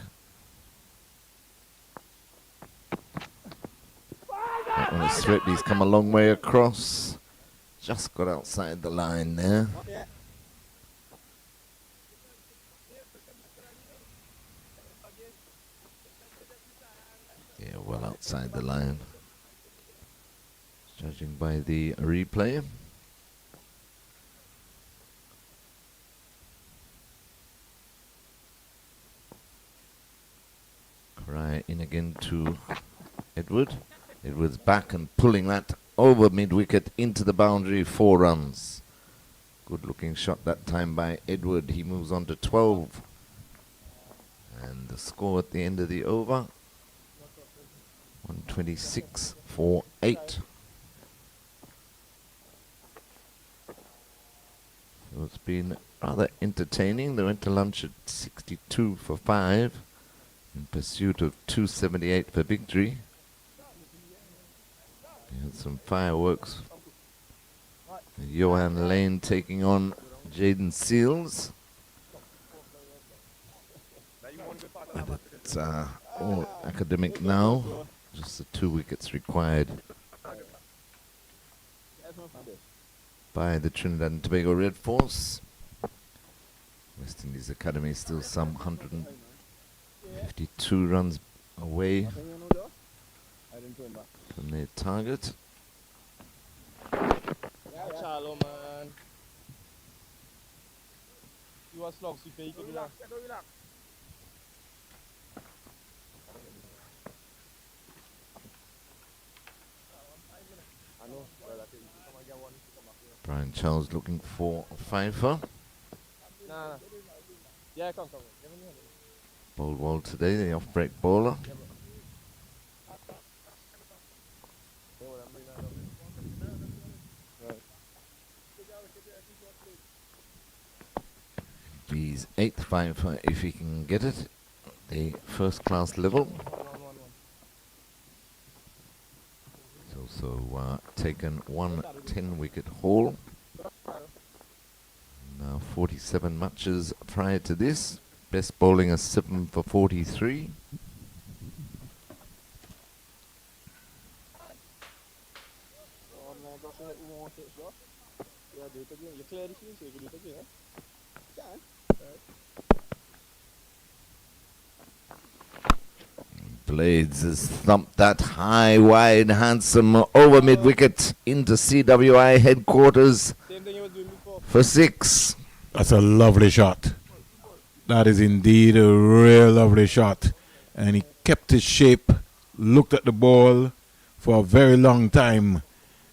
That one is threat. He's come a long way across. Just got outside the line there. Yeah, well outside the line. Judging by the replay. Correa in again to Edward. Edward's back and pulling that over mid-wicket into the boundary, 4 runs. Good looking shot that time by Edward. He moves on to 12. And the score at the end of the over, 126 for 8. So it's been rather entertaining. They went to lunch at 62 for 5 in pursuit of 278 for victory. We had some fireworks. Johan Lane taking on Jaden Seals. But it's all academic now. Just the 2 wickets required by the Trinidad and Tobago Red Force. West Indies Academy still some 152 runs away from their target. Shalom, man. You are slow, so you can do that. Brian Charles looking for a fifer. Nah. Yeah, come. Bowled well today, the off-break bowler. He's 8th fifer if he can get it, the first class level. He's also taken 1 10-wicket haul. Now 47 matches prior to this. Best bowling a 7 for 43. You clear the field so you can do it again, Blades has thumped that high, wide, handsome over mid-wicket into CWI headquarters for 6. That's a lovely shot. That is indeed a real lovely shot. And he kept his shape, looked at the ball for a very long time.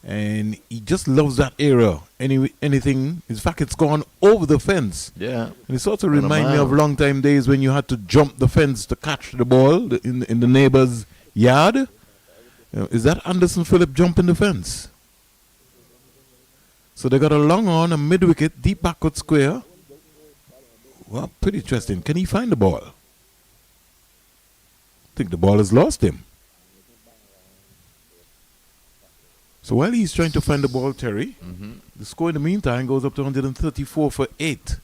And he just loves that area. Anything, in fact, it's gone over the fence. Yeah. And it sort of reminds me of long time days when you had to jump the fence to catch the ball in the neighbor's yard. Is that Anderson Phillip jumping the fence? So they got a long on, a mid-wicket, deep backward square. Well, pretty interesting. Can he find the ball? I think the ball has lost him. So while he's trying to find the ball, Terry, the score in the meantime goes up to 134 for 8.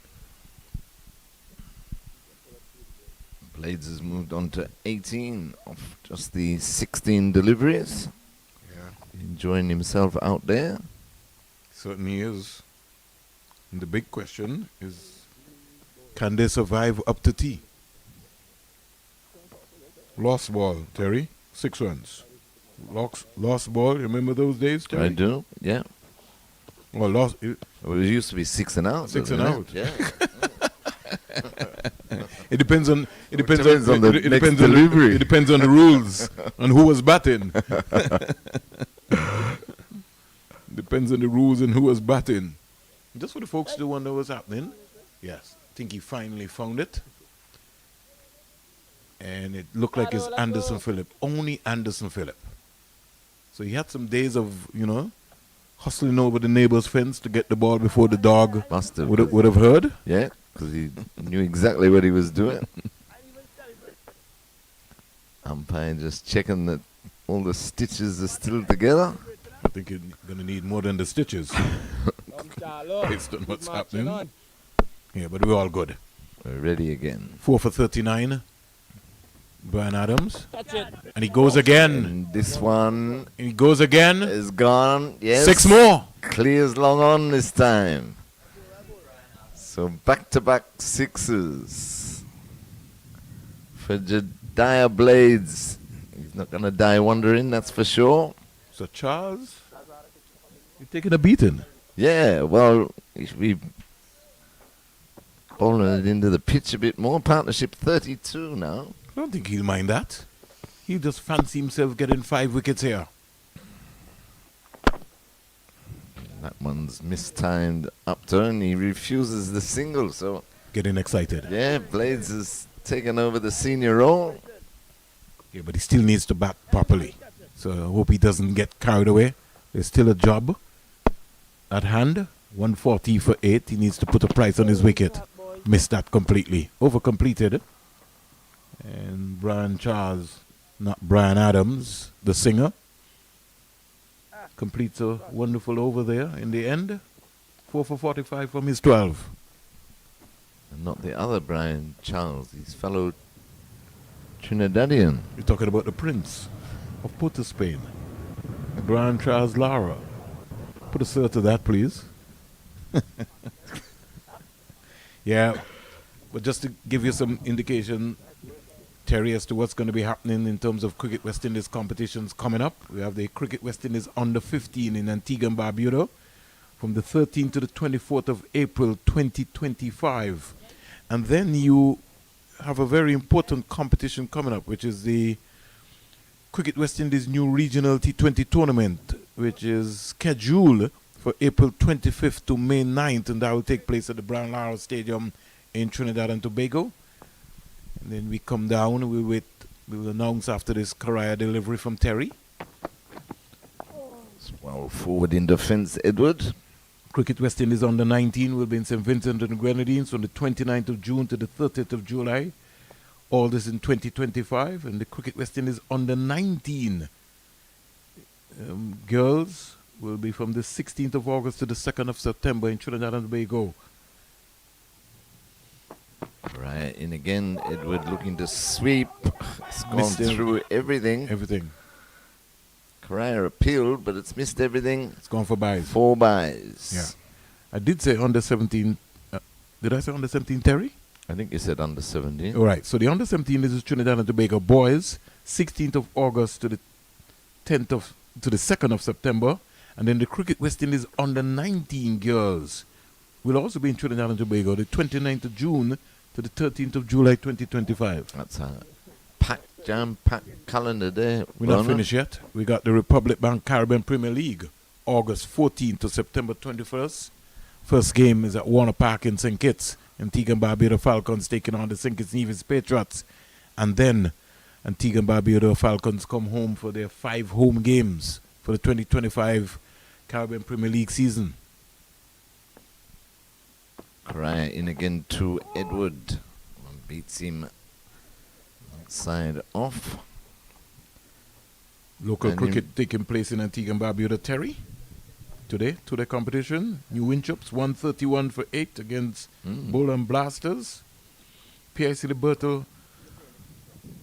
Blades has moved on to 18 of just the 16 deliveries. Yeah. Enjoying himself out there. Certainly is. And the big question is, can they survive up to tea? Lost ball, Terry. 6 runs. Lost ball, remember those days, Terry? I do, yeah. Well, lost. It used to be 6 and out. 6 and wasn't out. it? Yeah. It depends on the next delivery. It depends on the rules and who was batting. Depends on the rules and who was batting. Just for the folks who wonder what's happening. Yes, I think he finally found it. And it looked like it's Anderson Phillip. Only Anderson Phillip. So he had some days of, hustling over the neighbor's fence to get the ball before the dog would have heard. Yeah, because he knew exactly what he was doing. Umpire just checking that all the stitches are still together. I think you're going to need more than the stitches. Based on what's happening. Yeah, but we're all good. We're ready again. 4 for 39. Brian Adams. And he goes again. And this one. He goes again. Is gone. Yes. 6 more. Clears long on this time. So back-to-back 6s for Jediah Blades. He's not going to die wondering, that's for sure. So Charles, you're taking a beating. Yeah, well, he should be bowling it into the pitch a bit more. Partnership 32 now. I don't think he'll mind that. He'll just fancy himself getting 5 wickets here. That one's mistimed upturn. He refuses the single, so... Getting excited. Yeah, Blades has taken over the senior role. Yeah, but he still needs to bat properly. So I hope he doesn't get carried away. There's still a job at hand. 140 for 8. He needs to put a price on his wicket. Missed that completely. Over-completed. And Brian Charles, not Brian Adams, the singer, completes a wonderful over there in the end. 4 for 45 from his 12. And not the other Brian Charles, his fellow Trinidadian. You're talking about the Prince of Port of Spain, Brian Charles Lara. Put a sir to that, please. Yeah, but just to give you some indication, Terry, as to what's going to be happening in terms of Cricket West Indies competitions coming up. We have the Cricket West Indies Under 15 in Antigua and Barbuda from the 13th to the 24th of April 2025. And then you have a very important competition coming up, which is the Cricket West Indies New Regional T20 Tournament, which is scheduled for April 25th to May 9th, and that will take place at the Brown Lara Stadium in Trinidad and Tobago. And then we come down, we'll announce after this Karaya delivery from Terry. Well forward in defense, Edward. Cricket West Indies Under 19 will be in St. Vincent and the Grenadines from the 29th of June to the 30th of July. All this in 2025. And the Cricket West Indies Under 19 girls will be from the 16th of August to the 2nd of September in Trinidad and Tobago. Right in again, Edward looking to sweep. It's gone through everything. Everything. Carrera appealed, but it's missed everything. It's gone for buys. 4 buys. Yeah. I did say under 17. Did I say under 17, Terry? I think you said under 17. All right. So the under 17 is Trinidad and Tobago boys. 16th of August to the 2nd of September. And then the Cricket West Indies under 19 girls will also be in Trinidad and Tobago the 29th of June to the 13th of July 2025. That's a jam-packed calendar there. We're not finished yet. We got the Republic Bank Caribbean Premier League, August 14th to September 21st. First game is at Warner Park in St. Kitts. Antigua and Barbuda Falcons taking on the St. Kitts Nevis Patriots. And then Antigua and Barbuda Falcons come home for their 5 home games for the 2025 Caribbean Premier League season. Correa in again to Edward. Beats him side off. Local cricket taking place in Antigua and Barbuda. Terry, today, to the competition. New Winchups, 131 for 8 against Bowler Blasters. PIC Liberto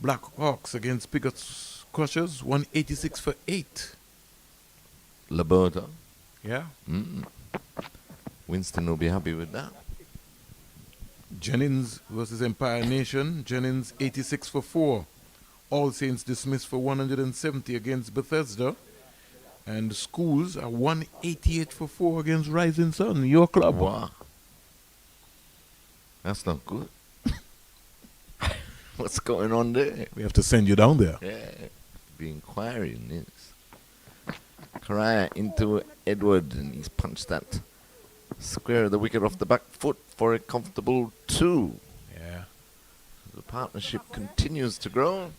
Black Hawks against Pigots Crushers, 186 for 8. Liberto. Yeah. Winston will be happy with that. Jennings versus Empire Nation. Jennings 86 for 4. All Saints dismissed for 170 against Bethesda. And Schools are 188 for 4 against Rising Sun, your club. Wow. That's not good. What's going on there? We have to send you down there. Yeah. Be inquiring this. Correa into Edward, and he's punched that square of the wicket off the back foot for a comfortable 2. Yeah. The partnership continues to grow.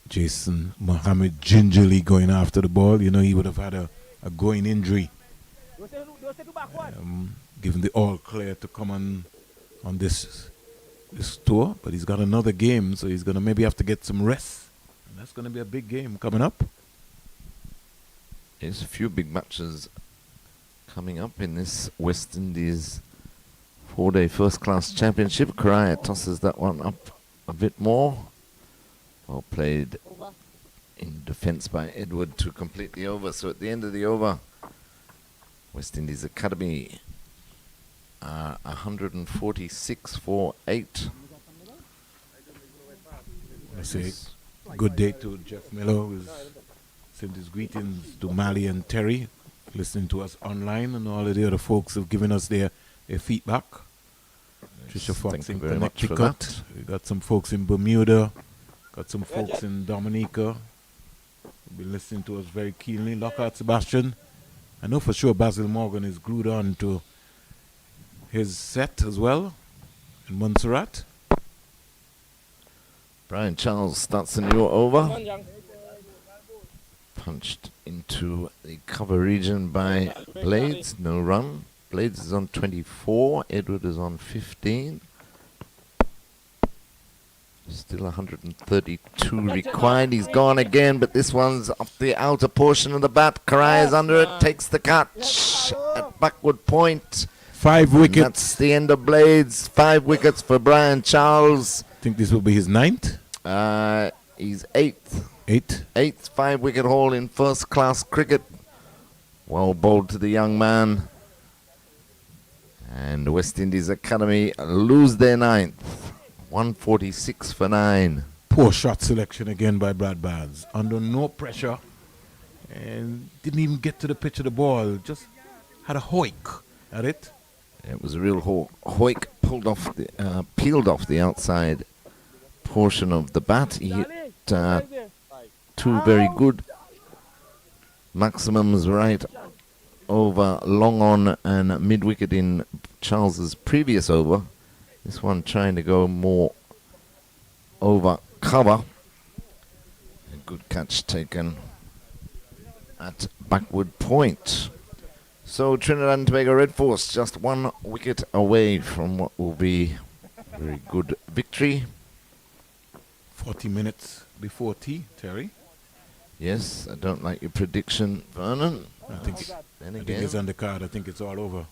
Jason Mohammed gingerly going after the ball. You know, he would have had a going injury. Given the all clear to come on this tour. But he's got another game, so he's going to maybe have to get some rest. And that's going to be a big game coming up. There's a few big matches coming up in this West Indies 4-day first-class championship. Correa tosses that one up a bit more. Well played in defence by Edward to complete the over. So at the end of the over, West Indies Academy 146 for 8. I say good day to Jeff Miller, who's sent his greetings to Mali and Terry, listening to us online, and all of the other folks have given us their feedback. Trisha Fox in Connecticut. We got some folks in Bermuda. Got some folks in Dominica. We've been listening to us very keenly. Lockhart Sebastian. I know for sure Basil Morgan is glued on to his set as well in Montserrat. Brian Charles starts a new over. Punched into the cover region by Blades. No run. Blades is on 24. Edward is on 15. Still 132 required. He's gone again, but this one's off the outer portion of the bat. Correa is under it, takes the catch at backward point. 5 wickets. And that's the end of Blades. 5 wickets for Brian Charles. I think this will be his 9th. He's 8th. 8th 5-wicket haul in first-class cricket. Well bowled to the young man. And the West Indies Academy lose their 9th. 146 for 9. Poor shot selection again by Brad Barnes. Under no pressure. And didn't even get to the pitch of the ball. Just had a hoik at it. It was a real hoik. Peeled off the outside portion of the bat. He hit 2 very good maximums right over long on and mid-wicket in Charles's previous over. This one trying to go more over cover. A good catch taken at backward point. So Trinidad and Tobago Red Force just 1 wicket away from what will be a very good victory. 40 minutes before tea, Terry. Yes, I don't like your prediction, Vernon. I think it's on the card. I think it's all over.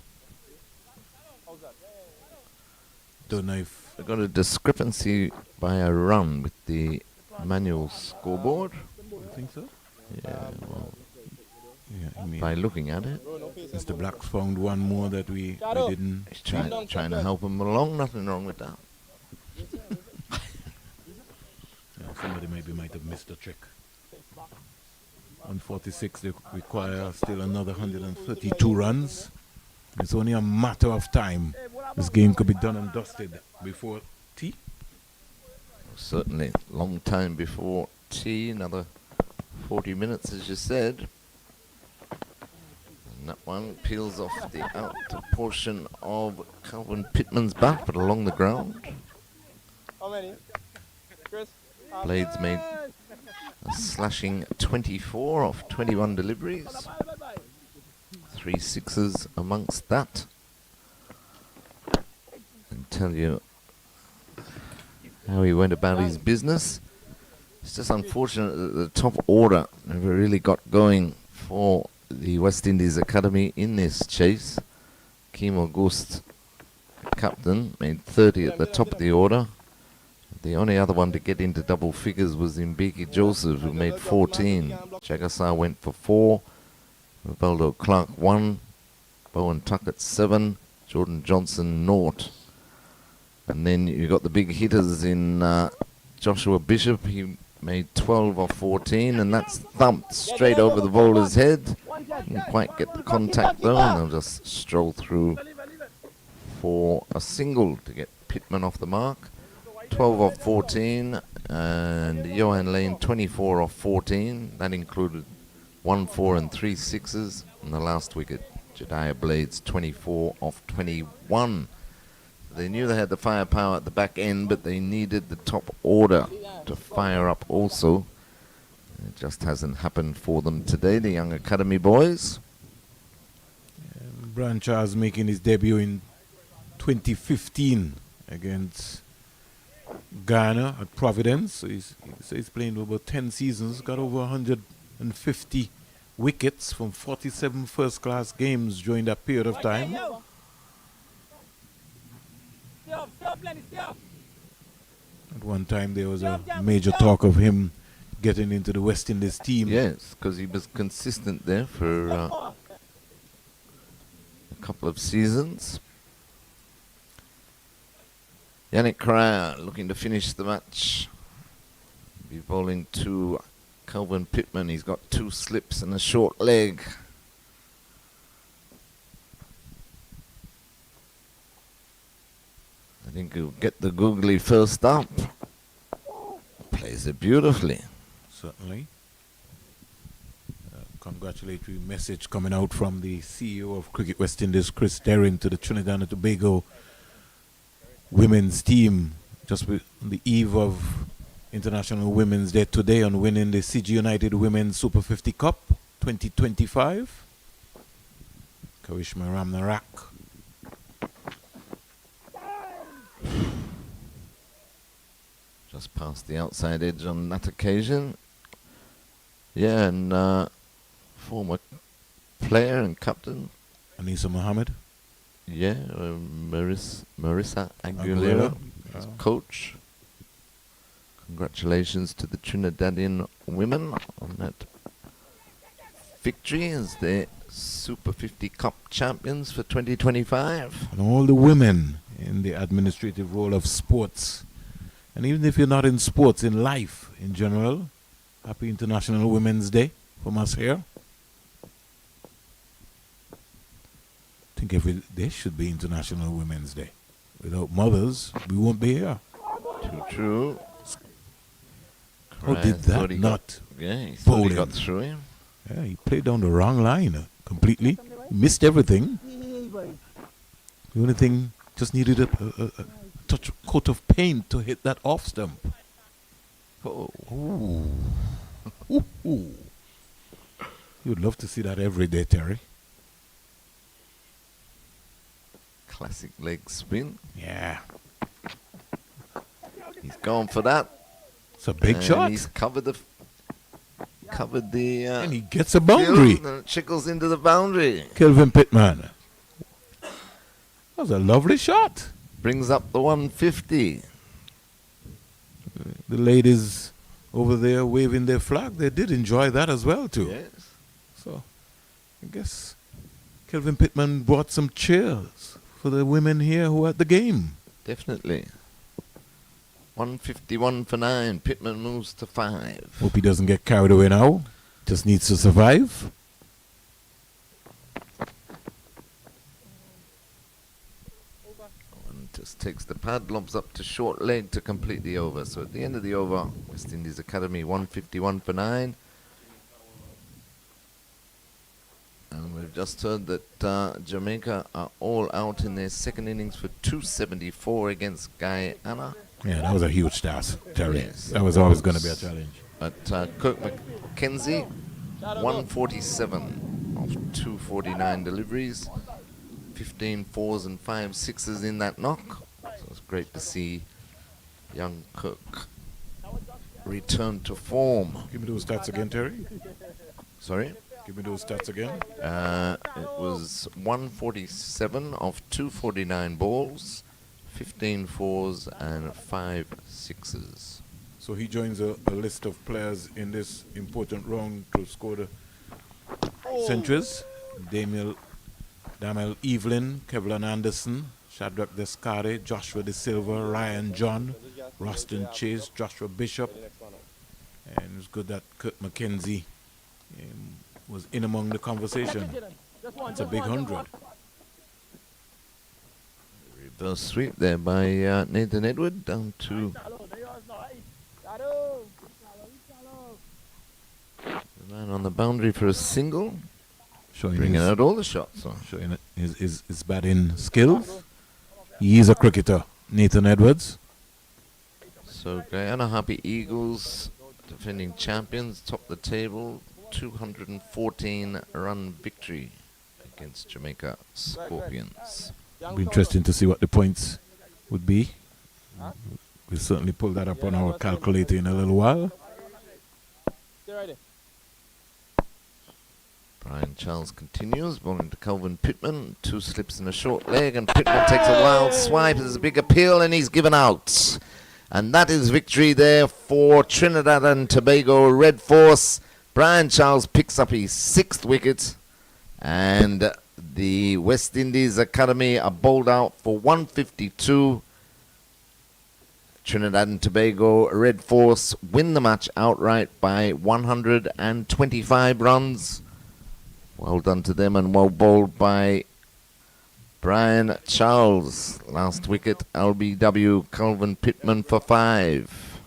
Don't know if I got a discrepancy by a run with the manual scoreboard. You think so? Yeah, well, yeah, by looking at it. Mr. Blacks found one more that we didn't. He's trying to help him along. Nothing wrong with that. Somebody might maybe might have missed the trick. 146, they require still another 132 runs. It's only a matter of time. This game could be done and dusted before tea. Certainly, long time before tea, another 40 minutes as you said. And that one peels off the outer portion of Calvin Pittman's bat, but along the ground. How many? Chris? Blades made a slashing 24 off 21 deliveries. 3 sixes amongst that. And tell you how he went about his business. It's just unfortunate that the top order never really got going for the West Indies Academy in this chase. Kim August, captain, made 30 at the top of the order. The only other one to get into double figures was Mbeki Joseph, who made 14. Jagasar went for 4. Rivaldo Clark 1. Bowen Tuckett 7. Jordan Johnson 0. And then you got the big hitters in Joshua Bishop. He made 12 off 14, and that's thumped straight over the bowler's head. Didn't quite get the contact though, and they'll just stroll through for a single to get Pittman off the mark. 12 off 14, and Johan Lane 24 off 14. That included 1 4 and 3 sixes. And the last wicket, Jediah Blades 24 off 21. They knew they had the firepower at the back end, but they needed the top order to fire up also. It just hasn't happened for them today, the young academy boys. Branchard's making his debut in 2015 against Ghana at Providence. So he's playing about 10 seasons, got over 150 wickets from 47 first-class games during that period of time. At one time there was a major talk of him getting into the West Indies team. Yes, because he was consistent there for a couple of seasons. Yannick Correa looking to finish the match. Be bowling to Calvin Pittman. He's got 2 slips and a short leg. I think he'll get the googly first up. Plays it beautifully. Certainly. Congratulatory message coming out from the CEO of Cricket West Indies, Chris Derring, to the Trinidad and Tobago women's team just on the eve of International Women's Day today on winning the CG United Women's Super 50 Cup 2025. Karishma Ramnarak. Just past the outside edge on that occasion. Yeah, and former player and captain. Anisa Mohammed. Yeah, Marissa Aguilera, as coach. Congratulations to the Trinidadian women on that victory as the Super 50 Cup champions for 2025. And all the women in the administrative role of sports. And even if you're not in sports, in life in general, happy International Women's Day from us here. I think every day should be International Women's Day. Without mothers, we won't be here. True. How did that not? Yeah, he thought he bowling? got through him. Yeah, he played down the wrong line completely. Missed everything. The only thing, just needed a touch, coat of paint to hit that off stump. Oh. Ooh. Ooh. Ooh. You would love to see that every day, Terry. Classic leg spin. Yeah. He's gone for that. It's a big and shot. He's covered the and he gets a boundary. field and it trickles into the boundary. Kelvin Pittman. That was a lovely shot. Brings up the 150. The ladies over there waving their flag, they did enjoy that as well too. Yes. So I guess Kelvin Pittman brought some cheers for the women here who were at the game. Definitely. 151 for 9. Pittman moves to 5. Hope he doesn't get carried away now. Just needs to survive. And just takes the pad, lobs up to short leg to complete the over. So at the end of the over, West Indies Academy 151 for 9. And we've just heard that Jamaica are all out in their second innings for 274 against Guyana. Yeah, that was a huge task, Terry. Yes, that was always going to be a challenge. But Kirk McKenzie, 147 of 249 deliveries, 15 fours and 5 sixes in that knock. So it's great to see young Kirk return to form. Give me those stats again, Terry. Sorry? Give me those stats again. It was 147 of 249 balls, 15 fours and 5 sixes. So he joins a list of players in this important round to score the centuries. Damel Evelyn, Kevlin Anderson, Shadrach Descare, Joshua De Silva, Ryan John, Roston Chase, Joshua Bishop. And it's good that Kurt McKenzie was in among the conversation. It's a big 100. Reverse sweep there by Nathan Edward down to the man on the boundary for a single. Bringing out all the shots. Showing his batting skills. He is a cricketer, Nathan Edwards. So Guyana Happy Eagles, defending champions, top the table, 214 run victory against Jamaica Scorpions. It'll be interesting to see what the points would be. We'll certainly pull that up on our calculator in a little while. Brian Charles continues, bowling to Calvin Pittman. 2 slips and a short leg, and Pittman takes a wild swipe. There's a big appeal, and he's given out. And that is victory there for Trinidad and Tobago Red Force. Brian Charles picks up his 6th wicket, and the West Indies Academy are bowled out for 152. Trinidad and Tobago Red Force win the match outright by 125 runs. Well done to them, and well bowled by Brian Charles. Last wicket, LBW Calvin Pittman for 5.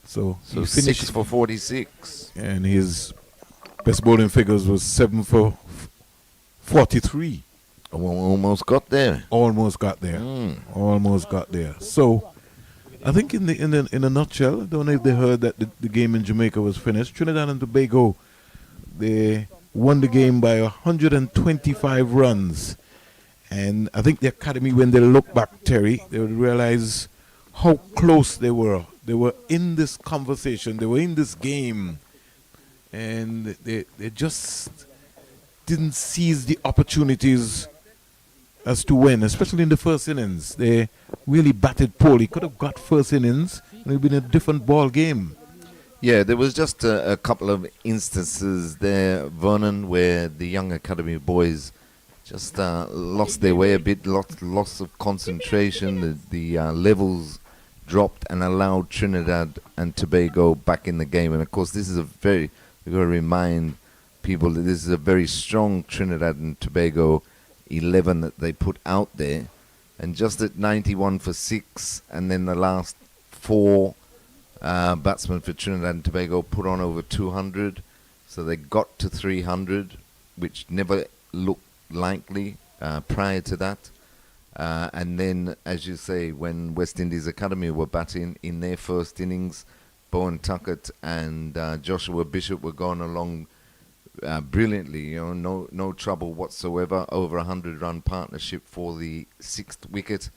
So 6 for 46. And his best bowling figures was 7 for 43. Almost got there. Almost got there. Almost got there. So I think in a nutshell, I don't know if they heard that the game in Jamaica was finished. Trinidad and Tobago, they won the game by 125 runs. And I think the Academy, when they look back, Terry, they would realize how close they were. They were in this conversation. They were in this game. And they just didn't seize the opportunities as to win, especially in the first innings. They really batted poorly. Could have got first innings, and it would have been a different ball game. Yeah, there was just a couple of instances there, Vernon, where the young Academy boys just lost their way a bit, loss of concentration. The levels dropped and allowed Trinidad and Tobago back in the game. And of course, this is we've got to remind people that this is a very strong Trinidad and Tobago 11 that they put out there. And just at 91 for 6, and then the last 4 batsmen for Trinidad and Tobago put on over 200, so they got to 300, which never looked likely prior to that. And then, as you say, when West Indies Academy were batting in their first innings, Bowen Tuckett and Joshua Bishop were going along brilliantly. No trouble whatsoever. Over 100-run partnership for the 6th wicket.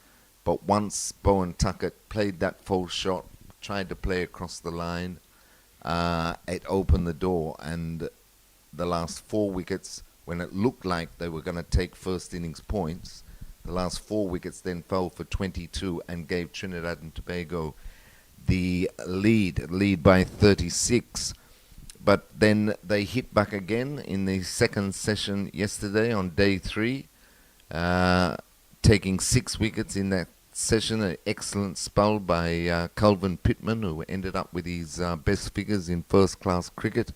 But once Bowen Tuckett played that false shot, tried to play across the line, it opened the door, and the last 4 wickets, when it looked like they were going to take first innings points, the last 4 wickets then fell for 22 and gave Trinidad and Tobago the lead by 36. But then they hit back again in the second session yesterday on day 3, taking 6 wickets in that session, an excellent spell by Calvin Pittman, who ended up with his best figures in first-class cricket.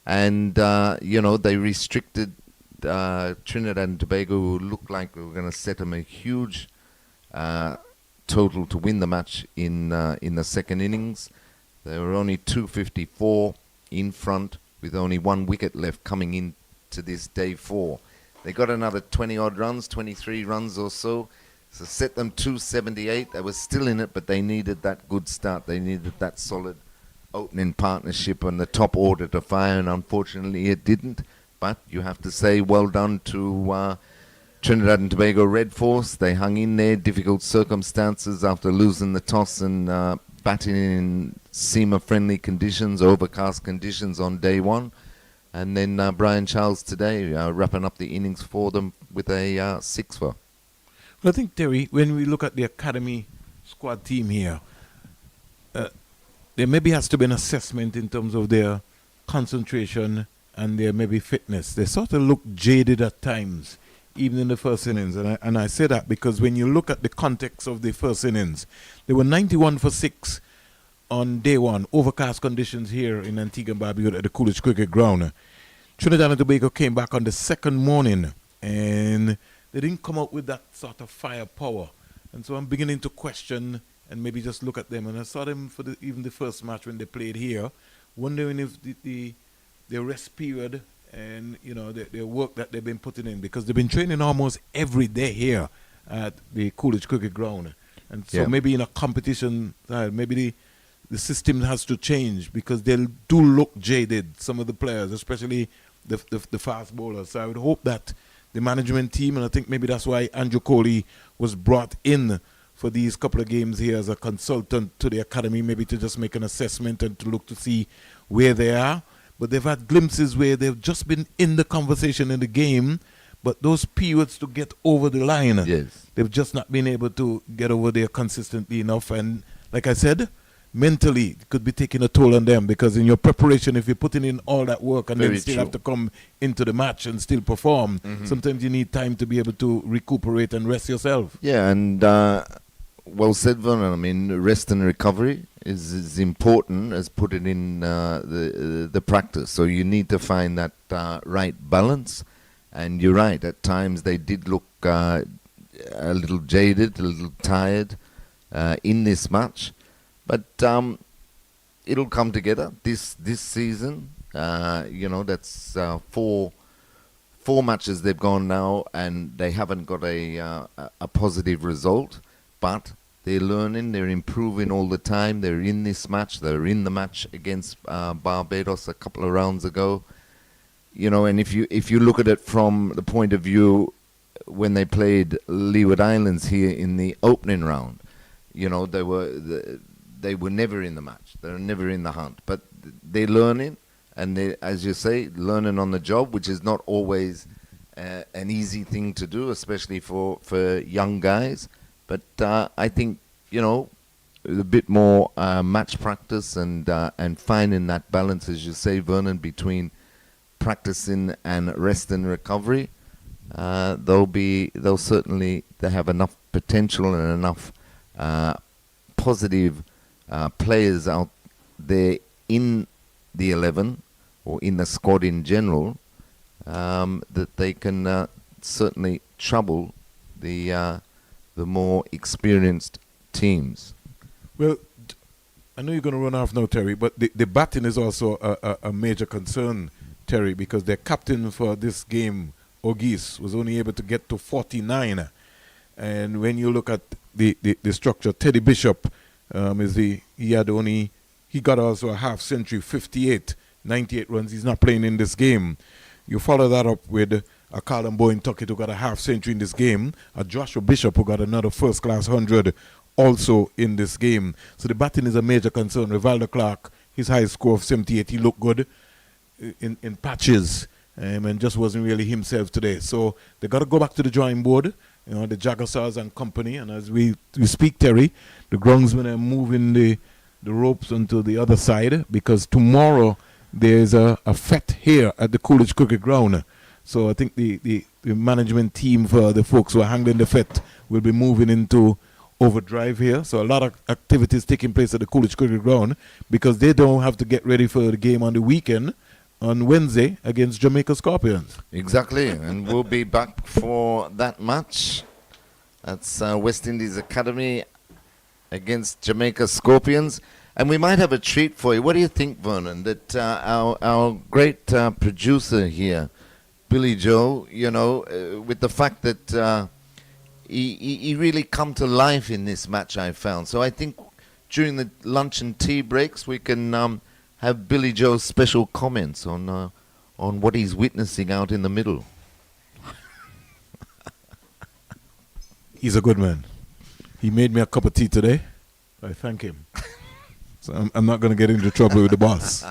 And, they restricted Trinidad and Tobago, who looked like they were going to set them a huge total to win the match in the second innings. They were only 254 in front, with only 1 wicket left coming into this day 4. They got another 20-odd runs, 23 runs or so set them 278. They were still in it, but they needed that good start. They needed that solid opening partnership on the top order to fire, and unfortunately it didn't. But you have to say well done to Trinidad and Tobago Red Force. They hung in there, difficult circumstances after losing the toss and batting in seamer-friendly conditions, overcast conditions on day 1. And then Brian Charles today wrapping up the innings for them with a 6 for. Well, I think, Terry, when we look at the academy squad team here, there maybe has to be an assessment in terms of their concentration and their maybe fitness. They sort of look jaded at times, even in the first innings. And I say that because when you look at the context of the first innings, they were 91 for 6 on day 1, overcast conditions here in Antigua and Barbuda at the Coolidge Cricket Ground. Trinidad and Tobago came back on the second morning, and they didn't come out with that sort of firepower. And so I'm beginning to question and maybe just look at them. And I saw them for even the first match when they played here, wondering if their rest period and, their work that they've been putting in, because they've been training almost every day here at the Coolidge Cricket Ground. And so maybe in a competition, maybe the system has to change, because they do look jaded, some of the players, especially the fast bowlers. So I would hope that the management team, and I think maybe that's why Andrew Coley was brought in for these couple of games here as a consultant to the academy, maybe to just make an assessment and to look to see where they are. But they've had glimpses where they've just been in the conversation in the game, but those periods to get over the line, they've just not been able to get over there consistently enough. And like I said, mentally it could be taking a toll on them, because in your preparation, if you're putting in all that work and then still have to come into the match and still perform, sometimes you need time to be able to recuperate and rest yourself. Yeah, and well said, Vernon. I mean, rest and recovery is as important as putting in the practice. So you need to find that right balance. And you're right, at times they did look a little jaded, a little tired in this match. But it'll come together this season. That's four matches they've gone now, and they haven't got a positive result. But they're learning, they're improving all the time. They're in this match. They were in the match against Barbados a couple of rounds ago. And if you look at it from the point of view when they played Leeward Islands here in the opening round, they were never in the match. They were never in the hunt. But they're learning, and they, as you say, learning on the job, which is not always an easy thing to do, especially for young guys. But I think, a bit more match practice and finding that balance, as you say, Vernon, between practicing and rest and recovery, they'll certainly have enough potential and enough positive players out there in the 11 or in the squad in general, that they can certainly trouble the more experienced teams. Well, I know you're going to run off now, Terry, but the batting is also a major concern, Terry, because their captain for this game, Ogis, was only able to get to 49. And when you look at the structure, Teddy Bishop he got also a half century, 58, 98 runs. He's not playing in this game. You follow that up with a Callum Bowen Tuckett, who got a half century in this game, a Joshua Bishop, who got another first class 100 also in this game. So the batting is a major concern. Rivaldo Clark, his high score of 78, he looked good in patches, and just wasn't really himself today. So they got to go back to the drawing board, the Jagassars and company. And as we speak, Terry, the groundsmen are moving the ropes onto the other side, because tomorrow there's a fete here at the Coolidge Cricket Ground. So I think the management team for the folks who are handling the fete will be moving into overdrive here. So a lot of activities taking place at the Coolidge Cricket Ground because they don't have to get ready for the game on the weekend on Wednesday against Jamaica Scorpions. Exactly, and we'll be back for that match. That's West Indies Academy against Jamaica Scorpions. And we might have a treat for you. What do you think, Vernon, that our great producer here, Billy Joe, with the fact that he really come to life in this match, I found. So I think during the lunch and tea breaks, we can have Billy Joe's special comments on what he's witnessing out in the middle. He's a good man. He made me a cup of tea today. I thank him. So I'm not going to get into trouble with the boss.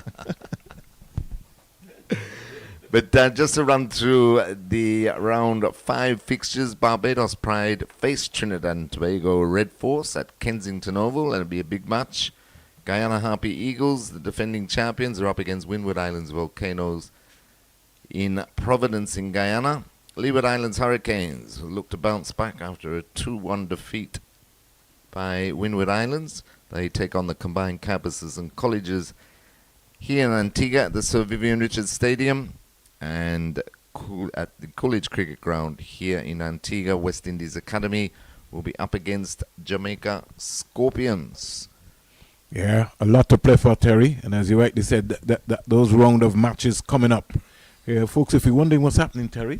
But just to run through the round 5 fixtures, Barbados Pride face Trinidad and Tobago Red Force at Kensington Oval. That'll be a big match. Guyana Harpy Eagles, the defending champions, are up against Windward Islands Volcanoes in Providence in Guyana. Leeward Islands Hurricanes look to bounce back after a 2-1 defeat by Windward Islands. They take on the combined campuses and colleges here in Antigua at the Sir Vivian Richards Stadium and at the Coolidge Cricket Ground here in Antigua. West Indies Academy will be up against Jamaica Scorpions. Yeah, a lot to play for, Terry. And as you rightly said, that those round of matches coming up. Yeah, folks, if you're wondering what's happening, Terry,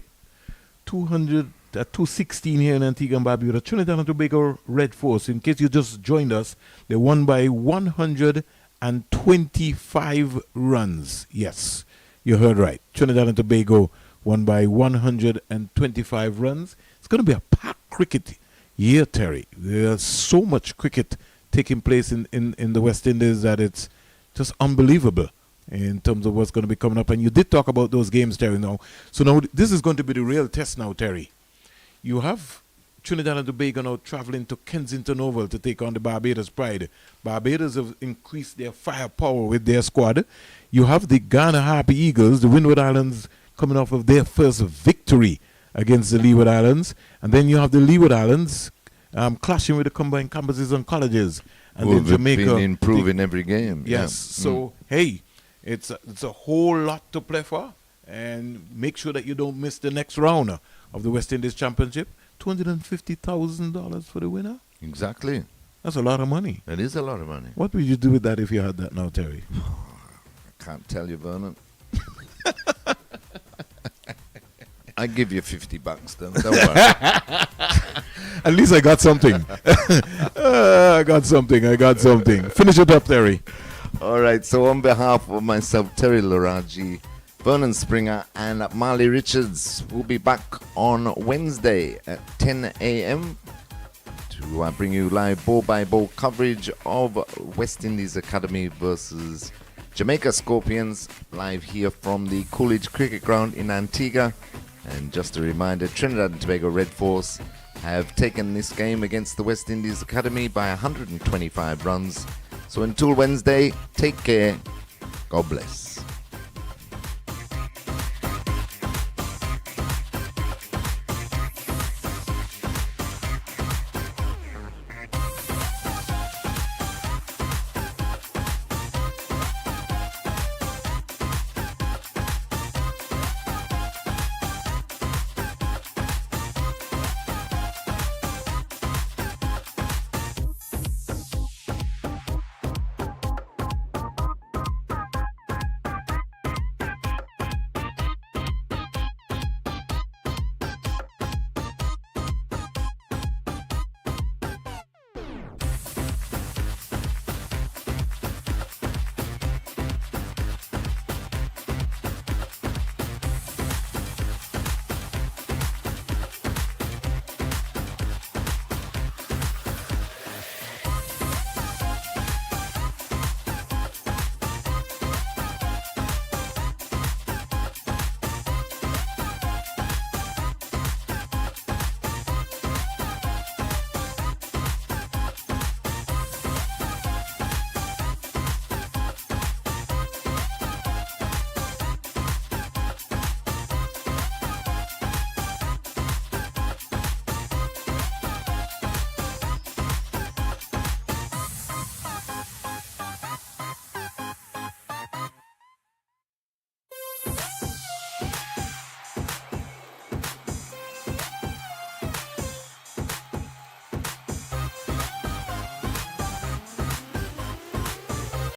216 here in Antigua and Barbuda. Trinidad and Tobago Red Force, in case you just joined us, they won by 125 runs. Yes, you heard right. Trinidad and Tobago won by 125 runs. It's going to be a packed cricket year, Terry. There's so much cricket taking place in the West Indies that it's just unbelievable in terms of what's going to be coming up. And you did talk about those games, Terry, now. So now this is going to be the real test now, Terry. You have Trinidad and Tobago now traveling to Kensington Oval to take on the Barbados Pride. Barbados have increased their firepower with their squad. You have the Guyana Harpy Eagles, the Windward Islands, coming off of their first victory against the Leeward Islands. And then you have the Leeward Islands clashing with the combined campuses and colleges. And then Jamaica been improving every game. Yes. Yeah. So, hey, it's a whole lot to play for. And make sure that you don't miss the next round of the West Indies Championship. $250,000 for the winner. Exactly. That's a lot of money. It is a lot of money. What would you do with that if you had that now, Terry? I can't tell you, Vernon. I give you $50, though. Don't worry. At least I got something. I got something. Finish it up, Terry. All right. So on behalf of myself, Terry Laraji, Vernon Springer, and Marley Richards, will be back on Wednesday at 10 a.m. to bring you live ball-by-ball coverage of West Indies Academy versus Jamaica Scorpions, live here from the Coolidge Cricket Ground in Antigua. And just a reminder, Trinidad and Tobago Red Force have taken this game against the West Indies Academy by 125 runs. So until Wednesday, take care. God bless.